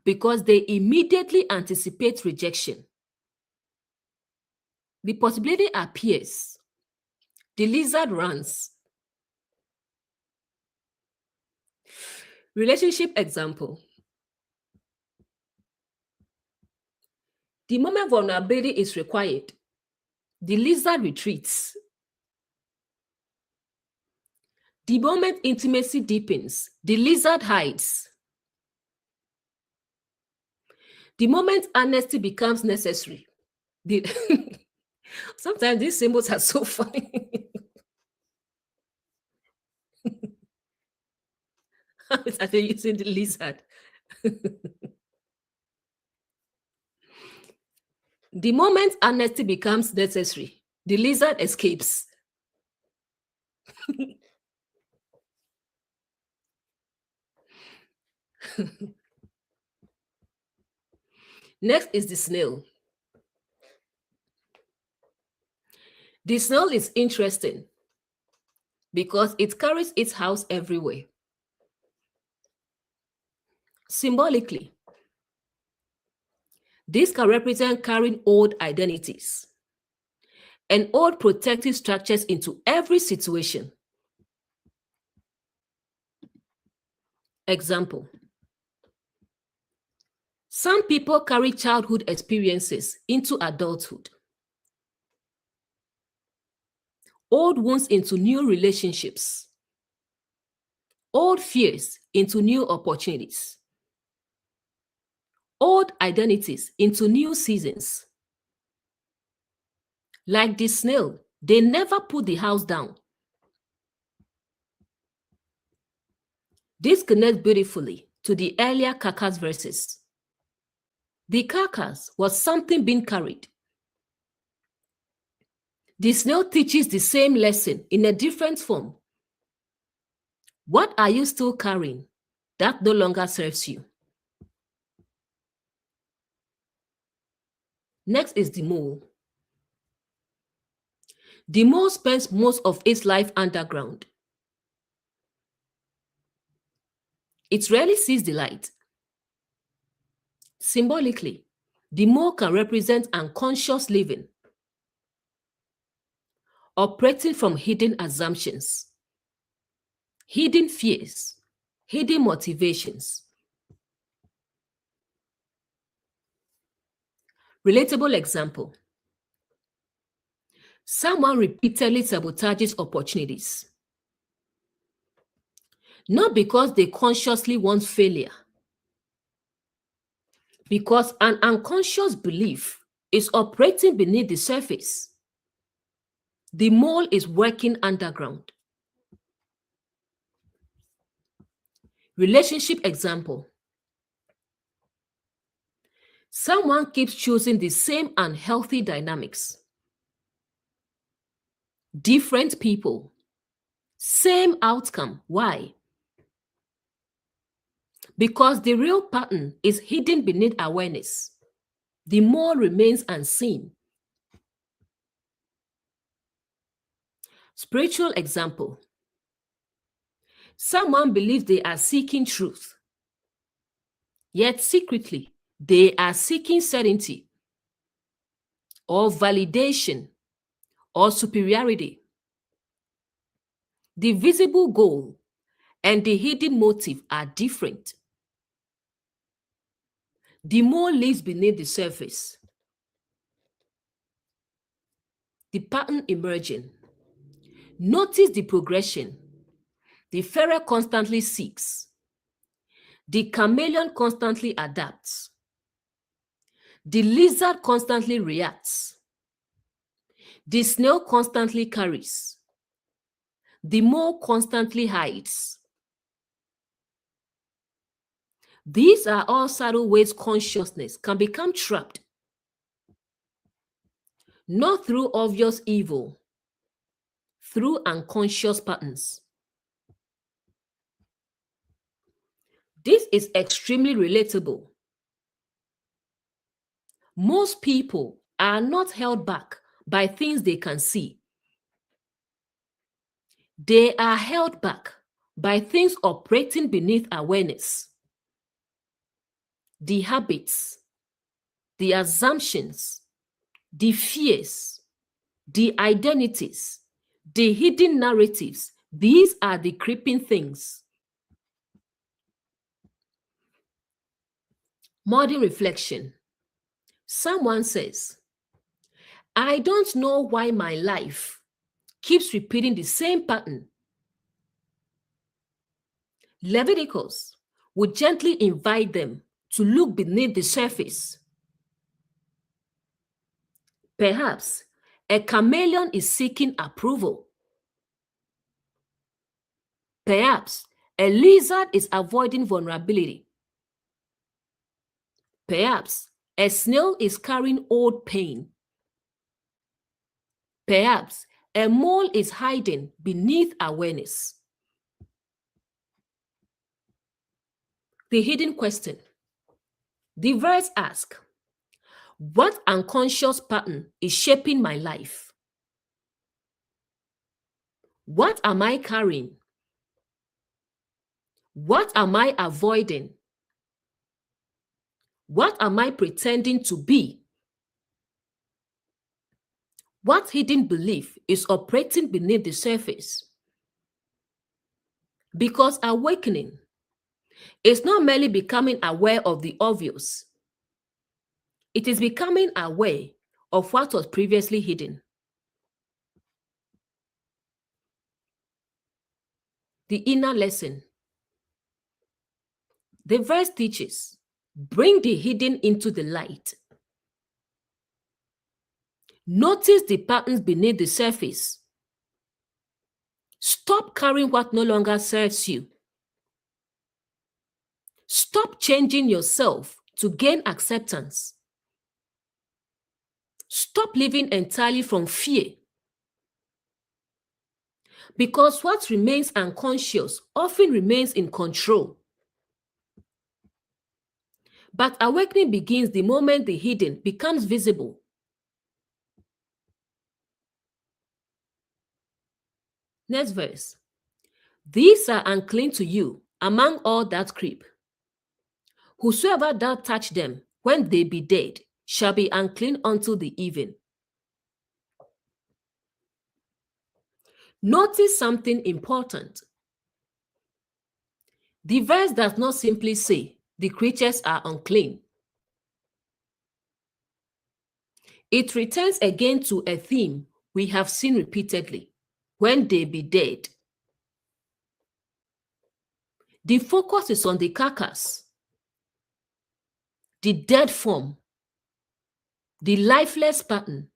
because they immediately anticipate rejection. The possibility appears. The lizard runs. Relationship example. The moment vulnerability is required, the lizard retreats. The moment intimacy deepens, the lizard hides. The moment honesty becomes necessary, sometimes these symbols are so funny. How are they using the lizard? The moment honesty becomes necessary, the lizard escapes. Next is the snail. The snail is interesting because it carries its house everywhere. Symbolically, this can represent carrying old identities and old protective structures into every situation. Example. Some people carry childhood experiences into adulthood, old wounds into new relationships, old fears into new opportunities, old identities into new seasons. Like the snail, they never put the house down. This connects beautifully to the earlier carcass verses. The carcass was something being carried. The snail teaches the same lesson in a different form. What are you still carrying that no longer serves you? Next is the mole. The mole spends most of its life underground. It rarely sees the light. Symbolically, the mole can represent unconscious living, operating from hidden assumptions, hidden fears, hidden motivations. Relatable example. Someone repeatedly sabotages opportunities, not because they consciously want failure, because an unconscious belief is operating beneath the surface. The mole is working underground. Relationship example. Someone keeps choosing the same unhealthy dynamics. Different people, same outcome. Why? Because the real pattern is hidden beneath awareness. The mole remains unseen. Spiritual example. Someone believes they are seeking truth, yet secretly they are seeking certainty or validation or superiority. The visible goal and the hidden motive are different. The mole lives beneath the surface. The pattern emerging. Notice the progression. The ferret constantly seeks. The chameleon constantly adapts. The lizard constantly reacts. The snail constantly carries. The mole constantly hides. These are all subtle ways consciousness can become trapped, not through obvious evil, through unconscious patterns. This is extremely relatable. Most people are not held back by things they can see. They are held back by things operating beneath awareness. The habits, the assumptions, the fears, the identities, the hidden narratives. These are the creeping things. Modern reflection. Someone says, I don't know why my life keeps repeating the same pattern. Leviticus would gently invite them to look beneath the surface. Perhaps a chameleon is seeking approval. Perhaps a lizard is avoiding vulnerability. Perhaps a snail is carrying old pain. Perhaps a mole is hiding beneath awareness. The hidden question. The verse asks, what unconscious pattern is shaping my life? What am I carrying? What am I avoiding? What am I pretending to be? What hidden belief is operating beneath the surface? Because awakening is not merely becoming aware of the obvious, it is becoming aware of what was previously hidden. The inner lesson. The verse teaches, bring the hidden into the light. Notice the patterns beneath the surface. Stop carrying what no longer serves you. Stop changing yourself to gain acceptance. Stop living entirely from fear. Because what remains unconscious often remains in control. But awakening begins the moment the hidden becomes visible. Next verse. These are unclean to you, among all that creep. Whosoever that touch them, when they be dead, shall be unclean until the even. Notice something important. The verse does not simply say the creatures are unclean. It returns again to a theme we have seen repeatedly: when they be dead. The focus is on the carcass, the dead form, the lifeless pattern,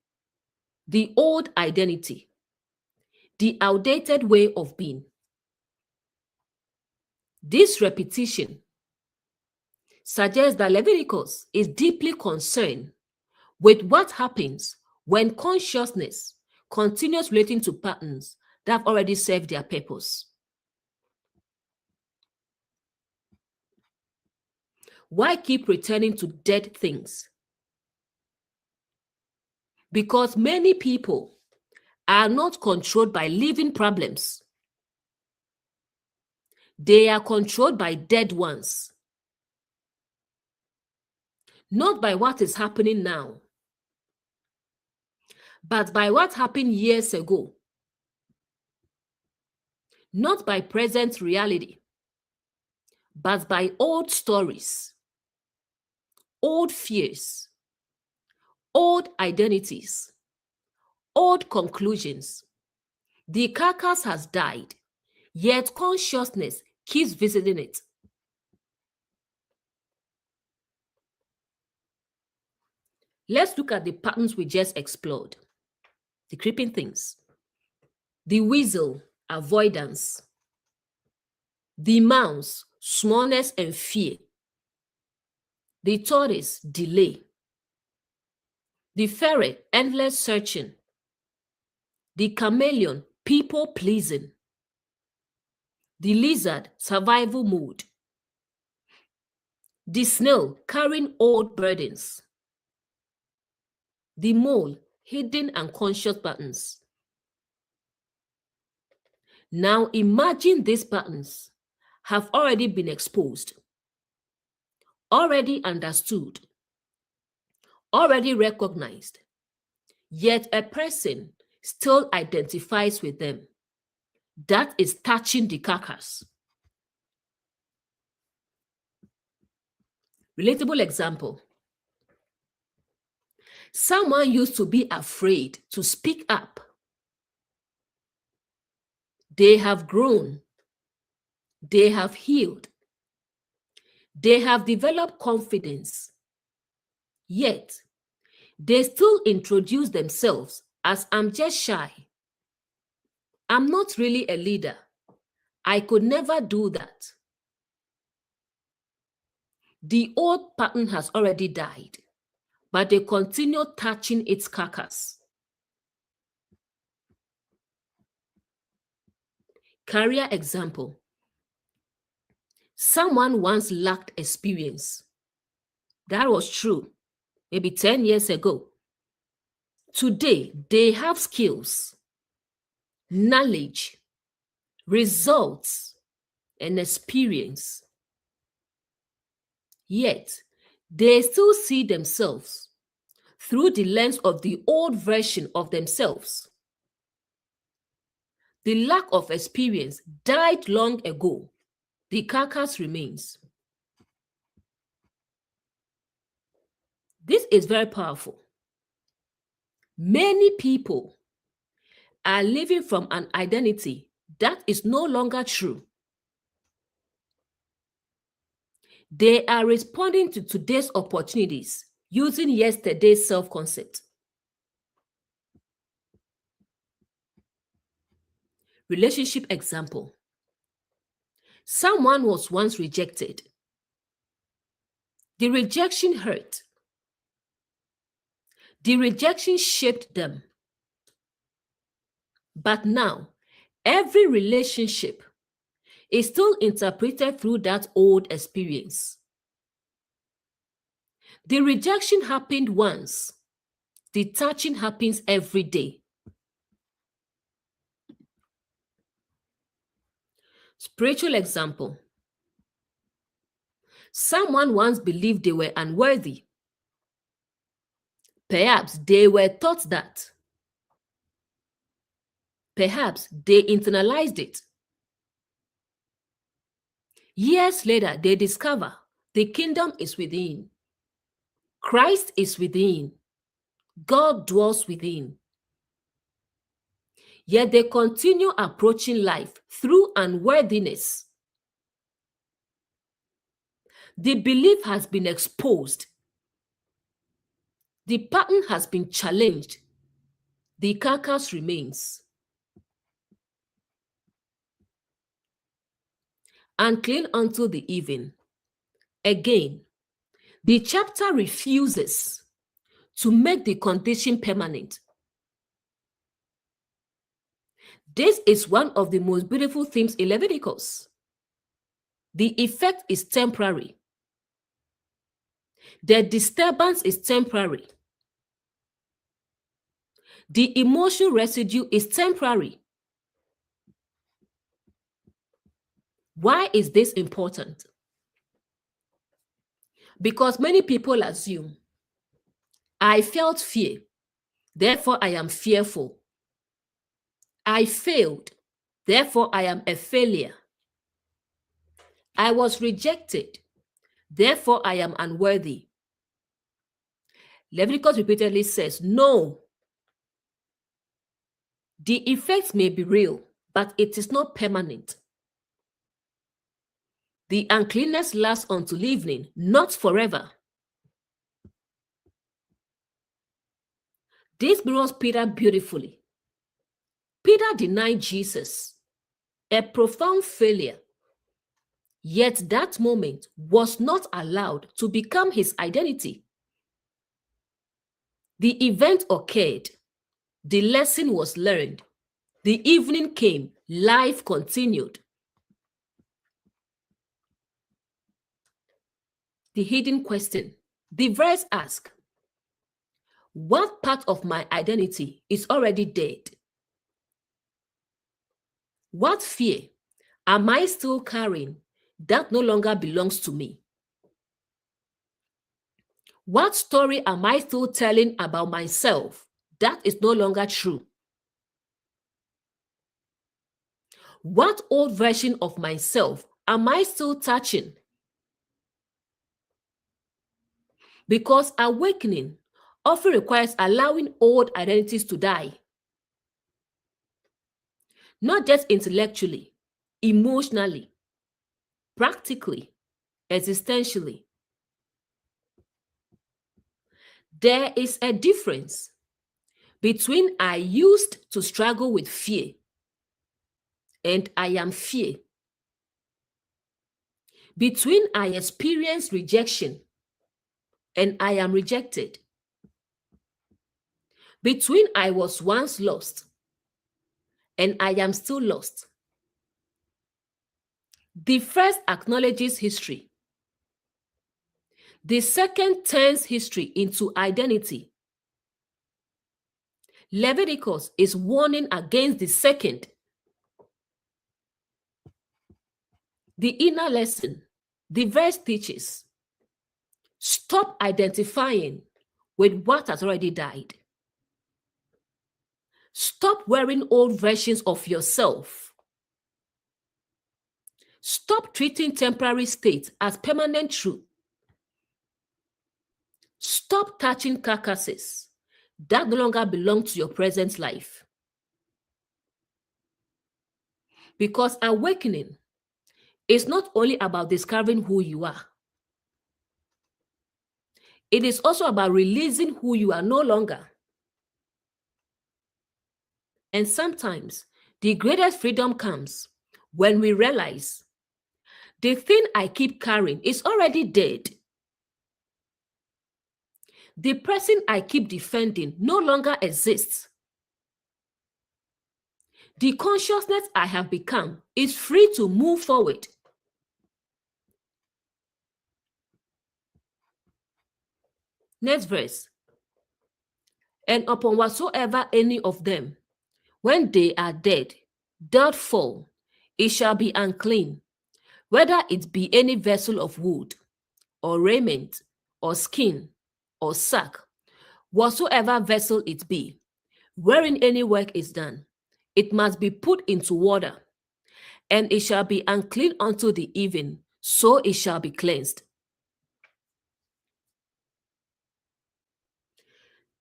the old identity, the outdated way of being. This repetition suggests that Leviticus is deeply concerned with what happens when consciousness continues relating to patterns that have already served their purpose. Why keep returning to dead things? Because many people are not controlled by living problems. They are controlled by dead ones. Not by what is happening now, but by what happened years ago. Not by present reality, but by old stories, old fears, old identities, old conclusions. The carcass has died, yet consciousness keeps visiting it. Let's look at the patterns we just explored. The creeping things. The weasel, avoidance. The mouse, smallness and fear. The tortoise, delay. The ferret, endless searching. The chameleon, people pleasing. The lizard, survival mode. The snail, carrying old burdens. The mole, hidden unconscious patterns. Now imagine these patterns have already been exposed, already understood, already recognized, yet a person still identifies with them. That is touching the carcass. Relatable example. Someone used to be afraid to speak up. They have grown. They have healed. They have developed confidence. Yet, they still introduce themselves as, I'm just shy. I'm not really a leader. I could never do that. The old pattern has already died, but they continue touching its carcass. Career example. Someone once lacked experience. That was true, maybe 10 years ago. Today, they have skills, knowledge, results, and experience. Yet, they still see themselves through the lens of the old version of themselves. The lack of experience died long ago. The carcass remains. This is very powerful. Many people are living from an identity that is no longer true. They are responding to today's opportunities using yesterday's self-concept. Relationship example. Someone was once rejected. The rejection hurt. The rejection shaped them. But now, every relationship is still interpreted through that old experience. The rejection happened once. The touching happens every day. Spiritual example. Someone once believed they were unworthy. Perhaps they were taught that. Perhaps they internalized it. Years later, they discover the kingdom is within. Christ is within. God dwells within. Yet they continue approaching life through unworthiness. The belief has been exposed. The pattern has been challenged. The carcass remains. Unclean until the even. Again, the chapter refuses to make the condition permanent. This is one of the most beautiful themes in Leviticus. The effect is temporary. The disturbance is temporary. The emotional residue is temporary. Why is this important? Because many people assume, I felt fear, therefore I am fearful. I failed, therefore I am a failure. I was rejected, therefore I am unworthy. Leviticus repeatedly says, no. The effects may be real, but it is not permanent. The uncleanness lasts until evening, not forever. This mirrors Peter beautifully. Peter denied Jesus, a profound failure. Yet that moment was not allowed to become his identity. The event occurred. The lesson was learned. The evening came. Life continued. The hidden question. The verse asks, what part of my identity is already dead? What fear am I still carrying that no longer belongs to me? What story am I still telling about myself that is no longer true? What old version of myself am I still touching? Because awakening often requires allowing old identities to die. Not just intellectually, emotionally, practically, existentially. There is a difference between I used to struggle with fear and I am fear. Between I experienced rejection and I am rejected. Between I was once lost and I am still lost. The first acknowledges history. The second turns history into identity. Leviticus is warning against the second. The inner lesson, the verse teaches, stop identifying with what has already died. Stop wearing old versions of yourself. Stop treating temporary states as permanent truth. Stop touching carcasses that no longer belong to your present life. Because awakening is not only about discovering who you are, it is also about releasing who you are no longer. And sometimes the greatest freedom comes when we realize the thing I keep carrying is already dead. The person I keep defending no longer exists. The consciousness I have become is free to move forward. Next verse. And upon whatsoever any of them, when they are dead, doth fall, it shall be unclean, whether it be any vessel of wood, or raiment, or skin, or sack, whatsoever vessel it be, wherein any work is done, it must be put into water, and it shall be unclean unto the even, so it shall be cleansed.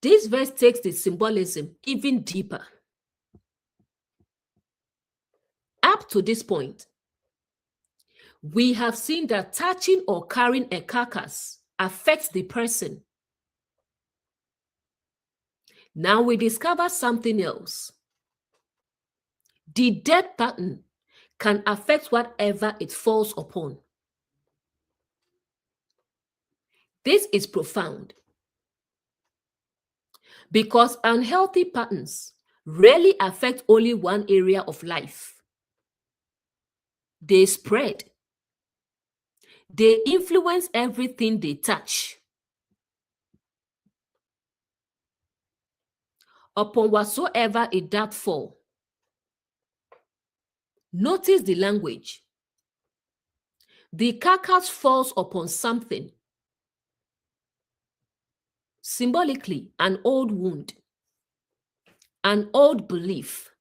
This verse takes the symbolism even deeper. Up to this point, we have seen that touching or carrying a carcass affects the person. Now we discover something else. The dead pattern can affect whatever it falls upon. This is profound because unhealthy patterns rarely affect only one area of life. They spread. They influence everything they touch. Upon whatsoever it doth fall. Notice the language. The carcass falls upon something. Symbolically, an old wound, an old belief,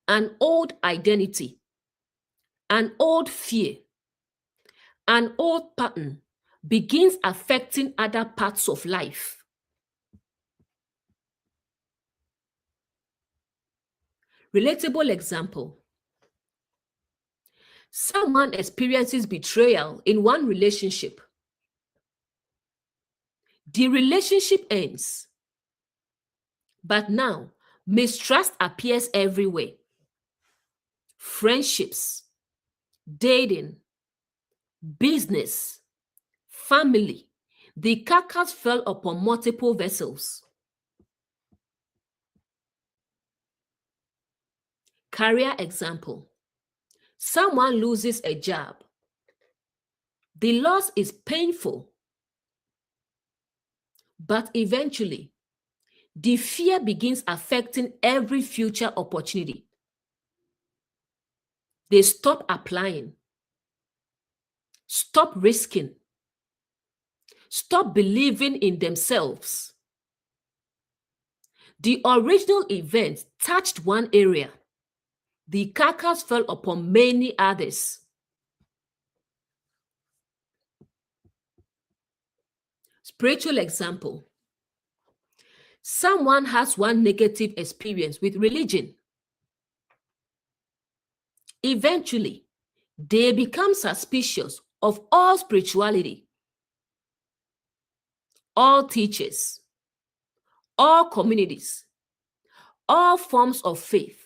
an old identity, an old fear, an old pattern begins affecting other parts of life. Relatable example. Someone experiences betrayal in one relationship. The relationship ends, but now mistrust appears everywhere. Friendships, dating, business, family. The carcass fell upon multiple vessels. Career example. Someone loses a job. The loss is painful, but eventually, the fear begins affecting every future opportunity. They stop applying, stop risking, stop believing in themselves. The original event touched one area. The carcass fell upon many others. Spiritual example. Someone has one negative experience with religion. Eventually, they become suspicious of all spirituality, all teachers, all communities, all forms of faith.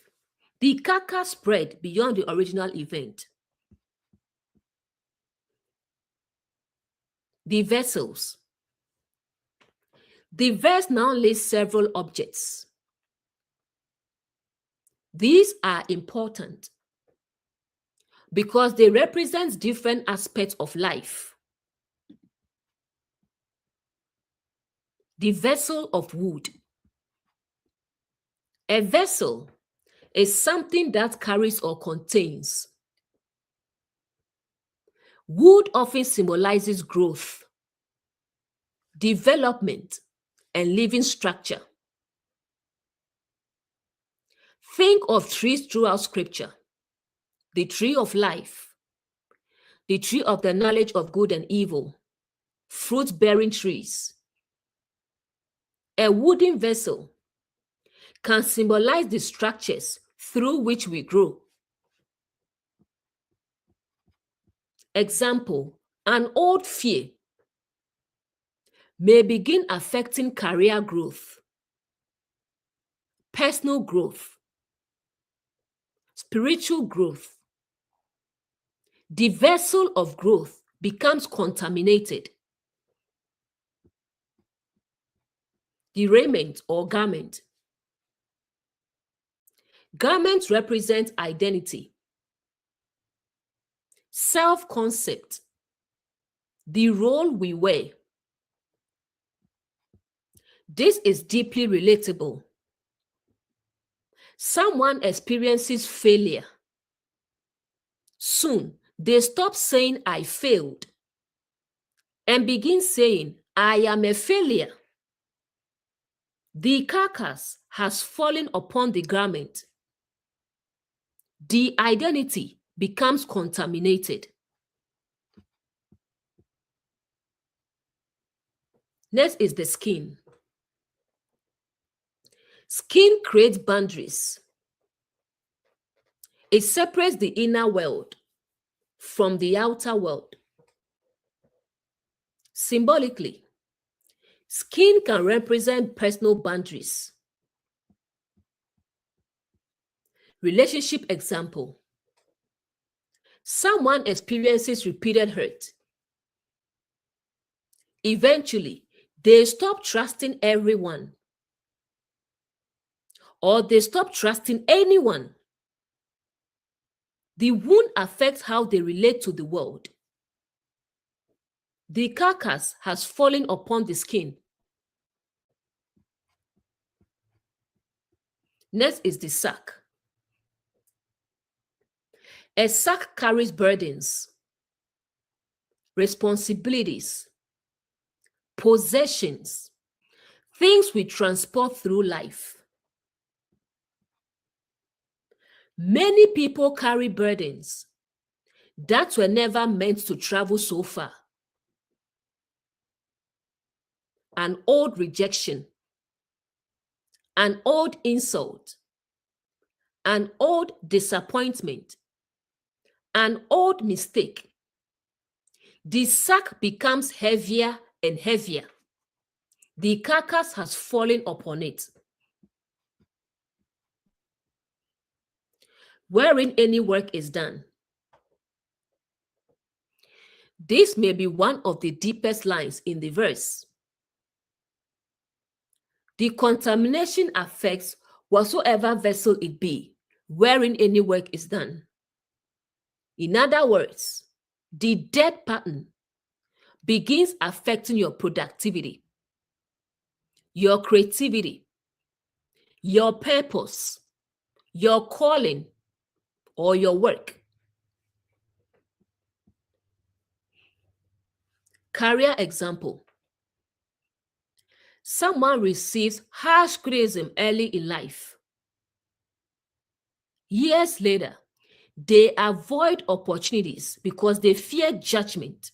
The carcass spread beyond the original event. The vessels. The verse now lists several objects. These are important because they represent different aspects of life. The vessel of wood. A vessel is something that carries or contains. Wood often symbolizes growth, development, and living structure. Think of trees throughout scripture. The tree of life, the tree of the knowledge of good and evil, fruit-bearing trees. A wooden vessel can symbolize the structures through which we grow. Example, an old fear may begin affecting career growth, personal growth, spiritual growth. The vessel of growth becomes contaminated. The raiment or garment. Garments represent identity, self-concept, the role we wear. This is deeply relatable. Someone experiences failure. Soon, they stop saying, "I failed," and begins saying, I am a failure, the carcass has fallen upon the garment. The identity becomes contaminated. Next is the skin. Skin creates boundaries. It separates the inner world from the outer world. Symbolically, skin can represent personal boundaries. Relationship example. Someone experiences repeated hurt. Eventually, they stop trusting everyone, or they stop trusting anyone. The wound affects how they relate to the world. The carcass has fallen upon the skin. Next is the sack. A sack carries burdens, responsibilities, possessions, things we transport through life. Many people carry burdens that were never meant to travel so far. An old rejection, an old insult, an old disappointment, an old mistake. The sack becomes heavier and heavier. The carcass has fallen upon it. Wherein any work is done. This may be one of the deepest lines in the verse. The contamination affects whatsoever vessel it be, wherein any work is done. In other words, the dead pattern begins affecting your productivity, your creativity, your purpose, your calling, or your work. Career example. Someone receives harsh criticism early in life. Years later, they avoid opportunities because they fear judgment.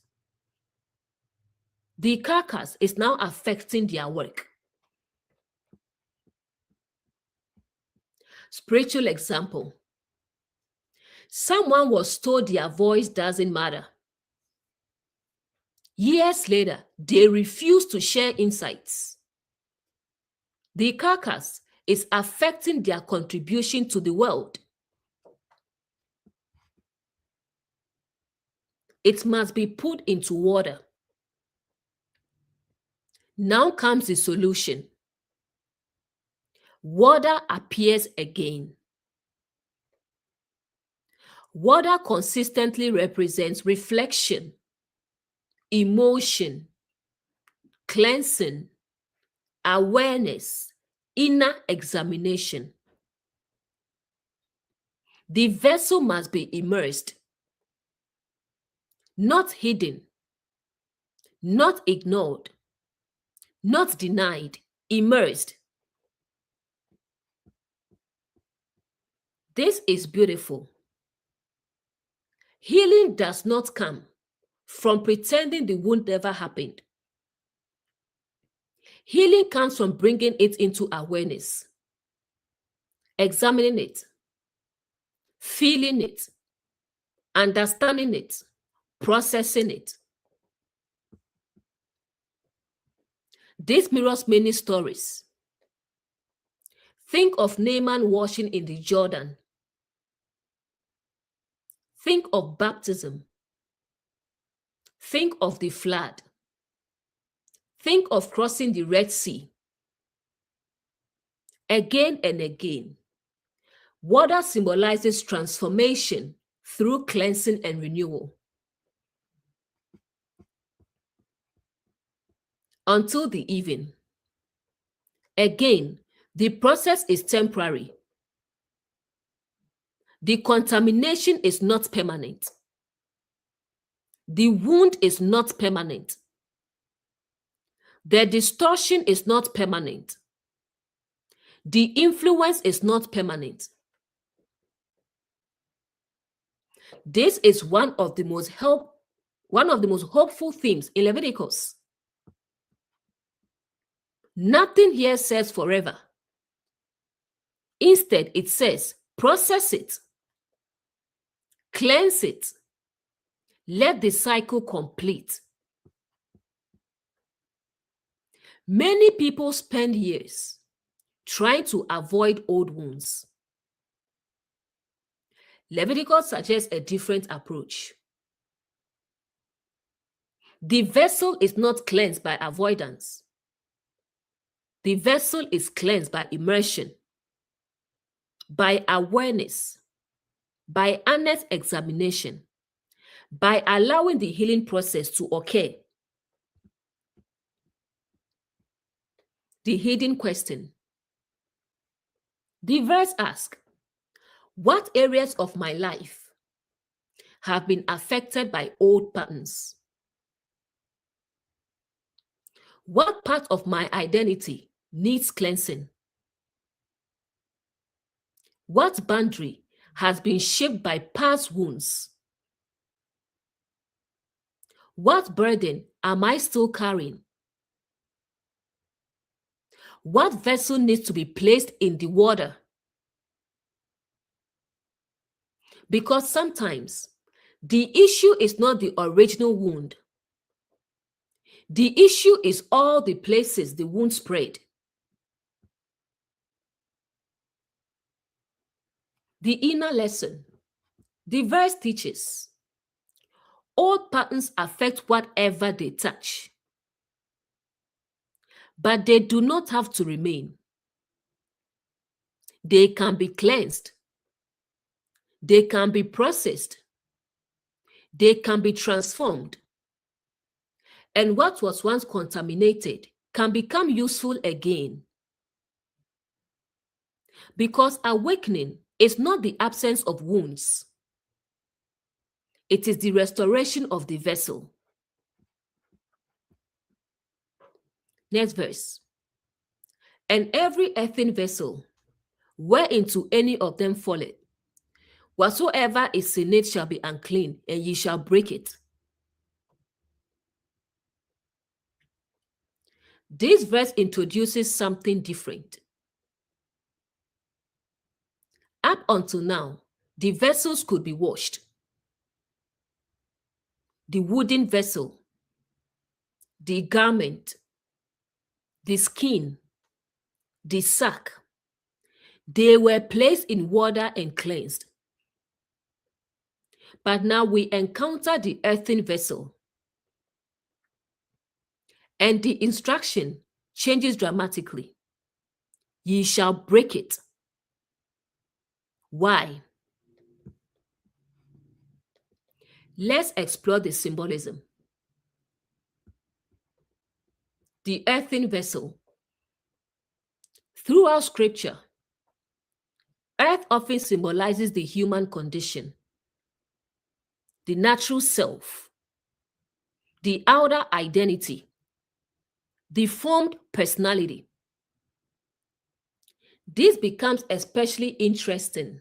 The carcass is now affecting their work. Spiritual example. Someone was told their voice doesn't matter. Years later, they refuse to share insights. The carcass is affecting their contribution to the world. It must be put into water. Now comes the solution. Water appears again. Water consistently represents reflection, emotion, cleansing, awareness, inner examination. The vessel must be immersed, not hidden, not ignored, not denied, immersed. This is beautiful. Healing does not come from pretending the wound never happened. Healing comes from bringing it into awareness, examining it, feeling it, understanding it, processing it. This mirrors many stories. Think of Naaman washing in the Jordan. Think of baptism. Think of the flood. Think of crossing the Red Sea. Again and again, water symbolizes transformation through cleansing and renewal. Until the even. Again, the process is temporary. The contamination is not permanent. The wound is not permanent. The distortion is not permanent. The influence is not permanent. This is one of the most hopeful themes in Leviticus. Nothing here says forever. Instead, it says process it, cleanse it, let the cycle complete. Many people spend years trying to avoid old wounds. Leviticus suggests a different approach. The vessel is not cleansed by avoidance. The vessel is cleansed by immersion, by awareness, by honest examination, by allowing the healing process to occur. The hidden question. The verse asks, what areas of my life have been affected by old patterns? What part of my identity needs cleansing? What boundary has been shaped by past wounds? What burden am I still carrying? What vessel needs to be placed in the water? Because sometimes the issue is not the original wound. The issue is all the places the wound spread. The inner lesson. The verse teaches, old patterns affect whatever they touch, but they do not have to remain. They can be cleansed. They can be processed. They can be transformed. And what was once contaminated can become useful again. Because awakening is not the absence of wounds. It is the restoration of the vessel. Next verse. And every earthen vessel, whereinto any of them falleth, whatsoever is in it shall be unclean, and ye shall break it. This verse introduces something different. Up until now, the vessels could be washed. The wooden vessel, the garment, the skin, the sack, they were placed in water and cleansed. But now we encounter the earthen vessel, and the instruction changes dramatically. Ye shall break it. Why? Let's explore the symbolism. The earthen vessel. Throughout scripture, earth often symbolizes the human condition, the natural self, the outer identity, the formed personality. This becomes especially interesting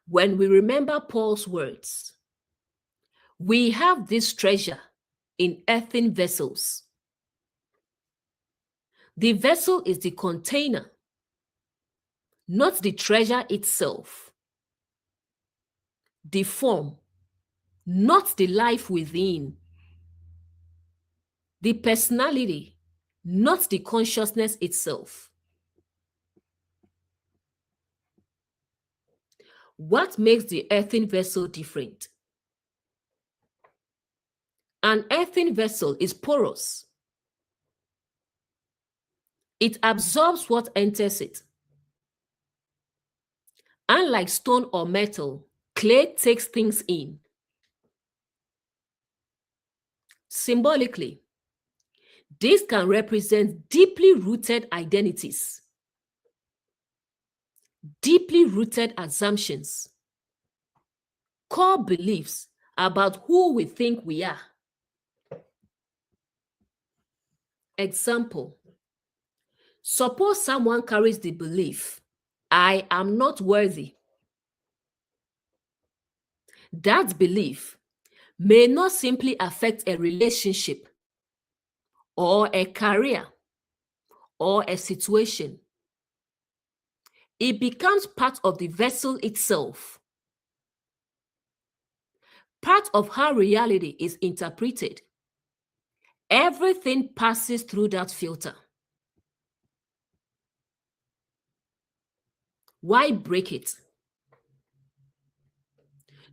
when we remember Paul's words. We have this treasure in earthen vessels. The vessel is the container, not the treasure itself. The form, not the life within. The personality, not the consciousness itself. What makes the earthen vessel different? An earthen vessel is porous. It absorbs what enters it. Unlike stone or metal, clay takes things in. Symbolically, this can represent deeply rooted identities, deeply rooted assumptions, core beliefs about who we think we are. Example: suppose someone carries the belief, I am not worthy. That belief may not simply affect a relationship or a career or a situation. It becomes part of the vessel itself, part of how reality is interpreted. Everything passes through that filter. Why break it?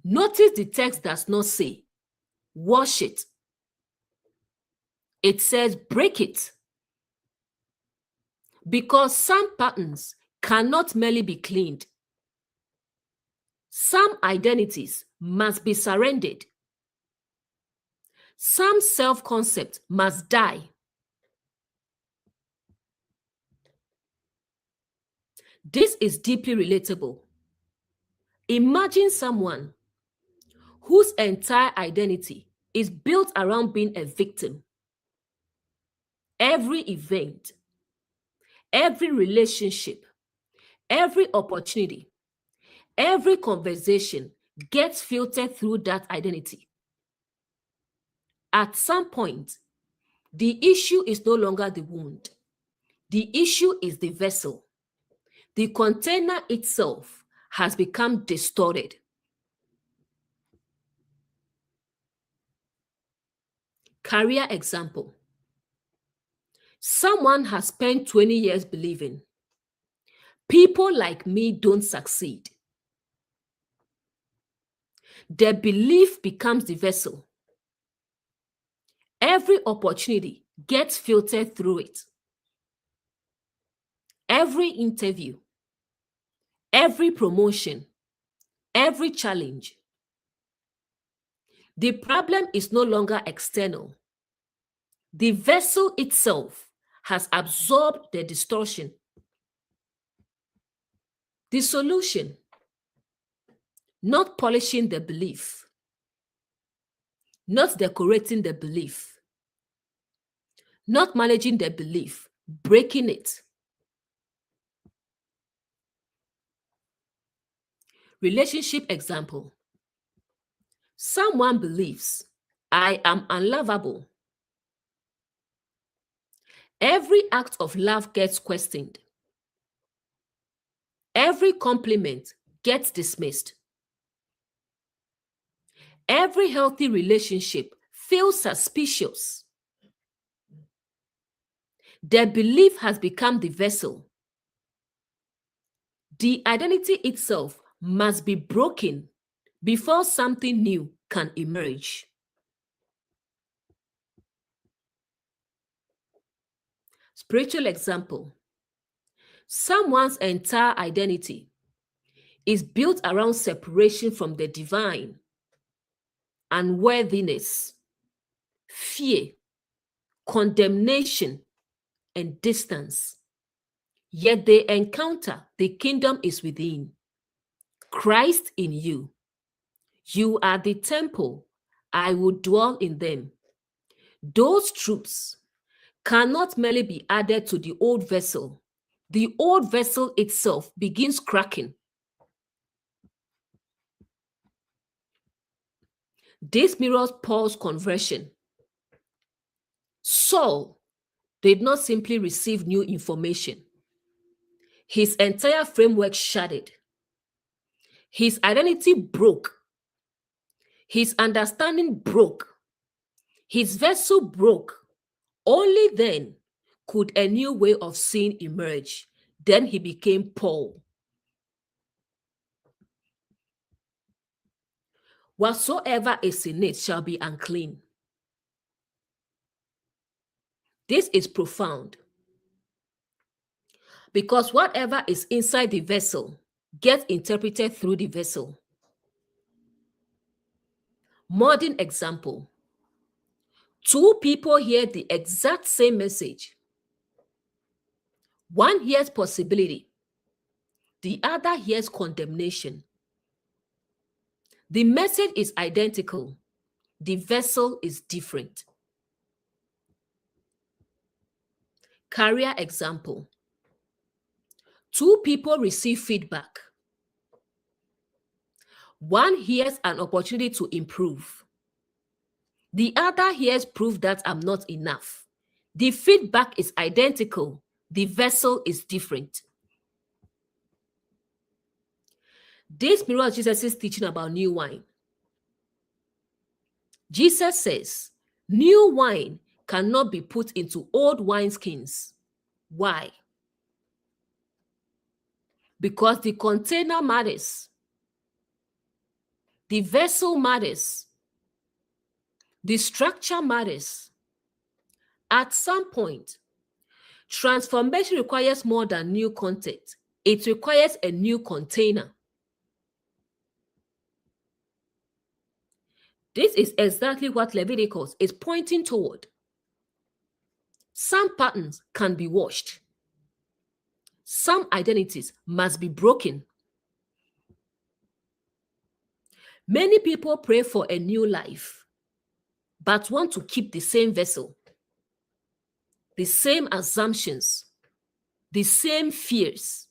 Notice the text does not say, wash it. It says, break it. Because some patterns cannot merely be cleaned. Some identities must be surrendered. Some self-concept must die. This is deeply relatable. Imagine someone whose entire identity is built around being a victim. Every event, every relationship, every opportunity, every conversation gets filtered through that identity. At some point, the issue is no longer the wound. The issue is the vessel. The container itself has become distorted. Career example. Someone has spent 20 years believing, people like me don't succeed. Their belief becomes the vessel. Every opportunity gets filtered through it. Every interview, every promotion, every challenge. The problem is no longer external. The vessel itself has absorbed the distortion. The solution: not polishing the belief, not decorating the belief, not managing the belief, breaking it. Relationship example. Someone believes, I am unlovable. Every act of love gets questioned. Every compliment gets dismissed. Every healthy relationship feels suspicious. Their belief has become the vessel. The identity itself must be broken before something new can emerge. Spiritual example. Someone's entire identity is built around separation from the divine, unworthiness, fear, condemnation, and distance. Yet they encounter the kingdom is within. Christ in you. You are the temple. I will dwell in them. Those truths cannot merely be added to the old vessel. The old vessel itself begins cracking. This mirrors Paul's conversion. Saul did not simply receive new information. His entire framework shattered. His identity broke. His understanding broke. His vessel broke. Only then could a new way of seeing emerge. Then he became Paul. Whatsoever is in it shall be unclean. This is profound, because whatever is inside the vessel gets interpreted through the vessel. Modern example. Two people hear the exact same message. One hears possibility. The other hears condemnation. The message is identical. The vessel is different. Career example. Two people receive feedback. One hears an opportunity to improve. The other hears proof that I'm not enough. The feedback is identical. The vessel is different. This mirrors Jesus' teaching about new wine. Jesus says, new wine cannot be put into old wineskins. Why? Because the container matters. The vessel matters. The structure matters. At some point, transformation requires more than new content. It requires a new container. This is exactly what Leviticus is pointing toward. Some patterns can be washed. Some identities must be broken. Many people pray for a new life, but want to keep the same vessel, the same assumptions, the same fears,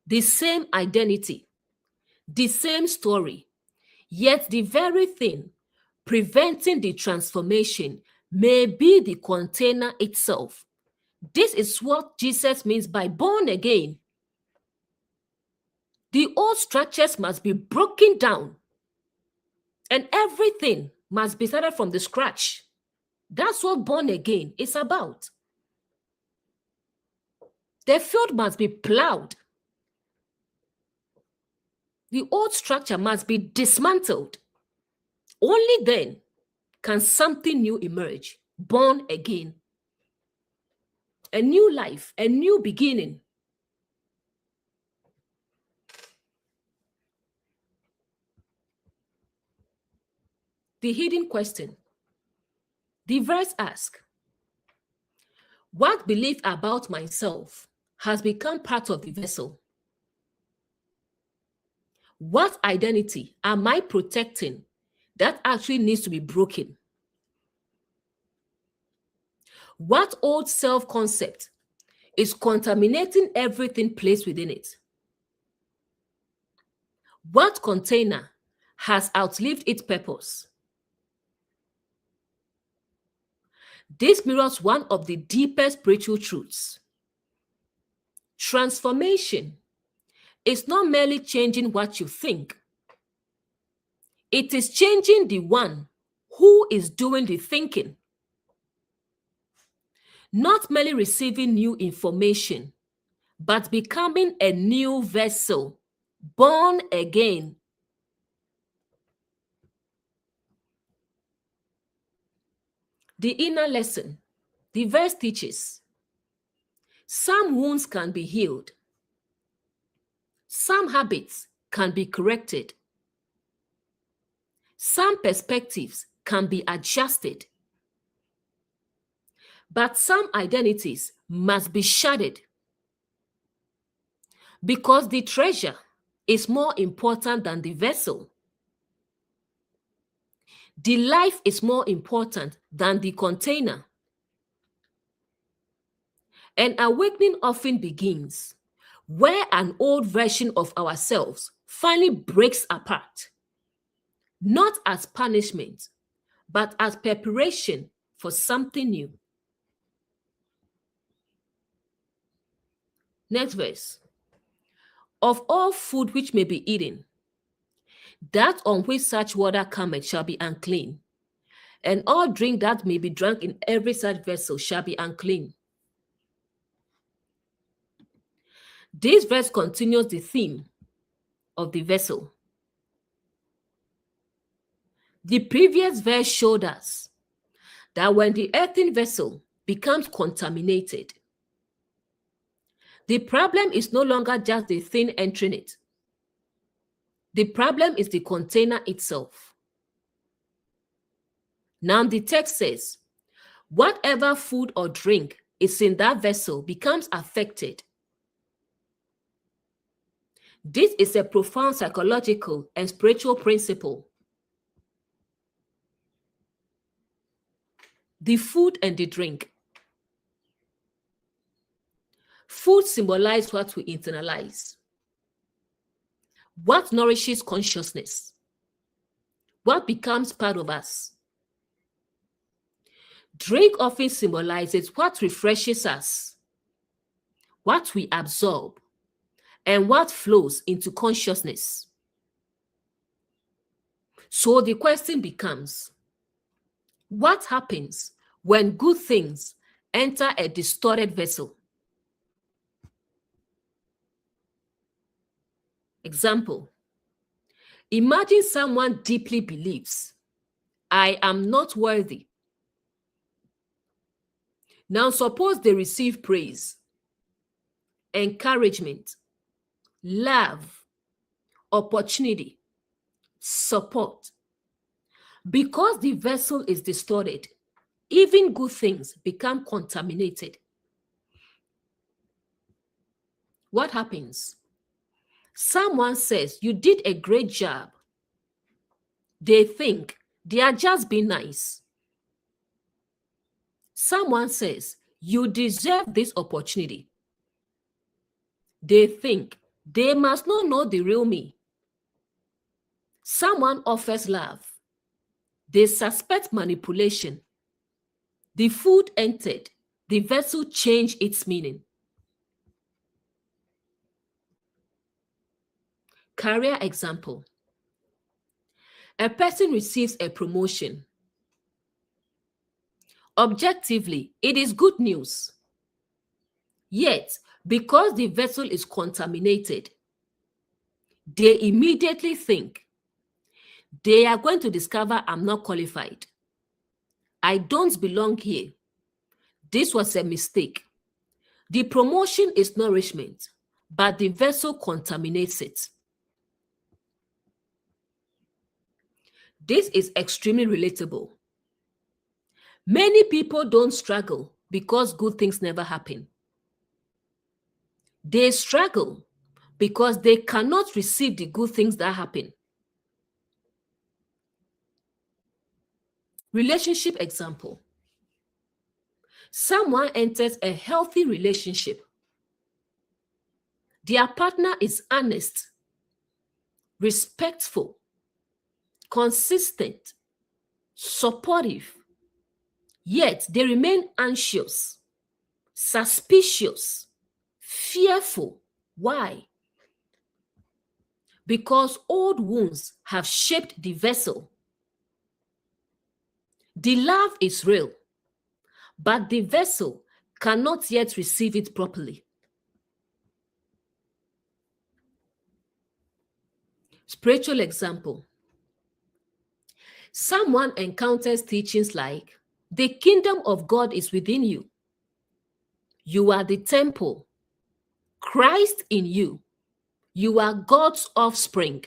the same identity, the same story. Yet the very thing preventing the transformation may be the container itself. This is what Jesus means by born again. The old structures must be broken down, and everything must be started from the scratch. That's what born again is about. The field must be plowed. The old structure must be dismantled. Only then can something new emerge, born again. A new life, a new beginning. The hidden question. The verse asks, what belief about myself has become part of the vessel? What identity am I protecting that actually needs to be broken? What old self-concept is contaminating everything placed within it? What container has outlived its purpose? This mirrors one of the deepest spiritual truths. Transformation is not merely changing what you think. It is changing the one who is doing the thinking. Not merely receiving new information, but becoming a new vessel, born again. The inner lesson. The verse teaches, some wounds can be healed. Some habits can be corrected. Some perspectives can be adjusted. But some identities must be shattered, because the treasure is more important than the vessel. The life is more important than the container. An awakening often begins where an old version of ourselves finally breaks apart, not as punishment, but as preparation for something new. Next verse. Of all food which may be eaten, that on which such water cometh shall be unclean, and all drink that may be drunk in every such vessel shall be unclean. This verse continues the theme of the vessel. The previous verse showed us that when the earthen vessel becomes contaminated, the problem is no longer just the thing entering it. The problem is the container itself. Now the text says, whatever food or drink is in that vessel becomes affected. This is a profound psychological and spiritual principle. The food and the drink. Food symbolizes what we internalize. What nourishes consciousness? What becomes part of us? Drink often symbolizes what refreshes us, what we absorb, and what flows into consciousness. So the question becomes, what happens when good things enter a distorted vessel? Example, imagine someone deeply believes, I am not worthy. Now suppose they receive praise, encouragement, love, opportunity, support. Because the vessel is distorted, even good things become contaminated. What happens? Someone says, you did a great job. They think they are just being nice. Someone says, you deserve this opportunity. They think they must not know the real me. Someone offers love. They suspect manipulation. The food entered. The vessel changed its meaning. Career example. A person receives a promotion. Objectively, it is good news. Yet, because the vessel is contaminated, they immediately think they are going to discover I'm not qualified. I don't belong here. This was a mistake. The promotion is nourishment, but the vessel contaminates it. This is extremely relatable. Many people don't struggle because good things never happen. They struggle because they cannot receive the good things that happen. Relationship example. Someone enters a healthy relationship. Their partner is honest, respectful, consistent, supportive, yet they remain anxious, suspicious, fearful. Why? Because old wounds have shaped the vessel. The love is real, but the vessel cannot yet receive it properly. Spiritual example. Someone encounters teachings like, the kingdom of God is within you. You are the temple. Christ in you. You are God's offspring.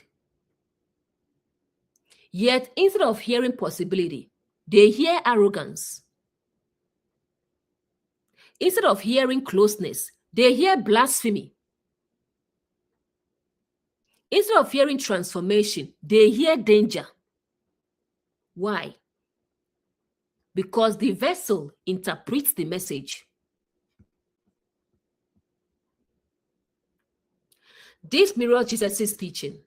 Yet instead of hearing possibility, they hear arrogance. Instead of hearing closeness, they hear blasphemy. Instead of hearing transformation, they hear danger. Why? Because the vessel interprets the message. This mirrors Jesus' teaching.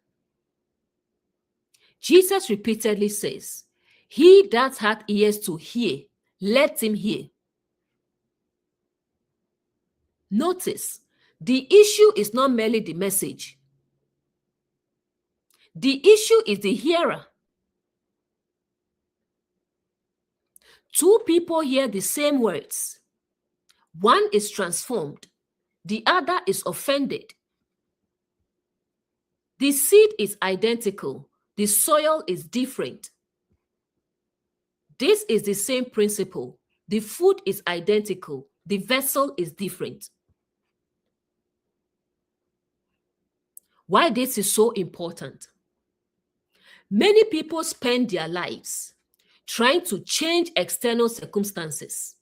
Jesus repeatedly says, he that hath ears to hear, let him hear. Notice, the issue is not merely the message. The issue is the hearer. Two people hear the same words. One is transformed, the other is offended. The seed is identical, the soil is different. This is the same principle. The food is identical, the vessel is different. Why this is so important? Many people spend their lives trying to change external circumstances.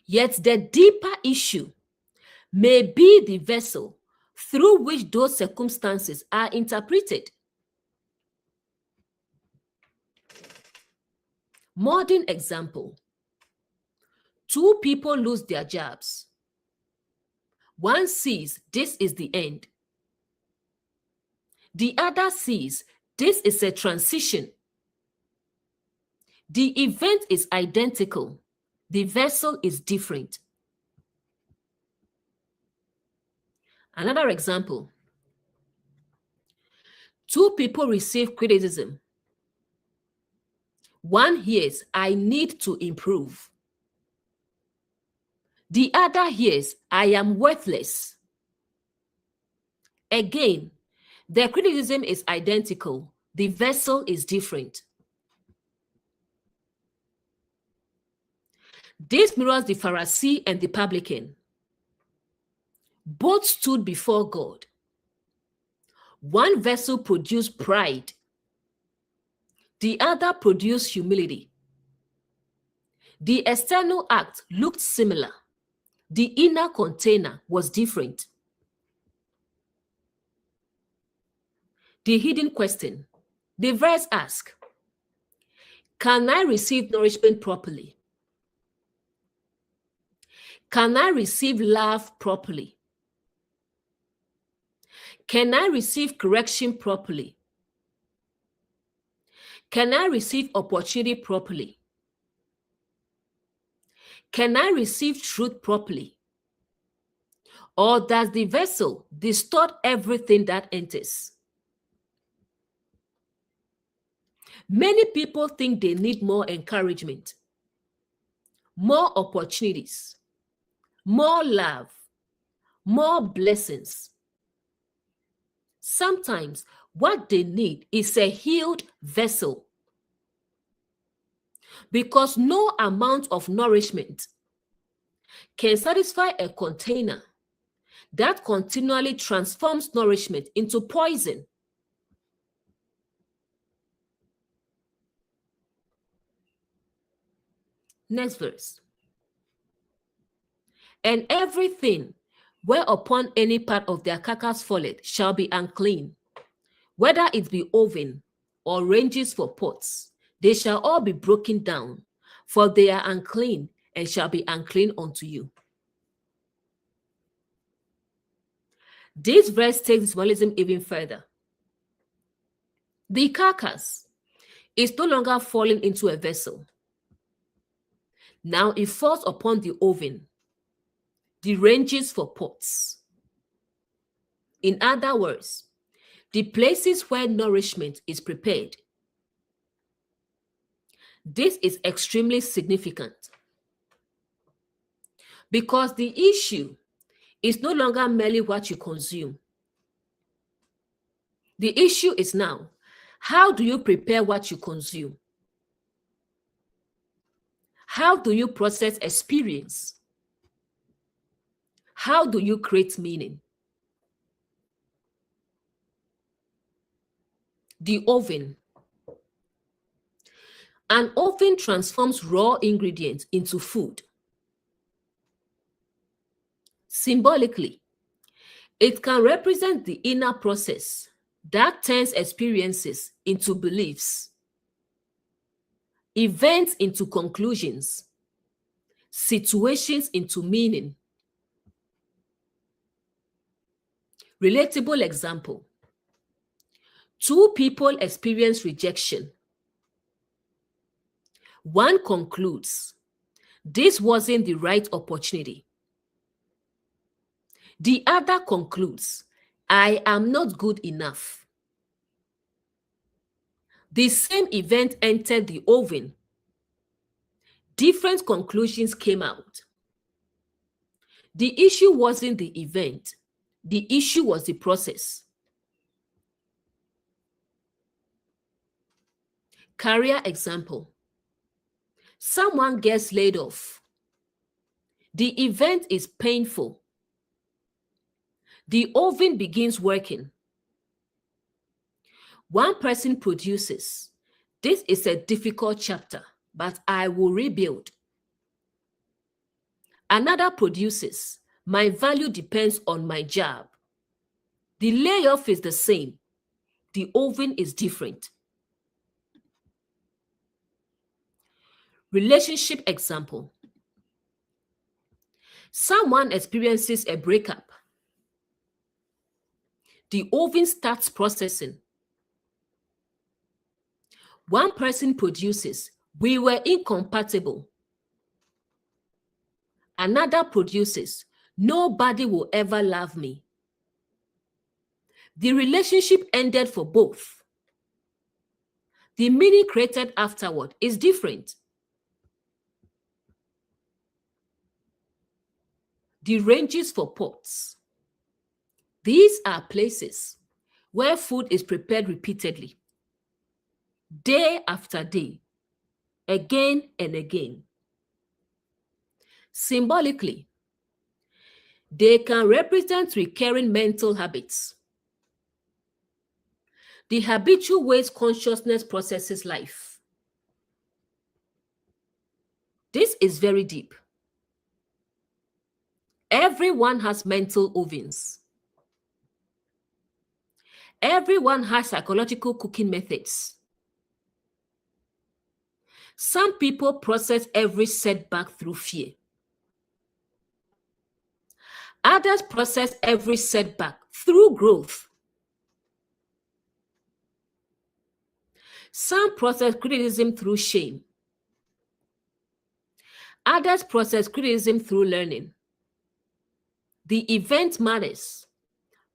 Yet the deeper issue may be the vessel through which those circumstances are interpreted. Modern example. Two people lose their jobs. One sees this is the end. The other sees this is a transition. The event is identical. The vessel is different. Another example. Two people receive criticism. One hears, I need to improve. The other hears, I am worthless. Again, the criticism is identical. The vessel is different. This mirrors the Pharisee and the publican. Both stood before God. One vessel produced pride. The other produced humility. The external act looked similar. The inner container was different. The hidden question. The verse asks, can I receive nourishment properly? Can I receive love properly? Can I receive correction properly? Can I receive opportunity properly? Can I receive truth properly? Or does the vessel distort everything that enters? Many people think they need more encouragement, more opportunities, more love, more blessings. Sometimes what they need is a healed vessel, because no amount of nourishment can satisfy a container that continually transforms nourishment into poison. Next verse. And everything whereupon any part of their carcass falleth shall be unclean, whether it be oven or ranges for pots, they shall all be broken down, for they are unclean and shall be unclean unto you. This verse takes symbolism even further. The carcass is no longer falling into a vessel. Now it falls upon the oven, the ranges for pots. In other words, the places where nourishment is prepared. This is extremely significant because the issue is no longer merely what you consume. The issue is now, how do you prepare what you consume? How do you process experience? How do you create meaning? The oven. An oven transforms raw ingredients into food. Symbolically, it can represent the inner process that turns experiences into beliefs, events into conclusions, situations into meaning. Relatable example. Two people experience rejection. One concludes, this wasn't the right opportunity. The other concludes, I am not good enough. The same event entered the oven. Different conclusions came out. The issue wasn't the event. The issue was the process. Career example. Someone gets laid off. The event is painful. The oven begins working. One person produces, this is a difficult chapter, but I will rebuild. Another produces, my value depends on my job. The layoff is the same. The oven is different. Relationship example. Someone experiences a breakup. The oven starts processing. One person produces, "We were incompatible." Another produces, "Nobody will ever love me." The relationship ended for both. The meaning created afterward is different. The ranges for pots. These are places where food is prepared repeatedly, day after day, again and again. Symbolically, they can represent recurring mental habits, the habitual ways consciousness processes life. This is very deep. Everyone has mental ovens. Everyone has psychological cooking methods. Some people process every setback through fear. Others process every setback through growth. Some process criticism through shame. Others process criticism through learning. The event matters,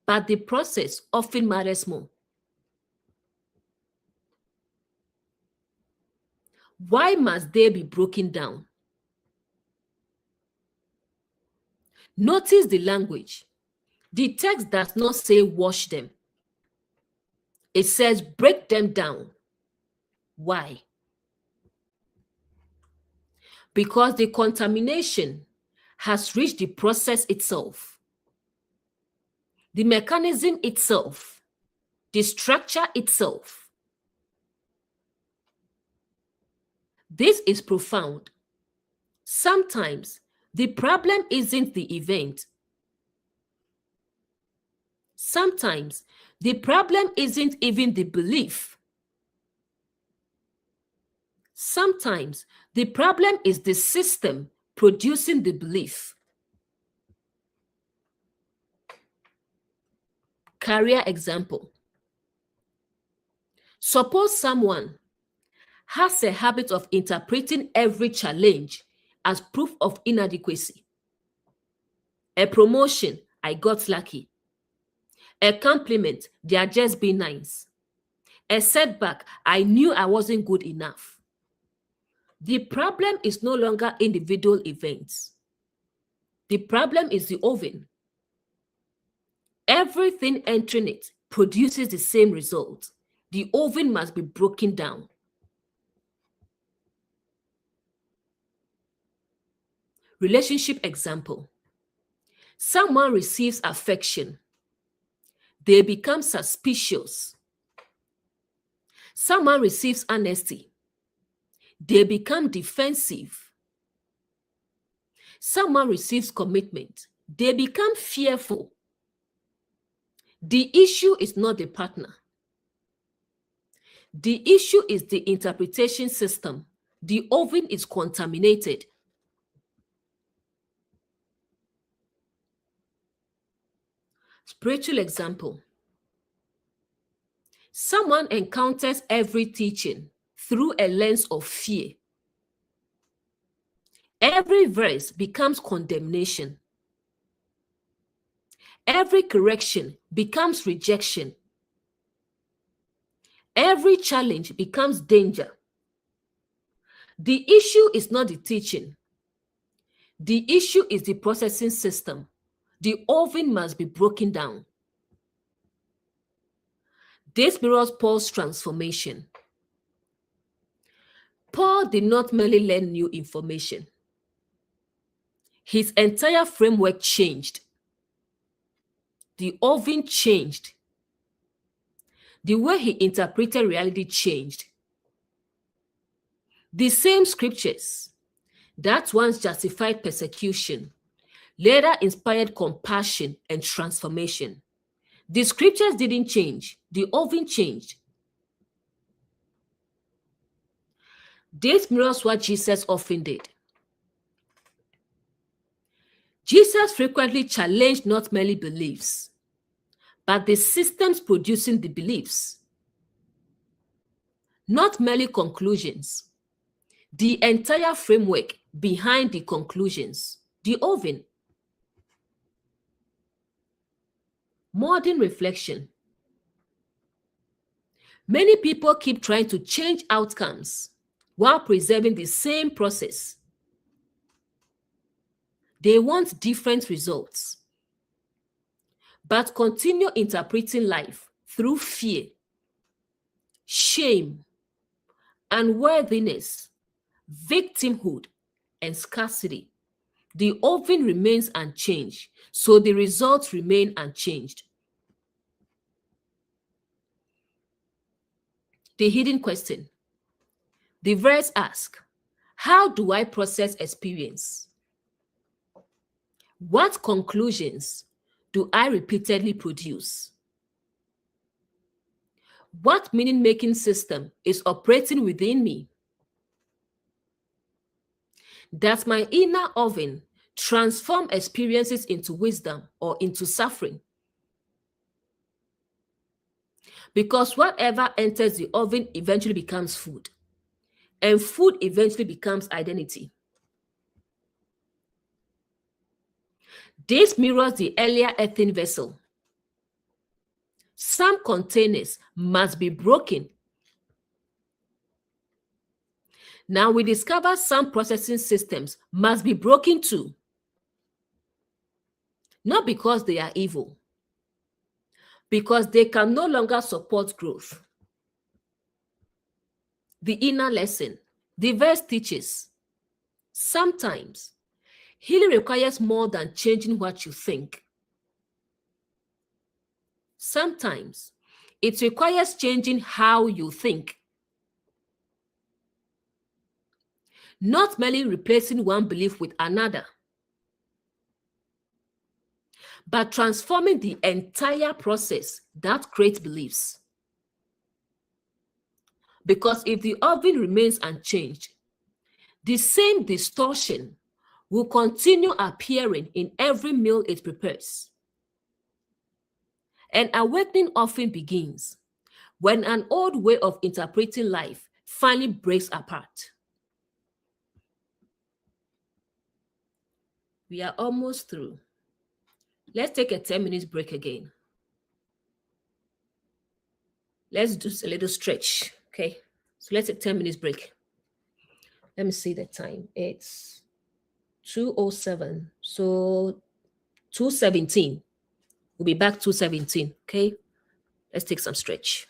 but the process often matters more. Why must they be broken down? Notice the language. The text does not say wash them. It says break them down. Why? Because the contamination has reached the process itself, the mechanism itself, the structure itself. This is profound. Sometimes the problem isn't the event. Sometimes the problem isn't even the belief. Sometimes the problem is the system producing the belief. Career example. Suppose someone has a habit of interpreting every challenge as proof of inadequacy. A promotion, "I got lucky." A compliment, "They are just being nice." A setback, "I knew I wasn't good enough." The problem is no longer individual events. The problem is the oven. Everything entering it produces the same result. The oven must be broken down. Relationship example. Someone receives affection. They become suspicious. Someone receives honesty. They become defensive. Someone receives commitment. They become fearful. The issue is not the partner. The issue is the interpretation system. The oven is contaminated. Spiritual example. Someone encounters every teaching through a lens of fear. Every verse becomes condemnation. Every correction becomes rejection. Every challenge becomes danger. The issue is not the teaching. The issue is the processing system. The oven must be broken down. This mirrors Paul's transformation. Paul did not merely learn new information. His entire framework changed. The oven changed. The way he interpreted reality changed. The same scriptures that once justified persecution later inspired compassion and transformation. The scriptures didn't change. The oven changed. This mirrors what Jesus often did. Jesus frequently challenged not merely beliefs, but the systems producing the beliefs, not merely conclusions, the entire framework behind the conclusions, the oven. Modern reflection. Many people keep trying to change outcomes while preserving the same process. They want different results, but continue interpreting life through fear, shame, unworthiness, victimhood, and scarcity. The oven remains unchanged, so the results remain unchanged. The hidden question. The verse asks, how do I process experience? What conclusions do I repeatedly produce? What meaning-making system is operating within me? Does my inner oven transform experiences into wisdom or into suffering? Because whatever enters the oven eventually becomes food, and food eventually becomes identity. This mirrors the earlier earthen vessel. Some containers must be broken. Now we discover some processing systems must be broken too. Not because they are evil, because they can no longer support growth. The inner lesson. The verse teaches, sometimes healing requires more than changing what you think. Sometimes it requires changing how you think. Not merely replacing one belief with another, but transforming the entire process that creates beliefs. Because if the oven remains unchanged, the same distortion will continue appearing in every meal it prepares. An awakening often begins when an old way of interpreting life finally breaks apart. We are almost through. Let's take a 10-minute break again. Let's do a little stretch, okay? So let's take 10 minutes break. Let me see the time. It's 2:07. So 2:17. We'll be back 2:17, okay? Let's take some stretch.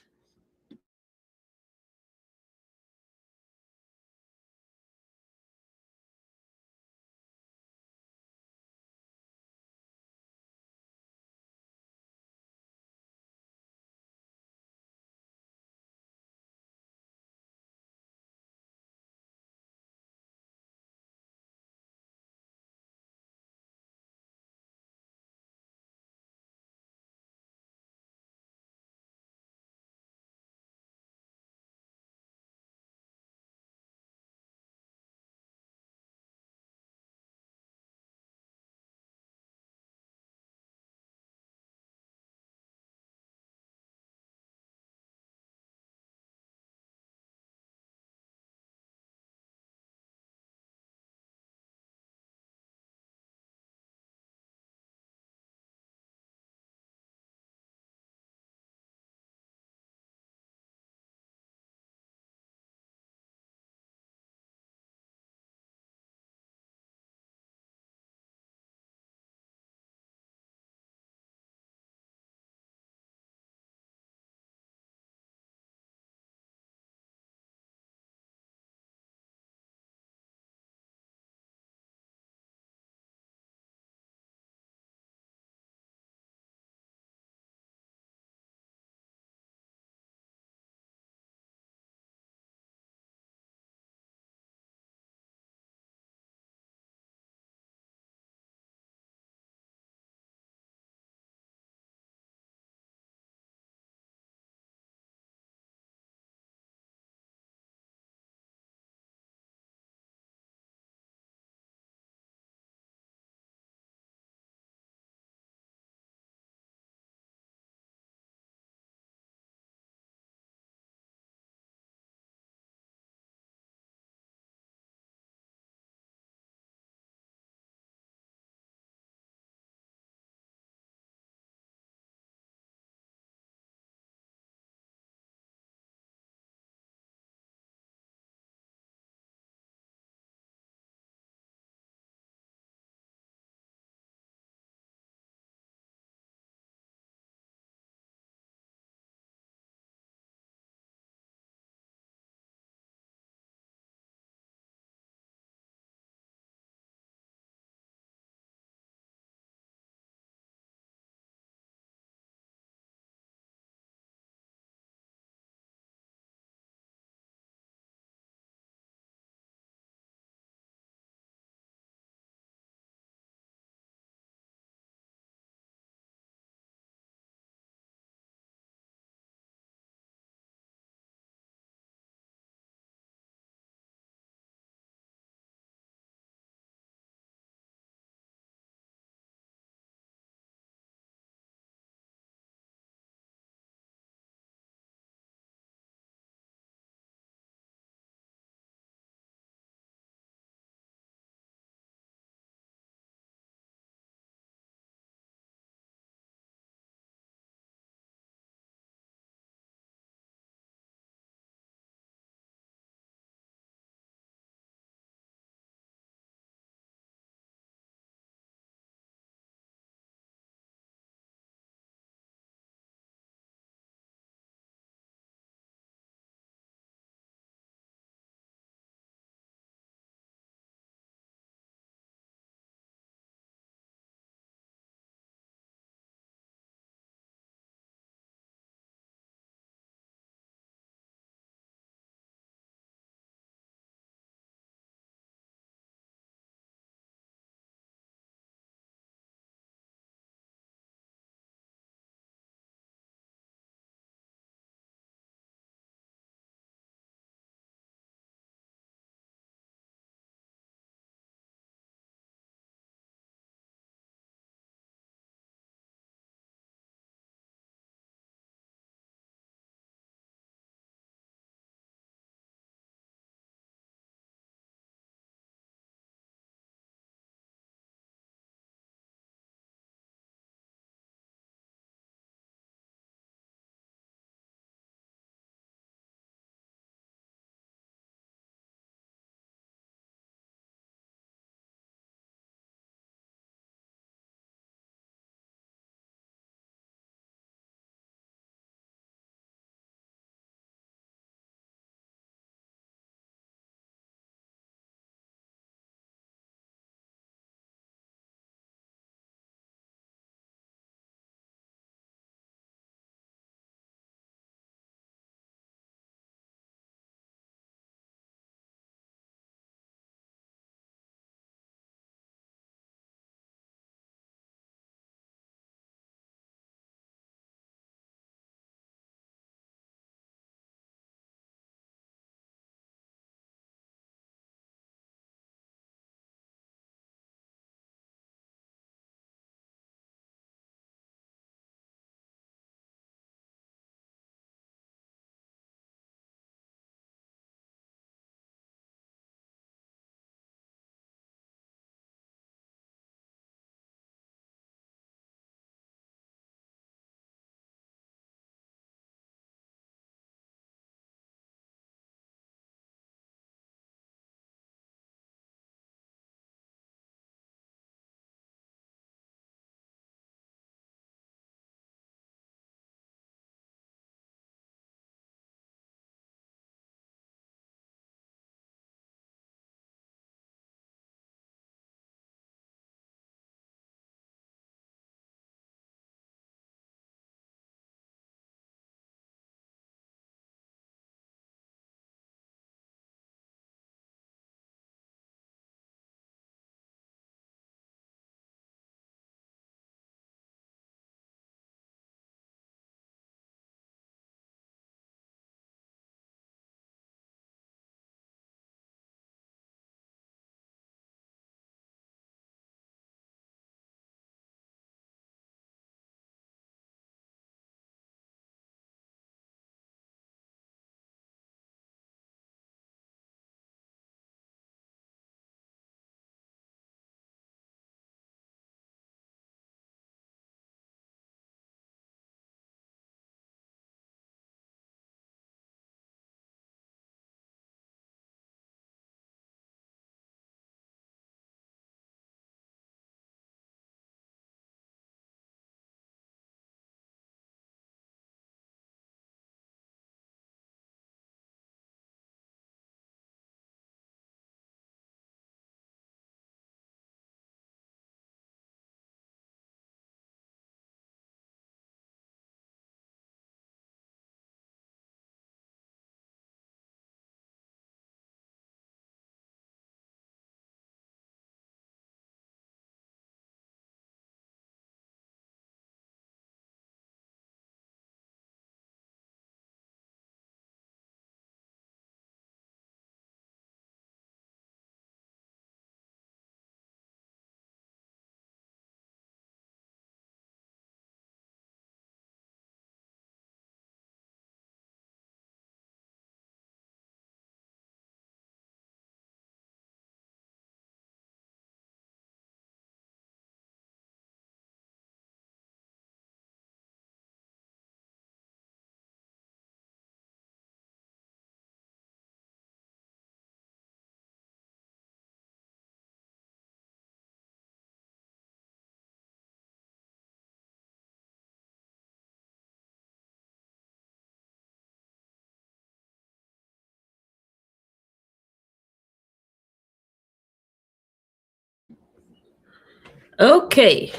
Okay,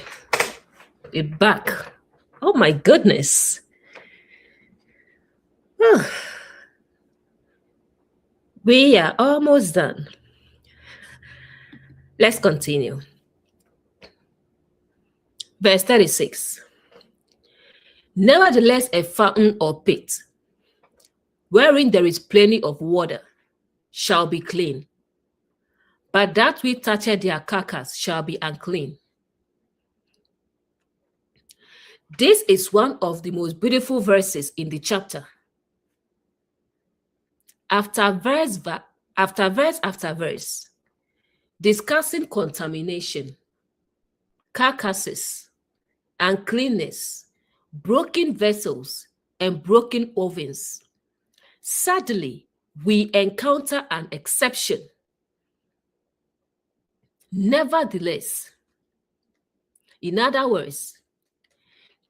we're back. Oh my goodness. We are almost done. Let's continue. Verse 36. Nevertheless, a fountain or pit, wherein there is plenty of water, shall be clean. But that which toucheth their carcass shall be unclean. This is one of the most beautiful verses in the chapter. After verse after verse, discussing contamination, carcasses, uncleanness, broken vessels, and broken ovens, sadly, we encounter an exception. Nevertheless, in other words,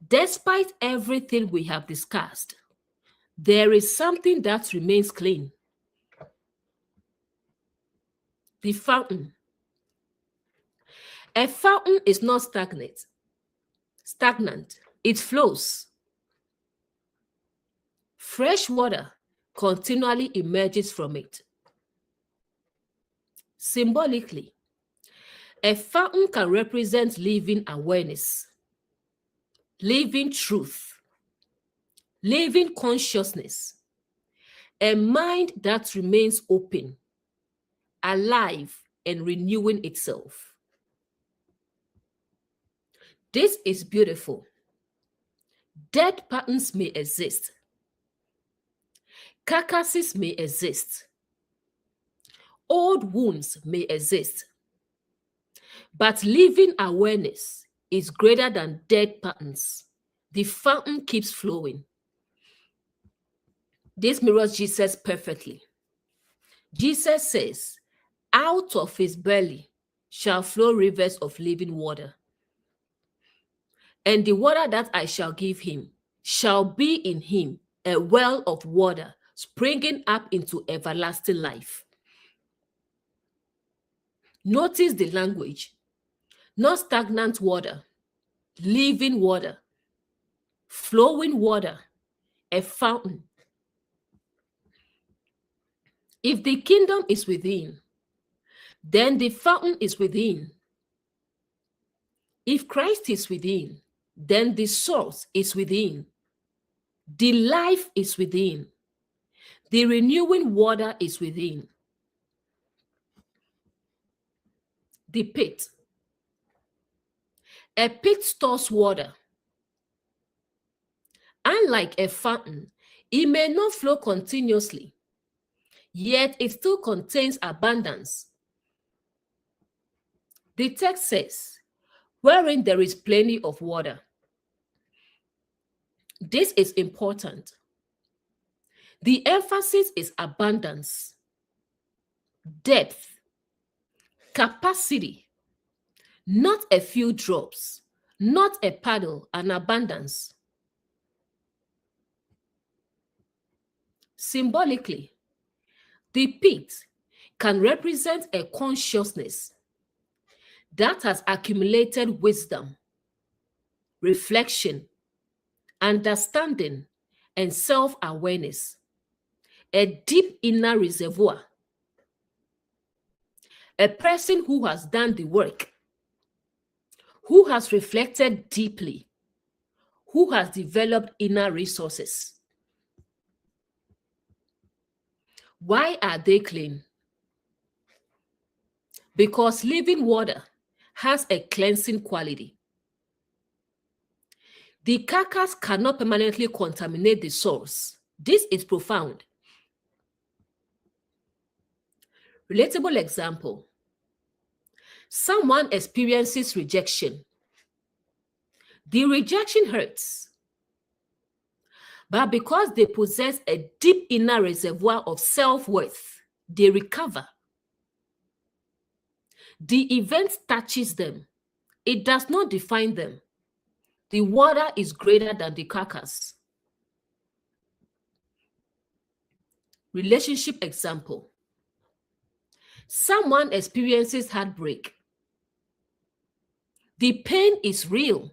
despite everything we have discussed, there is something that remains clean. The fountain. A fountain is not stagnant. It flows. Fresh water continually emerges from it. Symbolically, a fountain can represent living awareness, living truth, living consciousness, a mind that remains open, alive, and renewing itself. This is beautiful. Dead patterns may exist. Carcasses may exist. Old wounds may exist. But living awareness is greater than dead patterns. The fountain keeps flowing. This mirrors Jesus perfectly. Jesus says, out of his belly shall flow rivers of living water. And the water that I shall give him shall be in him a well of water springing up into everlasting life. Notice the language. Not stagnant water, living water, flowing water, a fountain. If the kingdom is within, then the fountain is within. If Christ is within, then the source is within. The life is within. The renewing water is within. The pit. A pit stores water. Unlike a fountain, it may not flow continuously, yet it still contains abundance. The text says, wherein there is plenty of water. This is important. The emphasis is abundance, depth, capacity, not a few drops, not a paddle, an abundance. Symbolically, the pit can represent a consciousness that has accumulated wisdom, reflection, understanding, and self-awareness, a deep inner reservoir, a person who has done the work, who has reflected deeply, who has developed inner resources. Why are they clean? Because living water has a cleansing quality. The carcass cannot permanently contaminate the source. This is profound. Relatable example. Someone experiences rejection. The rejection hurts. But because they possess a deep inner reservoir of self-worth, they recover. The event touches them. It does not define them. The water is greater than the carcass. Relationship example. Someone experiences heartbreak. The pain is real,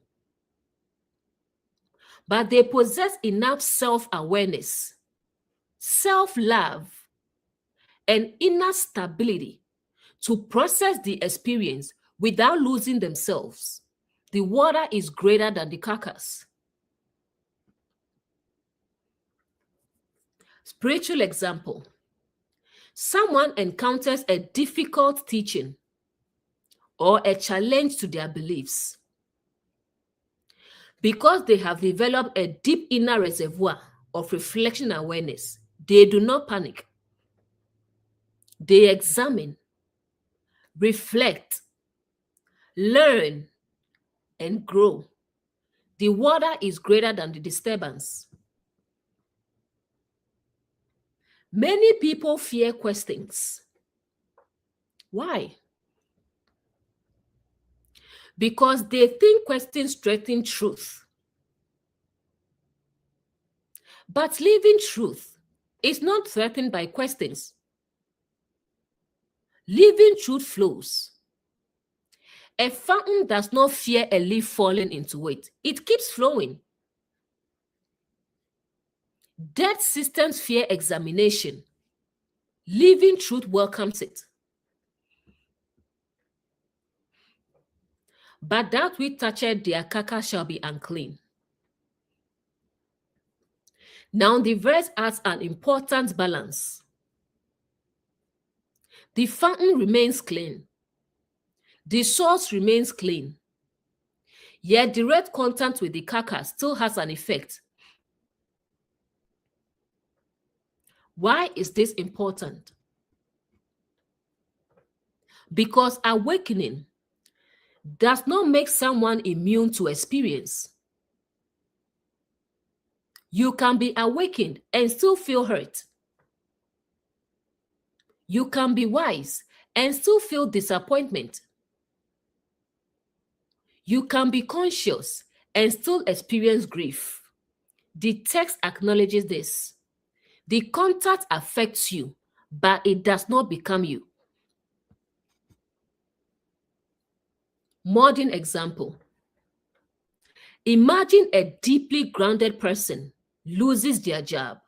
but they possess enough self-awareness, self-love, and inner stability to process the experience without losing themselves. The water is greater than the carcass. Spiritual example. Someone encounters a difficult teaching or a challenge to their beliefs. Because they have developed a deep inner reservoir of reflection awareness, they do not panic. They examine, reflect, learn, and grow. The water is greater than the disturbance. Many people fear questions. Why? Because they think questions threaten truth. But living truth is not threatened by questions. Living truth flows. A fountain does not fear a leaf falling into it. It keeps flowing. Dead systems fear examination. Living truth welcomes it. But that which toucheth their carcass shall be unclean. Now the verse adds an important balance. The fountain remains clean. The source remains clean. Yet direct contact with the carcass still has an effect. Why is this important? Because awakening does not make someone immune to experience. You can be awakened and still feel hurt. You can be wise and still feel disappointment. You can be conscious and still experience grief. The text acknowledges this. The contact affects you, but it does not become you. Modern example. Imagine a deeply grounded person loses their job.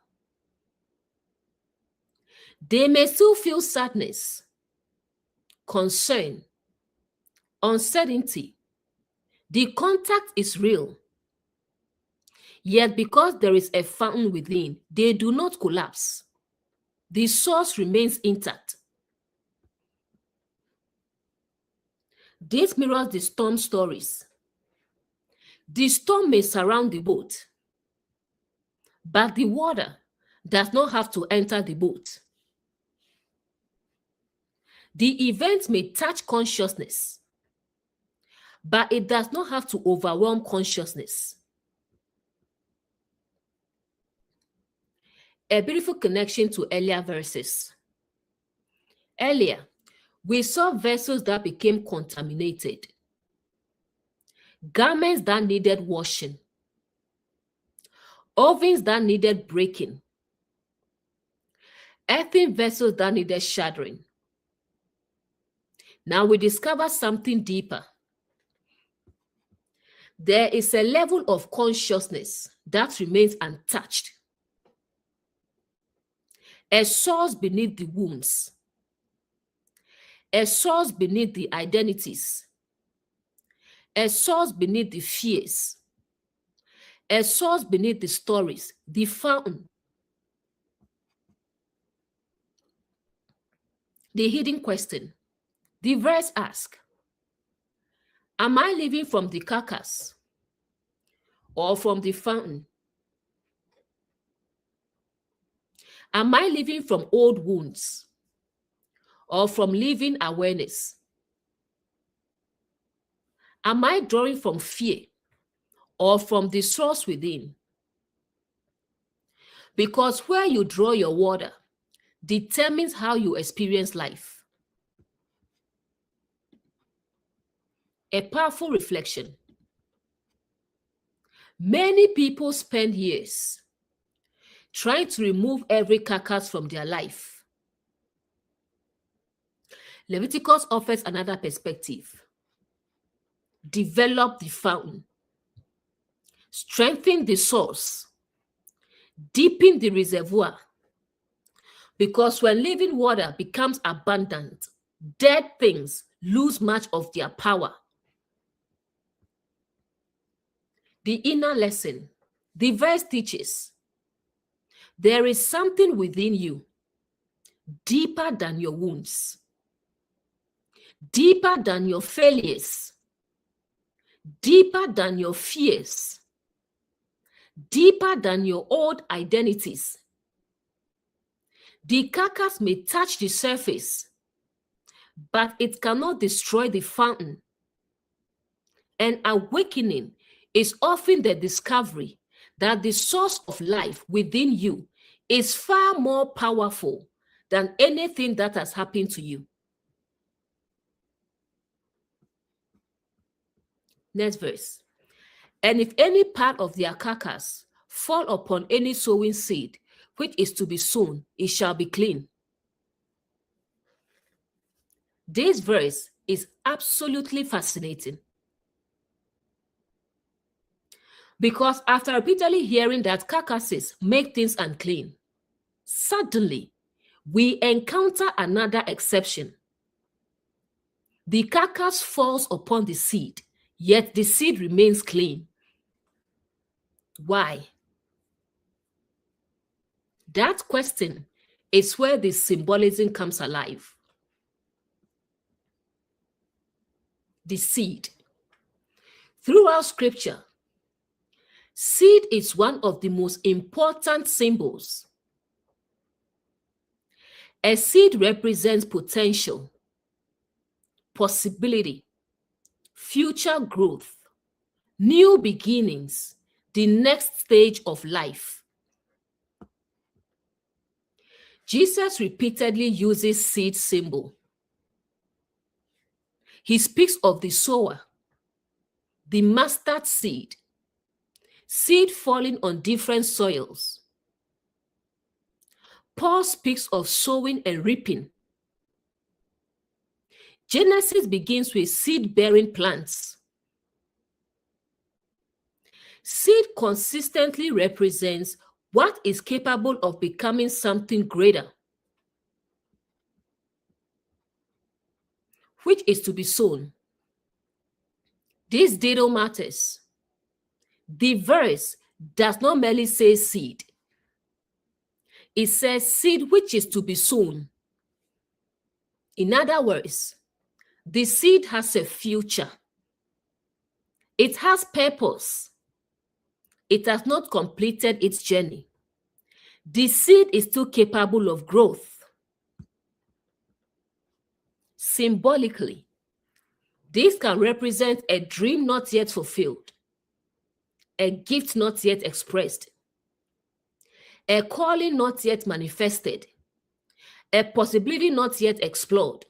They may still feel sadness, concern, uncertainty. The contact is real. Yet because there is a fountain within, they do not collapse. The source remains intact. This mirrors the storm stories. The storm may surround the boat, but the water does not have to enter the boat. The event may touch consciousness, but it does not have to overwhelm consciousness. A beautiful connection to earlier verses. Earlier, we saw vessels that became contaminated, garments that needed washing, ovens that needed breaking, earthen vessels that needed shattering. Now we discover something deeper. There is a level of consciousness that remains untouched. A source beneath the wounds. A source beneath the identities. A source beneath the fears. A source beneath the stories, the fountain. The hidden question. The verse asks, am I living from the carcass or from the fountain? Am I living from old wounds or from living awareness? Am I drawing from fear or from the source within? Because where you draw your water determines how you experience life. A powerful reflection. Many people spend years trying to remove every carcass from their life. Leviticus offers another perspective. develop the fountain, strengthen the source, deepen the reservoir. Because when living water becomes abundant, dead things lose much of their power. The inner lesson. The verse teaches there is something within you deeper than your wounds, deeper than your failures, deeper than your fears, deeper than your old identities. The carcass may touch the surface, but it cannot destroy the fountain. And awakening is often the discovery that the source of life within you is far more powerful than anything that has happened to you. Next verse. And if any part of their carcass fall upon any sowing seed, which is to be sown, it shall be clean. This verse is absolutely fascinating. Because after repeatedly hearing that carcasses make things unclean, suddenly we encounter another exception. The carcass falls upon the seed, yet the seed remains clean. Why? That question is where the symbolism comes alive. The seed. Throughout scripture, seed is one of the most important symbols. A seed represents potential, possibility, future growth, new beginnings, the next stage of life. Jesus repeatedly uses seed symbol. He speaks of the sower, the mustard seed, seed falling on different soils. Paul speaks of sowing and reaping. Genesis begins with seed-bearing plants. Seed consistently represents what is capable of becoming something greater, which is to be sown. This detail matters. The verse does not merely say seed. It says seed which is to be sown. In other words, the seed has a future. It has purpose. It has not completed its journey. The seed is still capable of growth. Symbolically, this can represent a dream not yet fulfilled, a gift not yet expressed, a calling not yet manifested, a possibility not yet explored.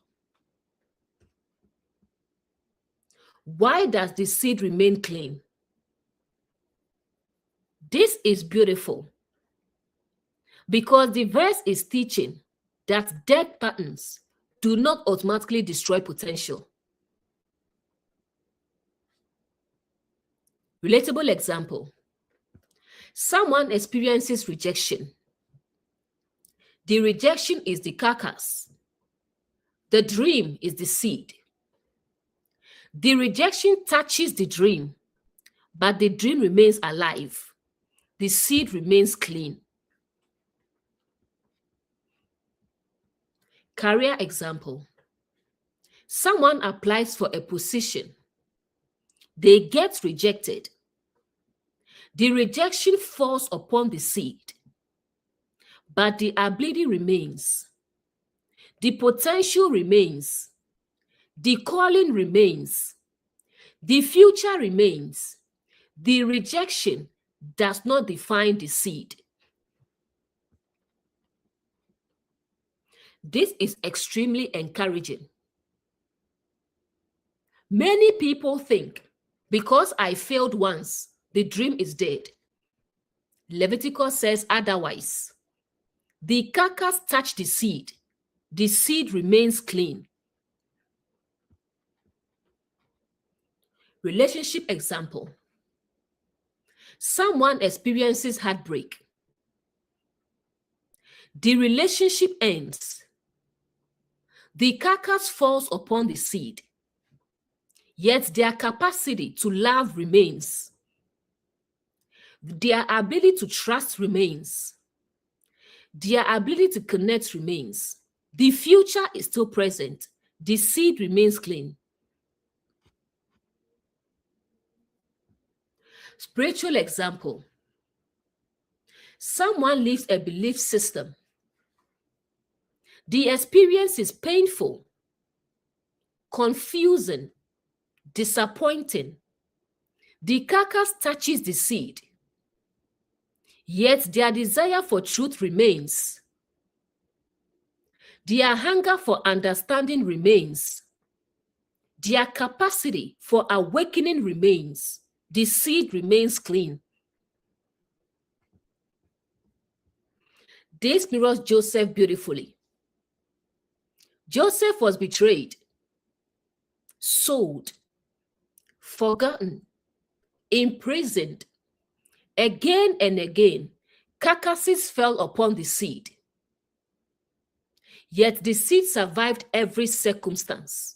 Why does the seed remain clean? This is beautiful because the verse is teaching that dead patterns do not automatically destroy potential. Relatable example. Someone experiences rejection. The rejection is the carcass. The dream is the seed. The rejection touches the dream, but the dream remains alive. The seed remains clean. Career example. Someone applies for a position. They get rejected. The rejection falls upon the seed, but the ability remains. The potential remains. The calling remains. The future remains. The rejection does not define the seed. This is extremely encouraging. Many people think, because I failed once, the dream is dead. Leviticus says otherwise. The carcass touched the seed remains clean. Relationship example. Someone experiences heartbreak. The relationship ends. The carcass falls upon the seed, yet their capacity to love remains. Their ability to trust remains. Their ability to connect remains. The future is still present. The seed remains clean. Spiritual example. Someone lives a belief system. The experience is painful, confusing, disappointing. The carcass touches the seed, yet their desire for truth remains. Their hunger for understanding remains. Their capacity for awakening remains. The seed remains clean. This mirrors Joseph beautifully. Joseph was betrayed, sold, forgotten, imprisoned. Again and again, carcasses fell upon the seed. Yet the seed survived every circumstance.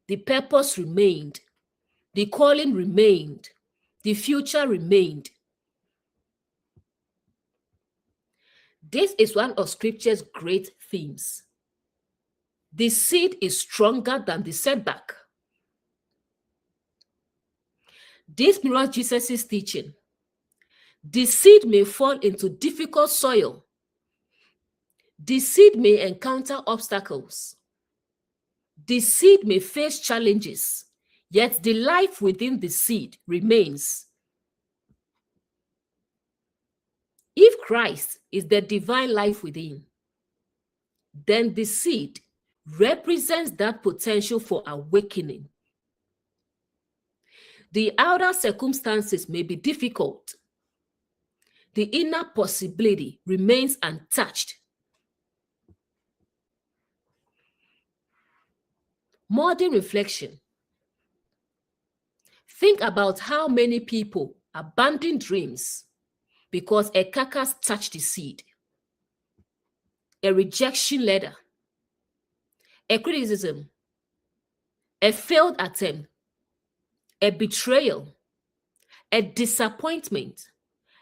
The purpose remained. The calling remained. The future remained. This is one of Scripture's great themes. The seed is stronger than the setback. This mirrors Jesus' teaching. The seed may fall into difficult soil. The seed may encounter obstacles. The seed may face challenges, yet the life within the seed remains. If Christ is the divine life within, then the seed represents that potential for awakening. The outer circumstances may be difficult. The inner possibility remains untouched. Modern reflection. Think about how many people abandon dreams because a carcass touched the seed. A rejection letter, a criticism, a failed attempt, a betrayal, a disappointment,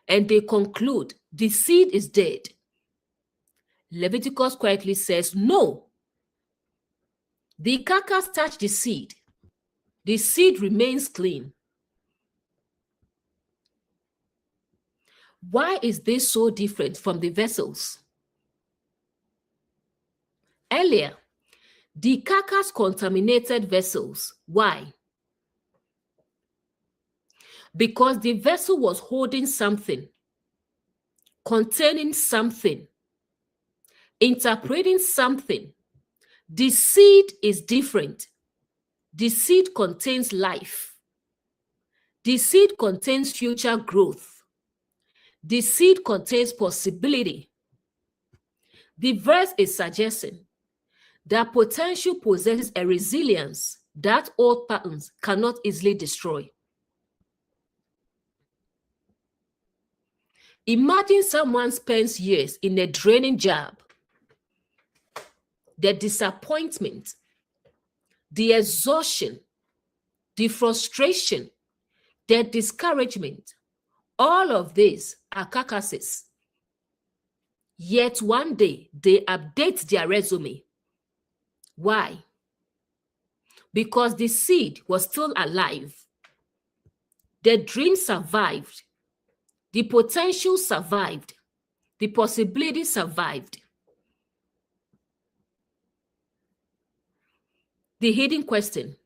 and they conclude the seed is dead. Leviticus quietly says, no. The carcass touched the seed. The seed remains clean. Why is this so different from the vessels? Earlier, the carcass contaminated vessels. Why? Because the vessel was holding something, containing something, interpreting something. The seed is different. The seed contains life. The seed contains future growth. The seed contains possibility. The verse is suggesting that potential possesses a resilience that old patterns cannot easily destroy. Imagine someone spends years in a draining job. The disappointment, the exhaustion, the frustration, the discouragement, all of these are carcasses. Yet one day they update their resume. Why? Because the seed was still alive. The dream survived. The potential survived. The possibility survived. The hidden question.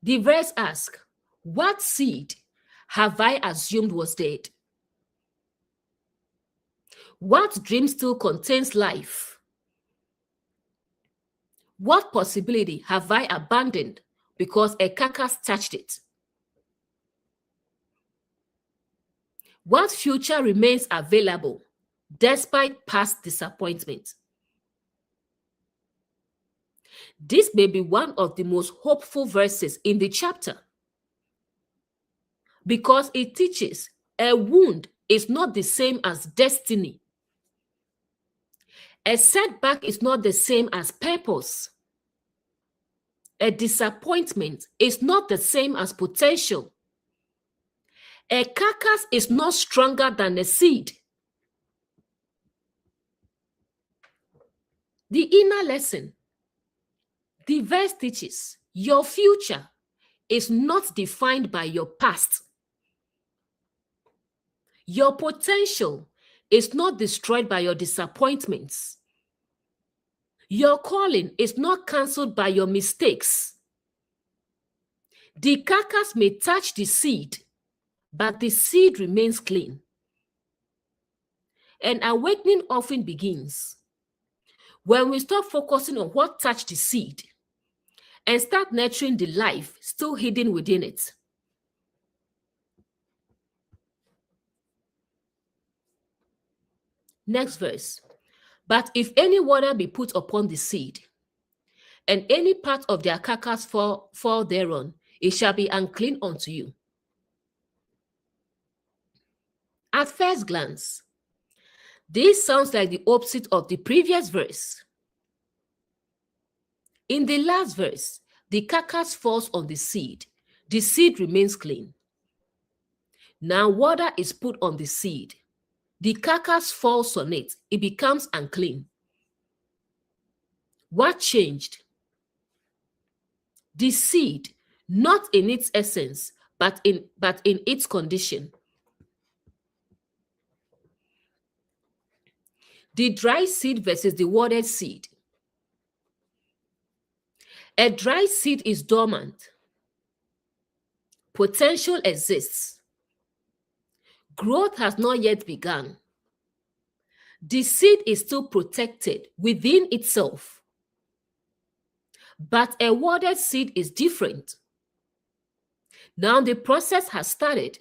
The verse asks, what seed have I assumed was dead? What dream still contains life? What possibility have I abandoned because a carcass touched it? What future remains available despite past disappointment? This may be one of the most hopeful verses in the chapter. because it teaches a wound is not the same as destiny. A setback is not the same as purpose. A disappointment is not the same as potential. A carcass is not stronger than a seed. The inner lesson. The verse teaches your future is not defined by your past. Your potential is not destroyed by your disappointments. Your calling is not cancelled by your mistakes. The carcass may touch the seed, but the seed remains clean. An awakening often begins when we stop focusing on what touched the seed and start nurturing the life still hidden within it. Next verse. But if any water be put upon the seed, and any part of their carcass fall thereon, it shall be unclean unto you. At first glance, this sounds like the opposite of the previous verse. In the last verse, the carcass falls on the seed remains clean. Now water is put on the seed. The carcass falls on it, it becomes unclean. What changed? The seed, not in its essence, but in its condition. The dry seed versus the watered seed. A dry seed is dormant. Potential exists. Growth has not yet begun. The seed is still protected within itself. But a watered seed is different. Now the process has started.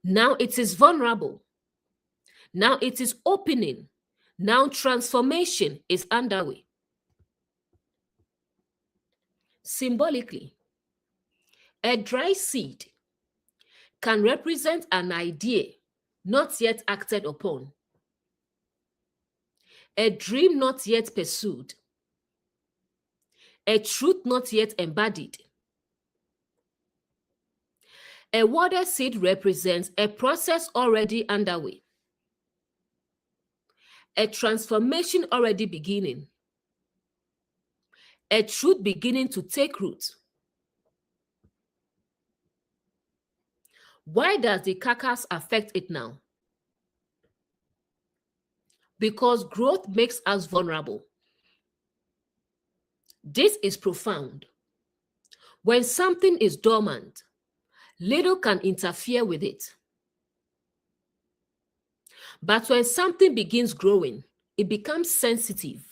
Now it is vulnerable. Now it is opening. Now transformation is underway. Symbolically, a dry seed can represent an idea not yet acted upon, a dream not yet pursued, a truth not yet embodied. A watered seed represents a process already underway, a transformation already beginning, a truth beginning to take root. Why does the carcass affect it now? Because growth makes us vulnerable. This is profound. When something is dormant, little can interfere with it. But when something begins growing, it becomes sensitive.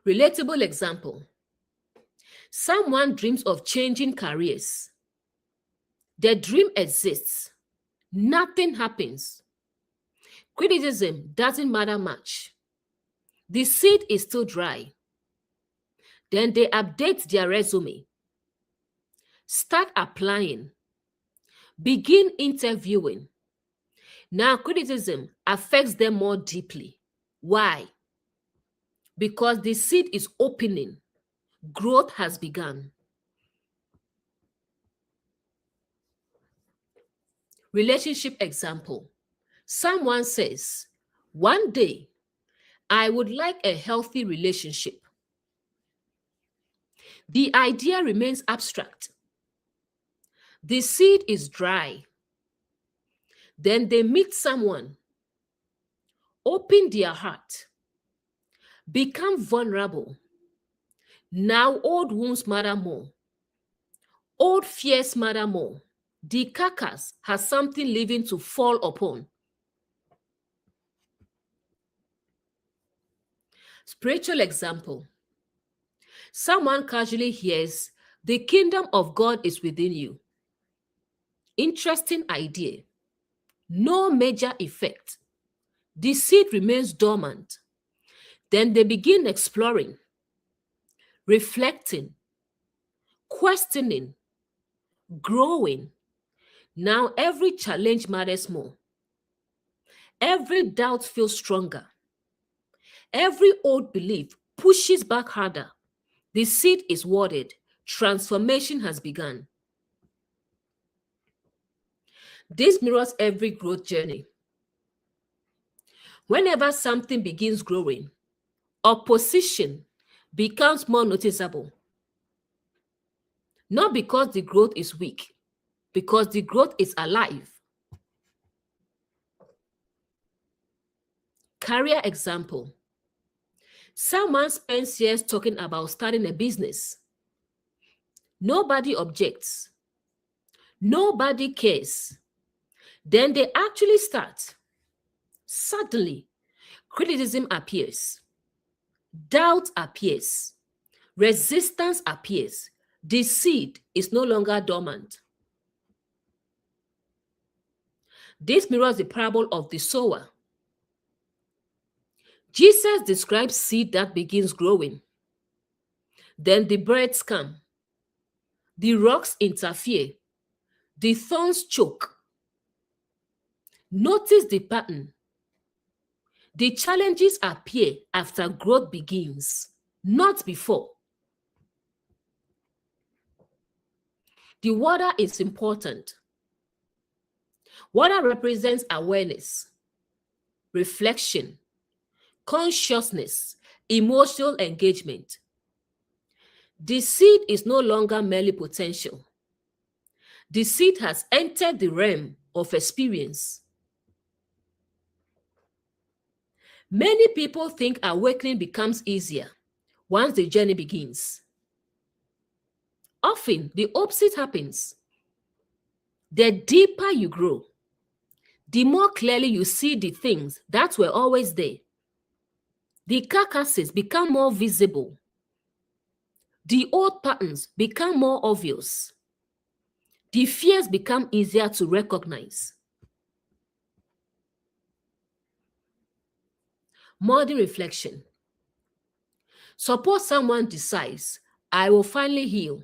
Relatable example. Someone dreams of changing careers. The dream exists. Nothing happens. Criticism doesn't matter much. The seed is still dry. Then they update their resume. Start applying. Begin interviewing. Now criticism affects them more deeply. Why? Because the seed is opening. Growth has begun. Relationship example. Someone says, one day, I would like a healthy relationship. The idea remains abstract. The seed is dry. Then they meet someone, open their heart, become vulnerable. Now old wounds matter more. Old fears matter more. The carcass has something living to fall upon. Spiritual example. Someone casually hears, the kingdom of God is within you. Interesting idea. No major effect. The seed remains dormant. Then they begin exploring, reflecting, questioning, growing. Now every challenge matters more. Every doubt feels stronger. Every old belief pushes back harder. The seed is watered. Transformation has begun. This mirrors every growth journey. Whenever something begins growing, opposition becomes more noticeable. Not because the growth is weak, because the growth is alive. Career example. Someone spends years talking about starting a business. Nobody objects. Nobody cares. Then they actually start. Suddenly, criticism appears. Doubt appears. Resistance appears. The seed is no longer dormant. This mirrors the parable of the sower. Jesus describes seed that begins growing. Then the birds come. The rocks interfere. The thorns choke. Notice the pattern. The challenges appear after growth begins, not before. The water is important. Water represents awareness, reflection, consciousness, emotional engagement. The seed is no longer merely potential. The seed has entered the realm of experience. Many people think awakening becomes easier once the journey begins. Often, the opposite happens. The deeper you grow, the more clearly you see the things that were always there. The carcasses become more visible. The old patterns become more obvious. The fears become easier to recognize. Modern reflection. Suppose someone decides, I will finally heal.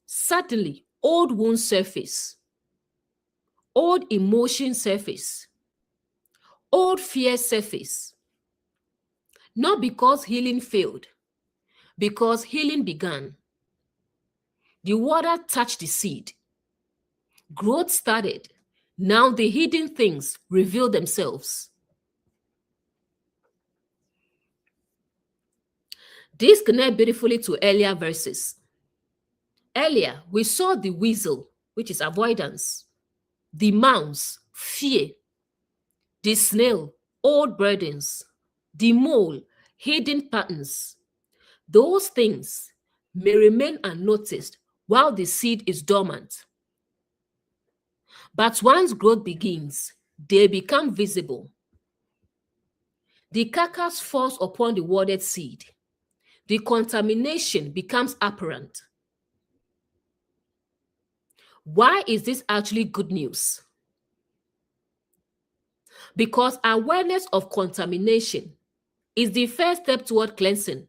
Suddenly, old wounds surface. Old emotions surface. Old fears surface. Not because healing failed, because healing began. The water touched the seed. Growth started. Now the hidden things reveal themselves. This connects beautifully to earlier verses. Earlier, we saw the weasel, which is avoidance, the mouse, fear, the snail, old burdens, the mole, hidden patterns. Those things may remain unnoticed while the seed is dormant. But once growth begins, they become visible. The carcass falls upon the watered seed. The contamination becomes apparent. Why is this actually good news? Because awareness of contamination is the first step toward cleansing.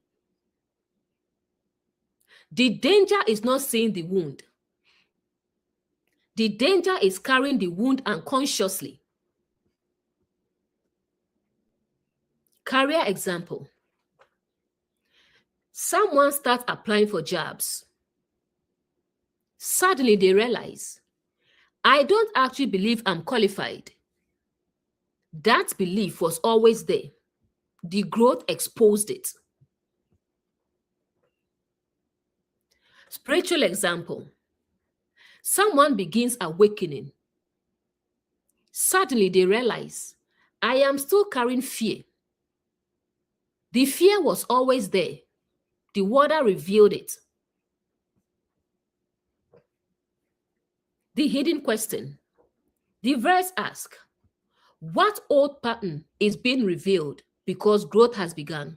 The danger is not seeing the wound. The danger is carrying the wound unconsciously. Career example. Someone starts applying for jobs. Suddenly they realize, I don't actually believe I'm qualified. That belief was always there. The growth exposed it. Spiritual example. Someone begins awakening. Suddenly they realize, I am still carrying fear. The fear was always there. The water revealed it. The hidden question. The verse asks, what old pattern is being revealed because growth has begun?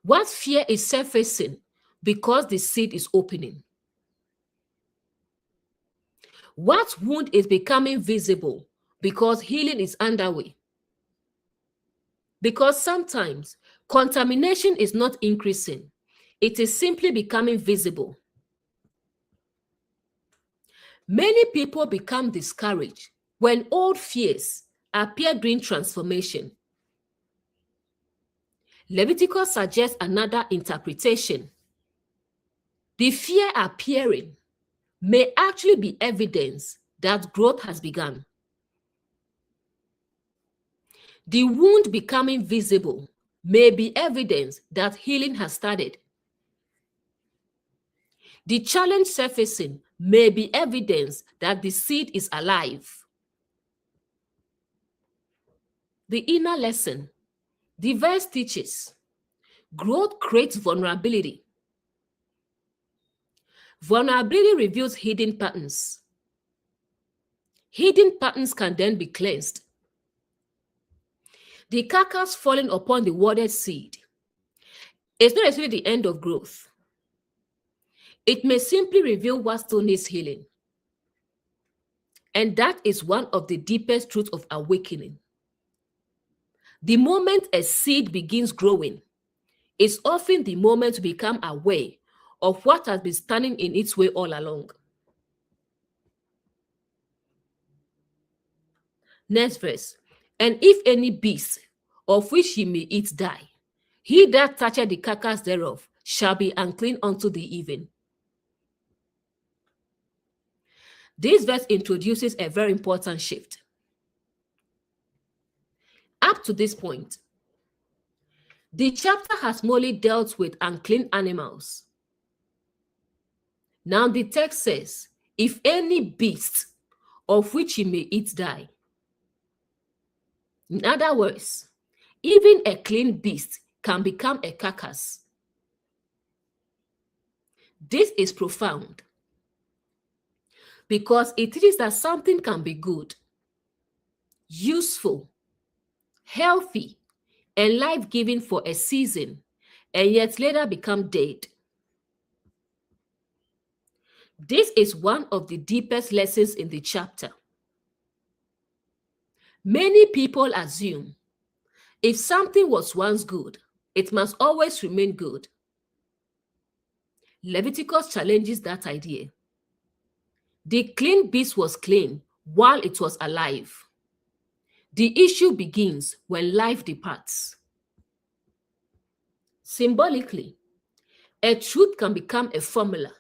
What fear is surfacing because the seed is opening? What wound is becoming visible because healing is underway? Because sometimes contamination is not increasing, it is simply becoming visible. Many people become discouraged when old fears appear during transformation. Leviticus suggests another interpretation. The fear appearing may actually be evidence that growth has begun. The wound becoming visible may be evidence that healing has started. The challenge surfacing may be evidence that the seed is alive. The inner lesson. The verse teaches growth creates vulnerability. Vulnerability reveals hidden patterns. Hidden patterns can then be cleansed. The carcass falling upon the watered seed is not necessarily the end of growth. It may simply reveal what still needs healing. And that is one of the deepest truths of awakening. The moment a seed begins growing is often the moment to become aware of what has been standing in its way all along. Next verse. And if any beast of which ye may eat die, he that toucheth the carcass thereof shall be unclean unto the even. This verse introduces a very important shift. Up to this point, the chapter has mostly dealt with unclean animals. Now the text says, if any beast of which ye may eat die. In other words, even a clean beast can become a carcass. This is profound because it teaches that something can be good, useful, healthy, and life-giving for a season, and yet later become dead. This is one of the deepest lessons in the chapter. Many people assume if something was once good, it must always remain good. Leviticus challenges that idea. The clean beast was clean while it was alive. The issue begins when life departs. Symbolically, a truth can become a formula.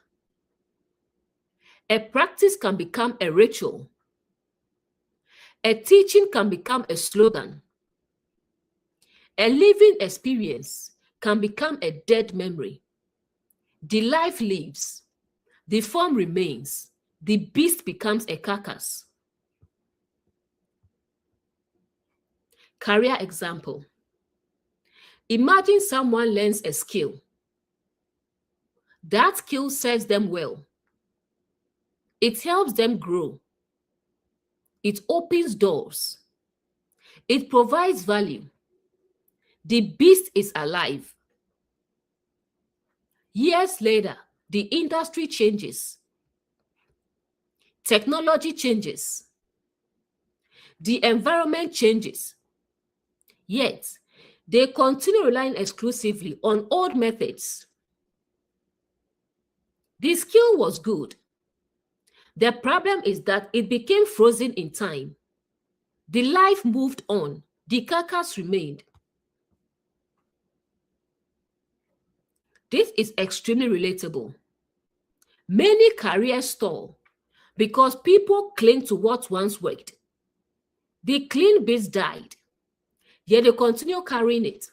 A practice can become a ritual. A teaching can become a slogan. A living experience can become a dead memory. The life lives, the form remains, the beast becomes a carcass. Career example. Imagine someone learns a skill. That skill serves them well. It helps them grow. It opens doors. It provides value. The beast is alive. Years later, the industry changes. Technology changes. The environment changes. Yet, they continue relying exclusively on old methods. The skill was good. The problem is that it became frozen in time. The life moved on. The carcass remained. This is extremely relatable. Many careers stall because people cling to what once worked. The clean beast died, yet they continue carrying it.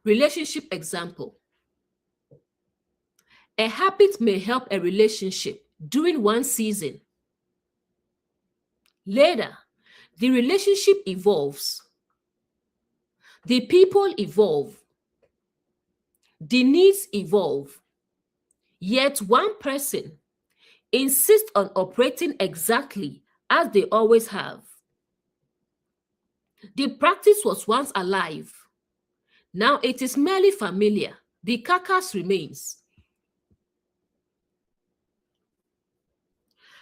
Relationship example. A habit may help a relationship during one season. Later, the relationship evolves. The people evolve. The needs evolve. Yet one person insists on operating exactly as they always have. The practice was once alive. Now it is merely familiar. The carcass remains.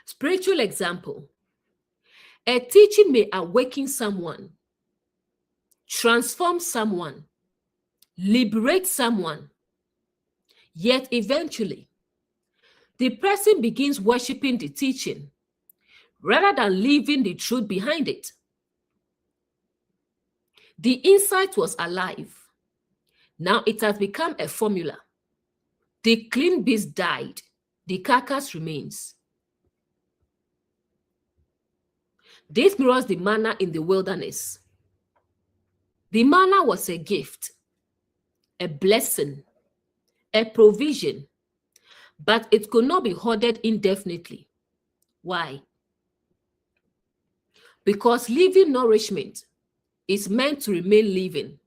Spiritual example. A teaching may awaken someone, transform someone, liberate someone, yet eventually The person begins worshiping the teaching rather than living the truth behind it. The insight was alive. Now it has become a formula. The clean beast died. The carcass remains. This mirrors the manna in the wilderness. The manna was a gift, a blessing, a provision, but it could not be hoarded indefinitely. Why? Because living nourishment is meant to remain living.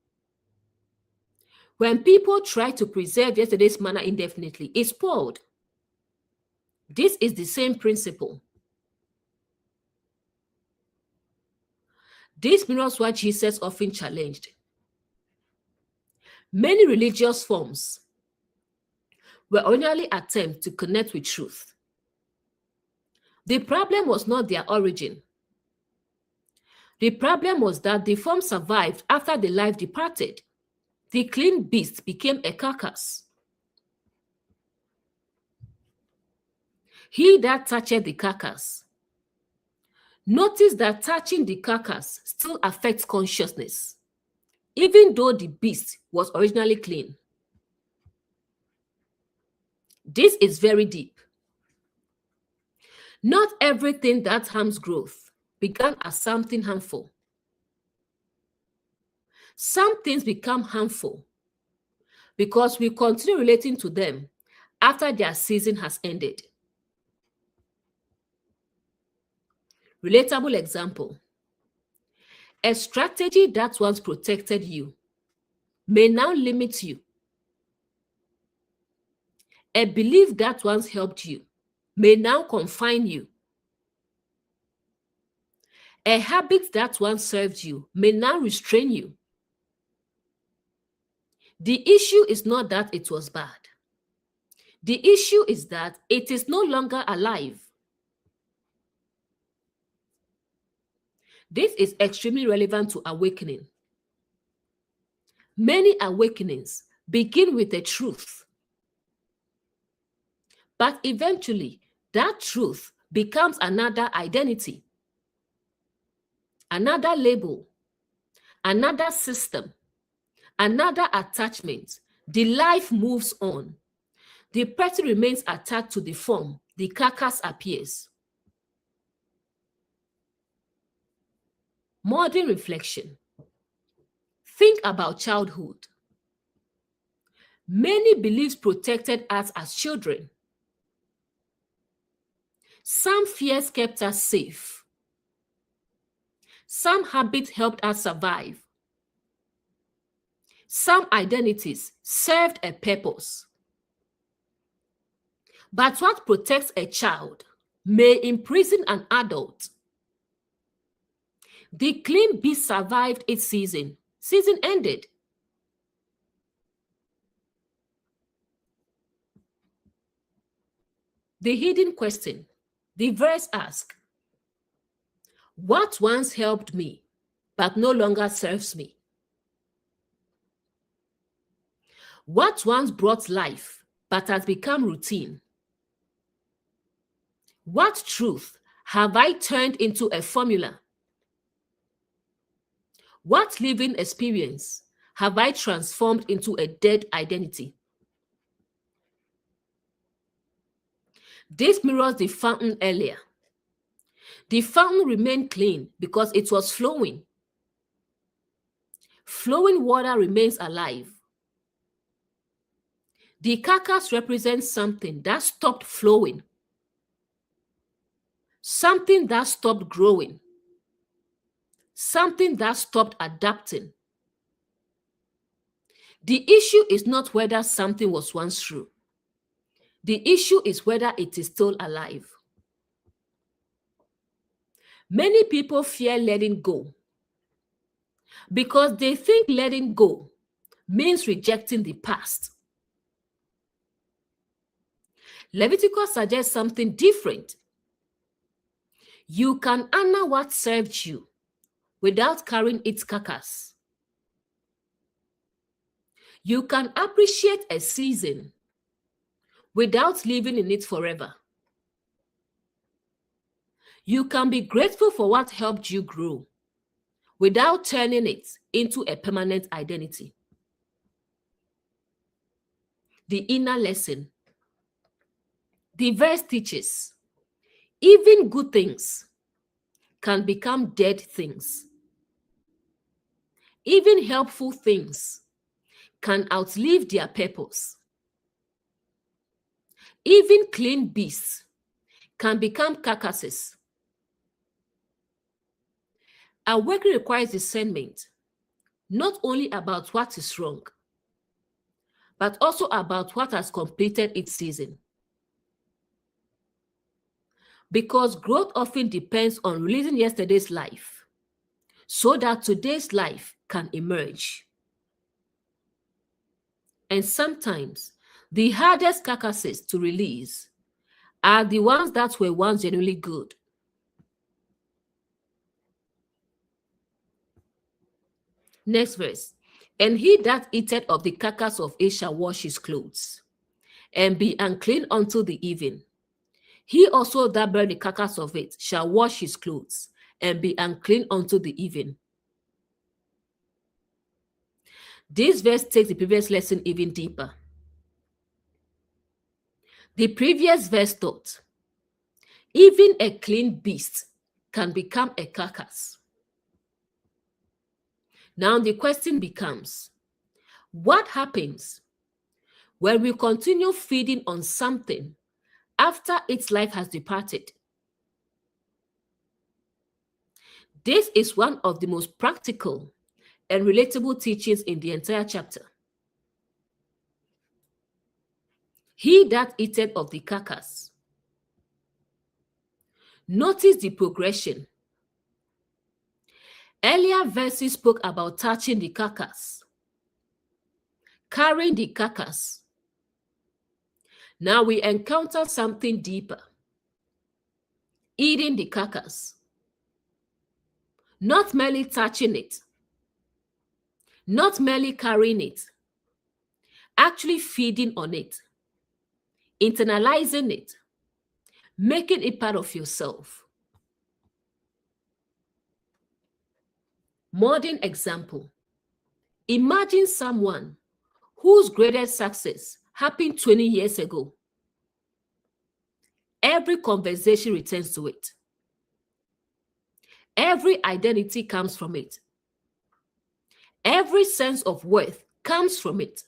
When people try to preserve yesterday's manna indefinitely, it's spoiled. This is the same principle. This mirrors what Jesus often challenged. Many religious forms were originally attempts to connect with truth. The problem was not their origin. The problem was that the form survived after the life departed. The clean beast became a carcass. He that toucheth the carcass. Notice that touching the carcass still affects consciousness, even though the beast was originally clean. This is very deep. Not everything that harms growth began as something harmful. Some things become harmful because we continue relating to them after their season has ended. Relatable example. A strategy that once protected you may now limit you. A belief that once helped you may now confine you. A habit that once served you may now restrain you. The issue is not that it was bad. The issue is that it is no longer alive. This is extremely relevant to awakening. Many awakenings begin with a truth, but eventually that truth becomes another identity, another label, another system, another attachment. The life moves on. The person remains attached to the form. The carcass appears. Modern reflection. Think about childhood. Many beliefs protected us as children. Some fears kept us safe. Some habits helped us survive. Some identities served a purpose. But what protects a child may imprison an adult. The clean beast survived its season. Season ended. The hidden question. The verse asks, what once helped me, but no longer serves me? What once brought life, but has become routine? What truth have I turned into a formula? What living experience have I transformed into a dead identity? This mirrors the fountain earlier. The fountain remained clean because it was flowing. Flowing water remains alive. The carcass represents something that stopped flowing, something that stopped growing, something that stopped adapting. The issue is not whether something was once true. The issue is whether it is still alive. Many people fear letting go because they think letting go means rejecting the past. Leviticus suggests something different. You can honor what served you without carrying its carcass. You can appreciate a season without living in it forever. You can be grateful for what helped you grow without turning it into a permanent identity. The inner lesson. The verse teaches, even good things can become dead things. Even helpful things can outlive their purpose. Even clean beasts can become carcasses. Awakening requires discernment, not only about what is wrong, but also about what has completed its season. Because growth often depends on releasing yesterday's life so that today's life can emerge. And sometimes the hardest carcasses to release are the ones that were once genuinely good. Next verse. And he that eateth of the carcass of it shall wash his clothes, and be unclean until the even. He also that bear the carcass of it shall wash his clothes, and be unclean until the even. This verse takes the previous lesson even deeper. The previous verse taught, even a clean beast can become a carcass. Now the question becomes, what happens when we continue feeding on something after its life has departed? This is one of the most practical and relatable teachings in the entire chapter. He that eateth of the carcass. Notice the progression. Earlier verses spoke about touching the carcass, carrying the carcass. Now we encounter something deeper. Eating the carcass. Not merely touching it, not merely carrying it, actually feeding on it, internalizing it, making it part of yourself. Modern example. Imagine someone whose greatest success happened 20 years ago. Every conversation returns to it. Every identity comes from it. Every sense of worth comes from it.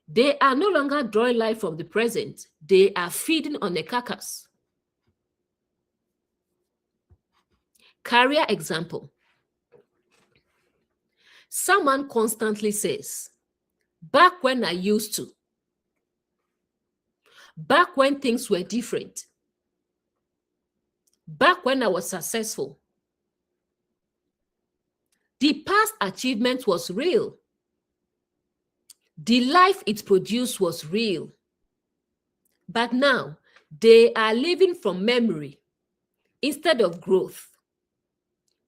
They are no longer drawing life from the present. They are feeding on the carcass. Career example. Someone constantly says, back when I used to, back when things were different, back when I was successful. The past achievement was real. The life it produced was real. But now they are living from memory instead of growth.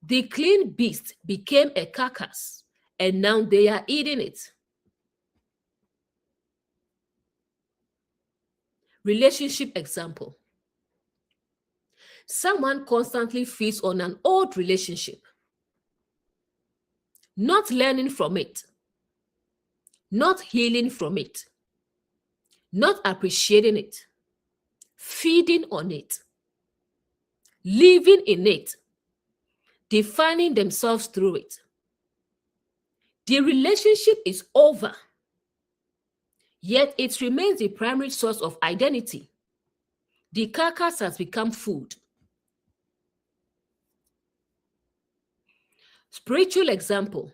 The clean beast became a carcass, and now they are eating it. Relationship example. Someone constantly feeds on an old relationship, not learning from it, not healing from it, not appreciating it, feeding on it, living in it, defining themselves through it. The relationship is over, yet it remains the primary source of identity. The carcass has become food. Spiritual example.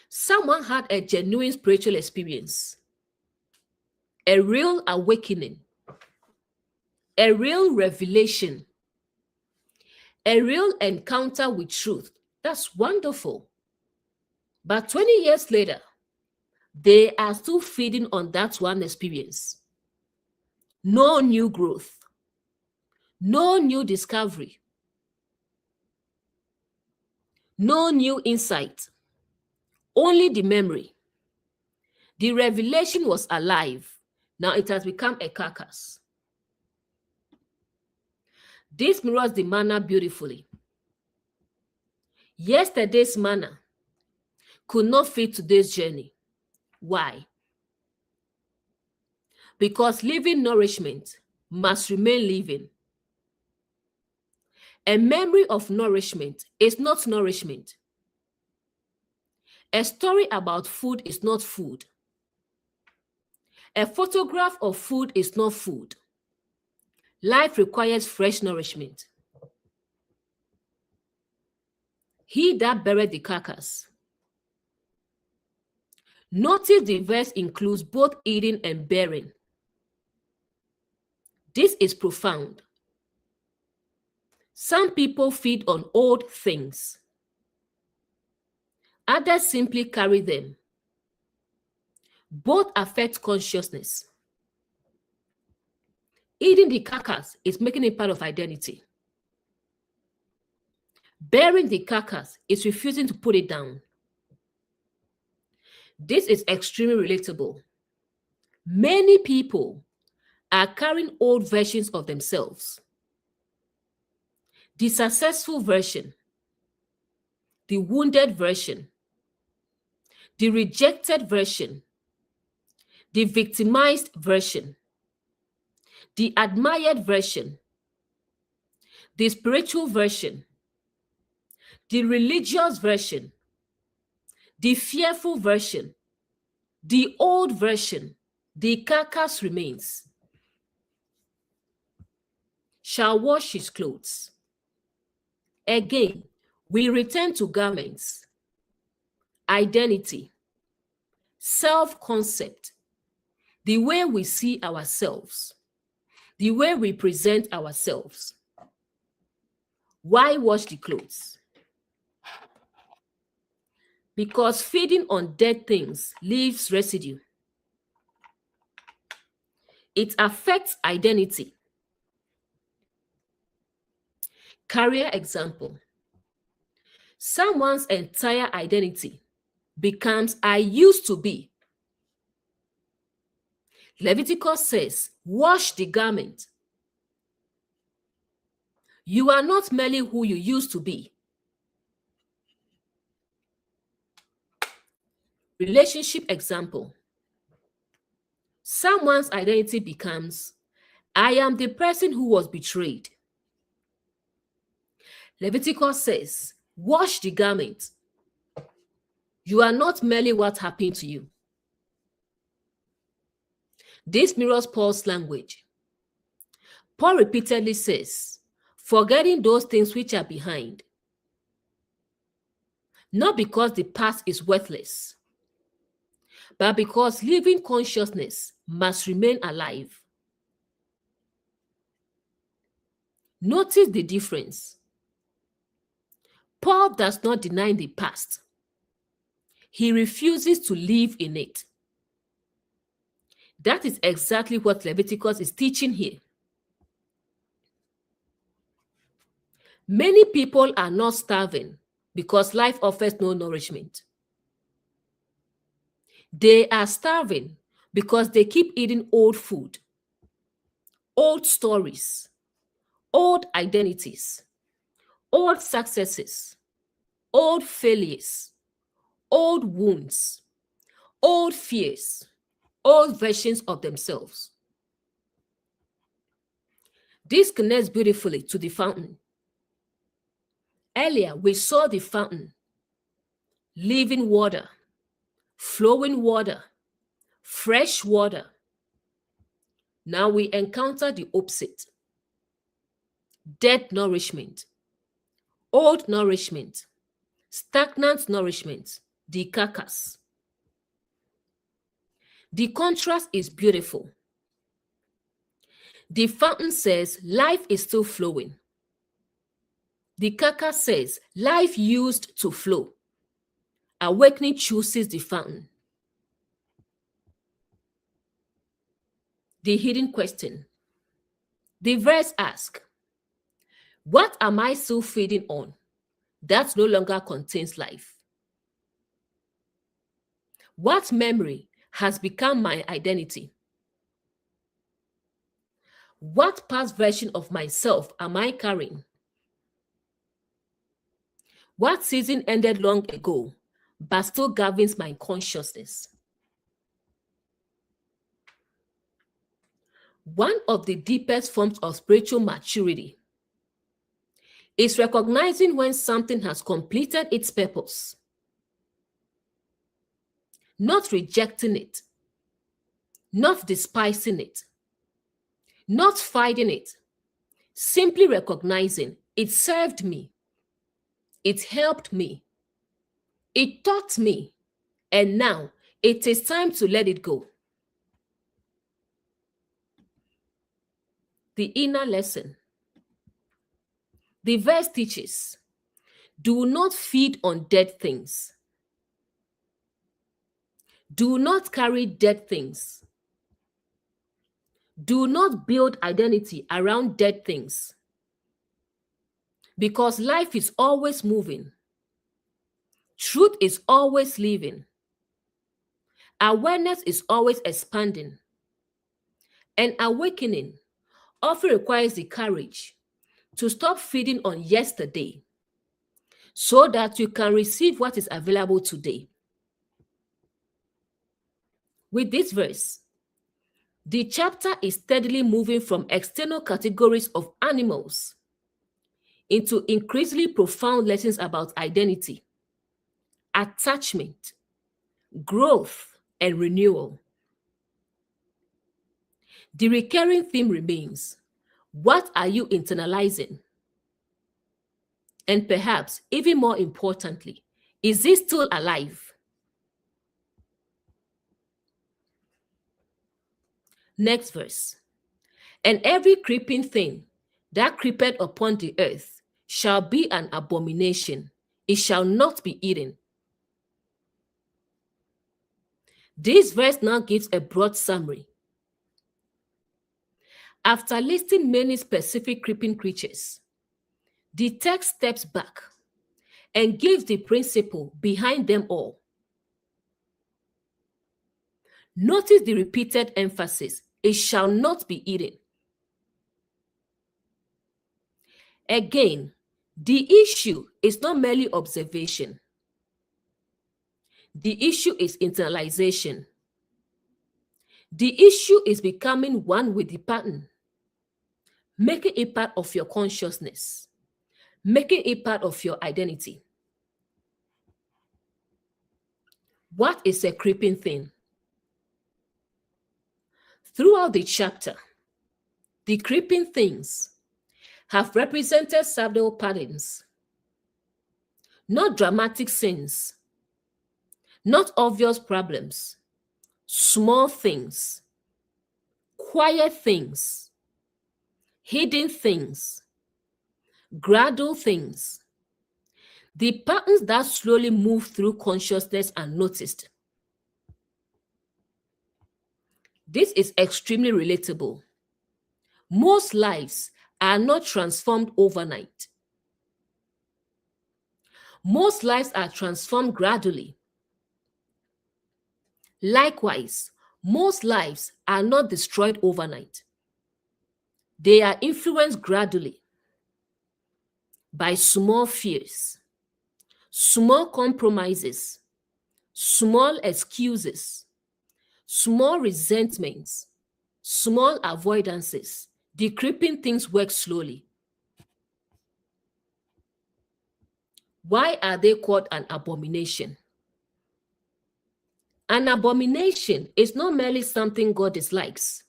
Someone had a genuine spiritual experience, a real awakening, a real revelation, a real encounter with truth. That's wonderful. But 20 years later, they are still feeding on that one experience. No new growth, no new discovery, no new insight, only the memory. The revelation was alive. Now it has become a carcass. This mirrors the manna beautifully. Yesterday's manna could not fit today's journey. Why? Because living nourishment must remain living. A memory of nourishment is not nourishment. A story about food is not food. A photograph of food is not food. Life requires fresh nourishment. He that buried the carcass. Notice the verse includes both eating and bearing. This is profound. Some people feed on old things. Others simply carry them. Both affect consciousness. Eating the carcass is making it part of identity. Bearing the carcass is refusing to put it down. This is extremely relatable. Many people are carrying old versions of themselves. The successful version, the wounded version, the rejected version, the victimized version, the admired version, the spiritual version, the religious version, the fearful version, the old version, the carcass remains. Shall wash his clothes. Again, we return to garments, identity, self-concept, the way we see ourselves, the way we present ourselves. Why wash the clothes? Because feeding on dead things leaves residue. It affects identity. Career example. Someone's entire identity becomes I used to be. Leviticus says, wash the garment. You are not merely who you used to be. Relationship example. Someone's identity becomes, I am the person who was betrayed. Leviticus says, wash the garment. You are not merely what happened to you. This mirrors Paul's language. Paul repeatedly says, forgetting those things which are behind. Not because the past is worthless, but because living consciousness must remain alive. Notice the difference. Paul does not deny the past. He refuses to live in it. That is exactly what Leviticus is teaching here. Many people are not starving because life offers no nourishment. They are starving because they keep eating old food, old stories, old identities, old successes, old failures, old wounds, old fears, old versions of themselves. This connects beautifully to the fountain. Earlier, we saw the fountain, living water, flowing water, fresh water. Now we encounter the opposite. Dead nourishment, old nourishment, stagnant nourishment, the carcass. The contrast is beautiful. The fountain says life is still flowing. The carcass says life used to flow. Awakening chooses the fountain. The hidden question. The verse asks, what am I still feeding on that no longer contains life? What memory has become my identity? What past version of myself am I carrying? What season ended long ago, but still governs my consciousness? One of the deepest forms of spiritual maturity is recognizing when something has completed its purpose, not rejecting it, not despising it, not fighting it, simply recognizing it served me, it helped me, it taught me, and now it is time to let it go. The inner lesson. The verse teaches, do not feed on dead things. Do not carry dead things. Do not build identity around dead things. Because life is always moving. Truth is always living. Awareness is always expanding. And awakening often requires the courage to stop feeding on yesterday so that you can receive what is available today. With this verse, the chapter is steadily moving from external categories of animals into increasingly profound lessons about identity, attachment, growth, and renewal. The recurring theme remains, what are you internalizing? And perhaps, even more importantly, is this still alive? Next verse. And every creeping thing that creepeth upon the earth shall be an abomination. It shall not be eaten. This verse now gives a broad summary. After listing many specific creeping creatures, the text steps back and gives the principle behind them all. Notice the repeated emphasis, it shall not be eaten. Again, the issue is not merely observation. The issue is internalization. The issue is becoming one with the pattern, making it part of your consciousness, making it part of your identity. What is a creeping thing? Throughout the chapter, the creeping things have represented subtle patterns, not dramatic sins, not obvious problems, small things, quiet things, hidden things, gradual things, the patterns that slowly move through consciousness unnoticed. This is extremely relatable. Most lives are not transformed overnight. Most lives are transformed gradually. Likewise, most lives are not destroyed overnight. They are influenced gradually by small fears, small compromises, small excuses, small resentments, small avoidances. The creeping things work slowly. Why are they called an abomination? An abomination is not merely something God dislikes.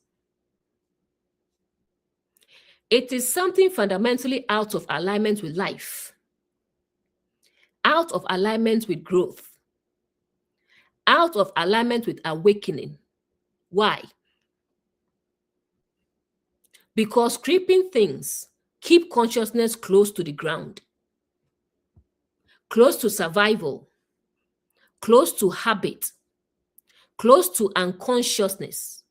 It is something fundamentally out of alignment with life, out of alignment with growth, out of alignment with awakening. Why? Because creeping things keep consciousness close to the ground, close to survival, close to habit, close to unconsciousness.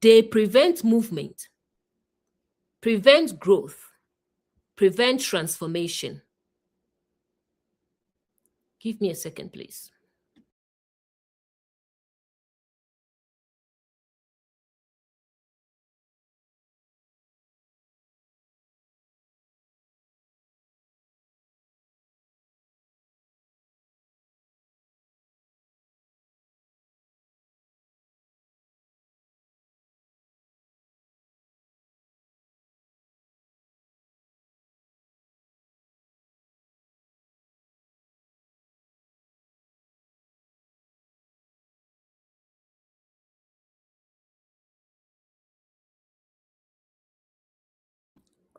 They prevent movement, prevent growth, prevent transformation. Give me a second, please.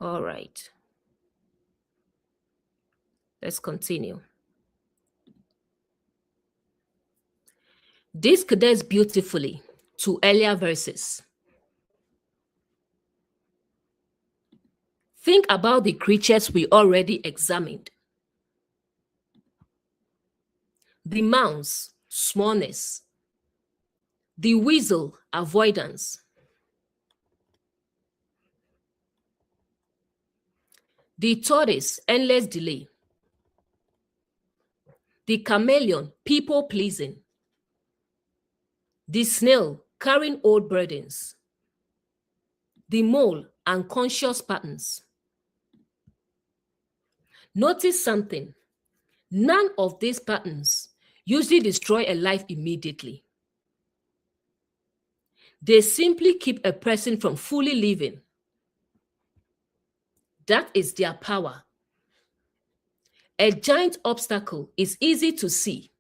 All right. Let's continue. This connects beautifully to earlier verses. Think about the creatures we already examined. The mouse, smallness. The weasel, avoidance. The tortoise, endless delay. The chameleon, people pleasing. The snail, carrying old burdens. The mole, unconscious patterns. Notice something. None of these patterns usually destroy a life immediately. They simply keep a person from fully living. That is their power. A giant obstacle is easy to see.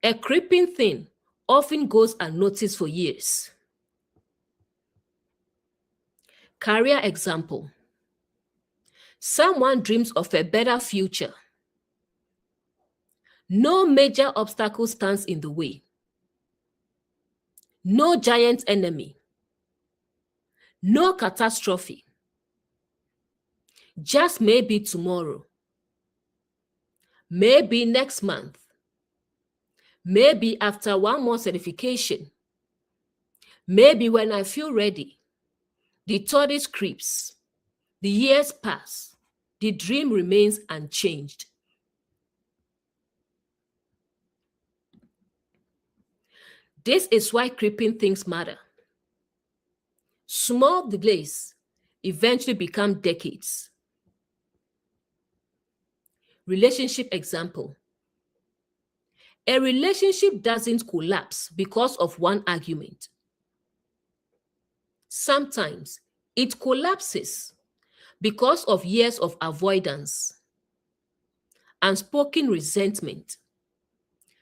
A creeping thing often goes unnoticed for years. Career example. Someone dreams of a better future. No major obstacle stands in the way. No giant enemy. No catastrophe. Just maybe tomorrow. Maybe next month. Maybe after one more certification. Maybe when I feel ready. The tortoise creeps. The years pass. The dream remains unchanged. This is why creeping things matter. Small delays eventually become decades. Relationship example. A relationship doesn't collapse because of one argument. Sometimes it collapses because of years of avoidance, unspoken resentment,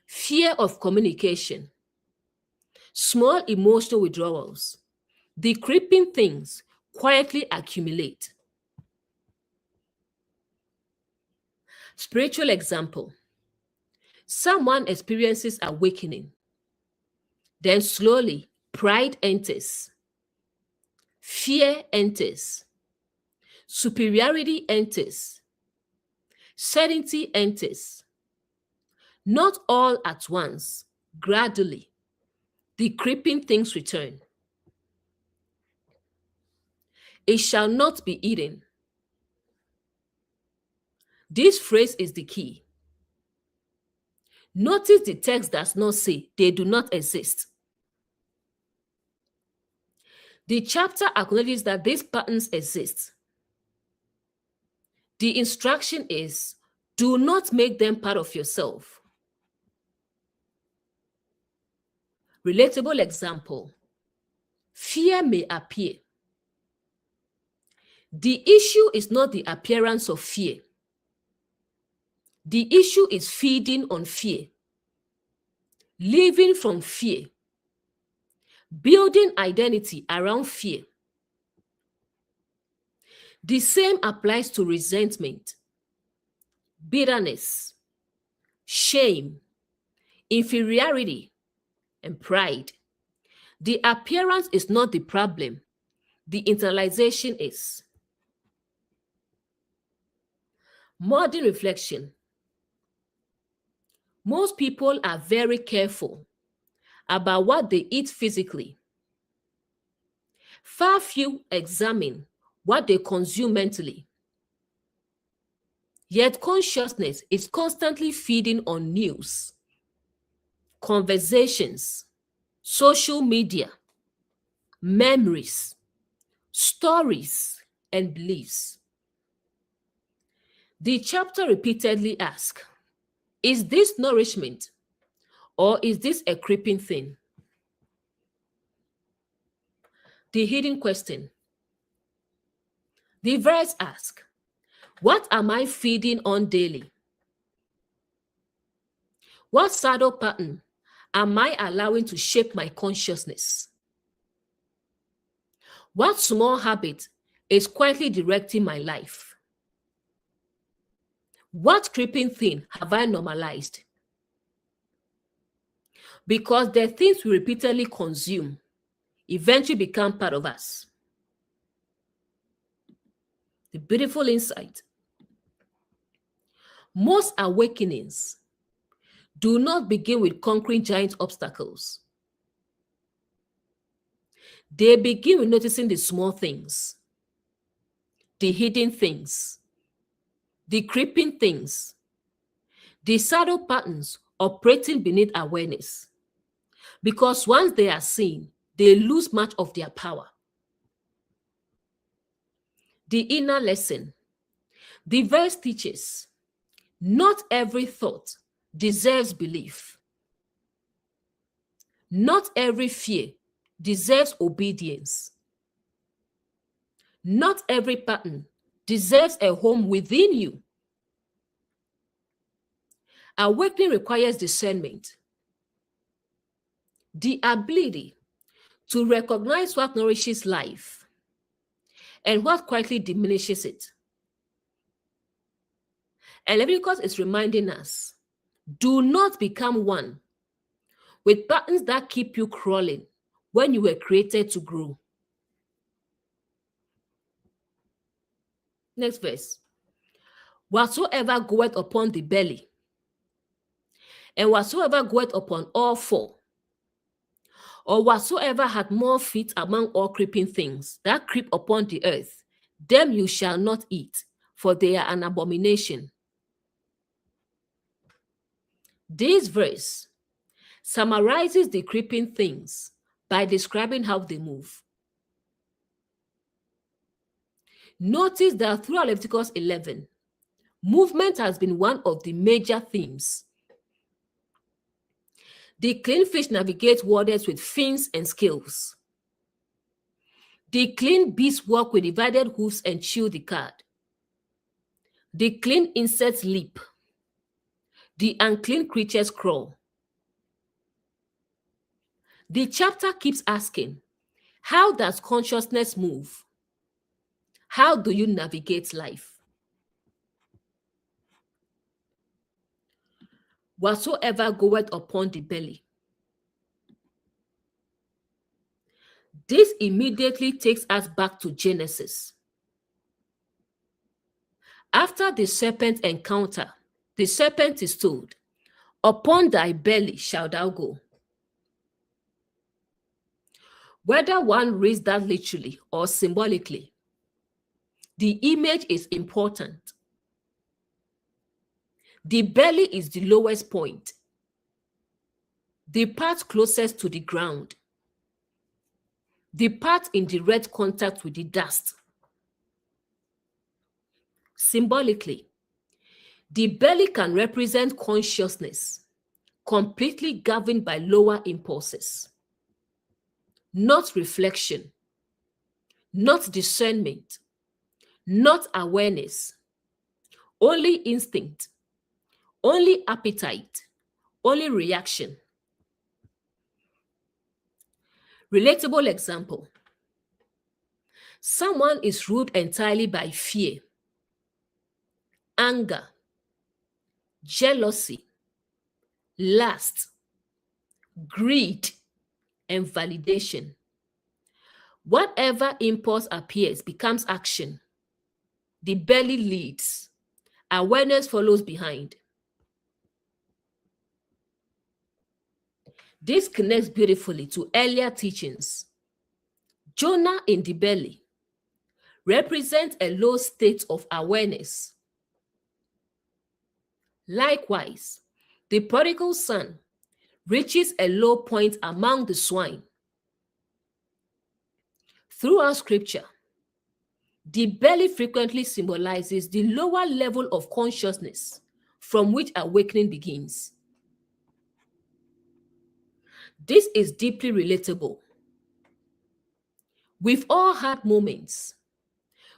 fear of communication, small emotional withdrawals. The creeping things quietly accumulate. Spiritual example. Someone experiences awakening. Then slowly, pride enters. Fear enters. Superiority enters. Certainty enters. Not all at once, gradually. The creeping things return. It shall not be eaten. This phrase is the key. Notice the text does not say they do not exist. The chapter acknowledges that these patterns exist. The instruction is, do not make them part of yourself. Relatable example. Fear may appear. The issue is not the appearance of fear. The issue is feeding on fear, living from fear, building identity around fear. The same applies to resentment, bitterness, shame, inferiority, and pride. The appearance is not the problem. The internalization is. Modern reflection. Most people are very careful about what they eat physically. Far few examine what they consume mentally. Yet consciousness is constantly feeding on news, conversations, social media, memories, stories, and beliefs. The chapter repeatedly asks, is this nourishment or is this a creeping thing? The hidden question. The verse asks, what am I feeding on daily? What subtle pattern am I allowing to shape my consciousness? What small habit is quietly directing my life? What creeping thing have I normalized? Because the things we repeatedly consume eventually become part of us. The beautiful insight. Most awakenings do not begin with conquering giant obstacles. They begin with noticing the small things, the hidden things, the creeping things, the subtle patterns operating beneath awareness. Because once they are seen, they lose much of their power. The inner lesson. The verse teaches, not every thought deserves belief. Not every fear deserves obedience. Not every pattern deserves a home within you. Awakening requires discernment, the ability to recognize what nourishes life and what quietly diminishes it. And Leviticus is reminding us, do not become one with patterns that keep you crawling when you were created to grow. Next verse. Whatsoever goeth upon the belly, and whatsoever goeth upon all four, or whatsoever had more feet among all creeping things that creep upon the earth, them you shall not eat, for they are an abomination. This verse summarizes the creeping things by describing how they move. Notice that throughout Leviticus 11, movement has been one of the major themes. The clean fish navigates waters with fins and scales. The clean beasts walk with divided hoofs and chew the cud. The clean insects leap. The unclean creatures crawl. The chapter keeps asking, how does consciousness move? How do you navigate life? Whatsoever goeth upon the belly. This immediately takes us back to Genesis. After the serpent encounter, the serpent is told, upon thy belly shalt thou go. Whether one reads that literally or symbolically, the image is important. The belly is the lowest point, the part closest to the ground, the part in direct contact with the dust. Symbolically, the belly can represent consciousness, completely governed by lower impulses, not reflection, not discernment, not awareness, only instinct, only appetite, only reaction. Relatable example. Someone is ruled entirely by fear, anger, jealousy, lust, greed, and validation. Whatever impulse appears becomes action. The belly leads. Awareness follows behind. This connects beautifully to earlier teachings. Jonah in the belly represents a low state of awareness. Likewise, the prodigal son reaches a low point among the swine. Throughout scripture, the belly frequently symbolizes the lower level of consciousness from which awakening begins. This is deeply relatable. We've all had moments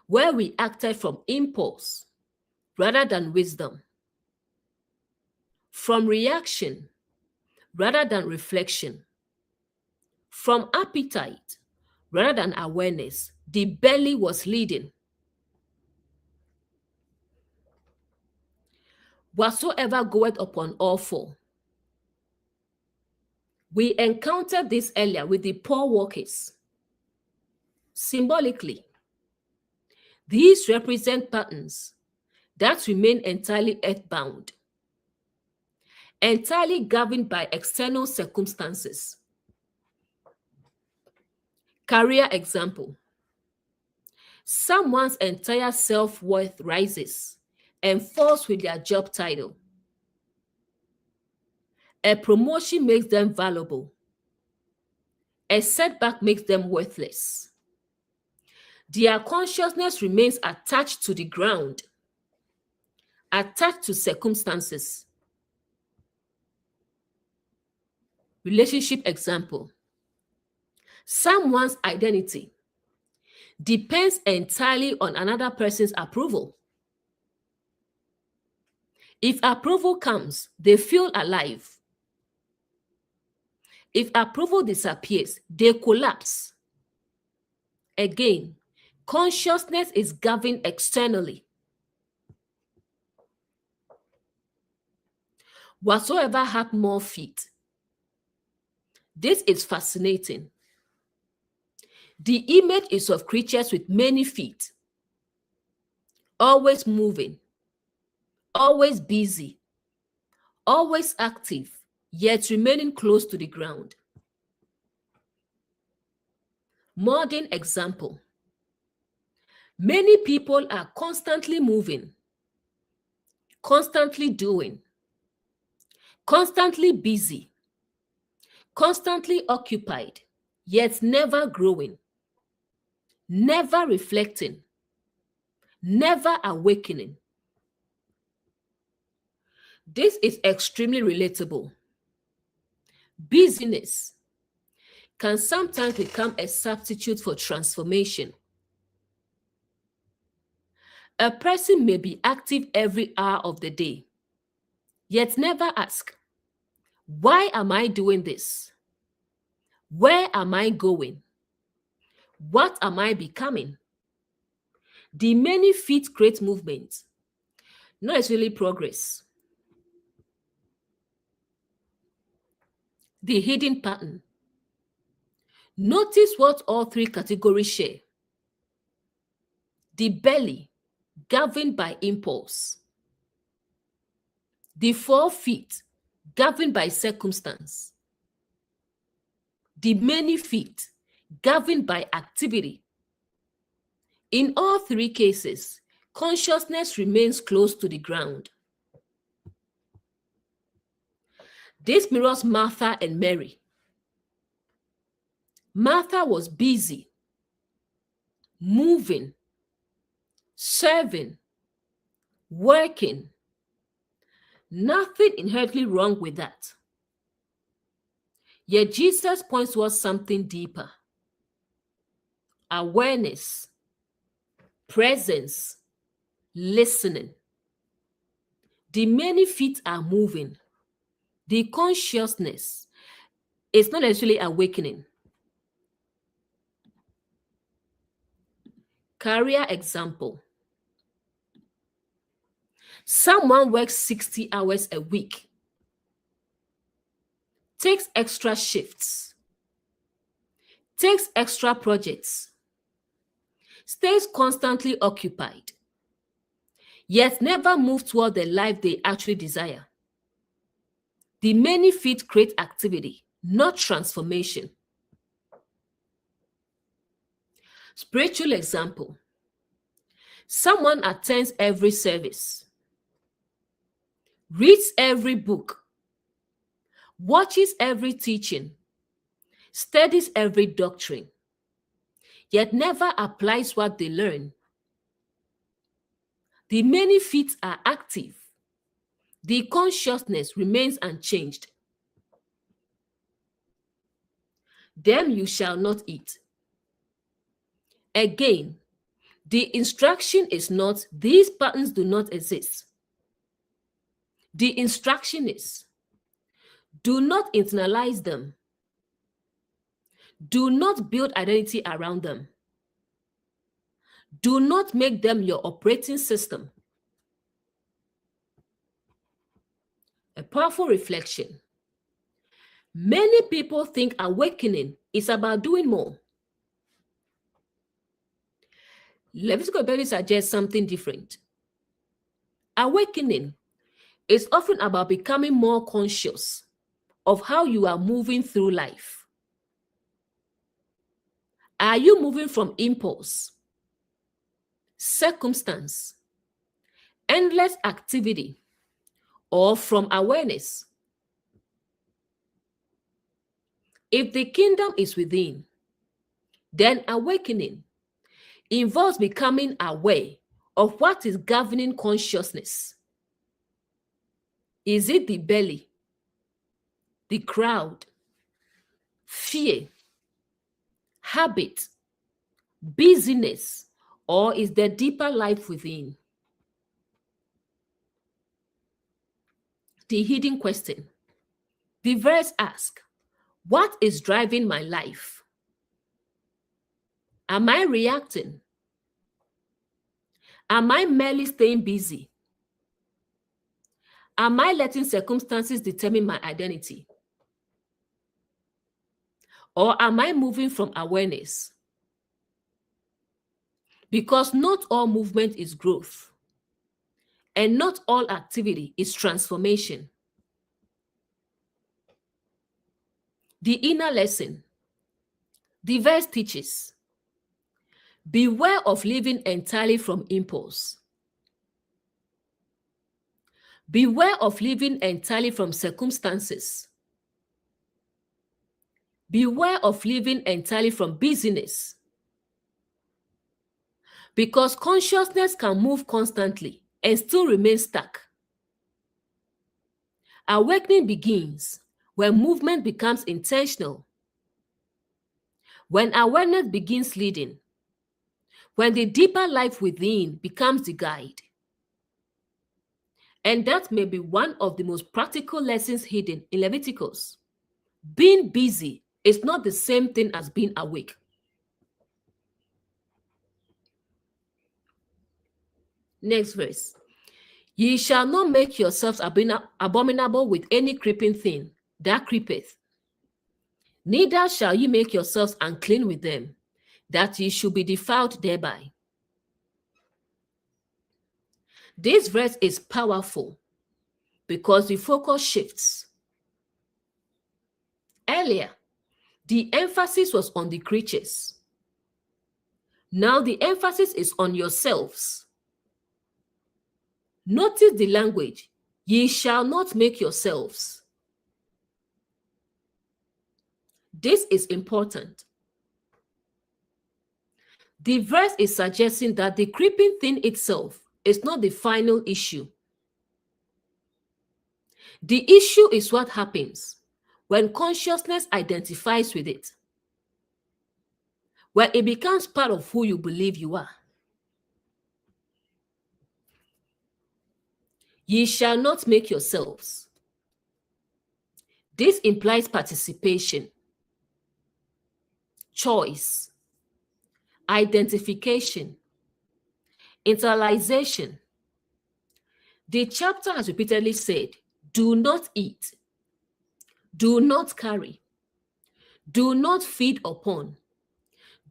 where we acted from impulse rather than wisdom, from reaction rather than reflection, from appetite rather than awareness, The belly was leading. Whatsoever goeth upon all four. We encountered this earlier with the poor walkers. Symbolically, these represent patterns that remain entirely earthbound, entirely governed by external circumstances. Career example. Someone's entire self-worth rises and falls with their job title. A promotion makes them valuable. A setback makes them worthless. Their consciousness remains attached to the ground, attached to circumstances. Relationship example. Someone's identity depends entirely on another person's approval. If approval comes, they feel alive. If approval disappears, they collapse. Again, consciousness is governed externally. Whatsoever hath more feet. This is fascinating. The image is of creatures with many feet, always moving, always busy, always active, yet remaining close to the ground. Modern example. Many people are constantly moving, constantly doing, constantly busy, constantly occupied, yet never growing, never reflecting, never awakening. This is extremely relatable. Busyness can sometimes become a substitute for transformation. A person may be active every hour of the day, yet never ask, why am I doing this? Where am I going? What am I becoming? The many feet create movement, not necessarily progress. The hidden pattern. Notice what all three categories share. The belly, governed by impulse. The 4 feet, governed by circumstance. The many feet, governed by activity. In all 3 cases, consciousness remains close to the ground. This mirrors Martha and Mary. Martha was busy, moving, serving, working. Nothing inherently wrong with that. Yet Jesus points towards something deeper. Awareness, presence, listening. The many feet are moving. The consciousness is not necessarily awakening. Career example. Someone works 60 hours a week, takes extra shifts, takes extra projects, stays constantly occupied, yet never move toward the life they actually desire. The many feet create activity, not transformation. Spiritual example. Someone attends every service, reads every book, watches every teaching, studies every doctrine, yet never applies what they learn. The many feet are active. The consciousness remains unchanged. Them you shall not eat. Again, the instruction is not, these patterns do not exist. The instruction is, do not internalize them. Do not build identity around them. Do not make them your operating system. A powerful reflection. Many people think awakening is about doing more. Levitical Berry suggests something different. Awakening is often about becoming more conscious of how you are moving through life. Are you moving from impulse, circumstance, endless activity, or from awareness? If the kingdom is within, then awakening involves becoming aware of what is governing consciousness. Is it the belly, the crowd, fear, habit, busyness, or is there deeper life within? The hidden question. The verse asks, what is driving my life? Am I reacting? Am I merely staying busy? Am I letting circumstances determine my identity? Or am I moving from awareness? Because not all movement is growth, and not all activity is transformation. The inner lesson. The verse teaches, beware of living entirely from impulse. Beware of living entirely from circumstances. Beware of living entirely from busyness. Because consciousness can move constantly and still remain stuck. Awakening begins when movement becomes intentional, when awareness begins leading, when the deeper life within becomes the guide. And that may be one of the most practical lessons hidden in Leviticus. Being busy is not the same thing as being awake. Next verse. Ye shall not make yourselves abominable with any creeping thing that creepeth. Neither shall ye make yourselves unclean with them, that ye should be defiled thereby. This verse is powerful because the focus shifts. Earlier, the emphasis was on the creatures. Now the emphasis is on yourselves. Notice the language. Ye shall not make yourselves. This is important. The verse is suggesting that the creeping thing itself is not the final issue. The issue is what happens when consciousness identifies with it, when it becomes part of who you believe you are. Ye shall not make yourselves. This implies participation, choice, identification, internalization. The chapter has repeatedly said, do not eat, do not carry, do not feed upon,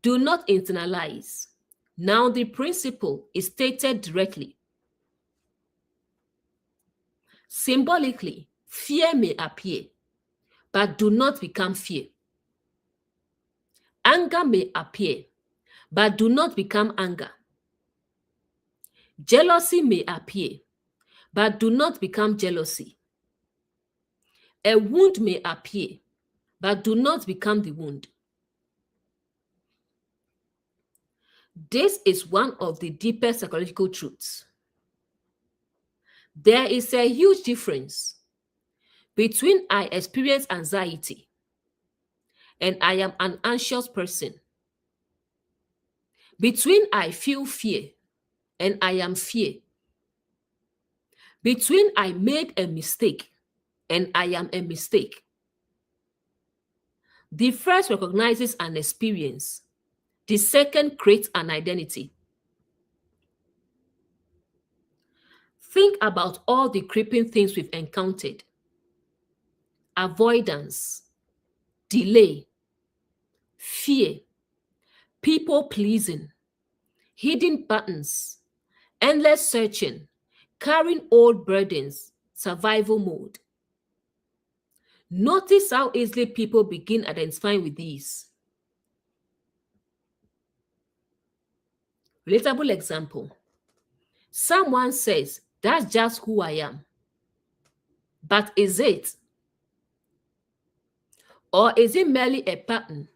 do not internalize. Now the principle is stated directly. Symbolically, fear may appear, but do not become fear. Anger may appear, but do not become anger. Jealousy may appear, but do not become jealousy. A wound may appear, but do not become the wound. This is one of the deepest psychological truths. There is a huge difference between I experience anxiety and I am an anxious person. Between I feel fear and I am fear. Between I made a mistake and I am a mistake. The first recognizes an experience. The second creates an identity. Think about all the creeping things we've encountered: avoidance, delay, fear, people pleasing, hidden patterns, endless searching, carrying old burdens, survival mode. Notice how easily people begin identifying with these. Relatable example. Someone says, "That's just who I am." But is it? Or is it merely a pattern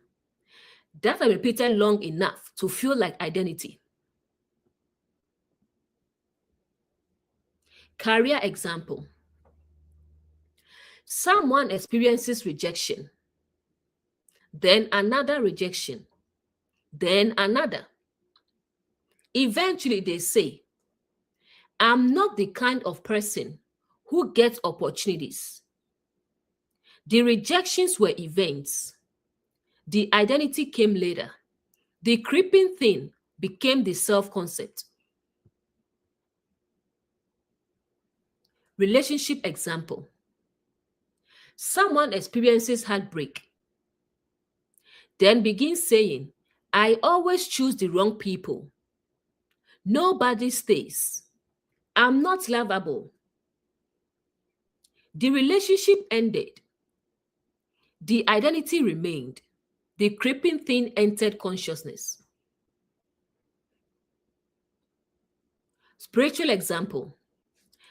that I repeated long enough to feel like identity? Career example. Someone experiences rejection, then another rejection, then another. Eventually they say, "I'm not the kind of person who gets opportunities." The rejections were events. The identity came later. The creeping thing became the self-concept. Relationship example. Someone experiences heartbreak, then begins saying, "I always choose the wrong people. Nobody stays. I'm not lovable." The relationship ended. The identity remained. The creeping thing entered consciousness. Spiritual example.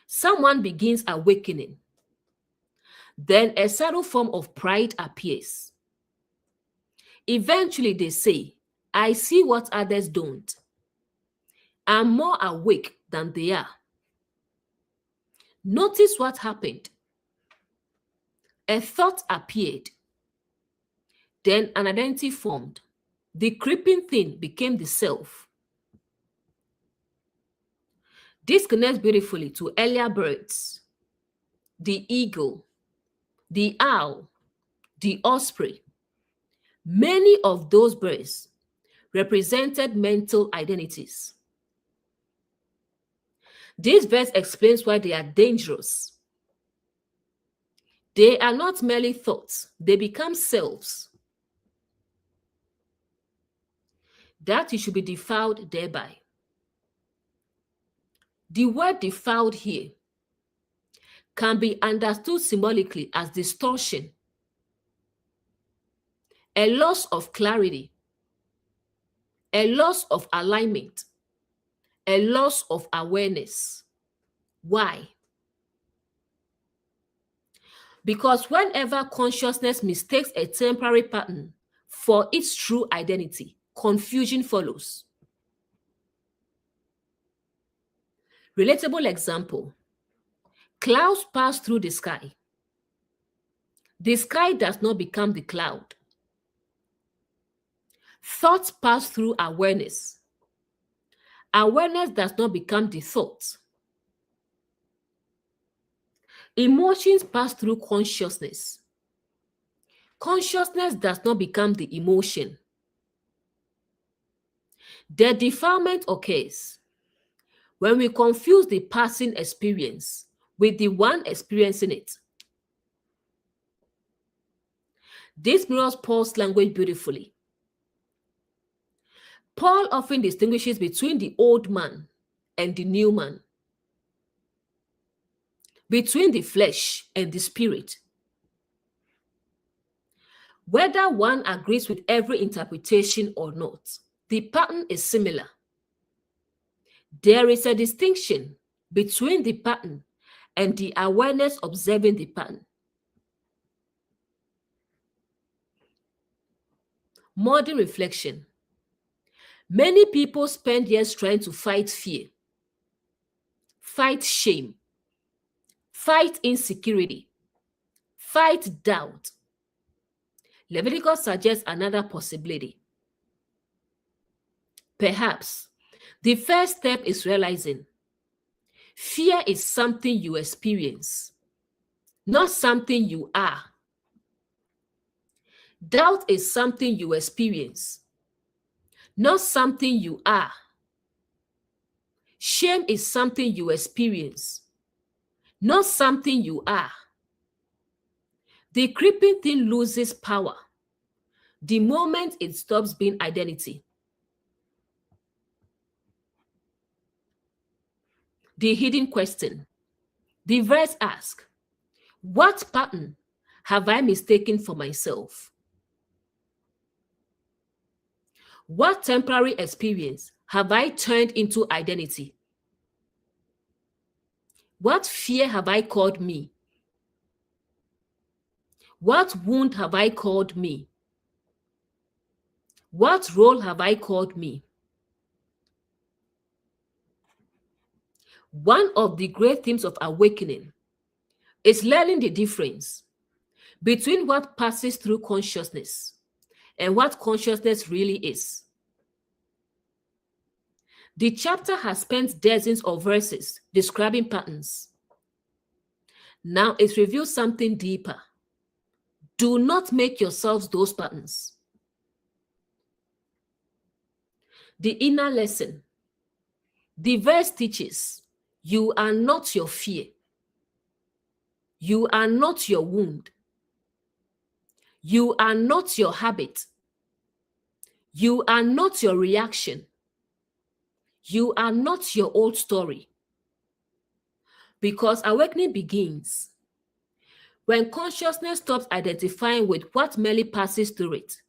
Someone begins awakening. Then a subtle form of pride appears. Eventually they say, "I see what others don't. I'm more awake than they are." Notice what happened. A thought appeared. Then an identity formed. The creeping thing became the self. This connects beautifully to earlier birds: the eagle, the owl, the osprey. Many of those birds represented mental identities. This verse explains why they are dangerous. They are not merely thoughts, they become selves. That you should be defiled thereby. The word defiled here can be understood symbolically as distortion, a loss of clarity, a loss of alignment, a loss of awareness. Why? Because whenever consciousness mistakes a temporary pattern for its true identity, confusion follows. Relatable example. Clouds pass through the sky. The sky does not become the cloud. Thoughts pass through awareness. Awareness does not become the thought. Emotions pass through consciousness. Consciousness does not become the emotion. The defilement occurs when we confuse the passing experience with the one experiencing it. This mirrors Paul's language beautifully. Paul often distinguishes between the old man and the new man, between the flesh and the spirit. Whether one agrees with every interpretation or not, the pattern is similar. There is a distinction between the pattern and the awareness observing the pattern. Modern reflection. Many people spend years trying to fight fear, fight shame, fight insecurity, fight doubt. Leviticus suggests another possibility. Perhaps the first step is realizing fear is something you experience, not something you are. Doubt is something you experience, not something you are. Shame is something you experience, not something you are. The creeping thing loses power the moment it stops being identity. The hidden question. The verse asks, what pattern have I mistaken for myself? What temporary experience have I turned into identity? What fear have I called me? What wound have I called me? What role have I called me? One of the great themes of awakening is learning the difference between what passes through consciousness and what consciousness really is. The chapter has spent dozens of verses describing patterns. Now it reveals something deeper. Do not make yourselves those patterns. The inner lesson. The verse teaches, you are not your fear. You are not your wound. You are not your habit. You are not your reaction. You are not your old story. Because awakening begins when consciousness stops identifying with what merely passes through it.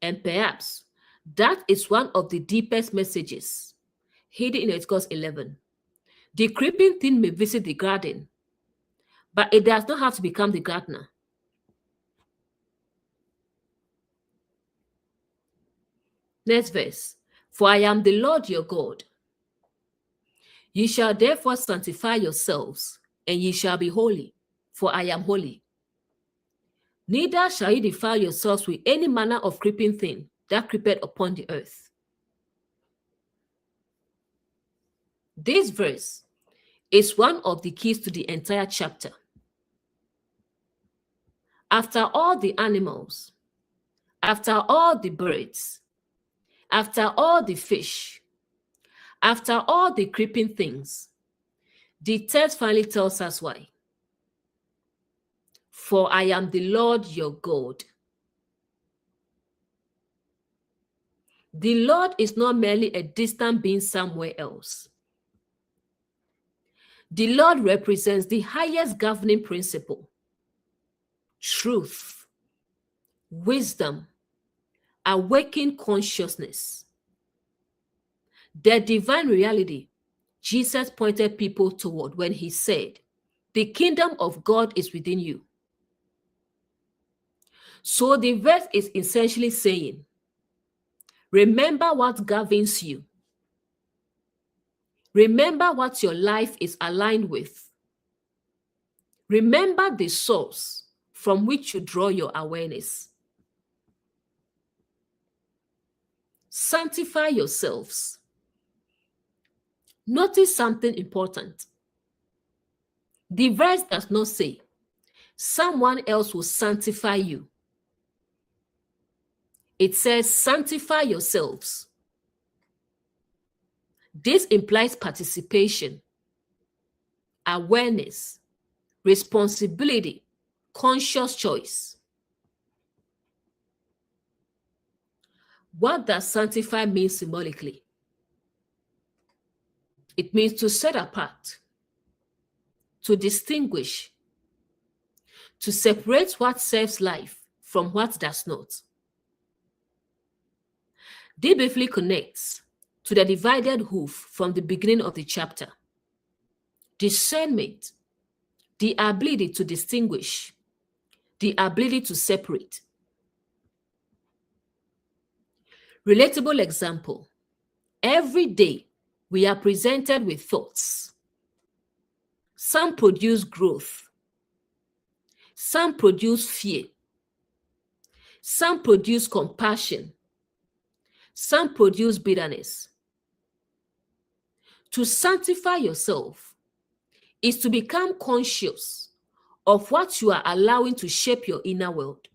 And perhaps that is one of the deepest messages hidden in Leviticus 11. The creeping thing may visit the garden, but it does not have to become the gardener. Next verse. For I am the Lord your God. Ye shall therefore sanctify yourselves, and ye shall be holy, for I am holy. Neither shall ye defile yourselves with any manner of creeping thing that creepeth upon the earth. This verse is one of the keys to the entire chapter. After all the animals, after all the birds, after all the fish, after all the creeping things, the text finally tells us why. For I am the Lord your God. The Lord is not merely a distant being somewhere else. The Lord represents the highest governing principle, truth, wisdom, awakened consciousness. The divine reality Jesus pointed people toward when he said, the kingdom of God is within you. So the verse is essentially saying, remember what governs you. Remember what your life is aligned with. Remember the source from which you draw your awareness. Sanctify yourselves. Notice something important. The verse does not say, someone else will sanctify you. It says, sanctify yourselves. This implies participation, awareness, responsibility, conscious choice. What does sanctify mean symbolically? It means to set apart, to distinguish, to separate what serves life from what does not. This briefly connects to the divided hoof from the beginning of the chapter. Discernment, the ability to distinguish, the ability to separate. Relatable example. Every day we are presented with thoughts. Some produce growth. Some produce fear. Some produce compassion. Some produce bitterness. To sanctify yourself is to become conscious of what you are allowing to shape your inner world.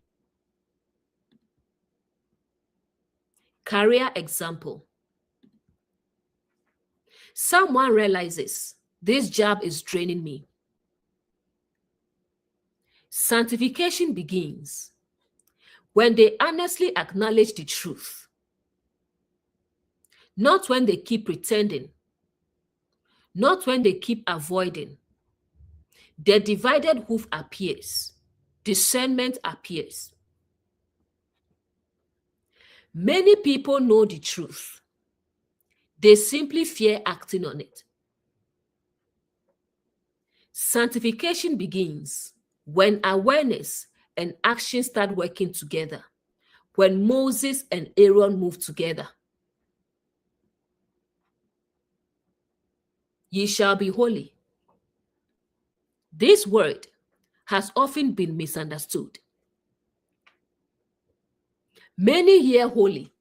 Career example. Someone realizes this job is draining me. Sanctification begins when they honestly acknowledge the truth, not when they keep pretending, not when they keep avoiding. The divided hoof appears. Discernment appears. Many people know the truth. They simply fear acting on it. Sanctification begins when awareness and action start working together, when Moses and Aaron moved together. Ye shall be holy. This word has often been misunderstood. Many hear holy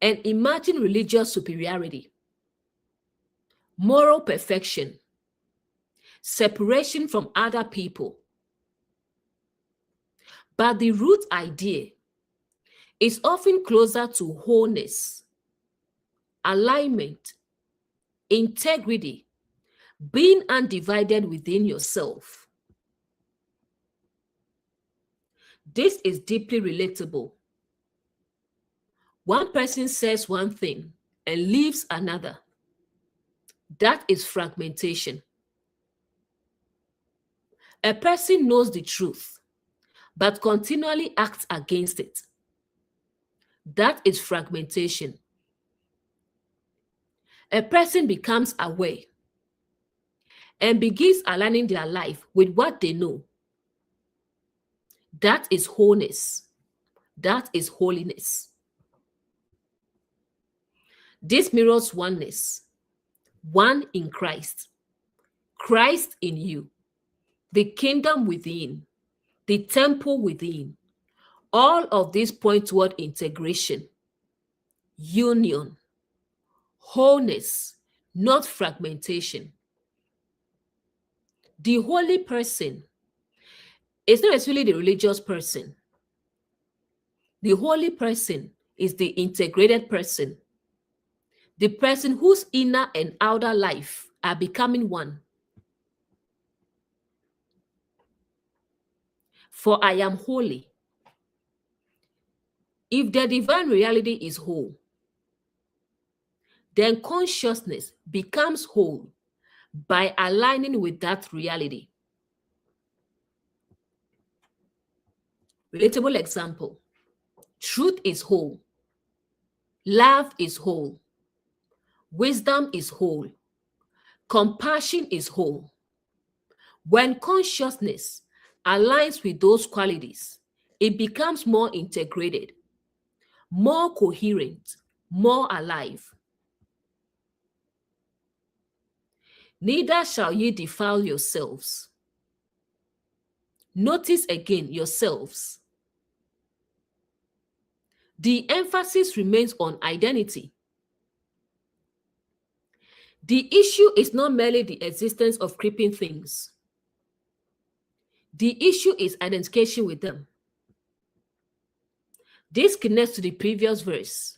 and imagine religious superiority, moral perfection, separation from other people. But the root idea is often closer to wholeness, alignment, integrity, being undivided within yourself. This is deeply relatable. One person says one thing and leaves another. That is fragmentation. A person knows the truth, but continually acts against it. That is fragmentation. A person becomes aware and begins aligning their life with what they know. That is wholeness. That is holiness. This mirrors oneness. One in Christ. Christ in you. The kingdom within. The temple within. All of these point toward integration, union, wholeness, not fragmentation. The holy person is not necessarily the religious person. The holy person is the integrated person, the person whose inner and outer life are becoming one. For I am holy. If the divine reality is whole, then consciousness becomes whole by aligning with that reality. Relatable example. Truth is whole. Love is whole. Wisdom is whole. Compassion is whole. When consciousness aligns with those qualities, it becomes more integrated, more coherent, more alive. Neither shall ye defile yourselves. Notice again yourselves. The emphasis remains on identity. The issue is not merely the existence of creeping things. The issue is identification with them. This connects to the previous verse.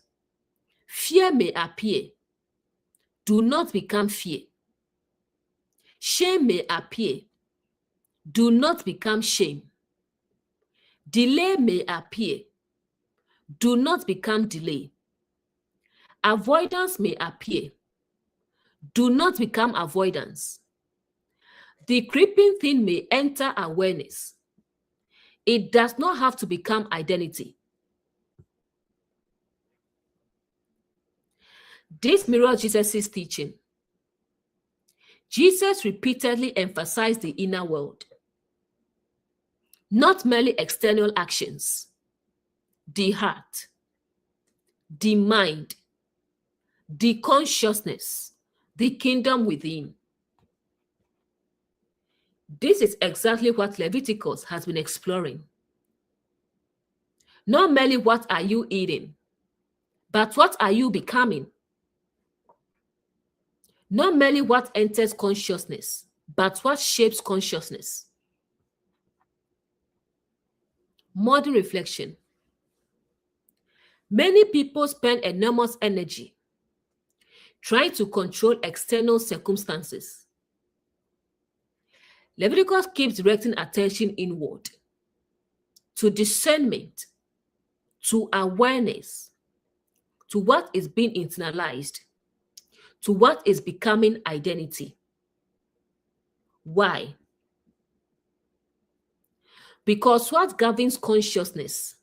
Fear may appear. Do not become fear. Shame may appear. Do not become shame. Delay may appear. Do not become delay. Avoidance may appear. Do not become avoidance. The creeping thing may enter awareness. It does not have to become identity. This mirrors Jesus' teaching. Jesus repeatedly emphasized the inner world, not merely external actions. The heart, the mind, the consciousness, the kingdom within. This is exactly what Leviticus has been exploring. Not merely what are you eating, but what are you becoming? Not merely what enters consciousness, but what shapes consciousness. Modern reflection. Many people spend enormous energy trying to control external circumstances. Leviticus keeps directing attention inward to discernment, to awareness, to what is being internalized, to what is becoming identity. Why? Because what governs consciousness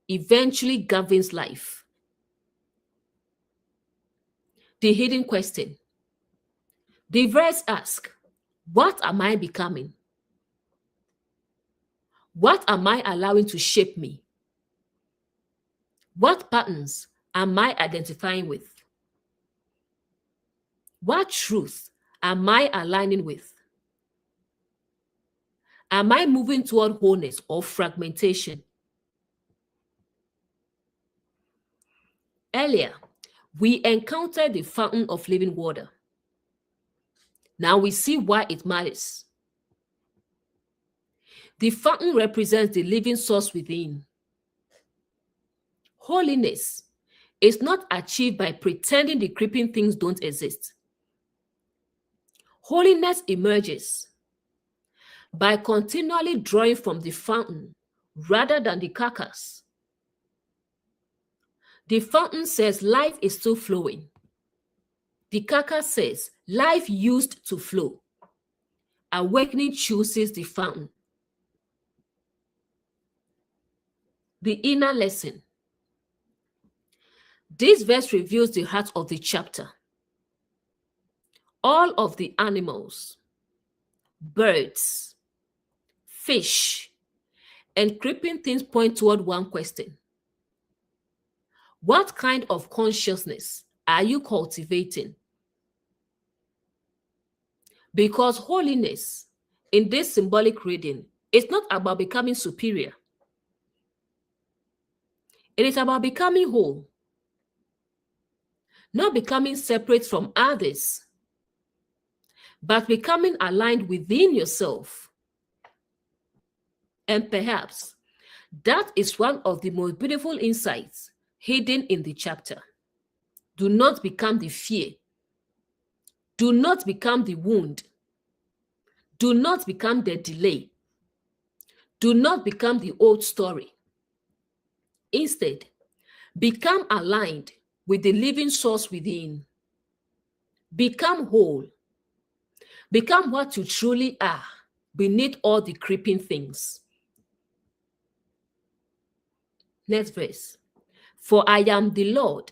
eventually governs life. The hidden question. The verse asks, what am I becoming? What am I allowing to shape me? What patterns am I identifying with? What truth am I aligning with? Am I moving toward wholeness or fragmentation? Earlier, we encountered the fountain of living water. Now we see why it matters. The fountain represents the living source within. Holiness is not achieved by pretending the creeping things don't exist. Holiness emerges by continually drawing from the fountain rather than the carcass. The fountain says life is still flowing. The carcass says life used to flow. Awakening chooses the fountain. The inner lesson. This verse reveals the heart of the chapter. All of the animals, birds, fish, and creeping things point toward one question. What kind of consciousness are you cultivating? Because holiness in this symbolic reading is not about becoming superior. It is about becoming whole, not becoming separate from others, but becoming aligned within yourself. And perhaps that is one of the most beautiful insights hidden in the chapter. Do not become the fear. Do not become the wound. Do not become the delay. Do not become the old story. Instead, become aligned with the living source within. Become whole. Become what you truly are beneath all the creeping things. Next verse. For I am the Lord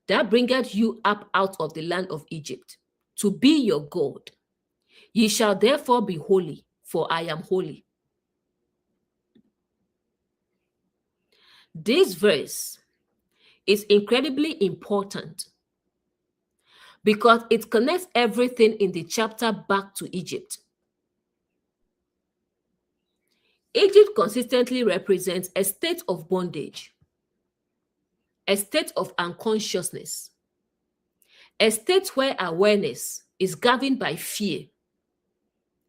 that bringeth you up out of the land of Egypt, to be your God. Ye shall therefore be holy, for I am holy. This verse is incredibly important because it connects everything in the chapter back to Egypt. Egypt consistently represents a state of bondage, a state of unconsciousness, a state where awareness is governed by fear,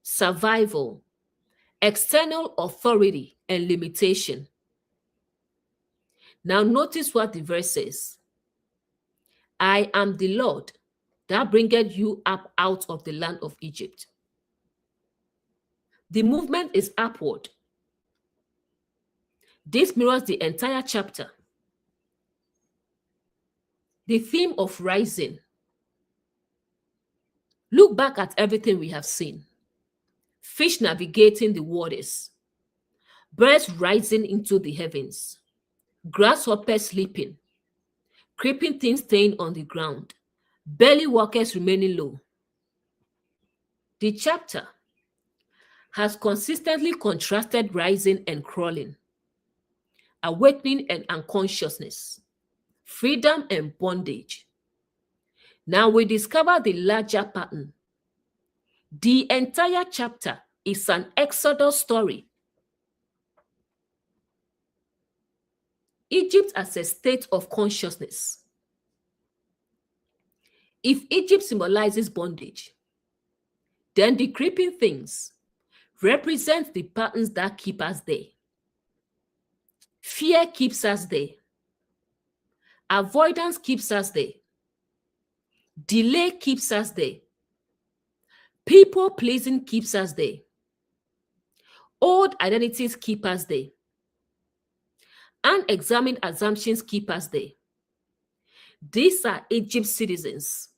survival, external authority, and limitation. Now notice what the verse says. I am the Lord that bringeth you up out of the land of Egypt. The movement is upward. This mirrors the entire chapter. The theme of rising. Look back at everything we have seen. Fish navigating the waters, birds rising into the heavens, grasshoppers sleeping, creeping things staying on the ground, belly walkers remaining low. The chapter has consistently contrasted rising and crawling, awakening and unconsciousness, freedom and bondage. Now we discover the larger pattern. The entire chapter is an Exodus story. Egypt as a state of consciousness. If Egypt symbolizes bondage, then the creeping things represent the patterns that keep us there. Fear keeps us there. Avoidance keeps us there. Delay keeps us there. People pleasing keeps us there. Old identities keep us there. Unexamined assumptions keep us there. These are Egypt's citizens.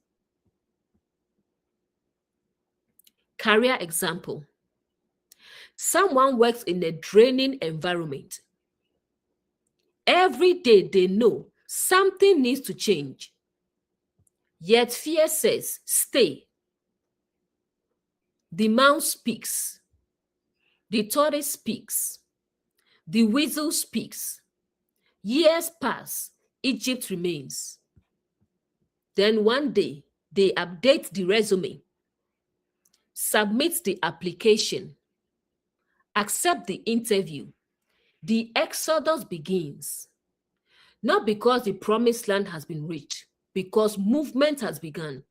Career example. Someone works in a draining environment. Every day they know something needs to change. Yet fear says, stay. The mouse speaks. The tortoise speaks. The weasel speaks. Years pass. Egypt remains. Then one day, they update the resume, submit the application, accept the interview. The exodus begins. Not because the promised land has been reached, because movement has begun.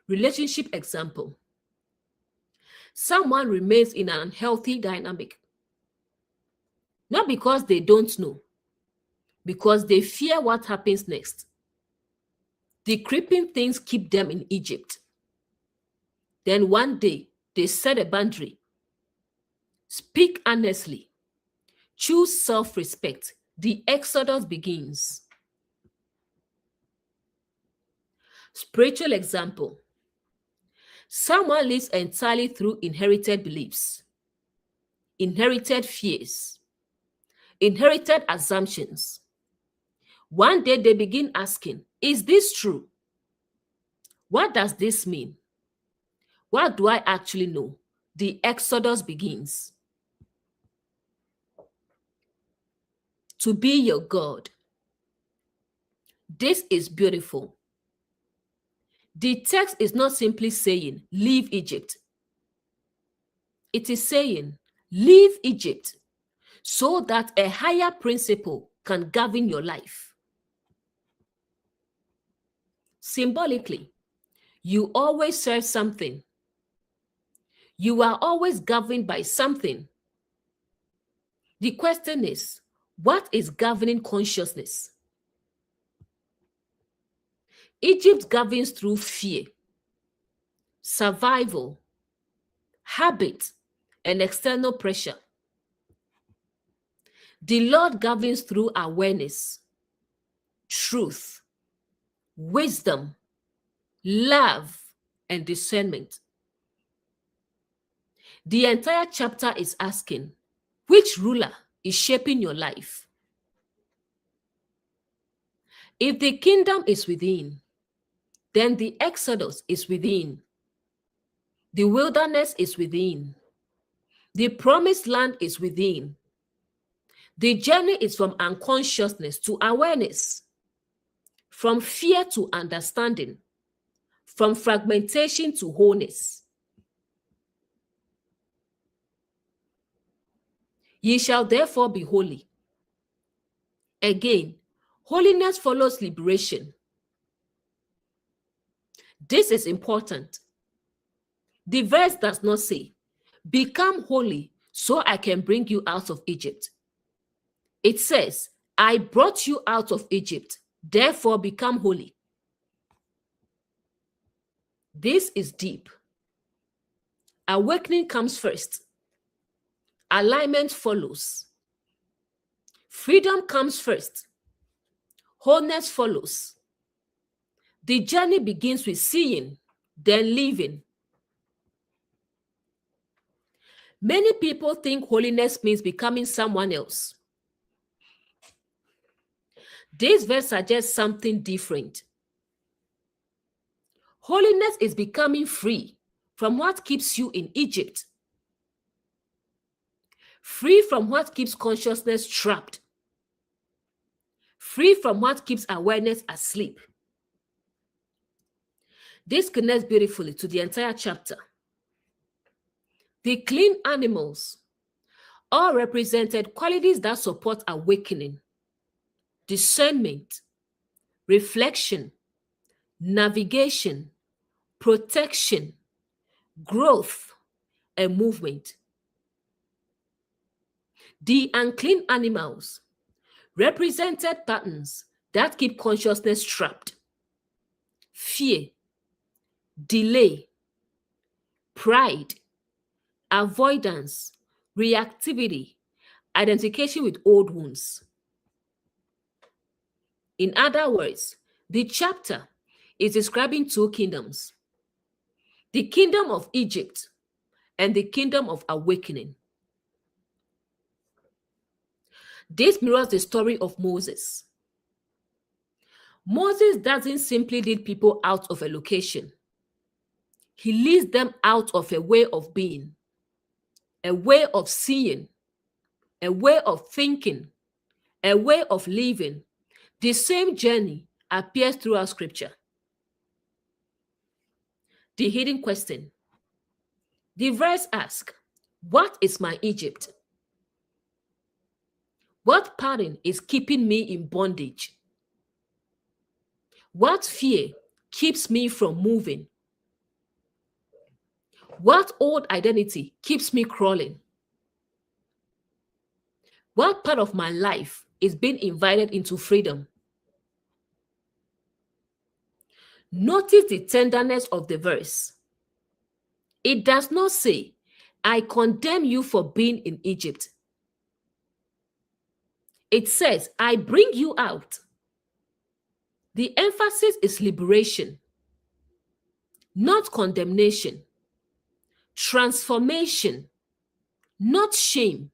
Relationship example. Someone remains in an unhealthy dynamic. Not because they don't know, because they fear what happens next. The creeping things keep them in Egypt. Then one day, they set a boundary. Speak honestly. Choose self-respect. The exodus begins. Spiritual example. Someone lives entirely through inherited beliefs, inherited fears, inherited assumptions. One day they begin asking, is this true? What does this mean? What do I actually know? The exodus begins. To be your God. This is beautiful. The text is not simply saying, leave Egypt. It is saying, leave Egypt so that a higher principle can govern your life. Symbolically, you always serve something. You are always governed by something. The question is, what is governing consciousness? Egypt governs through fear, survival, habit, and external pressure. The Lord governs through awareness, truth, wisdom, love, and discernment. The entire chapter is asking, which ruler is shaping your life? If the kingdom is within, then the exodus is within. The wilderness is within. The promised land is within. The journey is from unconsciousness to awareness, from fear to understanding, from fragmentation to wholeness. Ye shall therefore be holy. Again, holiness follows liberation. This is important. The verse does not say, become holy so I can bring you out of Egypt. It says, I brought you out of Egypt, therefore become holy. This is deep. Awakening comes first. Alignment follows. Freedom comes first. Wholeness follows. The journey begins with seeing, then living. Many people think holiness means becoming someone else. This verse suggests something different. Holiness is becoming free from what keeps you in Egypt. Free from what keeps consciousness trapped. Free from what keeps awareness asleep. This connects beautifully to the entire chapter. The clean animals all represented qualities that support awakening, discernment, reflection, navigation, protection, growth, and movement. The unclean animals represented patterns that keep consciousness trapped: fear, delay, pride, avoidance, reactivity, identification with old wounds. In other words, the chapter is describing two kingdoms: the kingdom of Egypt and the kingdom of awakening. This mirrors the story of Moses. Moses doesn't simply lead people out of a location. He leads them out of a way of being, a way of seeing, a way of thinking, a way of living. The same journey appears throughout Scripture. The hidden question. The verse asks, what is my Egypt? What pattern is keeping me in bondage? What fear keeps me from moving? What old identity keeps me crawling? What part of my life is being invited into freedom? Notice the tenderness of the verse. It does not say, I condemn you for being in Egypt. It says, I bring you out. The emphasis is liberation, not condemnation. Transformation, not shame.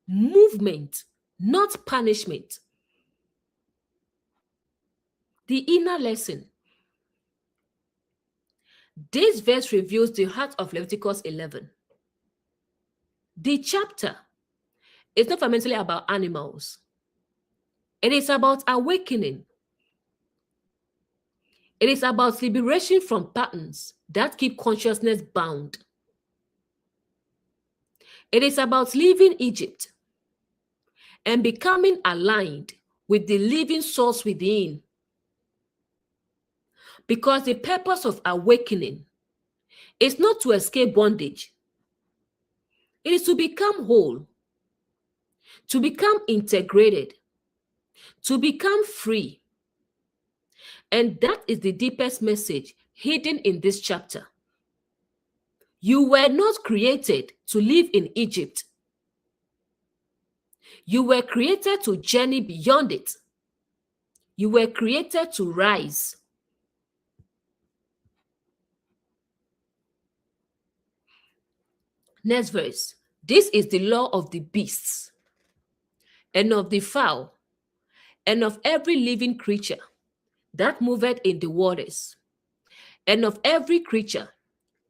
Movement, not punishment. The inner lesson. This verse reveals the heart of Leviticus 11. The chapter is not fundamentally about animals. It is about awakening. It is about liberation from patterns that keep consciousness bound. It is about leaving Egypt and becoming aligned with the living source within. Because the purpose of awakening is not to escape bondage. It is to become whole, to become integrated, to become free. And that is the deepest message hidden in this chapter. You were not created to live in Egypt. You were created to journey beyond it. You were created to rise. Next verse. This is the law of the beasts, and of the fowl, and of every living creature that moveth in the waters, and of every creature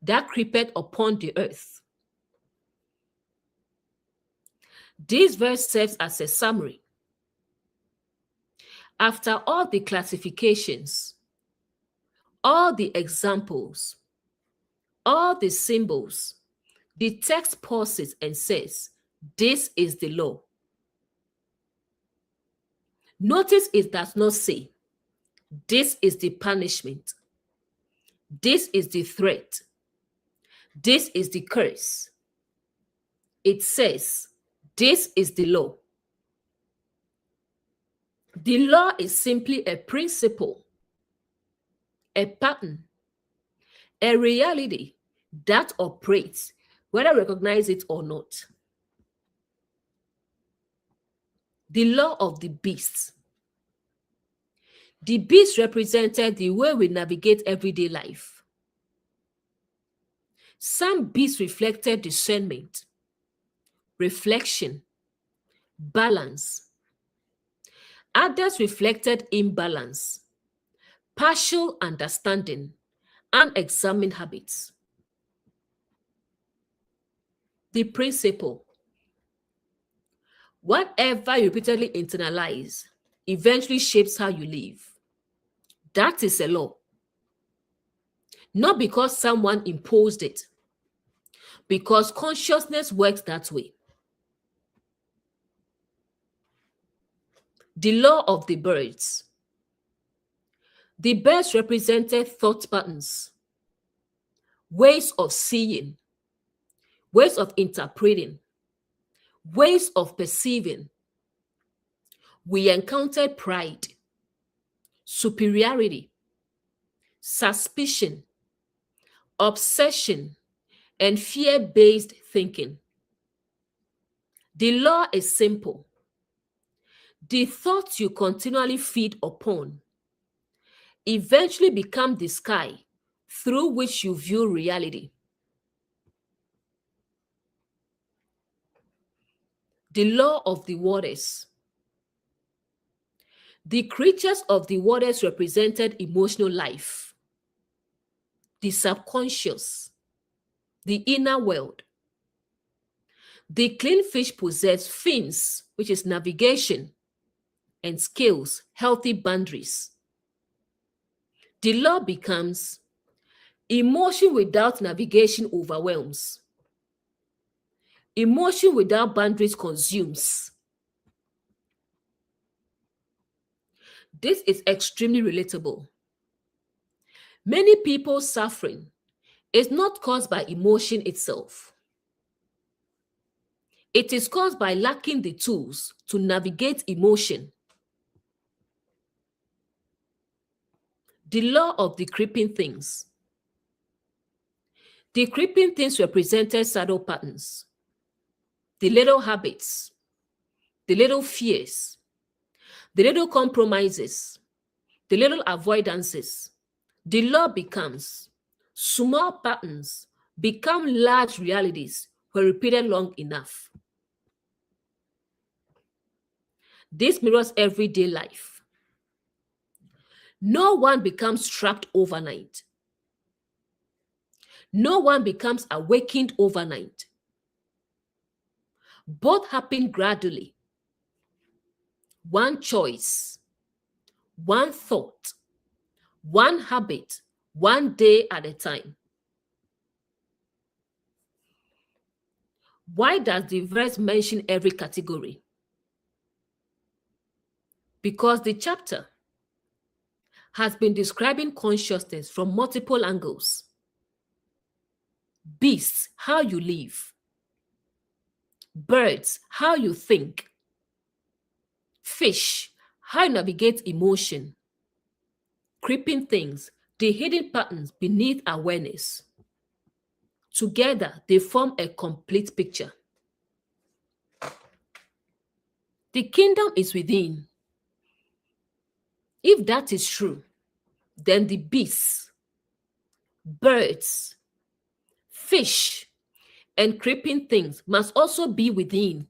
that creepeth upon the earth. This verse serves as a summary. After all the classifications, all the examples, all the symbols, the text pauses and says, this is the law. Notice it does not say, this is the punishment. This is the threat. This is the curse. It says, this is the law. The law is simply a principle, a pattern, a reality that operates, whether we recognize it or not. The law of the beasts. The beast represented the way we navigate everyday life. Some beasts reflected discernment, reflection, balance. Others reflected imbalance, partial understanding, unexamined habits. The principle. Whatever you repeatedly internalize eventually shapes how you live. That is a law. Not because someone imposed it, because consciousness works that way. The law of the birds. The birds represented thought patterns, ways of seeing, ways of interpreting, ways of perceiving. We encountered pride, superiority, suspicion, obsession, and fear-based thinking. The law is simple. The thoughts you continually feed upon eventually become the sky through which you view reality. The law of the waters. The creatures of the waters represented emotional life, the subconscious, the inner world. The clean fish possess fins, which is navigation, and scales, healthy boundaries. The law becomes emotion without navigation overwhelms. Emotion without boundaries consumes. This is extremely relatable. Many people's suffering is not caused by emotion itself. It is caused by lacking the tools to navigate emotion. The law of the creeping things. The creeping things represented subtle patterns, the little habits, the little fears, the little compromises, the little avoidances. The law becomes small patterns become large realities when repeated long enough. This mirrors everyday life. No one becomes trapped overnight. No one becomes awakened overnight. Both happen gradually. One choice, one thought, one habit, one day at a time. Why does the verse mention every category? Because the chapter has been describing consciousness from multiple angles. Beasts, how you live. Birds, how you think. Fish, how you navigate emotion. Creeping things, the hidden patterns beneath awareness. Together, they form a complete picture. The kingdom is within. If that is true, then the beasts, birds, fish, and creeping things must also be within.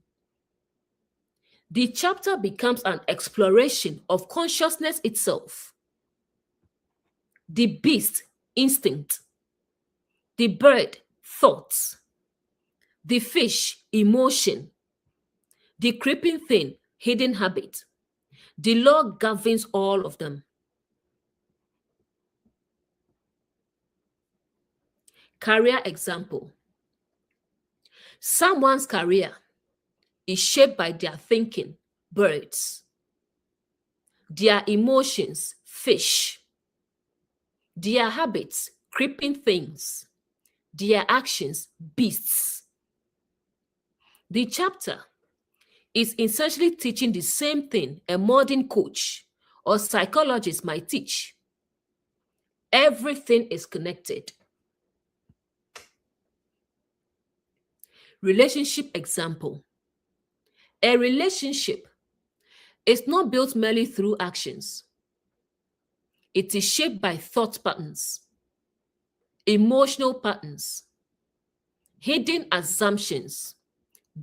The chapter becomes an exploration of consciousness itself. The beast, instinct. The bird, thoughts. The fish, emotion. The creeping thing, hidden habit. The law governs all of them. Career example. Someone's career is shaped by their thinking, birds. Their emotions, fish. Their habits, creeping things. Their actions, beasts. The chapter is essentially teaching the same thing a modern coach or psychologist might teach. Everything is connected. Relationship example. A relationship is not built merely through actions. It is shaped by thought patterns, emotional patterns, hidden assumptions,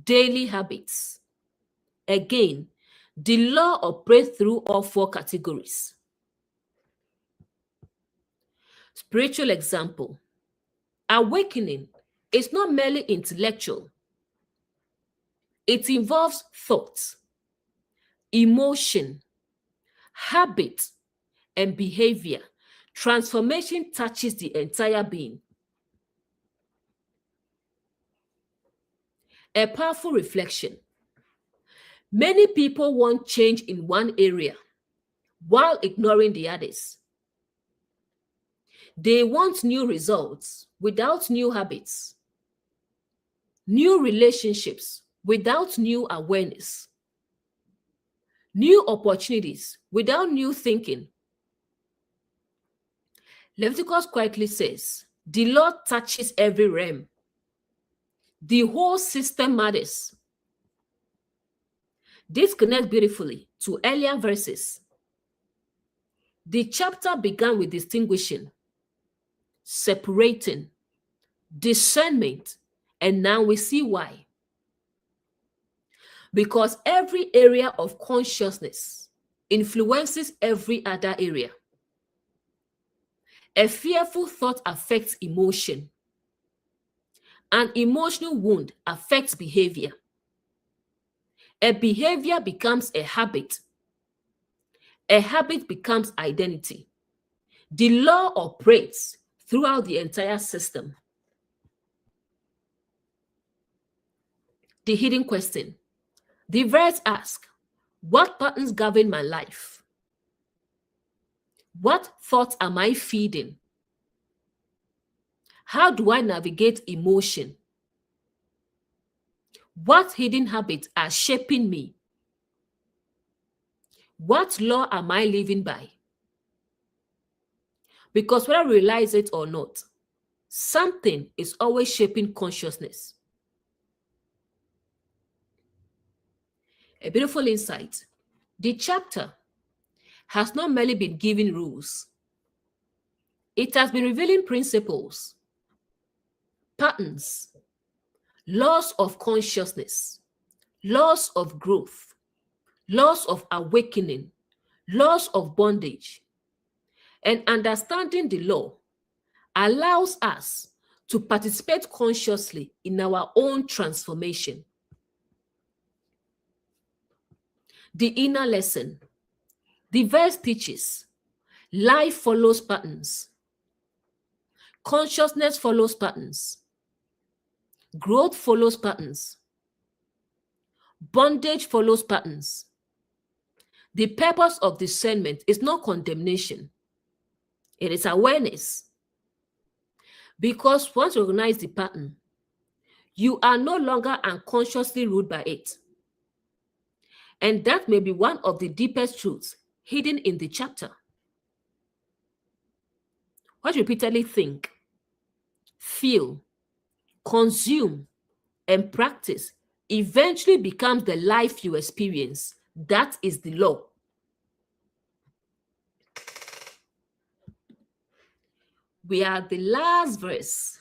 daily habits. Again, the law operates through all four categories. Spiritual example. Awakening is not merely intellectual. It involves thought, emotion, habit, and behavior. Transformation touches the entire being. A powerful reflection. Many people want change in one area while ignoring the others. They want new results without new habits, new relationships without new awareness, new opportunities without new thinking. Leviticus quietly says, the Lord touches every realm. The whole system matters. This connects beautifully to earlier verses. The chapter began with distinguishing, separating, discernment, and now we see why. Because every area of consciousness influences every other area. A fearful thought affects emotion. An emotional wound affects behavior. A behavior becomes a habit. A habit becomes identity. The law operates throughout the entire system. The hidden question. The verse asks, what patterns govern my life? What thoughts am I feeding? How do I navigate emotion? What hidden habits are shaping me? What law am I living by? Because whether we realize it or not, something is always shaping consciousness. A beautiful insight. The chapter has not merely been giving rules. It has been revealing principles, patterns, laws of consciousness, laws of growth, laws of awakening, laws of bondage. And understanding the law allows us to participate consciously in our own transformation. The inner lesson. The verse teaches life follows patterns. Consciousness follows patterns. Growth follows patterns. Bondage follows patterns. The purpose of discernment is not condemnation. It is awareness. Because once you recognize the pattern, you are no longer unconsciously ruled by it. And that may be one of the deepest truths hidden in the chapter. What you repeatedly think, feel, consume, and practice eventually becomes the life you experience. That is the law. We are at the last verse.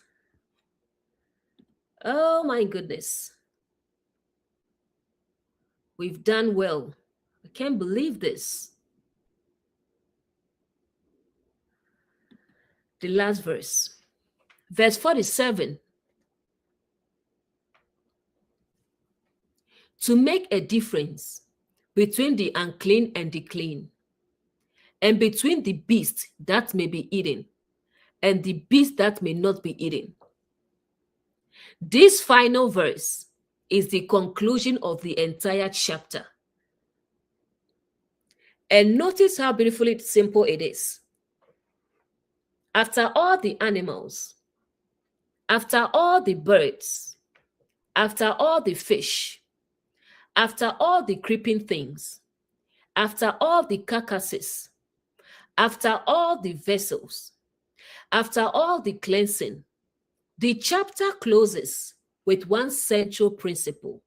Oh my goodness. We've done well. I can't believe this. The last verse. Verse 47. To make a difference between the unclean and the clean, and between the beast that may be eaten and the beast that may not be eaten. This final verse is the conclusion of the entire chapter. And notice how beautifully simple it is. After all the animals, after all the birds, after all the fish, after all the creeping things, after all the carcasses, after all the vessels, after all the cleansing, the chapter closes with one central principle: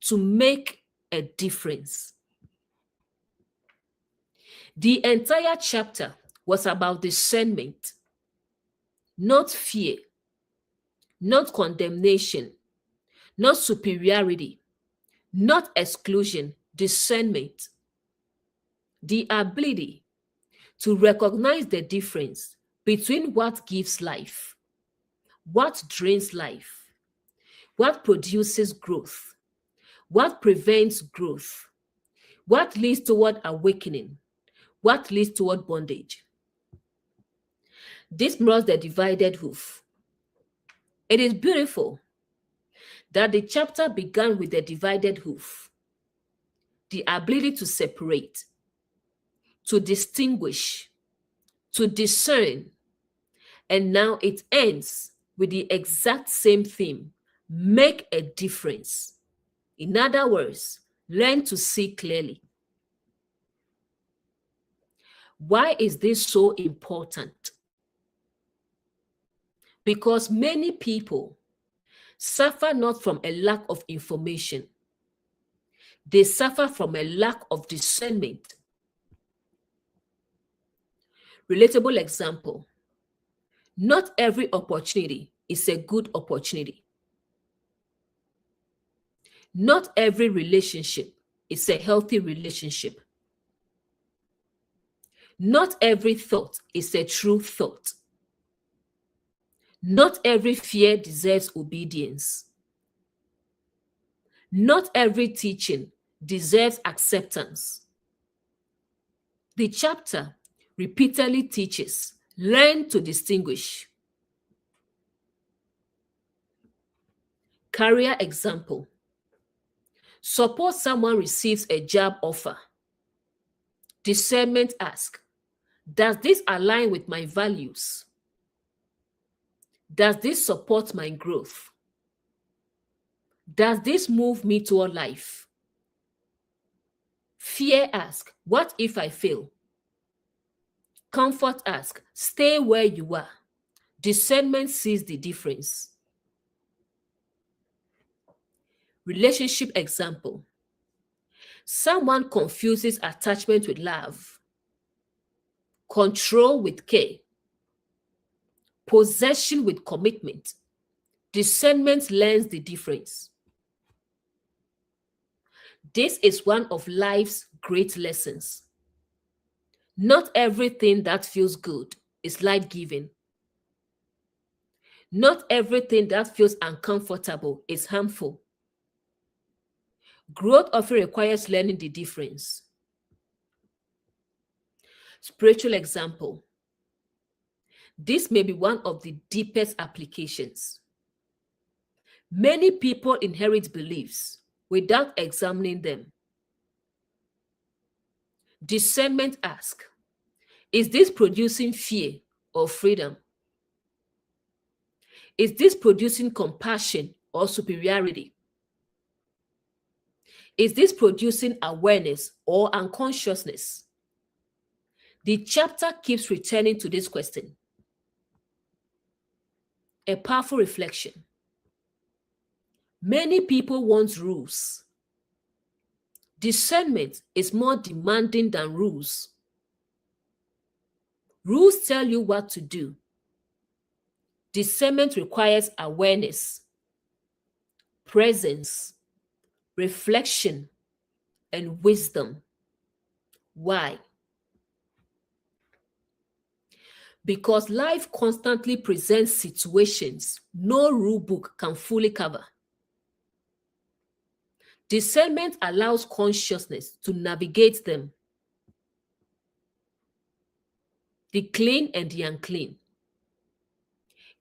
to make a difference. The entire chapter was about discernment, not fear, not condemnation, not superiority, not exclusion, discernment. The ability to recognize the difference between what gives life, what drains life, what produces growth, what prevents growth, what leads toward awakening, what leads toward bondage. This mirrors the divided hoof. It is beautiful that the chapter began with the divided hoof, the ability to separate, to distinguish, to discern, and now it ends with the exact same theme: make a difference. In other words, learn to see clearly. Why is this so important? Because many people suffer not from a lack of information, they suffer from a lack of discernment. Relatable example: not every opportunity is a good opportunity. Not every relationship is a healthy relationship. Not every thought is a true thought. Not every fear deserves obedience. Not every teaching deserves acceptance. The chapter repeatedly teaches, learn to distinguish. Career example: suppose someone receives a job offer. Discernment asks, does this align with my values? Does this support my growth? Does this move me toward life? Fear asks, what if I fail? Comfort asks, stay where you are. Discernment sees the difference. Relationship example: someone confuses attachment with love, control with care, possession with commitment. Discernment learns the difference. This is one of life's great lessons. Not everything that feels good is life-giving. Not everything that feels uncomfortable is harmful. Growth often requires learning the difference. Spiritual example: this may be one of the deepest applications. Many people inherit beliefs without examining them. Discernment asks, is this producing fear or freedom? Is this producing compassion or superiority? Is this producing awareness or unconsciousness? The chapter keeps returning to this question. A powerful reflection: many people want rules. Discernment is more demanding than rules. Rules tell you what to do. Discernment requires awareness, presence, reflection, and wisdom. Why? Because life constantly presents situations no rule book can fully cover. Discernment allows consciousness to navigate them. The clean and the unclean.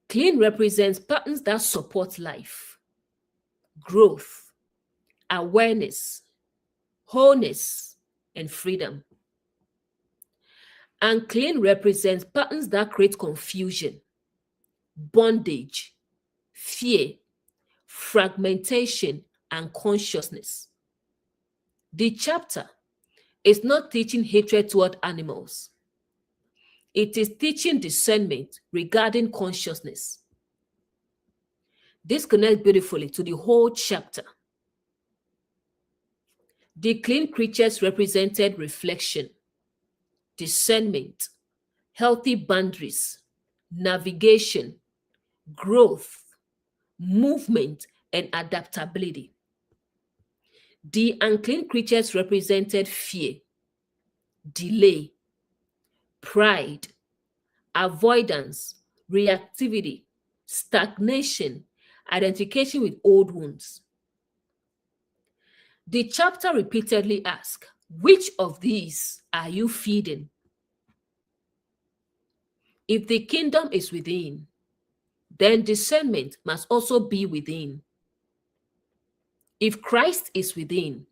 Clean represents patterns that support life, growth, awareness, wholeness, and freedom. Unclean represents patterns that create confusion, bondage, fear, fragmentation, and consciousness. The chapter is not teaching hatred toward animals. It is teaching discernment regarding consciousness. This connects beautifully to the whole chapter. The clean creatures represented reflection, discernment, healthy boundaries, navigation, growth, movement, and adaptability. The unclean creatures represented fear, delay, pride, avoidance, reactivity, stagnation, identification with old wounds. The chapter repeatedly asks, which of these are you feeding? If the kingdom is within, then discernment must also be within. If Christ is within,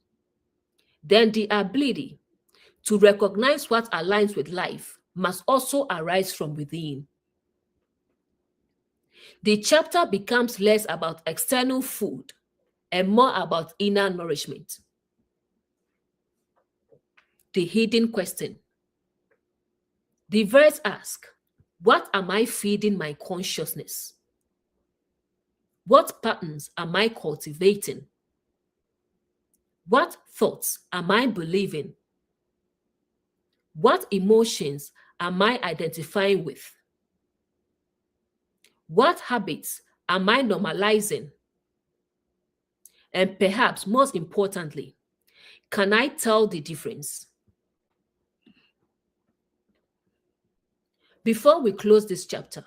then the ability to recognize what aligns with life must also arise from within. The chapter becomes less about external food and more about inner nourishment. The hidden question. The verse asks, what am I feeding my consciousness? What patterns am I cultivating? What thoughts am I believing? What emotions am I identifying with? What habits am I normalizing? And perhaps most importantly, can I tell the difference? Before we close this chapter,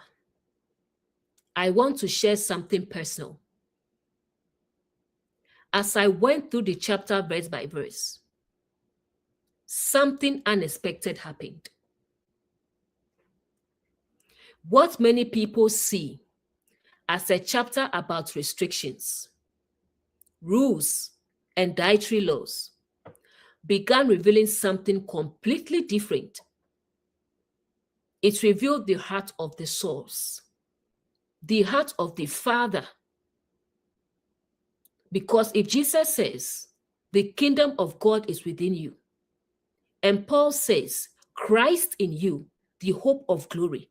I want to share something personal. As I went through the chapter verse by verse, something unexpected happened. What many people see as a chapter about restrictions, rules, and dietary laws began revealing something completely different. It revealed the heart of the source, the heart of the Father. Because if Jesus says, the kingdom of God is within you, and Paul says, Christ in you, the hope of glory,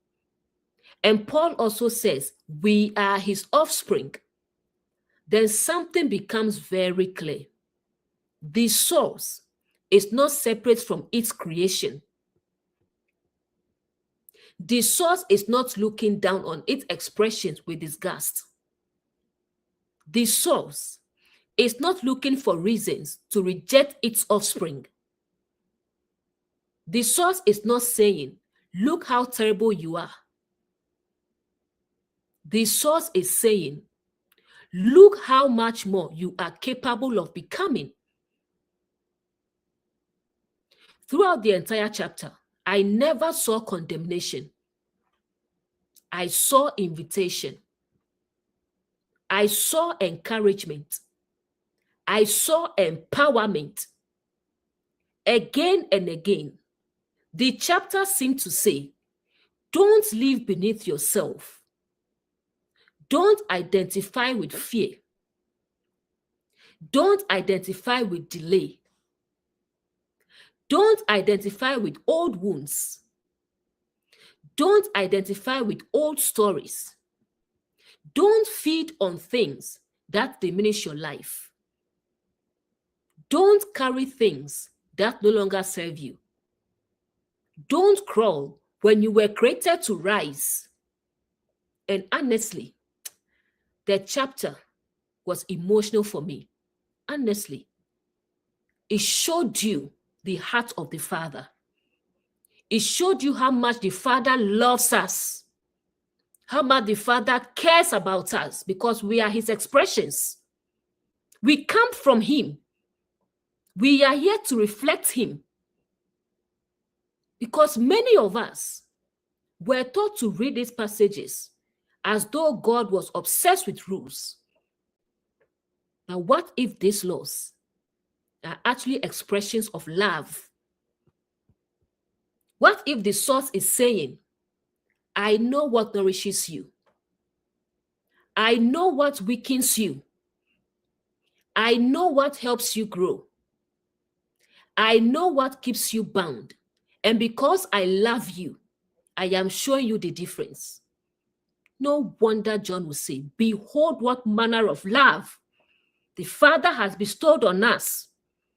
and Paul also says, we are his offspring, then something becomes very clear. The source is not separate from its creation. The source is not looking down on its expressions with disgust. The source is not looking for reasons to reject its offspring. The source is not saying, look how terrible you are. The source is saying, look how much more you are capable of becoming. Throughout the entire chapter, I never saw condemnation. I saw invitation. I saw encouragement. I saw empowerment. Again and again, the chapter seemed to say, don't live beneath yourself. Don't identify with fear. Don't identify with delay. Don't identify with old wounds. Don't identify with old stories. Don't feed on things that diminish your life. Don't carry things that no longer serve you. Don't crawl when you were created to rise. And honestly, that chapter was emotional for me. Honestly, it showed you the heart of the Father. It showed you how much the Father loves us, how much the Father cares about us, because we are his expressions. We come from him. We are here to reflect him. Because many of us were taught to read these passages as though God was obsessed with rules. Now, what if these laws are actually expressions of love? What if the source is saying, I know what nourishes you. I know what weakens you. I know what helps you grow. I know what keeps you bound. And because I love you, I am showing you the difference. No wonder John will say, behold what manner of love the Father has bestowed on us,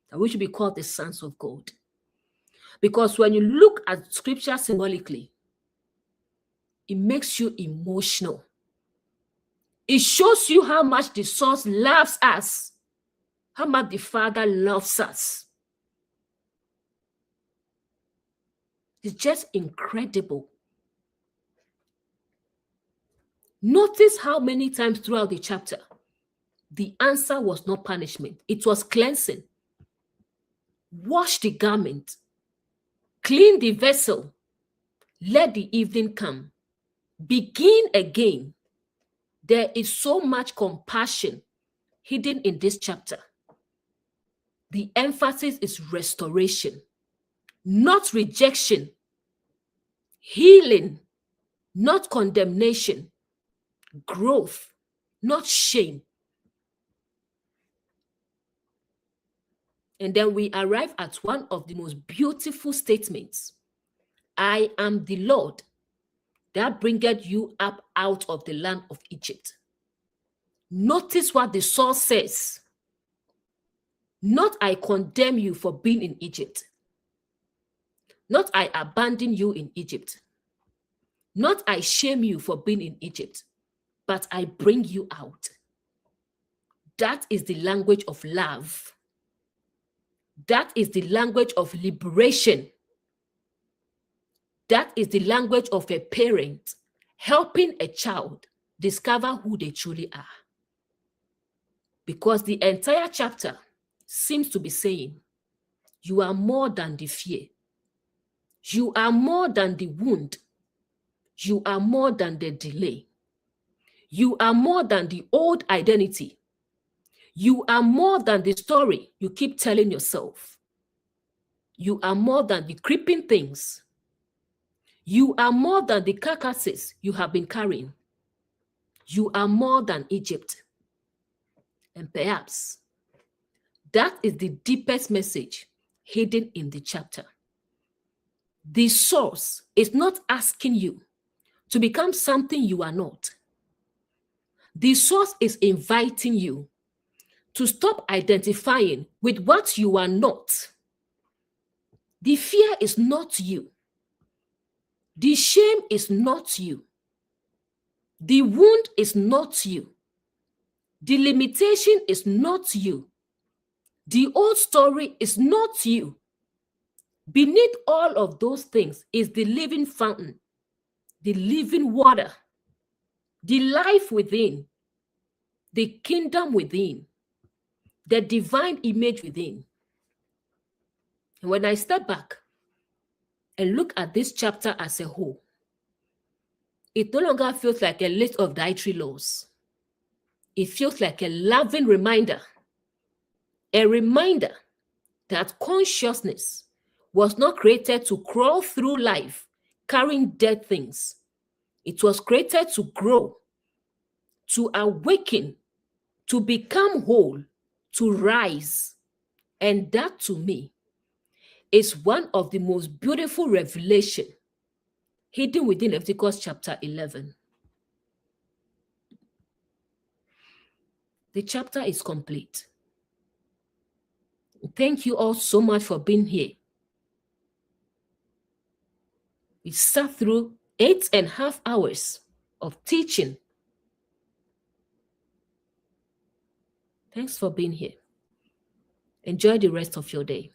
that we should be called the sons of God. Because when you look at scripture symbolically, it makes you emotional. It shows you how much the source loves us, how much the Father loves us. It's just incredible. Notice how many times throughout the chapter, the answer was not punishment. It was cleansing. Wash the garment. Clean the vessel. Let the evening come. Begin again. There is so much compassion hidden in this chapter. The emphasis is restoration, not rejection. Healing, not condemnation. Growth, not shame. And then we arrive at one of the most beautiful statements. I am the Lord that bringeth you up out of the land of Egypt. Notice what the source says. Not I condemn you for being in Egypt. Not I abandon you in Egypt. Not I shame you for being in Egypt, but I bring you out. That is the language of love. That is the language of liberation. That is the language of a parent helping a child discover who they truly are. Because the entire chapter seems to be saying, you are more than the fear. You are more than the wound. You are more than the delay. You are more than the old identity. You are more than the story you keep telling yourself. You are more than the creeping things. You are more than the carcasses you have been carrying. You are more than Egypt. And perhaps that is the deepest message hidden in the chapter. The source is not asking you to become something you are not. The source is inviting you to stop identifying with what you are not. The fear is not you. The shame is not you. The wound is not you. The limitation is not you. The old story is not you. Beneath all of those things is the living fountain, the living water, the life within, the kingdom within, the divine image within. And when I step back and look at this chapter as a whole, it no longer feels like a list of dietary laws. It feels like a loving reminder, a reminder that consciousness was not created to crawl through life carrying dead things. It was created to grow, to awaken, to become whole, to rise. And that, to me, is one of the most beautiful revelations hidden within Leviticus chapter 11. The chapter is complete. Thank you all so much for being here. We sat through 8.5 hours of teaching. Thanks for being here. Enjoy the rest of your day.